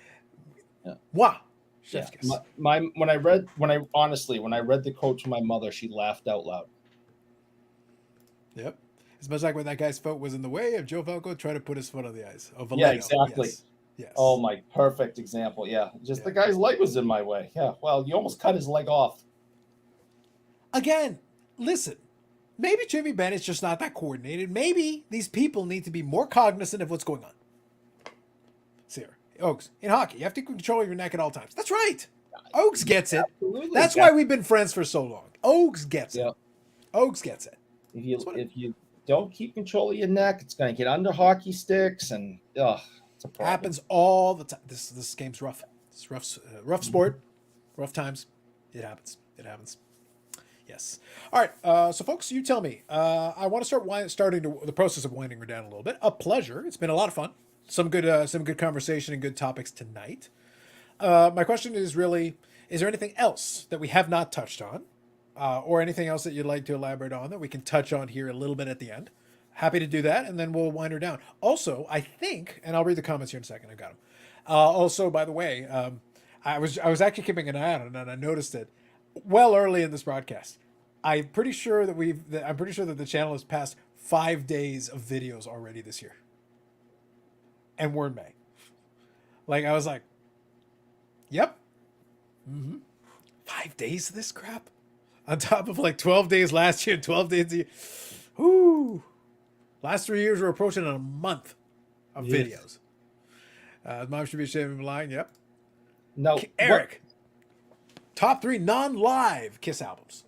Yeah. Wow. Yeah. When I read the quote from my mother, she laughed out loud. Yep. As much like when that guy's foot was in the way of Joe Falco trying to put his foot on the ice. Oh, yeah, exactly. Yes. Oh, my perfect example. Yeah. The guy's leg was in my way. Yeah. Well, you almost cut his leg off. Again, listen, maybe Jimmy Bennett's just not that coordinated. Maybe these people need to be more cognizant of what's going on. Sarah, Oaks, in hockey, you have to control your neck at all times. That's right. Oaks gets it. Absolutely. That's why we've been friends for so long. Oaks gets it. Oaks gets it. If you don't keep control of your neck, it's going to get under hockey sticks, and it's a problem. Happens all the time. This game's rough. It's rough sport, rough times. It happens. Yes. All right. So, folks, you tell me. I want to starting the process of winding her down a little bit. A pleasure. It's been a lot of fun. Some good conversation and good topics tonight. My question is really: is there anything else that we have not touched on, or anything else that you'd like to elaborate on that we can touch on here a little bit at the end? Happy to do that, and then we'll wind her down. Also, I think, and I'll read the comments here in a second. I got them. Also, by the way, I was actually keeping an eye on it, and I noticed it well early in this broadcast. I'm pretty sure that the channel has passed 5 days of videos already this year, and we're in May. Like I was like, "Yep, 5 days of this crap." On top of like 12 days last year, 12 days. Whoo! Last 3 years, we're approaching a month of videos. Mom should be ashamed of lying. Yep. No, Eric, top 3 non-live Kiss albums.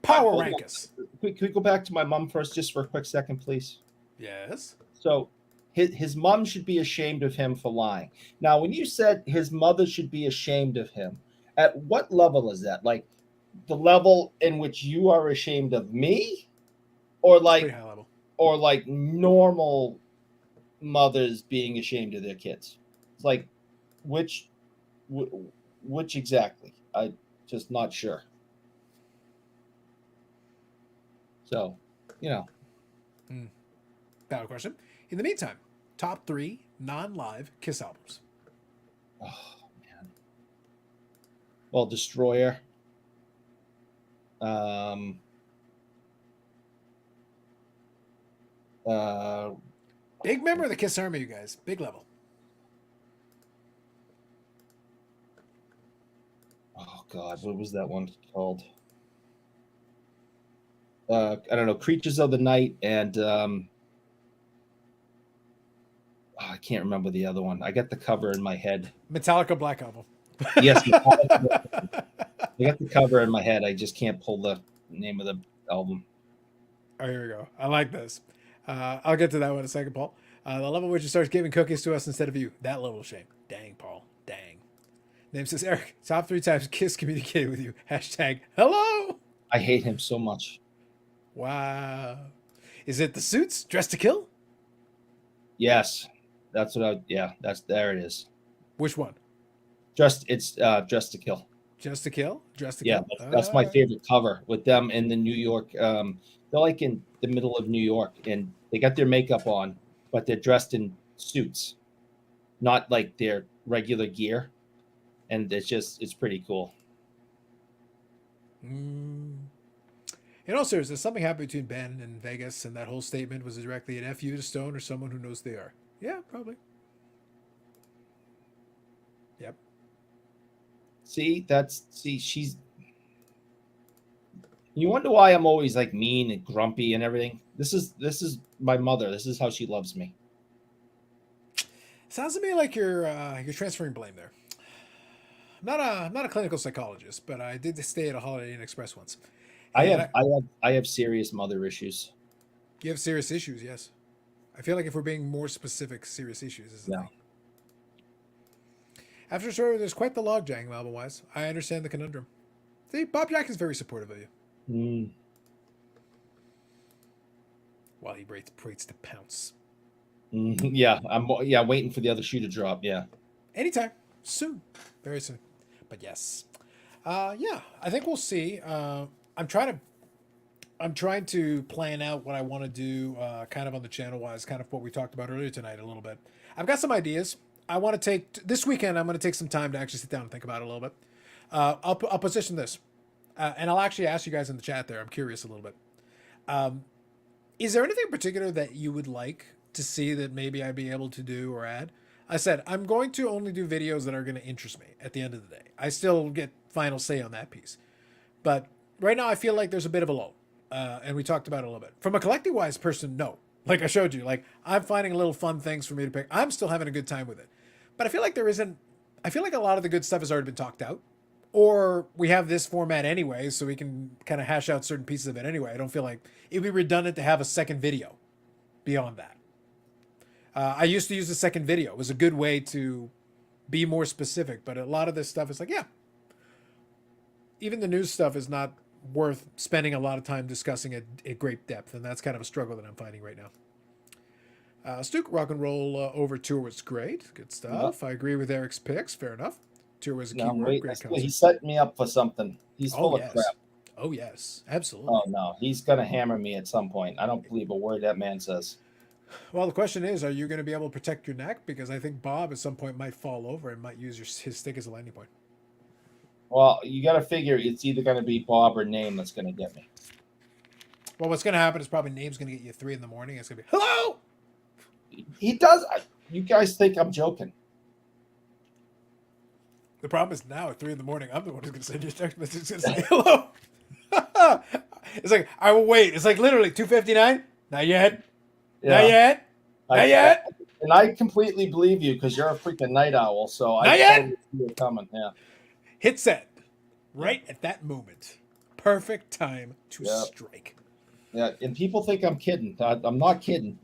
Power rank us. Can we go back to my mom first, just for a quick second, please? Yes. So, his mom should be ashamed of him for lying. Now, when you said his mother should be ashamed of him, at what level is that? Like the level in which you are ashamed of me, or Pretty high level. or like normal mothers being ashamed of their kids? It's like which exactly? I just not sure. So, Valid question. In the meantime, top 3 non-live Kiss albums. oh man. Well, Destroyer. Big member of the Kiss Army, you guys. Big level. Oh God, what was that one called? I don't know, Creatures of the Night, and I can't remember the other one. I got the cover in my head. Metallica Black Album. Yes, I got the cover in my head. I just can't pull the name of the album. Oh, here we go. I like this. I'll get to that one in a second, Paul. The level which he starts giving cookies to us instead of you. That level of shame. Dang, Paul. Dang. Name says, Eric, top 3 times Kiss communicated with you. Hashtag hello. I hate him so much. Wow. Is it the suits? Dressed to Kill? Yes, that's what there it is. Which one? Dressed to Kill. Just to Kill? Dressed to Yeah, Kill? that's my favorite cover with them in the New York. They're like in the middle of New York, and they got their makeup on, but they're dressed in suits, not like their regular gear. And it's pretty cool. In all seriousness, something happened between Ben and Vegas, and that whole statement was directly an FU to Stone or someone who knows they are. Yeah, probably. Yep. She's. You wonder why I'm always like mean and grumpy and everything. This is my mother. This is how she loves me. Sounds to me like you're transferring blame there. I'm not a clinical psychologist, but I did stay at a Holiday Inn Express once. I have serious mother issues. You have serious issues, yes. I feel like if we're being more specific, serious issues is the thing. After sure, there's quite the logjam album-wise. I understand the conundrum. See, Bob Jack is very supportive of you. While he waits to pounce. Yeah, I'm waiting for the other shoe to drop. Yeah. Anytime. Soon. Very soon. But yes. I think we'll see. I'm trying to plan out what I want to do kind of on the channel wise, kind of what we talked about earlier tonight a little bit. I've got some ideas. I want to take this weekend. I'm going to take some time to actually sit down and think about it a little bit. I'll position this, and I'll actually ask you guys in the chat there. I'm curious a little bit. Is there anything in particular that you would like to see that maybe I'd be able to do or add? I said I'm going to only do videos that are going to interest me at the end of the day. I still get final say on that piece, but right now I feel like there's a bit of a lull, and we talked about it a little bit. From a collecting wise person, no. Like I showed you, like I'm finding little fun things for me to pick. I'm still having a good time with it, but I feel like I feel like a lot of the good stuff has already been talked out, or we have this format anyway, so we can kind of hash out certain pieces of it anyway. I don't feel like it'd be redundant to have a second video beyond that. I used to use the second video. It was a good way to be more specific, but a lot of this stuff is like, yeah, even the news stuff is not worth spending a lot of time discussing at great depth, and that's kind of a struggle that I'm finding right now. Stuke, rock and roll over tour was great. Good stuff. I agree with Eric's picks. Fair enough. Tour was a key word. Great concert. He set me up for something. He's full of crap. Oh, yes. Absolutely. Oh, no. He's going to hammer me at some point. I don't believe a word that man says. Well, the question is, are you going to be able to protect your neck? Because I think Bob at some point might fall over and might use his stick as a landing point. Well, you got to figure it's either going to be Bob or Name that's going to get me. Well, what's going to happen is probably Name's going to get you 3 in the morning. It's going to be, hello! He does. You guys think I'm joking? The problem is now at 3 in the morning, I'm the one who's going to send you a text message going to say hello. It's like, I will wait. It's like literally 2:59. Not yet. Not yet. Not yet. And I completely believe you because you're a freaking night owl. So Not I yet. totally see it coming. Yeah. Hit send. Right at that moment. Perfect time to strike. Yeah. And people think I'm kidding. I'm not kidding.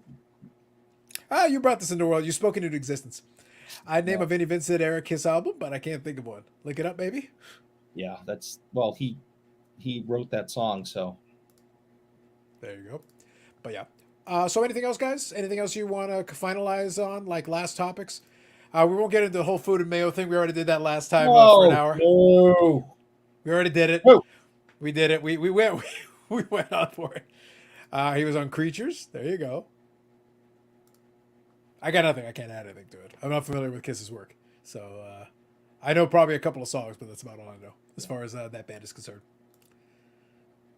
Ah, you brought this into the world. You spoke it into existence. I'd name a Vinnie Vincent era Kiss album, but I can't think of one. Look it up, baby. Yeah, that's he wrote that song, so there you go. But yeah. So anything else, guys? Anything else you want to finalize on, like last topics? We won't get into the whole food and mayo thing. We already did that last time for an hour. No. We already did it. No. We did it. We went we went on for it. He was on Creatures. There you go. I got nothing. I can't add anything to it. I'm not familiar with Kiss's work. So I know probably a couple of songs, but that's about all I know as far as that band is concerned.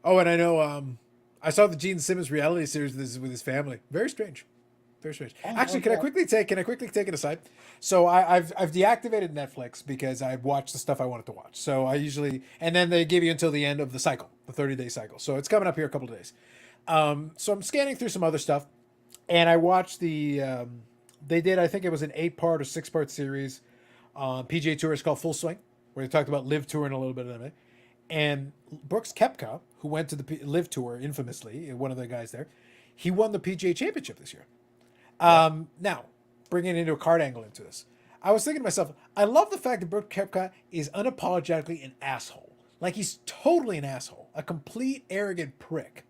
Oh, and I know I saw the Gene Simmons reality series with his family. Very strange. Very strange. Actually, can I quickly take it aside? So I've deactivated Netflix because I watched the stuff I wanted to watch. So I usually, and then they give you until the end of the cycle, the 30-day cycle. So it's coming up here a couple of days. So I'm scanning through some other stuff, and I watched the they did, I think it was an 8-part or 6-part series on PGA Tour. It's called Full Swing, where they talked about Live Tour and a little bit of it. And Brooks Koepka, who went to the Live Tour infamously, one of the guys there, he won the PGA Championship this year. Now, bringing into a card angle into this, I was thinking to myself, I love the fact that Brooks Koepka is unapologetically an asshole. Like, he's totally an asshole, a complete arrogant prick,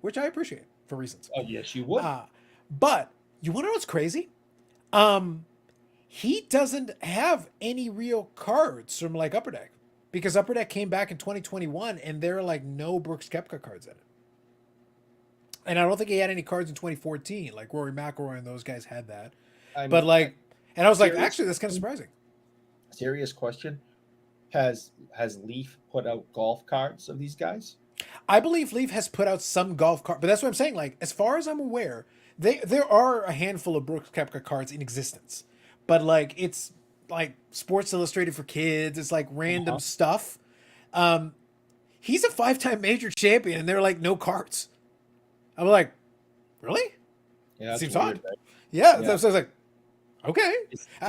which I appreciate for reasons. Oh, yes, you would. But you want to know what's crazy? He doesn't have any real cards from like Upper Deck, because Upper Deck came back in 2021 and there are like no Brooks Koepka cards in it. And I don't think he had any cards in 2014. Like Rory McIlroy and those guys had that. But like, and I was like, actually, that's kind of surprising. Serious question: Has Leaf put out golf cards of these guys? I believe Leaf has put out some golf cards, but that's what I'm saying. Like, as far as I'm aware, there are a handful of Brooks Koepka cards in existence, but like it's like Sports Illustrated for kids. It's like random stuff. He's a 5-time major champion, and they're like no cards. I'm like, really? Yeah, seems weird, odd. right? Yeah, so I was like, okay.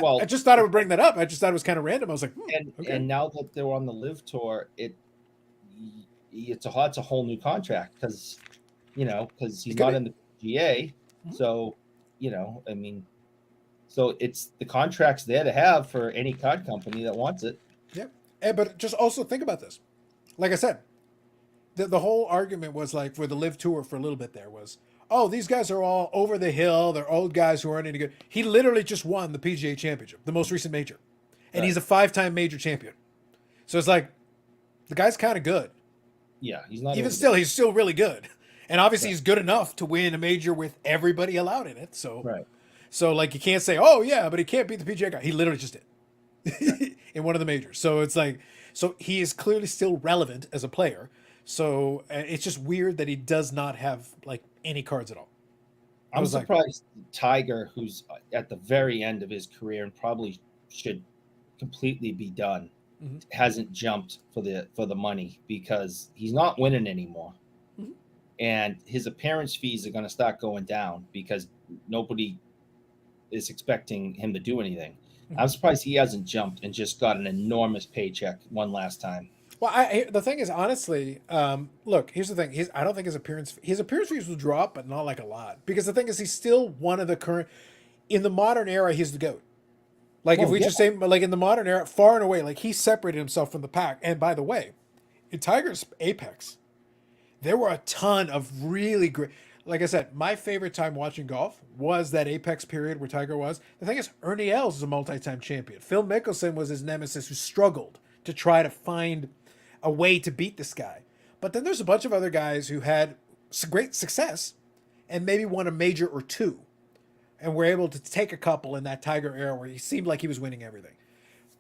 Well, I just thought I would bring that up. I just thought it was kind of random. I was like, okay. And now that they're on the Live Tour, it's a whole new contract because he's not in the PGA. So, I mean, so it's the contract's there to have for any card company that wants it. Yeah. But just also think about this. Like I said, the whole argument was like for the Live Tour for a little bit there was, oh, these guys are all over the hill. They're old guys who aren't any good. He literally just won the PGA Championship, the most recent major. And he's a 5-time major champion. So it's like, the guy's kind of good. Yeah, he's not. Even still, he's still really good. And obviously he's good enough to win a major with everybody allowed in it. So, so like you can't say, oh yeah, but he can't beat the PGA guy. He literally just did in one of the majors. So it's like, so he is clearly still relevant as a player. So it's just weird that he does not have like any cards at all. I'm surprised Tiger, who's at the very end of his career and probably should completely be done, hasn't jumped for the money because he's not winning anymore. And his appearance fees are going to start going down because nobody is expecting him to do anything. I'm surprised he hasn't jumped and just got an enormous paycheck one last time. Well, the thing is, honestly, look, here's the thing. I don't think his appearance fees will drop, but not like a lot. Because the thing is, he's still one of the current, in the modern era, he's the GOAT. Like, if we just say, like, in the modern era, far and away, like, he separated himself from the pack. And by the way, in Tiger's apex, there were a ton of really great, like I said, my favorite time watching golf was that apex period where Tiger was. The thing is, Ernie Els is a multi-time champion. Phil Mickelson was his nemesis who struggled to try to find a way to beat this guy. But then there's a bunch of other guys who had great success and maybe won a major or two and were able to take a couple in that Tiger era where he seemed like he was winning everything.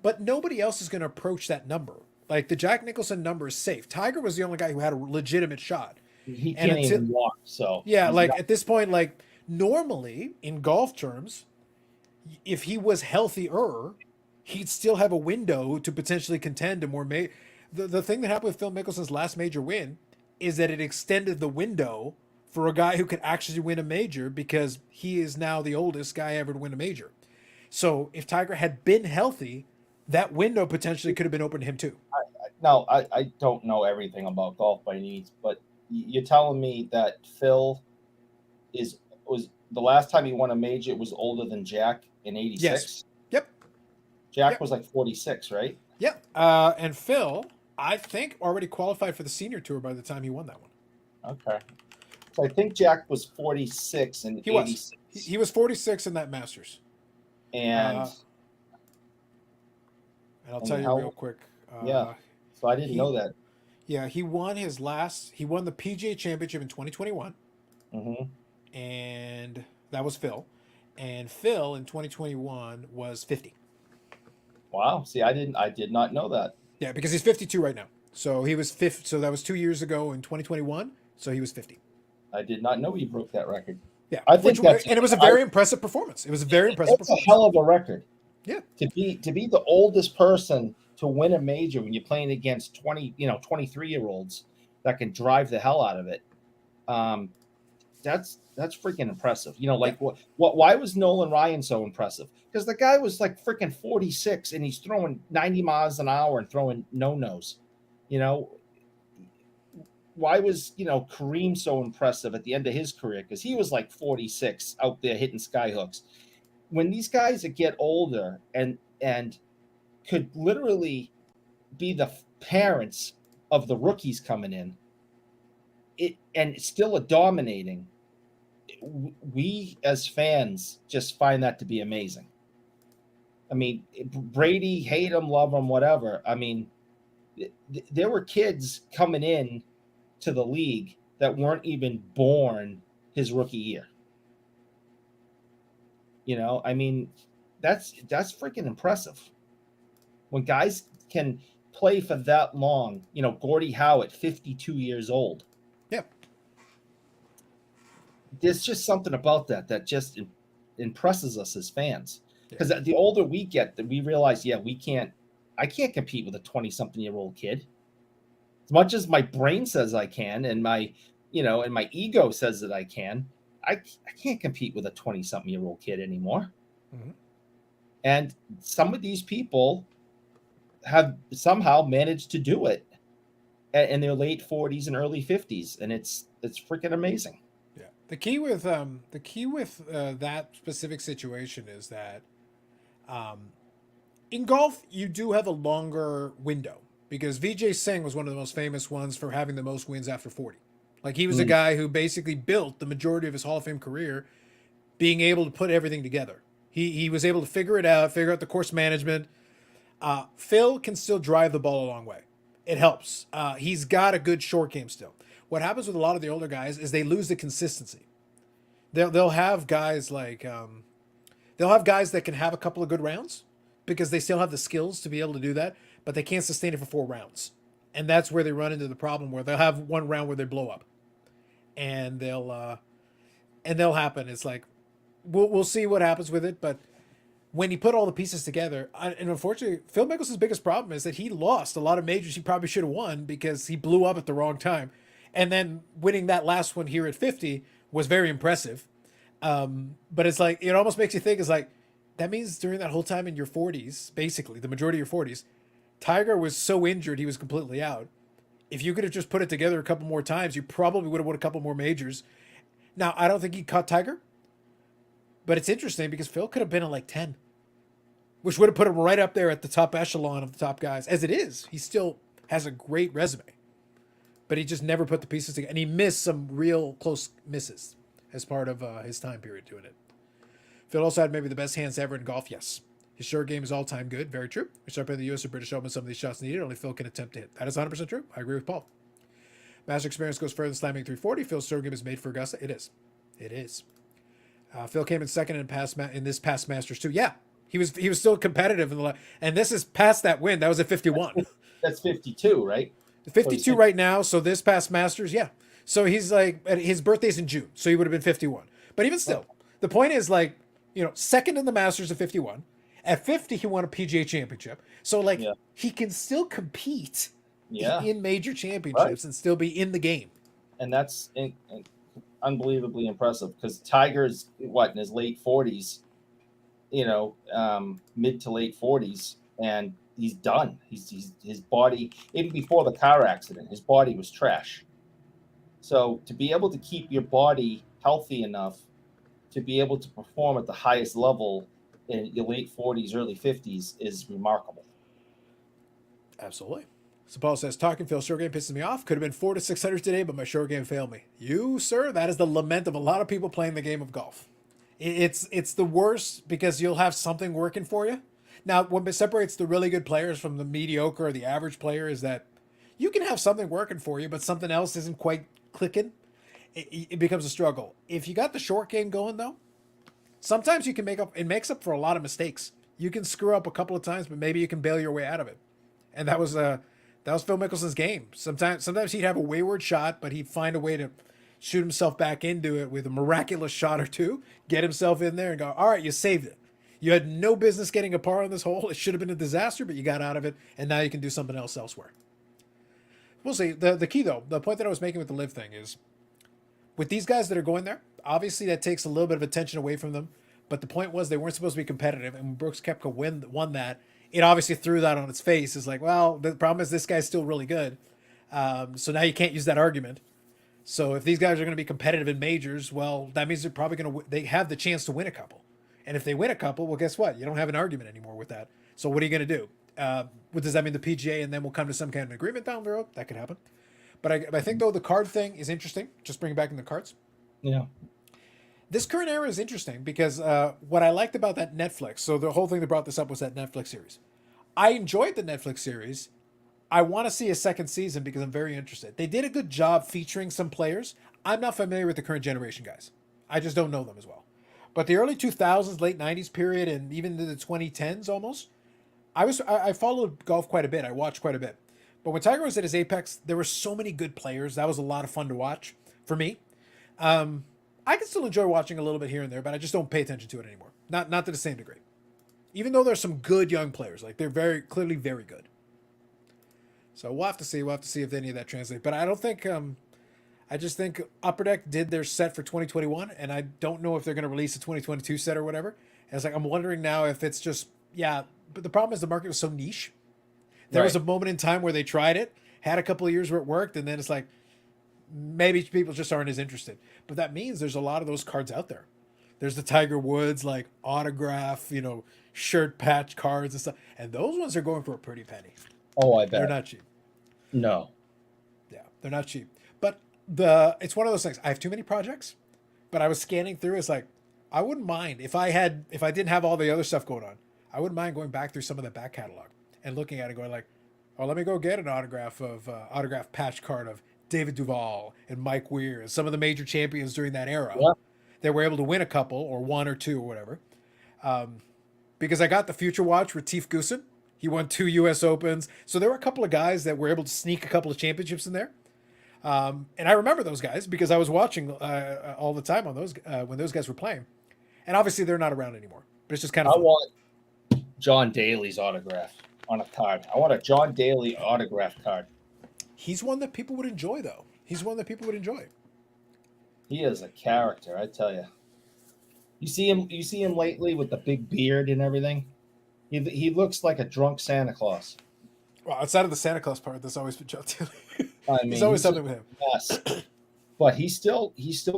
But nobody else is going to approach that number. Like the Jack Nicholson number is safe. Tiger was the only guy who had a legitimate shot. He And can't until even walk. So yeah, he's like not- at this point, like normally in golf terms, if he was healthier, he'd still have a window to potentially contend to more. The thing that happened with Phil Mickelson's last major win is that it extended the window for a guy who could actually win a major because he is now the oldest guy ever to win a major. So if Tiger had been healthy, that window potentially could have been open to him too. now I don't know everything about golf by any means, but you're telling me that Phil was the last time he won a major was older than Jack in '86. Yes. Yep. Jack Yep. was like 46, right? Yep. And Phil, I think, already qualified for the senior tour by the time he won that one. Okay. So I think Jack was 46 in He was. '86. He was 46 in that Masters. And And I'll and tell you how- real quick. yeah. So I didn't he- know that. Yeah, he won the PGA Championship in 2021, Hmm. and that was Phil. And Phil in 2021 was 50. Wow. See, I did not know that. Yeah, because he's 52 right now. So he was 50. So that was 2 years ago in 2021. So he was 50. I did not know he broke that record. Yeah, I think that's- and it was a very impressive performance. It was a very impressive That's a performance. hell of a record. Yeah. To be the oldest person to win a major when you're playing against 23-year-olds that can drive the hell out of it. That's freaking impressive. Like why was Nolan Ryan so impressive? Because the guy was like freaking 46 and he's throwing 90 miles an hour and throwing no-nos. Why was Kareem so impressive at the end of his career? Because he was like 46 out there hitting skyhooks. When these guys that get older and could literally be the parents of the rookies coming in, and still dominating, we as fans just find that to be amazing. I mean, Brady, hate him, love him, whatever. I mean, there were kids coming in to the league that weren't even born his rookie year. I mean, that's freaking impressive. When guys can play for that long, Gordie Howe at 52 years old. Yeah. There's just something about that just impresses us as fans. Because the older we get, that we realize, I can't compete with a 20-something-year-old kid. As much as my brain says I can, and my ego says that I can, I can't compete with a 20-something-year-old kid anymore. Mhm. And some of these people have somehow managed to do it in their late 40s and early 50s, and it's freaking amazing. Yeah. The key with that specific situation is that in golf you do have a longer window, because Vijay Singh was one of the most famous ones for having the most wins after 40. Like he was a guy who basically built the majority of his Hall of Fame career being able to put everything together. He was able to figure out the course management. Phil can still drive the ball a long way. It helps. He's got a good short game still. What happens with a lot of the older guys is they lose the consistency. They'll have guys like they'll have guys that can have a couple of good rounds because they still have the skills to be able to do that, but they can't sustain it for 4 rounds. And that's where they run into the problem where they'll have one round where they blow up. And they'll happen. It's like we'll see what happens with it, but when he put all the pieces together, and unfortunately, Phil Mickelson's biggest problem is that he lost a lot of majors he probably should have won because he blew up at the wrong time. And then winning that last one here at 50 was very impressive. But it's like, it almost makes you think, it's like, that means during that whole time in your 40s, basically, the majority of your 40s, Tiger was so injured he was completely out. If you could have just put it together a couple more times, you probably would have won a couple more majors. Now, I don't think he caught Tiger, but it's interesting because Phil could have been at like 10, which would have put him right up there at the top echelon of the top guys. As it is, he still has a great resume, but he just never put the pieces together. And he missed some real close misses as part of his time period doing it. Phil also had maybe the best hands ever in golf, yes. His short game is all-time good, very true. We start playing the U.S. or British Open, some of these shots needed, only Phil can attempt to hit. That is 100% true. I agree with Paul. Master experience goes further than slamming 340. Phil's short game is made for Augusta. It is. It is. Phil came in second in this past Masters too. Yeah, he was still competitive and this is past that win. That was at 51. That's 52, right? 52 right now. So this past Masters, yeah. So he's like, his birthday's in June, so he would have been 51. But even still, the point is like, second in the Masters at 51. At 50, he won a PGA championship. So like, Yeah. he can still compete Yeah. in major championships and still be in the game. And that's unbelievably impressive because Tiger's in his late 40s, mid to late 40s, and he's done. He's his body, even before the car accident, his body was trash. So to be able to keep your body healthy enough to be able to perform at the highest level in your late 40s, early 50s is remarkable. Absolutely. So Paul says, talking Phil, short game pisses me off. Could have been 400 to 600 today, but my short game failed me. You, sir, that is the lament of a lot of people playing the game of golf. It's the worst because you'll have something working for you. Now, what separates the really good players from the mediocre or the average player is that you can have something working for you, but something else isn't quite clicking. It becomes a struggle. If you got the short game going, though, sometimes you can it makes up for a lot of mistakes. You can screw up a couple of times, but maybe you can bail your way out of it. And that was Phil Mickelson's game. Sometimes he'd have a wayward shot, but he'd find a way to shoot himself back into it with a miraculous shot or two, get himself in there and go, all right, you saved it. You had no business getting a par on this hole. It should have been a disaster, but you got out of it, and now you can do something else elsewhere. We'll see. The key, though, the point that I was making with the live thing is, with these guys that are going there, obviously that takes a little bit of attention away from them, but the point was they weren't supposed to be competitive, and when Brooks Koepka won that, it obviously threw that on its face. It's like, well, the problem is this guy's still really good, so now you can't use that argument. So if these guys are going to be competitive in majors, well, that means they're probably they have the chance to win a couple. And if they win a couple, well, guess what? You don't have an argument anymore with that. So what are you going to do? What does that mean? The PGA, and then we'll come to some kind of agreement down the road? That could happen. But I think, though, the card thing is interesting. Just bring it back in the cards. Yeah. This current era is interesting because what I liked about that Netflix, so the whole thing that brought this up was that Netflix series. I enjoyed the Netflix series. I want to see a second season because I'm very interested. They did a good job featuring some players. I'm not familiar with the current generation guys. I just don't know them as well. But the early 2000s, late 90s period, and even the 2010s almost, I followed golf quite a bit. I watched quite a bit. But when Tiger was at his apex, there were so many good players. That was a lot of fun to watch for me. I can still enjoy watching a little bit here and there, but I just don't pay attention to it anymore. Not to the same degree. Even though there's some good young players, like they're very clearly very good. So we'll have to see. We'll have to see if any of that translates. But I don't think. I just think Upper Deck did their set for 2021, and I don't know if they're going to release a 2022 set or whatever. And it's like I'm wondering now if it's just But the problem is the market was so niche. There was a moment in time where they tried it, had a couple of years where it worked, and then it's like maybe people just aren't as interested. But that means there's a lot of those cards out there. There's the Tiger Woods like autograph, shirt patch cards and stuff, and those ones are going for a pretty penny. Oh, I bet they're not cheap. No. Yeah, they're not cheap. But it's one of those things. I have too many projects, but I was scanning through. It's like I wouldn't mind if I didn't have all the other stuff going on. I wouldn't mind going back through some of the back catalog and looking at it, going like, oh, let me go get an autograph patch card of David Duval and Mike Weir and some of the major champions during that era. Yeah. They were able to win a couple or one or two or whatever. Because I got the Future Watch with Tief Goosen. He won 2 U.S. Opens. So there were a couple of guys that were able to sneak a couple of championships in there. And I remember those guys because I was watching all the time on those when those guys were playing. And obviously they're not around anymore. But it's just kind of fun. I want John Daly's autograph on a card. I want a John Daly autograph card. He's one that people would enjoy, though. He's one that people would enjoy. He is a character, I tell you. You see him lately with the big beard and everything? He looks like a drunk Santa Claus. Well, outside of the Santa Claus part, that's always been John Daly. I mean, there's always something with him. Yes. But he's still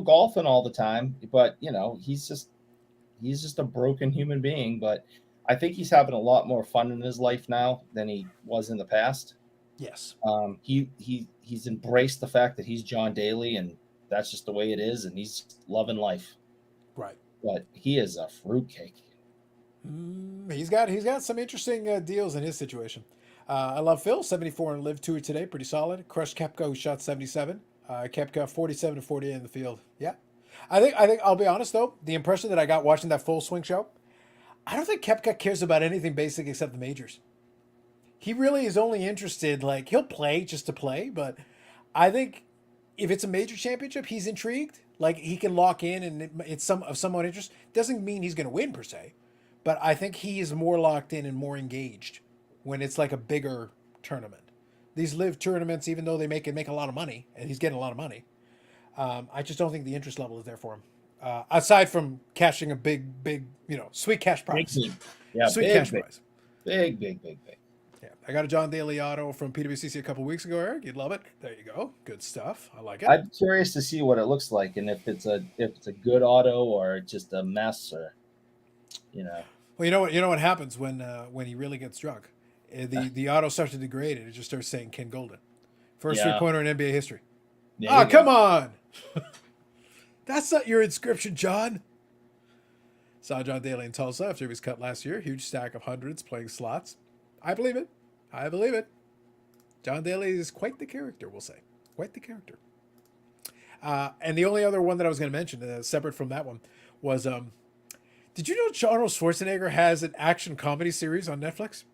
golfing all the time. But he's just a broken human being. But I think he's having a lot more fun in his life now than he was in the past. Yes. He's embraced the fact that he's John Daly, and that's just the way it is, and he's loving life. Right. But he is a fruitcake. He's got some interesting deals in his situation. I love Phil, 74 and live tour today, pretty solid. Crushed Koepka, who shot 77. Koepka 47 to 48 in the field. Yeah, I think I'll be honest though, the impression that I got watching that full swing show, I don't think Koepka cares about anything basic except the majors. He really is only interested, like, he'll play just to play, but I think if it's a major championship, he's intrigued. Like, he can lock in and it's some of somewhat interest. Doesn't mean he's going to win per se, but I think he is more locked in and more engaged when it's like a bigger tournament. These live tournaments, even though they make a lot of money, and he's getting a lot of money, I just don't think the interest level is there for him. Aside from cashing a big, sweet cash Big prize. team. Yeah, Sweet big, cash big, prize. big. Yeah, I got a John Daly auto from PWCC a couple weeks ago, Eric. You'd love it. There you go. Good stuff. I like it. I'm curious to see what it looks like, and if it's a good auto or just a mess, or Well, you know what happens when he really gets drunk. The auto starts to degrade and it just starts saying Ken Golden. First Yeah. 3-pointer in NBA history. There Oh, you go. come on. That's not your inscription, John. Saw John Daly in Tulsa after he was cut last year. Huge stack of hundreds playing slots. I believe it. I believe it. John Daly is quite the character, we'll say. Quite the character. And the only other one that I was going to mention, separate from that one, was did you know Arnold Schwarzenegger has an action comedy series on Netflix?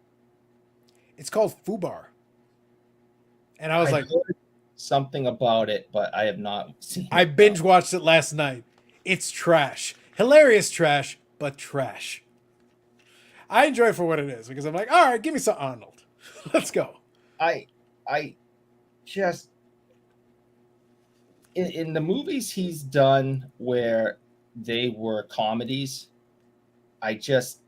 It's called Fubar. And I was like, heard something about it, but I have not seen I it. binge watched it last night. It's trash. Hilarious trash, but trash. I enjoy it for what it is because I'm like, all right, give me some Arnold. Let's go. I just in the movies he's done where they were comedies, that's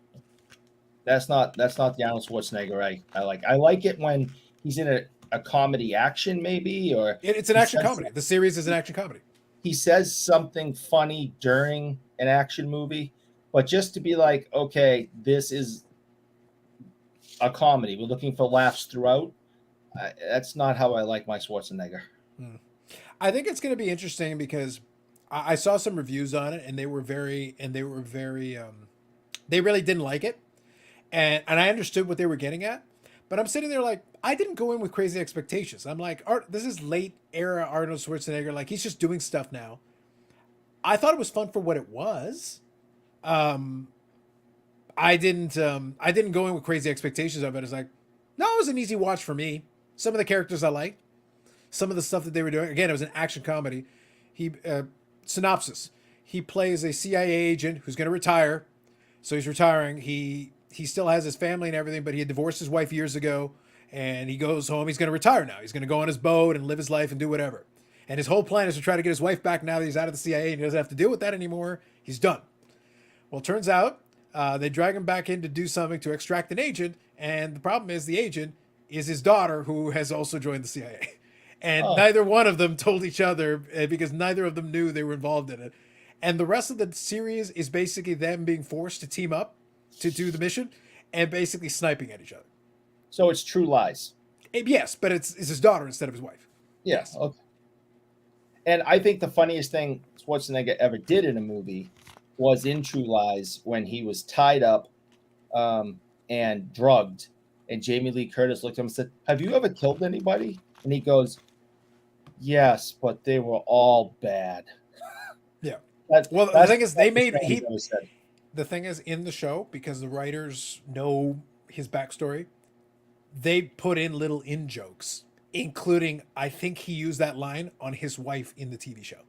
not the Arnold Schwarzenegger I like. I like it when he's in a comedy action, maybe, or It's an he action says- comedy. The series is an action comedy. he says something funny during an action movie, but just to be like, okay, this is a comedy. We're looking for laughs throughout. That's not how I like my Schwarzenegger. I think it's going to be interesting because I saw some reviews on it and they really didn't like it. And I understood what they were getting at, but I'm sitting there like, I didn't go in with crazy expectations. I'm like, this is late era Arnold Schwarzenegger. Like, he's just doing stuff now. I thought it was fun for what it was. I didn't go in with crazy expectations of it. It's like, no, it was an easy watch for me. Some of the characters I liked. Some of the stuff that they were doing. Again, it was an action comedy. Synopsis. He plays a CIA agent who's going to retire. So he's retiring. He still has his family and everything, but he had divorced his wife years ago. And he goes home. He's going to retire now. He's going to go on his boat and live his life and do whatever. And his whole plan is to try to get his wife back now that he's out of the CIA and he doesn't have to deal with that anymore. He's done. Well, it turns out they drag him back in to do something to extract an agent. And the problem is the agent is his daughter, who has also joined the CIA. And neither one of them told each other because neither of them knew they were involved in it. And the rest of the series is basically them being forced to team up to do the mission and basically sniping at each other. So it's True Lies. Yes, but it's his daughter instead of his wife. Yes. Okay. And I think the funniest thing Schwarzenegger ever did in a movie was in True Lies when he was tied up and drugged. And Jamie Lee Curtis looked at him and said, "Have you ever killed anybody?" And he goes, "Yes, but they were all bad." Yeah. That's The thing is, they made the thing he's ever said. the thing is in the show, because the writers know his backstory, they put in little in jokes, including I think he used that line on his wife in the TV show,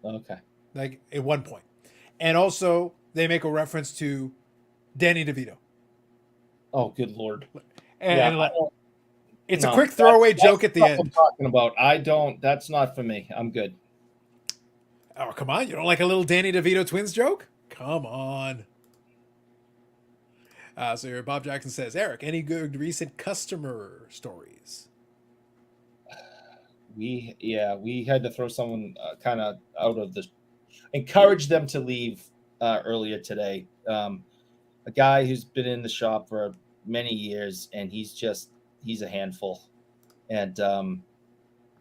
Okay. like at one point, and also they make a reference to Danny DeVito, Oh, good Lord. and I don't- it's no, a quick throwaway that's joke at the not what end. I'm talking about. I don't. That's not for me. I'm good. Oh, come on, you don't like a little Danny DeVito twins joke? Come on. So here, Bob Jackson says, Eric, any good recent customer stories? We had to throw someone kind of out of the, encourage them to leave earlier today. A guy who's been in the shop for many years, and he's a handful, and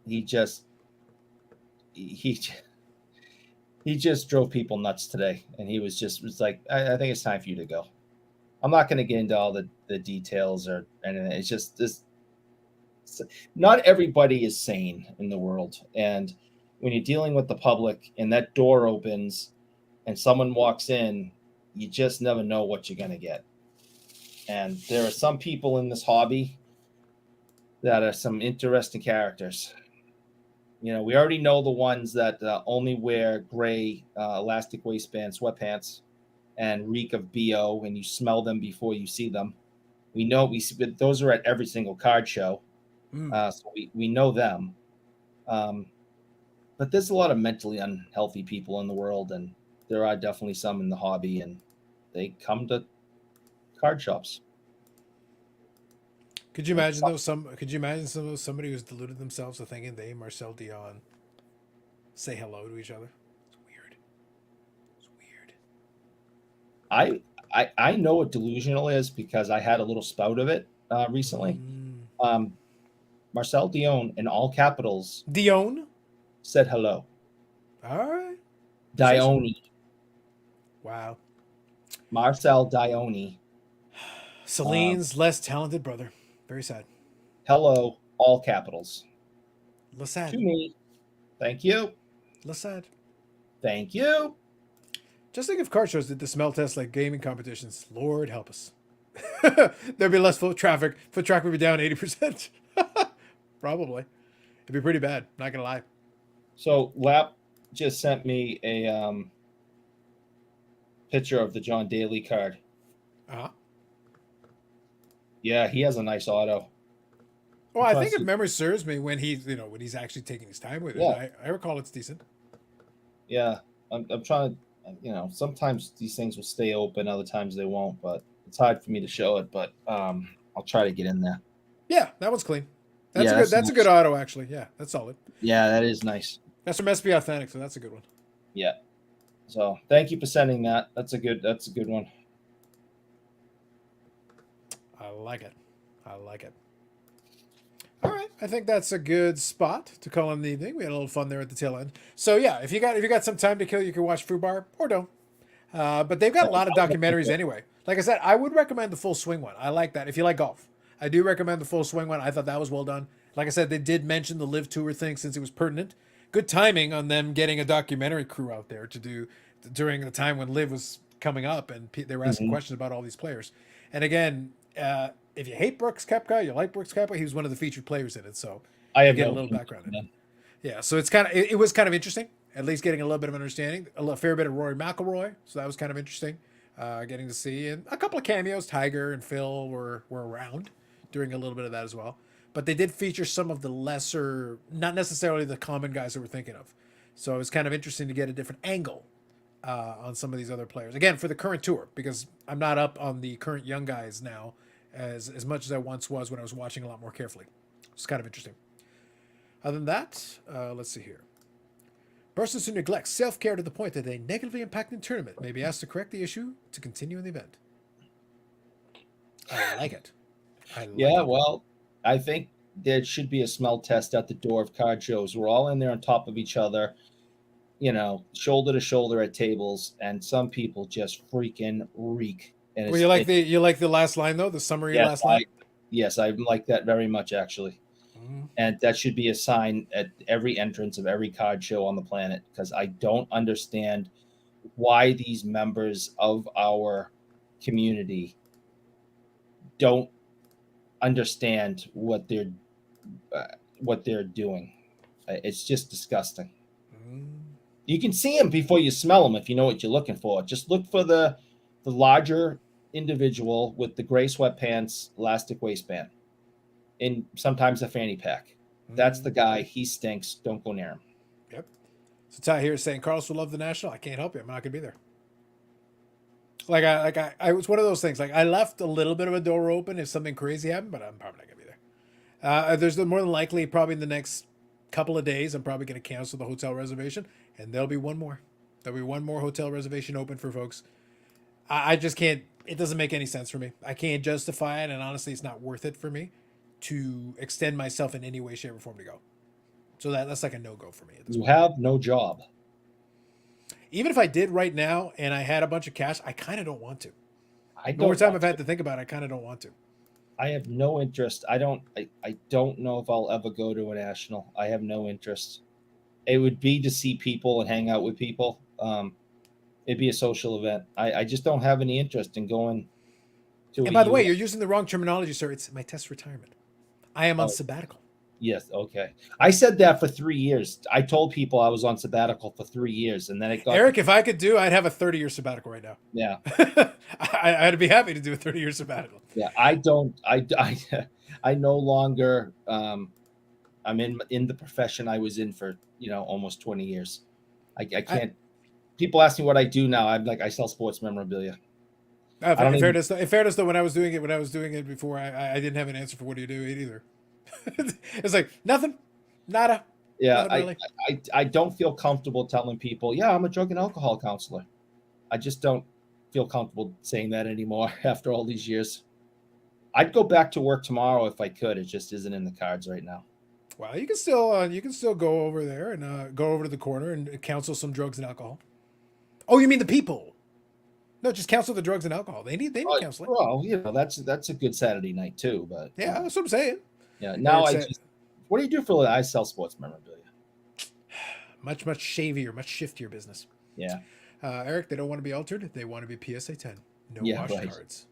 he just drove people nuts today, and he was like, I think it's time for you to go. I'm not going to get into all the details or anything. It's just this. Not everybody is sane in the world, and when you're dealing with the public and that door opens and someone walks in, you just never know what you're going to get. And there are some people in this hobby that are some interesting characters. We already know the ones that only wear gray elastic waistband sweatpants and reek of BO, and you smell them before you see them. Those are at every single card show. So we know them. But there's a lot of mentally unhealthy people in the world, and there are definitely some in the hobby, and they come to card shops. Could you imagine though? Somebody who's deluded themselves to thinking they, Marcel Dion, say hello to each other? It's weird. It's weird. I know what delusional is because I had a little spout of it recently. Marcel Dion in all capitals. Dion said hello. All right. Dione. Wow. Marcel Dione. Celine's less talented brother. Very sad. Hello, all capitals. Lasad. To me. Thank you. Lasad. Thank you. Just think if card shows did the smell test like gaming competitions. Lord help us. There'd be less foot traffic. Foot traffic would be down 80%. Probably. It'd be pretty bad. Not gonna lie. So Lap just sent me a picture of the John Daly card. Uh-huh. Yeah, he has a nice auto. Well, I think if memory serves me, when he's actually taking his time with it, I recall it's decent. Yeah, I'm trying to, sometimes these things will stay open, other times they won't, but it's hard for me to show it. But I'll try to get in there. Yeah, that one's clean. That's a good auto, actually. Yeah, that's solid. Yeah, that is nice. That's from SP Authentic, so that's a good one. Yeah. So thank you for sending that. That's a good one. I like it. All right, I think that's a good spot to call in the evening. We had a little fun there at the tail end. So yeah, if you got some time to kill, you can watch Fubar or don't. But they've got a lot of documentaries anyway. Like I said, I would recommend the Full Swing one. I like that. If you like golf, I do recommend the Full Swing one. I thought that was well done. Like I said, they did mention the Live Tour thing since it was pertinent. Good timing on them getting a documentary crew out there to do during the time when Live was coming up and they were asking questions about all these players. And again, if you hate Brooks Koepka, you like Brooks Koepka, he was one of the featured players in it. So I have get a little background in it. Yeah, so it was kind of interesting, at least getting a little bit of understanding, a fair bit of Rory McIlroy. So that was kind of interesting, getting to see, and a couple of cameos. Tiger and Phil were around during a little bit of that as well. But they did feature some of the lesser, not necessarily the common guys that we're thinking of. So it was kind of interesting to get a different angle on some of these other players. Again, for the current tour, because I'm not up on the current young guys now as much as I once was when I was watching a lot more carefully. It's kind of interesting. Other than that, let's see here. Persons who neglect self-care to the point that they negatively impact the tournament may be asked to correct the issue to continue in the event. I like it. Well, I think there should be a smell test at the door of card shows. We're all in there on top of each other, shoulder to shoulder at tables, and some people just freaking reek. And well, you like the last line though, the summary last line. Yes, I like that very much actually. And that should be a sign at every entrance of every card show on the planet, because I don't understand why these members of our community don't understand what they're doing. It's just disgusting. You can see them before you smell them if you know what you're looking for. Just look for the larger individual with the gray sweatpants, elastic waistband, and sometimes a fanny pack. That's the guy. He stinks. Don't go near him. Yep. So Ty here is saying Carlos will love the National. I can't help you. I'm not gonna be there. I was one of those things. Like, I left a little bit of a door open if something crazy happened, but I'm probably not gonna be there. There's more than likely probably in the next couple of days, I'm probably gonna cancel the hotel reservation, and there'll be one more. There'll be one more hotel reservation open for folks. I just can't. It doesn't make any sense for me. I can't justify it, and honestly, it's not worth it for me to extend myself in any way, shape, or form to go. So that's like a no-go for me. You have no job. Even if I did right now and I had a bunch of cash, I kind of don't want to. The more time I've had to think about it, I kind of don't want to. I have no interest. I don't know if I'll ever go to a national. I have no interest. It would be to see people and hang out with people. It'd be a social event. I just don't have any interest in going And by the way, you're using the wrong terminology, sir. It's my test retirement. I am on sabbatical. Yes. Okay. I said that for 3 years. I told people I was on sabbatical for 3 years, and then it got Eric, if I could do, I'd have a 30-year sabbatical right now. Yeah. I'd be happy to do a 30-year sabbatical. Yeah. I don't. I no longer. I'm in the profession I was in for almost 20 years. I can't. People ask me what I do now. I'm like, I sell sports memorabilia. In fairness, though, when I was doing it before, I didn't have an answer for what do you do either. It's like nothing, nada. Yeah, really. I don't feel comfortable telling people, yeah, I'm a drug and alcohol counselor. I just don't feel comfortable saying that anymore after all these years. I'd go back to work tomorrow if I could. It just isn't in the cards right now. Well, you can still go over there and go over to the corner and counsel some drugs and alcohol. Oh, you mean the people? No, just counsel the drugs and alcohol. They need counseling. Well, that's a good Saturday night too. But yeah, that's what I'm saying. Yeah. Now what do you do for? I sell sports memorabilia. Much shavier, much shiftier business. Yeah. Eric, they don't want to be altered. They want to be PSA 10. No wash cards.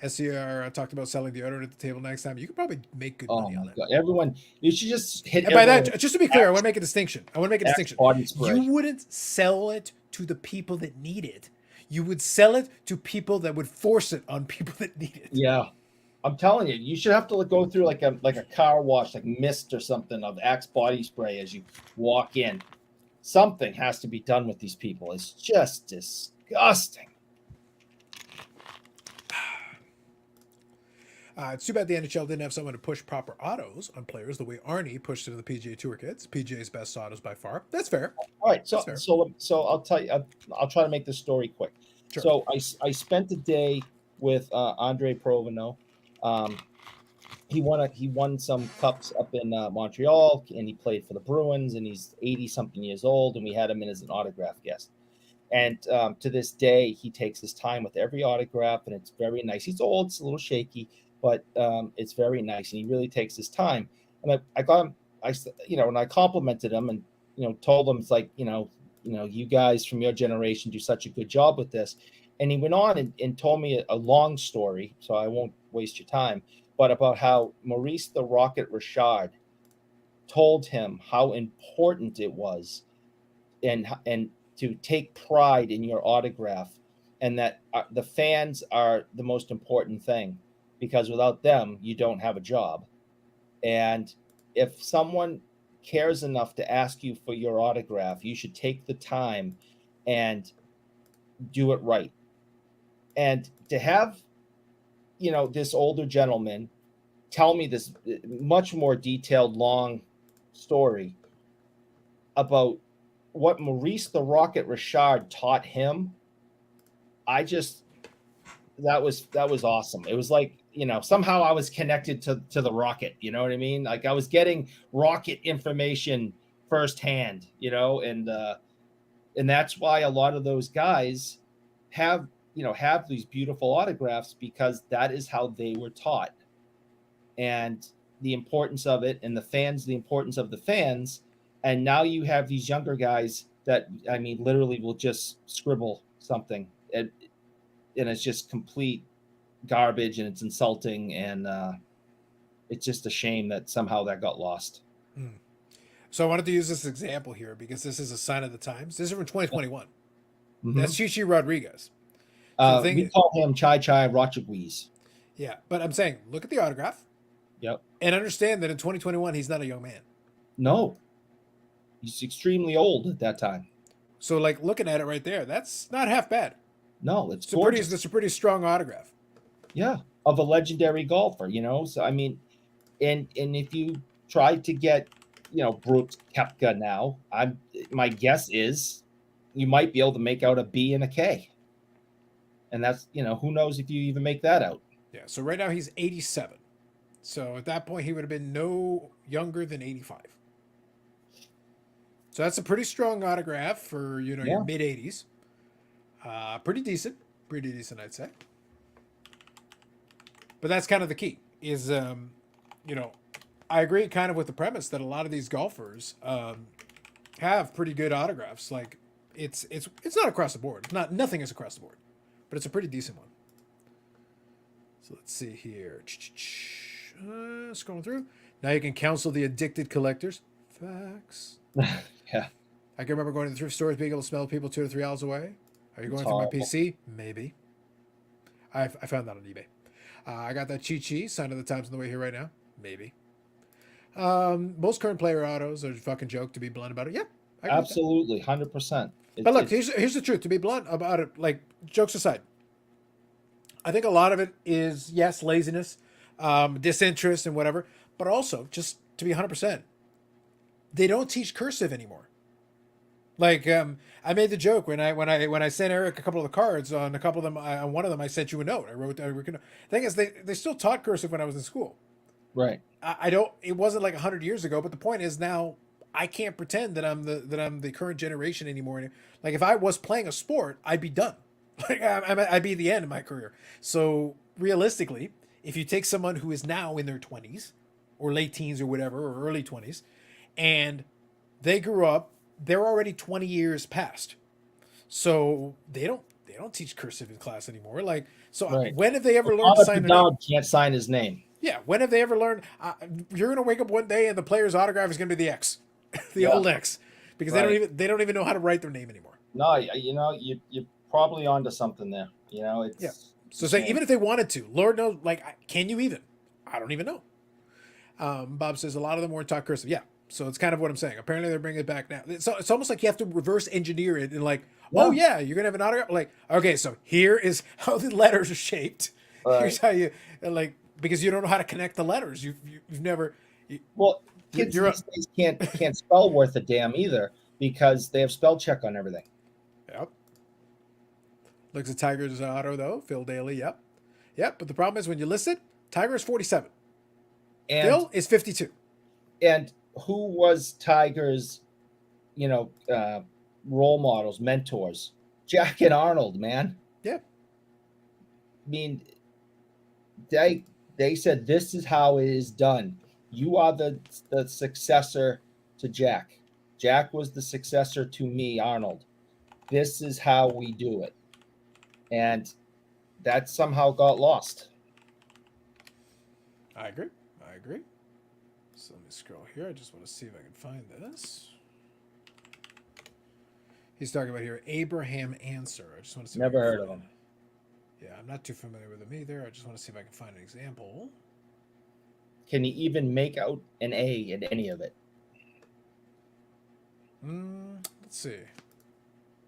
SCR talked about selling the deodorant at the table next time. You could probably make good money on that. God. Everyone, you should just hit. And by that, just to be clear, I want to make a distinction. Body spray. You wouldn't sell it to the people that need it. You would sell it to people that would force it on people that need it. Yeah. I'm telling you, you should have to go through like a car wash, like mist or something of Axe body spray as you walk in. Something has to be done with these people. It's just disgusting. It's too bad the NHL didn't have someone to push proper autos on players the way Arnie pushed it to the PGA Tour kids. PGA's best autos by far. That's fair. All right, so I'll tell you. I'll try to make this story quick. Sure. So I spent a day with Andre Provino. He won some cups up in Montreal, and he played for the Bruins, and he's 80-something years old, and we had him in as an autograph guest. And to this day, he takes his time with every autograph, and it's very nice. He's old, it's a little shaky, but it's very nice, and he really takes his time. And I got him, and I complimented him, and told him, it's like, you guys from your generation do such a good job with this. And he went on and told me a long story, so I won't waste your time, but about how Maurice the Rocket Richard told him how important it was and to take pride in your autograph, and that the fans are the most important thing, because without them, you don't have a job. And if someone cares enough to ask you for your autograph, you should take the time and do it right. And to have, this older gentleman tell me this much more detailed, long story about what Maurice the Rocket Richard taught him, that was awesome. It was like, somehow I was connected to the Rocket, you know what I mean? Like I was getting Rocket information firsthand, and that's why a lot of those guys have these beautiful autographs, because that is how they were taught, and the importance of it, and the importance of the fans. And now you have these younger guys that, literally will just scribble something, and it's just complete garbage, and it's insulting, and it's just a shame that somehow that got lost. So I wanted to use this example here because this is a sign of the times. This is from 2021. Mm-hmm. That's Chichi Rodriguez. We call him Chai Ratchagweez. Yeah, but I'm saying, look at the autograph. Yep. And understand that in 2021, he's not a young man. No. He's extremely old at that time. So, looking at it right there, that's not half bad. No, it's gorgeous. It's a pretty strong autograph. Yeah, of a legendary golfer, So, and if you try to get, Brooks Koepka now, my guess is you might be able to make out a B and a K. And that's, who knows if you even make that out. Yeah, so right now he's 87. So at that point, he would have been no younger than 85. So that's a pretty strong autograph for, your mid-80s. Pretty decent, I'd say. But that's kind of the key is, I agree kind of with the premise that a lot of these golfers have pretty good autographs. Like it's not across the board. Nothing is across the board, but it's a pretty decent one. So let's see here. Scrolling through. Now you can counsel the addicted collectors. Facts. Yeah. I can remember going to the thrift stores, being able to smell people 2 or 3 aisles away. Are you It's going through my horrible. PC? Maybe. I found that on eBay. I got that Chi sign of the times on the way here right now. Maybe. Most current player autos are a fucking joke, to be blunt about it. Yep. I agree with that. Absolutely, 100%. But look, here's the truth. To be blunt about it, like, jokes aside, I think a lot of it is, yes, laziness, disinterest, and whatever. But also, just to be 100%, they don't teach cursive anymore. Like, I made the joke when I sent Eric a couple of the cards. On a couple of them, on one of them, I sent you a note. The thing is, they still taught cursive when I was in school. Right. I don't. It wasn't like 100 years ago. But the point is, now I can't pretend that I'm the current generation anymore. Like, if I was playing a sport, I'd be done. Like, I'd be at the end of my career. So realistically, if you take someone who is now in their 20s or late teens or whatever, or early 20s, and they grew up, they're already 20 years past. So they don't teach cursive in class anymore. Like, so Right. when have they ever learned to sign their name? Dog can't sign his name. Yeah, when have they ever learned? You're gonna wake up one day and the player's autograph is gonna be the X, the Yeah. old X, because Right. they don't even know how to write their name anymore. No, you're probably onto something there. It's Yeah. So it's say a even if they wanted to, Lord knows, like, can you even? I don't even know. Bob says a lot of them weren't taught cursive. Yeah. So it's kind of what I'm saying. Apparently they're bringing it back now. It's almost like you have to reverse engineer it and like, oh yeah, you're gonna have an autograph. Like, okay, so here is how the letters are shaped. Here's how you like, because you don't know how to connect the letters. You've never. Well, kids You're these days can't spell worth a damn either because they have spell check on everything. Yep. Looks at Tiger's auto though. Phil Daly. Yep. Yep. But the problem is when you list it, Tiger is 47. And Phil is 52. and who was Tiger's, role models, mentors? Jack and Arnold, man. Yeah. I mean, they said this is how it is done. You are the successor to Jack. Jack was the successor to me, Arnold. This is how we do it. And that somehow got lost. I agree. So let me scroll here. I just want to see if I can find this. He's talking about here Abraham Answer. I just want to see. Never heard of him. Yeah, I'm not too familiar with him either. I just want to see if I can find an example. Can you even make out an A in any of it? Let's see.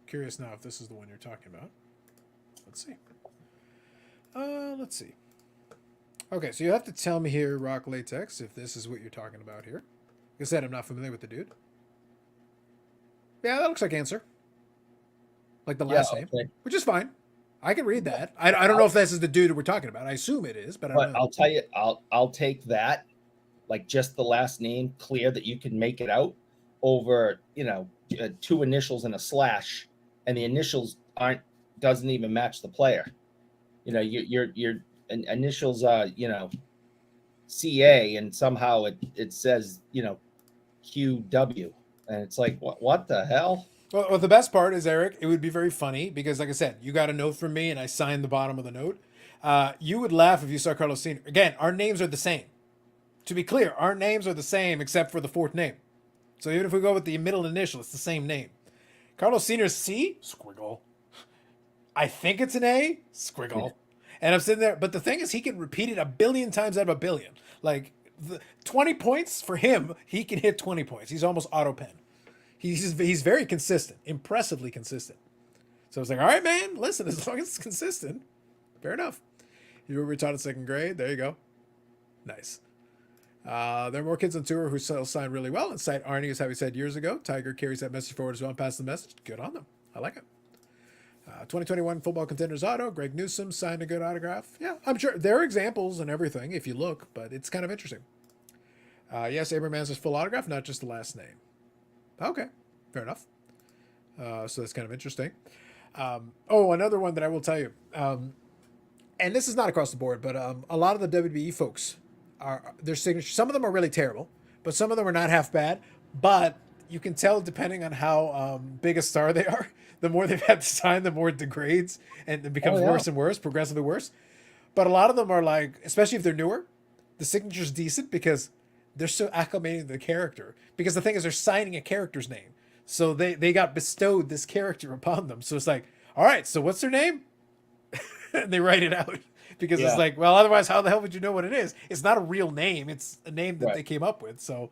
Curious now if this is the one you're talking about. Let's see. Let's see. Okay, so you have to tell me here, Rock Latex, if this is what you're talking about here. Like I said, I'm not familiar with the dude. Yeah, that looks like Answer. Like the last name, okay. which is fine. I can read that. I don't know if this is the dude we're talking about. I assume it is, but I don't know. I'll tell you, I'll take that, like just the last name, clear that you can make it out over, 2 initials and a slash, and the initials doesn't even match the player. Your initials are, CA, and somehow it says, QW, and it's like, what the hell? Well, the best part is, Eric, it would be very funny because, like I said, you got a note from me and I signed the bottom of the note. You would laugh if you saw Carlos Sr. Again, our names are the same. To be clear, our names are the same except for the 4th name. So even if we go with the middle initial, it's the same name. Carlos Sr.'s C, squiggle. I think it's an A, squiggle. And I'm sitting there, but the thing is, he can repeat it 1 billion times out of 1 billion. Like, 20 points for him, he can hit 20 points. He's almost auto pen. He's very consistent, impressively consistent. So I was like, all right, man, listen, as long as it's consistent, fair enough. You were taught in 2nd grade. There you go. Nice. There are more kids on tour who sign really well and cite Arnie as how he said years ago. Tiger carries that message forward as well and passes the message. Good on them. I like it. 2021 Football Contenders Auto. Greg Newsome signed a good autograph. Yeah, I'm sure there are examples and everything if you look, but it's kind of interesting. Yes, Abraham Answer's full autograph, not just the last name. Okay, fair enough. So that's kind of interesting. Another one that I will tell you, and this is not across the board, but a lot of the WWE folks their signature. Some of them are really terrible, but some of them are not half bad. But you can tell depending on how big a star they are, the more they've had to sign, the more it degrades and it becomes worse and worse, progressively worse. But a lot of them are like, especially if they're newer, the signature's decent because they're still acclimating to the character. Because the thing is, they're signing a character's name. So they got bestowed this character upon them. So it's like, all right, so what's their name? And they write it out. Because it's Yeah. like, well, otherwise, how the hell would you know what it is? It's not a real name. It's a name that Right. they came up with. So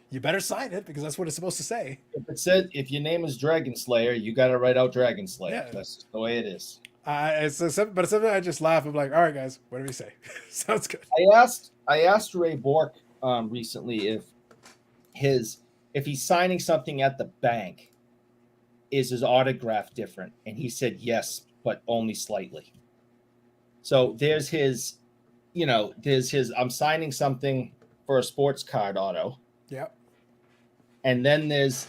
you better sign it because that's what it's supposed to say. If it said, if your name is Dragon Slayer, you got to write out Dragon Slayer. Yeah. That's just the way it is. But it's something I just laugh. I'm like, all right, guys, whatever you say. Sounds good. I asked Ray Bork recently if he's signing something at the bank, is his autograph different? And he said yes, but only slightly. So there's his, I'm signing something for a sports card auto. Yep. And then there's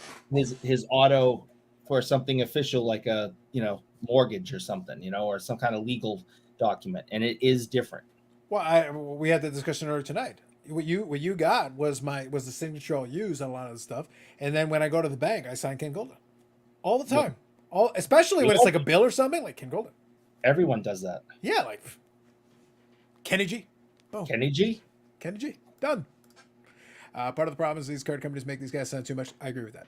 his auto for something official like a mortgage or something, or some kind of legal document, and it is different. Well, we had the discussion earlier tonight. What you got was the signature I'll use on a lot of the stuff, and then when I go to the bank, I sign Ken Golden all the time. Especially when it's like a bill or something, like Ken Golden. Everyone does that. Yeah, like Kenny G. Boom. Kenny G. Done. Part of the problem is these card companies make these guys sound too much. I agree with that.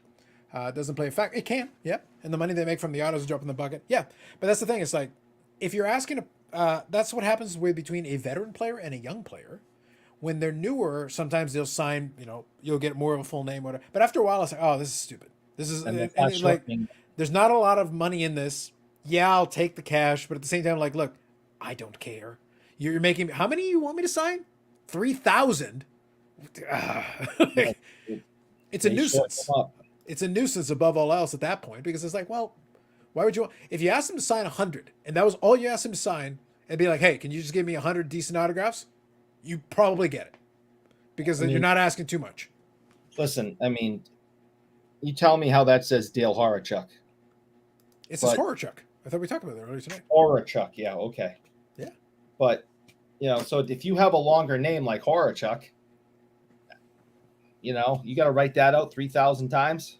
It doesn't play a fact. It can, yeah. And the money they make from the autos drop in the bucket, yeah. But that's the thing. It's like if you're asking, that's what happens with between a veteran player and a young player. When they're newer, sometimes they'll sign. You'll get more of a full name, whatever. But after a while, it's like, oh, this is stupid. This is and like, there's not a lot of money in this. Yeah, I'll take the cash, but at the same time, like, look, I don't care. You're making how many you want me to sign? 3,000. It's a nuisance. It's a nuisance above all else at that point because it's like, well, why would you? If you asked them to sign 100 and that was all you asked them to sign, and be like, hey, can you just give me 100 decent autographs? You probably get it because then you're not asking too much. Listen, I mean, you tell me how that says Dale Horachuk. It says Horachuk. I thought we talked about that earlier tonight. Horachuk, yeah, okay. Yeah. But, so if you have a longer name like Horachuk, you got to write that out 3,000 times.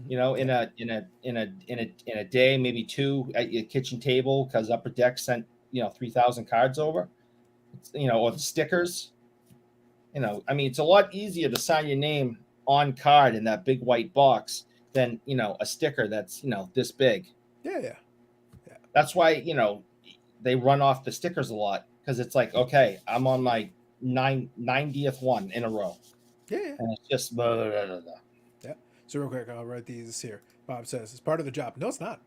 In a day, maybe 2 at your kitchen table because Upper Deck sent 3,000 cards over. Or the stickers. I mean, it's a lot easier to sign your name on card in that big white box than a sticker that's this big. Yeah. That's why they run off the stickers a lot because it's like, okay, I'm on my 90th one in a row. Yeah. And it's just blah, blah, blah, blah. Yeah. So real quick, I'll write these here. Bob says it's part of the job. No, it's not.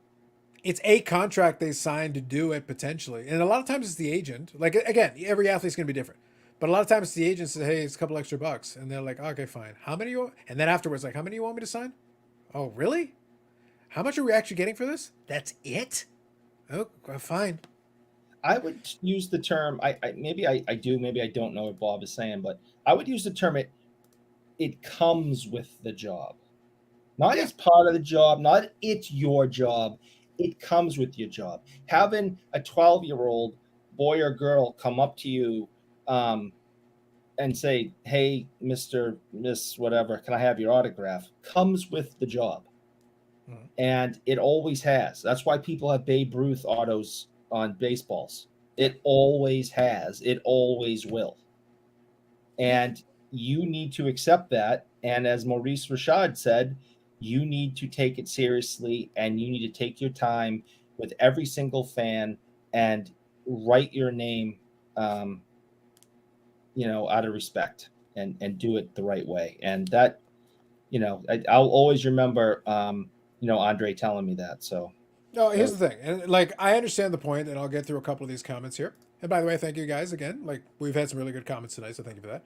It's a contract they signed to do it potentially, and a lot of times it's the agent. Like again, every athlete's going to be different, but a lot of times it's the agent says, "Hey, it's a couple extra bucks," and they're like, "Okay, fine. How many you?" And then afterwards, like, "How many you want me to sign?" Oh, really? How much are we actually getting for this? That's it? Oh, fine. I would use the term. Maybe I do. Maybe I don't know what Bob is saying, but I would use the term. It comes with the job, not as part of the job. Not it's your job. It comes with your job. Having a 12-year-old boy or girl come up to you and say, hey, Mr., Miss, whatever, can I have your autograph? Comes with the job. Mm-hmm. And it always has. That's why people have Babe Ruth autos on baseballs. It always has. It always will. And you need to accept that. And as Maurice Rashad said, you need to take it seriously and you need to take your time with every single fan and write your name, out of respect and do it the right way. And that, I'll always remember, Andre telling me that. So, no, here's the thing. And like, I understand the point and I'll get through a couple of these comments here. And by the way, thank you guys again. Like we've had some really good comments tonight. So thank you for that.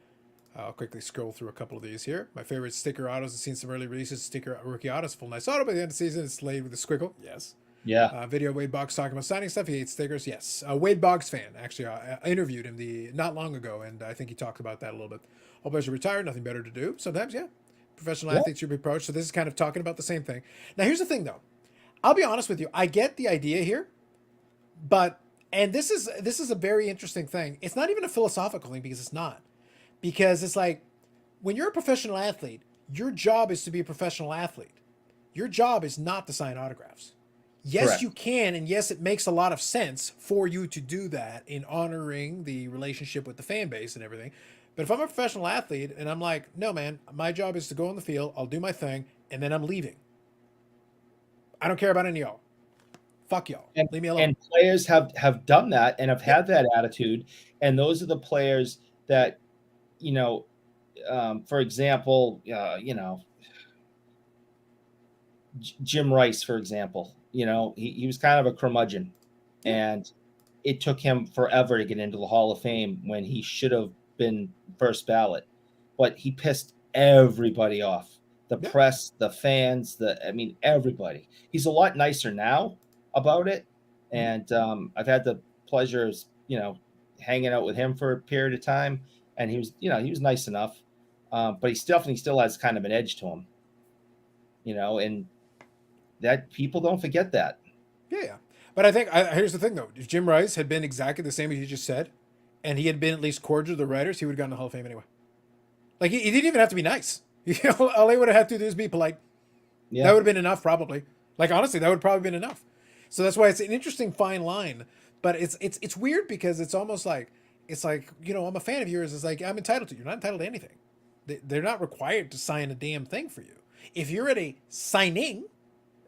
I'll quickly scroll through a couple of these here. My favorite sticker autos. I've seen some early releases. Sticker rookie autos, full nice auto. By the end of the season, it's laid with a squiggle. Yes. Yeah. Video Wade Boggs talking about signing stuff. He hates stickers. Yes. Wade Boggs fan. Actually, I interviewed him not long ago, and I think he talked about that a little bit. All players are retired. Nothing better to do. Sometimes, yeah. Professional athletes should be approached. So this is kind of talking about the same thing. Now, here's the thing, though. I'll be honest with you. I get the idea here, and this is a very interesting thing. It's not even a philosophical thing because it's not. Because it's like, when you're a professional athlete, your job is to be a professional athlete. Your job is not to sign autographs. Yes, Correct. you can, and yes, it makes a lot of sense for you to do that in honoring the relationship with the fan base and everything. But if I'm a professional athlete and I'm like, no, man, my job is to go on the field, I'll do my thing, and then I'm leaving. I don't care about any of y'all. Fuck y'all. and Leave me alone. and players have done that and have Yep. had that attitude, and those are the players that, for example, Jim Rice, for example, he was kind of a curmudgeon, and it took him forever to get into the Hall of Fame when he should have been first ballot, but he pissed everybody off. The Yeah. press, the fans, everybody. He's a lot nicer now about it. And I've had the pleasure of, hanging out with him for a period of time, and he was nice enough. But he definitely still has kind of an edge to him, and that people don't forget that. Yeah. But I think here's the thing though: if Jim Rice had been exactly the same as you just said, and he had been at least cordial to the writers, he would have gotten the Hall of Fame anyway. Like he didn't even have to be nice. All he would have had to do is be polite. Yeah. That would have been enough, probably. Like honestly, that would have probably been enough. So that's why it's an interesting fine line. But it's weird because it's almost like I'm a fan of yours. It's like I'm entitled to. You're not entitled to anything. They're not required to sign a damn thing for you. If you're at a signing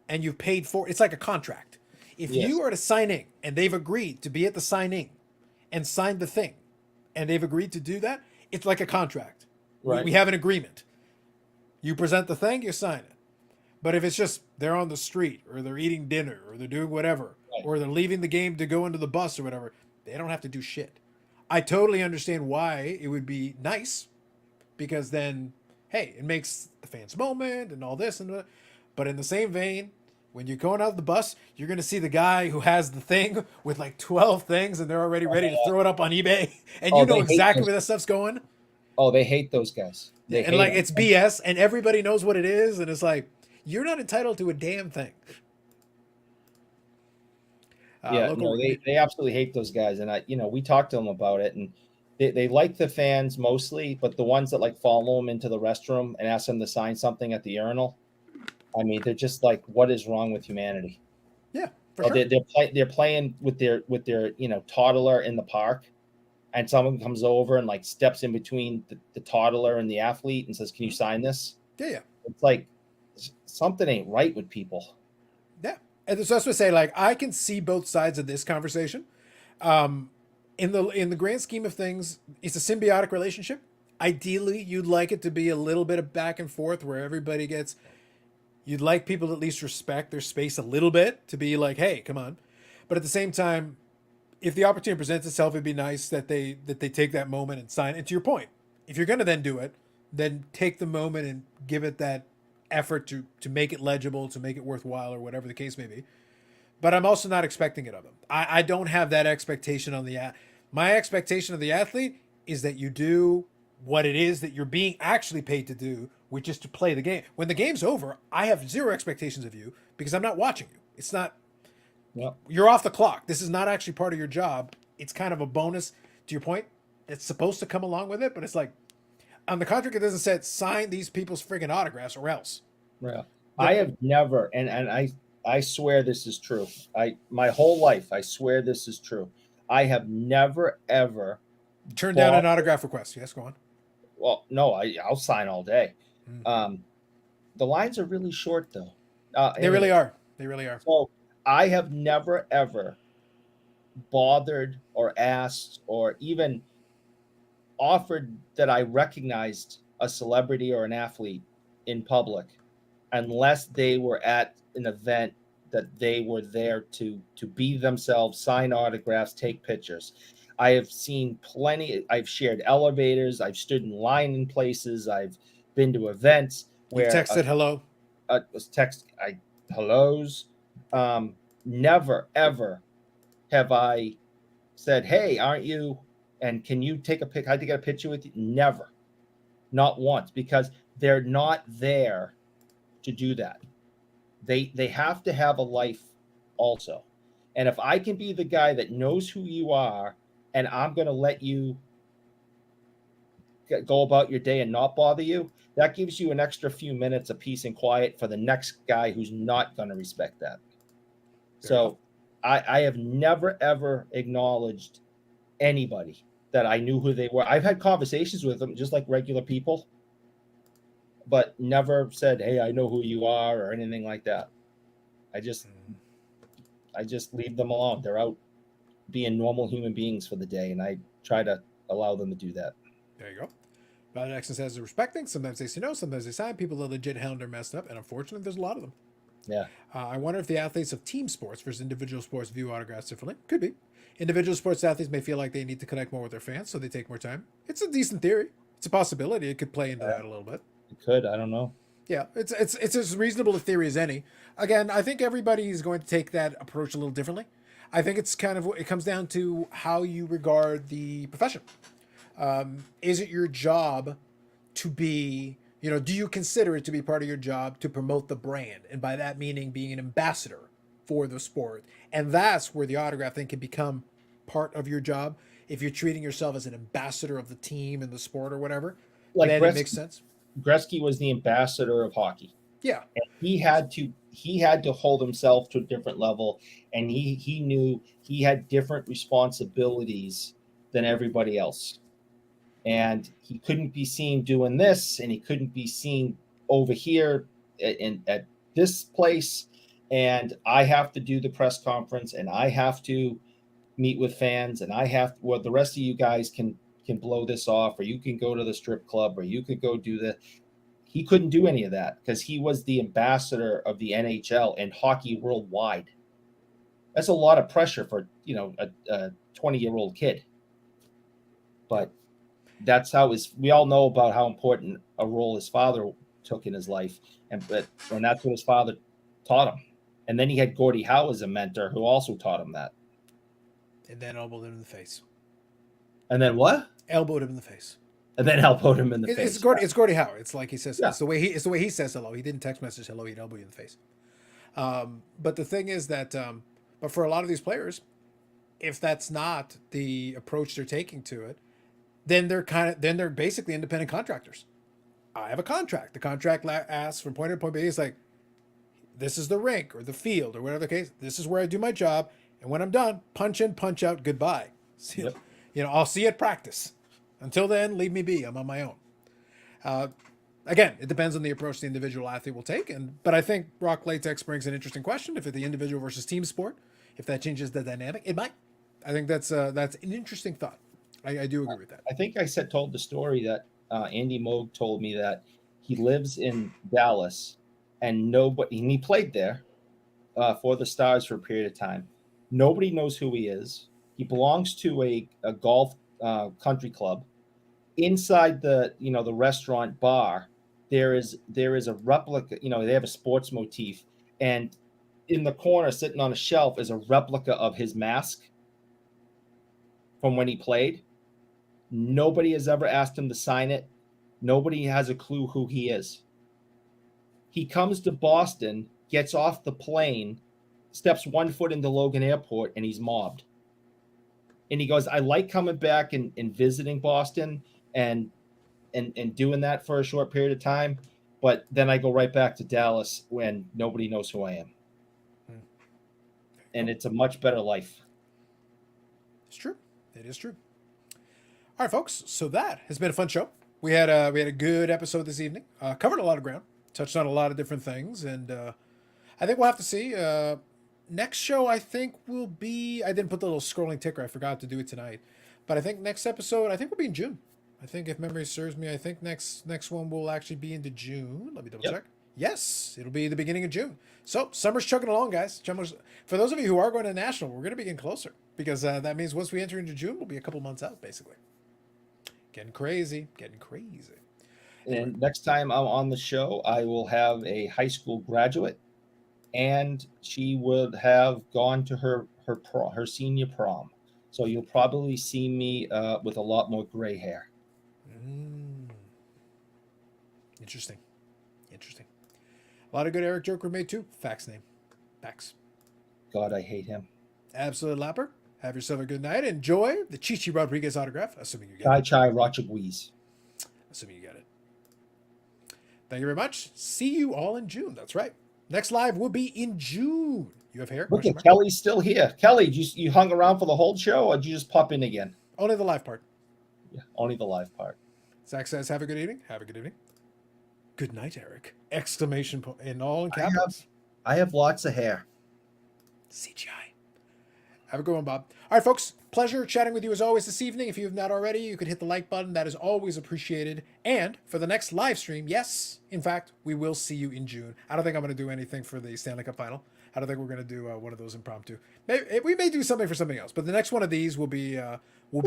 and you've paid for, it's like a contract. If Yes. you are at a signing and they've agreed to be at the signing and signed the thing, and they've agreed to do that, it's like a contract. Right. We have an agreement. You present the thing, you sign it. But if it's just they're on the street or they're eating dinner or they're doing whatever, Right. or they're leaving the game to go into the bus or whatever, they don't have to do shit. I totally understand why it would be nice, because then, hey, it makes the fans moment and all this and that. But in the same vein, when you're going out of the bus, you're going to see the guy who has the thing with like 12 things and they're already ready to throw it up on eBay. And you know they hate exactly those- where that stuff's going. Oh, they hate those guys. They And hate like them. it's BS and everybody knows what it is. And it's like, you're not entitled to a damn thing. They absolutely hate those guys, and we talked to them about it, and they like the fans mostly, but the ones that like follow them into the restroom and ask them to sign something at the urinal, they're just like, what is wrong with humanity? Yeah, for sure. They're playing with their toddler in the park, and someone comes over and like steps in between the toddler and the athlete and says, "Can you sign this?" Yeah. It's like something ain't right with people. Yeah. And so that's what I say, like, I can see both sides of this conversation. In the grand scheme of things, it's a symbiotic relationship. Ideally, you'd like it to be a little bit of back and forth where everybody gets. You'd like people to at least respect their space a little bit, to be like, hey, come on. But at the same time, if the opportunity presents itself, it'd be nice that they take that moment and sign. And to your point, if you're gonna then do it, then take the moment and give it that effort to make it legible, to make it worthwhile, or whatever the case may be. But I'm also not expecting it of them. I don't have that expectation on my expectation of the athlete is that you do what it is that you're being actually paid to do, which is to play the game. When the game's over, I have zero expectations of you because I'm not watching you. It's not. Yep. You're off the clock. This is not actually part of your job. It's kind of a bonus to your point. It's supposed to come along with it, but it's like on the contract it doesn't say sign these people's freaking autographs or else. Yeah. I have never, and I swear this is true. My whole life, I swear this is true. I have never ever turned down an autograph request. Yes, go on. Well, no, I'll sign all day. Mm. The lines are really short though. They really are. They really are. So I have never ever bothered or asked or even offered that I recognized a celebrity or an athlete in public unless they were at an event that they were there to be themselves, sign autographs, take pictures. I have seen plenty. I've shared elevators. I've stood in line in places. I've been to events where you texted hello. Hellos. Never ever have I said, "Hey, aren't you? And can you take a pic? I take a picture with you." Never, not once, because they're not there to do that. They have to have a life also, and if I can be the guy that knows who you are, and I'm going to let you go about your day and not bother you, that gives you an extra few minutes of peace and quiet for the next guy who's not going to respect that. So I have never, ever acknowledged anybody that I knew who they were. I've had conversations with them just like regular people, but never said, hey, I know who you are or anything like that. I just leave them alone. They're out being normal human beings for the day, and I try to allow them to do that. There you go. Valid Jackson says they're respecting. Sometimes they say no. Sometimes they sign. People that legit hound are messed up, and unfortunately, there's a lot of them. Yeah. I wonder if the athletes of team sports versus individual sports view autographs differently. Could be. Individual sports athletes may feel like they need to connect more with their fans, so they take more time. It's a decent theory. It's a possibility. It could play into that a little bit. It could. I don't know. Yeah, it's as reasonable a theory as any. Again, I think everybody is going to take that approach a little differently. I think it's kind of, it comes down to how you regard the profession. Is it your job to be, do you consider it to be part of your job to promote the brand? And by that meaning being an ambassador for the sport. And that's where the autograph thing can become part of your job. If you're treating yourself as an ambassador of the team and the sport or whatever, Like then it makes sense. Gretzky was the ambassador of hockey. Yeah. And he had to hold himself to a different level, and he knew he had different responsibilities than everybody else. And he couldn't be seen doing this, and he couldn't be seen over here at this place. And I have to do the press conference, and I have to meet with fans, and the rest of you guys can blow this off, or you can go to the strip club, or you could go do the. He couldn't do any of that because he was the ambassador of the NHL and hockey worldwide. That's a lot of pressure for a 20-year-old kid. But that's how we all know about how important a role his father took in his life, and that's what his father taught him. And then he had Gordie Howe as a mentor who also taught him that. And then elbowed him in the face. And then what? Elbowed him in the face. And then elbowed him in the face. It's Gordie Howe. It's like he says. Yeah. It's the way he says hello. He didn't text message hello. He'd elbow you in the face. But the thing is that, but for a lot of these players, if that's not the approach they're taking to it, then they're basically independent contractors. I have a contract. The contract asks from point A to point B. It's like, this is the rink or the field or whatever the case. This is where I do my job, and when I'm done, punch in, punch out, goodbye. Yep. I'll see you at practice. Until then, leave me be. I'm on my own. Again, it depends on the approach the individual athlete will take. But I think Rock Latex brings an interesting question. If it's the individual versus team sport, if that changes the dynamic, it might. I think that's an interesting thought. I do agree with that. I think I told the story that Andy Moog told me that he lives in Dallas and he played there for the Stars for a period of time. Nobody knows who he is. He belongs to a golf country club. Inside the restaurant bar, there is a replica. They have a sports motif, and in the corner, sitting on a shelf, is a replica of his mask from when he played. Nobody has ever asked him to sign it. Nobody has a clue who he is. He comes to Boston, gets off the plane, steps 1 foot into Logan Airport, and he's mobbed. And he goes, I like coming back and visiting Boston and doing that for a short period of time, but then I go right back to Dallas when nobody knows who I am. And it's a much better life. It's true. It is true. All right, folks. So that has been a fun show. We had a good episode this evening. Covered a lot of ground. Touched on a lot of different things, and I think we'll have to see. Next show, I think, will be. I didn't put the little scrolling ticker. I forgot to do it tonight, but I think next episode, I think will be in June. I think if memory serves me, I think next one will actually be into June. Let me double check. Yes, it'll be the beginning of June. So summer's chugging along, guys. For those of you who are going to national, we're going to be getting closer because that means once we enter into June, we'll be a couple months out, basically. Getting crazy. And next time I'm on the show, I will have a high school graduate, and she would have gone to her senior prom. So you'll probably see me with a lot more gray hair. Interesting. A lot of good Eric joke were made too. Fax name. Fax. God, I hate him. Absolute Lapper. Have yourself a good night. Enjoy the Chichi Rodriguez autograph, assuming you get Chai it. Chai Rochagweez. Assuming you get it. Thank you very much. See you all in June. That's right. Next live will be in June. You have hair? Look Question at mark? Kelly's still here. Kelly, you hung around for the whole show, or did you just pop in again? Only the live part. Yeah, only the live part. Zach says, "Have a good evening." Have a good evening. Good night, Eric! Exclamation point in all in I have- capitals. I have lots of hair. CGI. Have a good one, Bob. All right, folks. Pleasure chatting with you as always this evening. If you have not already, you could hit the like button. That is always appreciated. And for the next live stream, yes, in fact, we will see you in June. I don't think I'm going to do anything for the Stanley Cup Final. I don't think we're going to do one of those impromptu. Maybe, we may do something for something else, but the next one of these will be for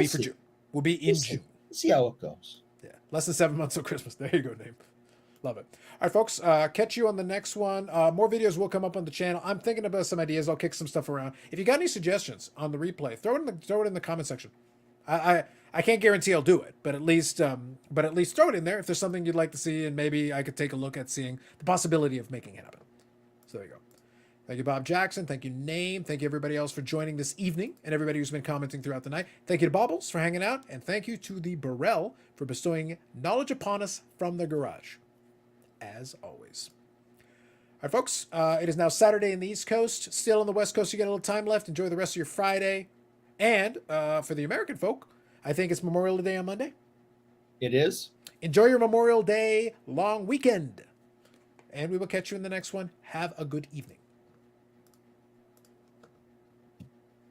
see. June. Will be in June. See how it goes. Yeah, less than 7 months till Christmas. There you go, Nate. Love it. All right, folks. Catch you on the next one. More videos will come up on the channel. I'm thinking about some ideas. I'll kick some stuff around. If you got any suggestions on the replay, throw it in the comment section. I can't guarantee I'll do it, but at least throw it in there if there's something you'd like to see, and maybe I could take a look at seeing the possibility of making it happen. So there you go. Thank you, Bob Jackson. Thank you, Name. Thank you, everybody else, for joining this evening, and everybody who's been commenting throughout the night. Thank you to Bobbles for hanging out, and thank you to the Burrell for bestowing knowledge upon us from the garage, as always. All right, folks. It is now Saturday in the East Coast. Still on the West Coast, you got a little time left. Enjoy the rest of your Friday. And for the American folk, I think it's Memorial Day on Monday. It is. Enjoy your Memorial Day long weekend. And we will catch you in the next one. Have a good evening.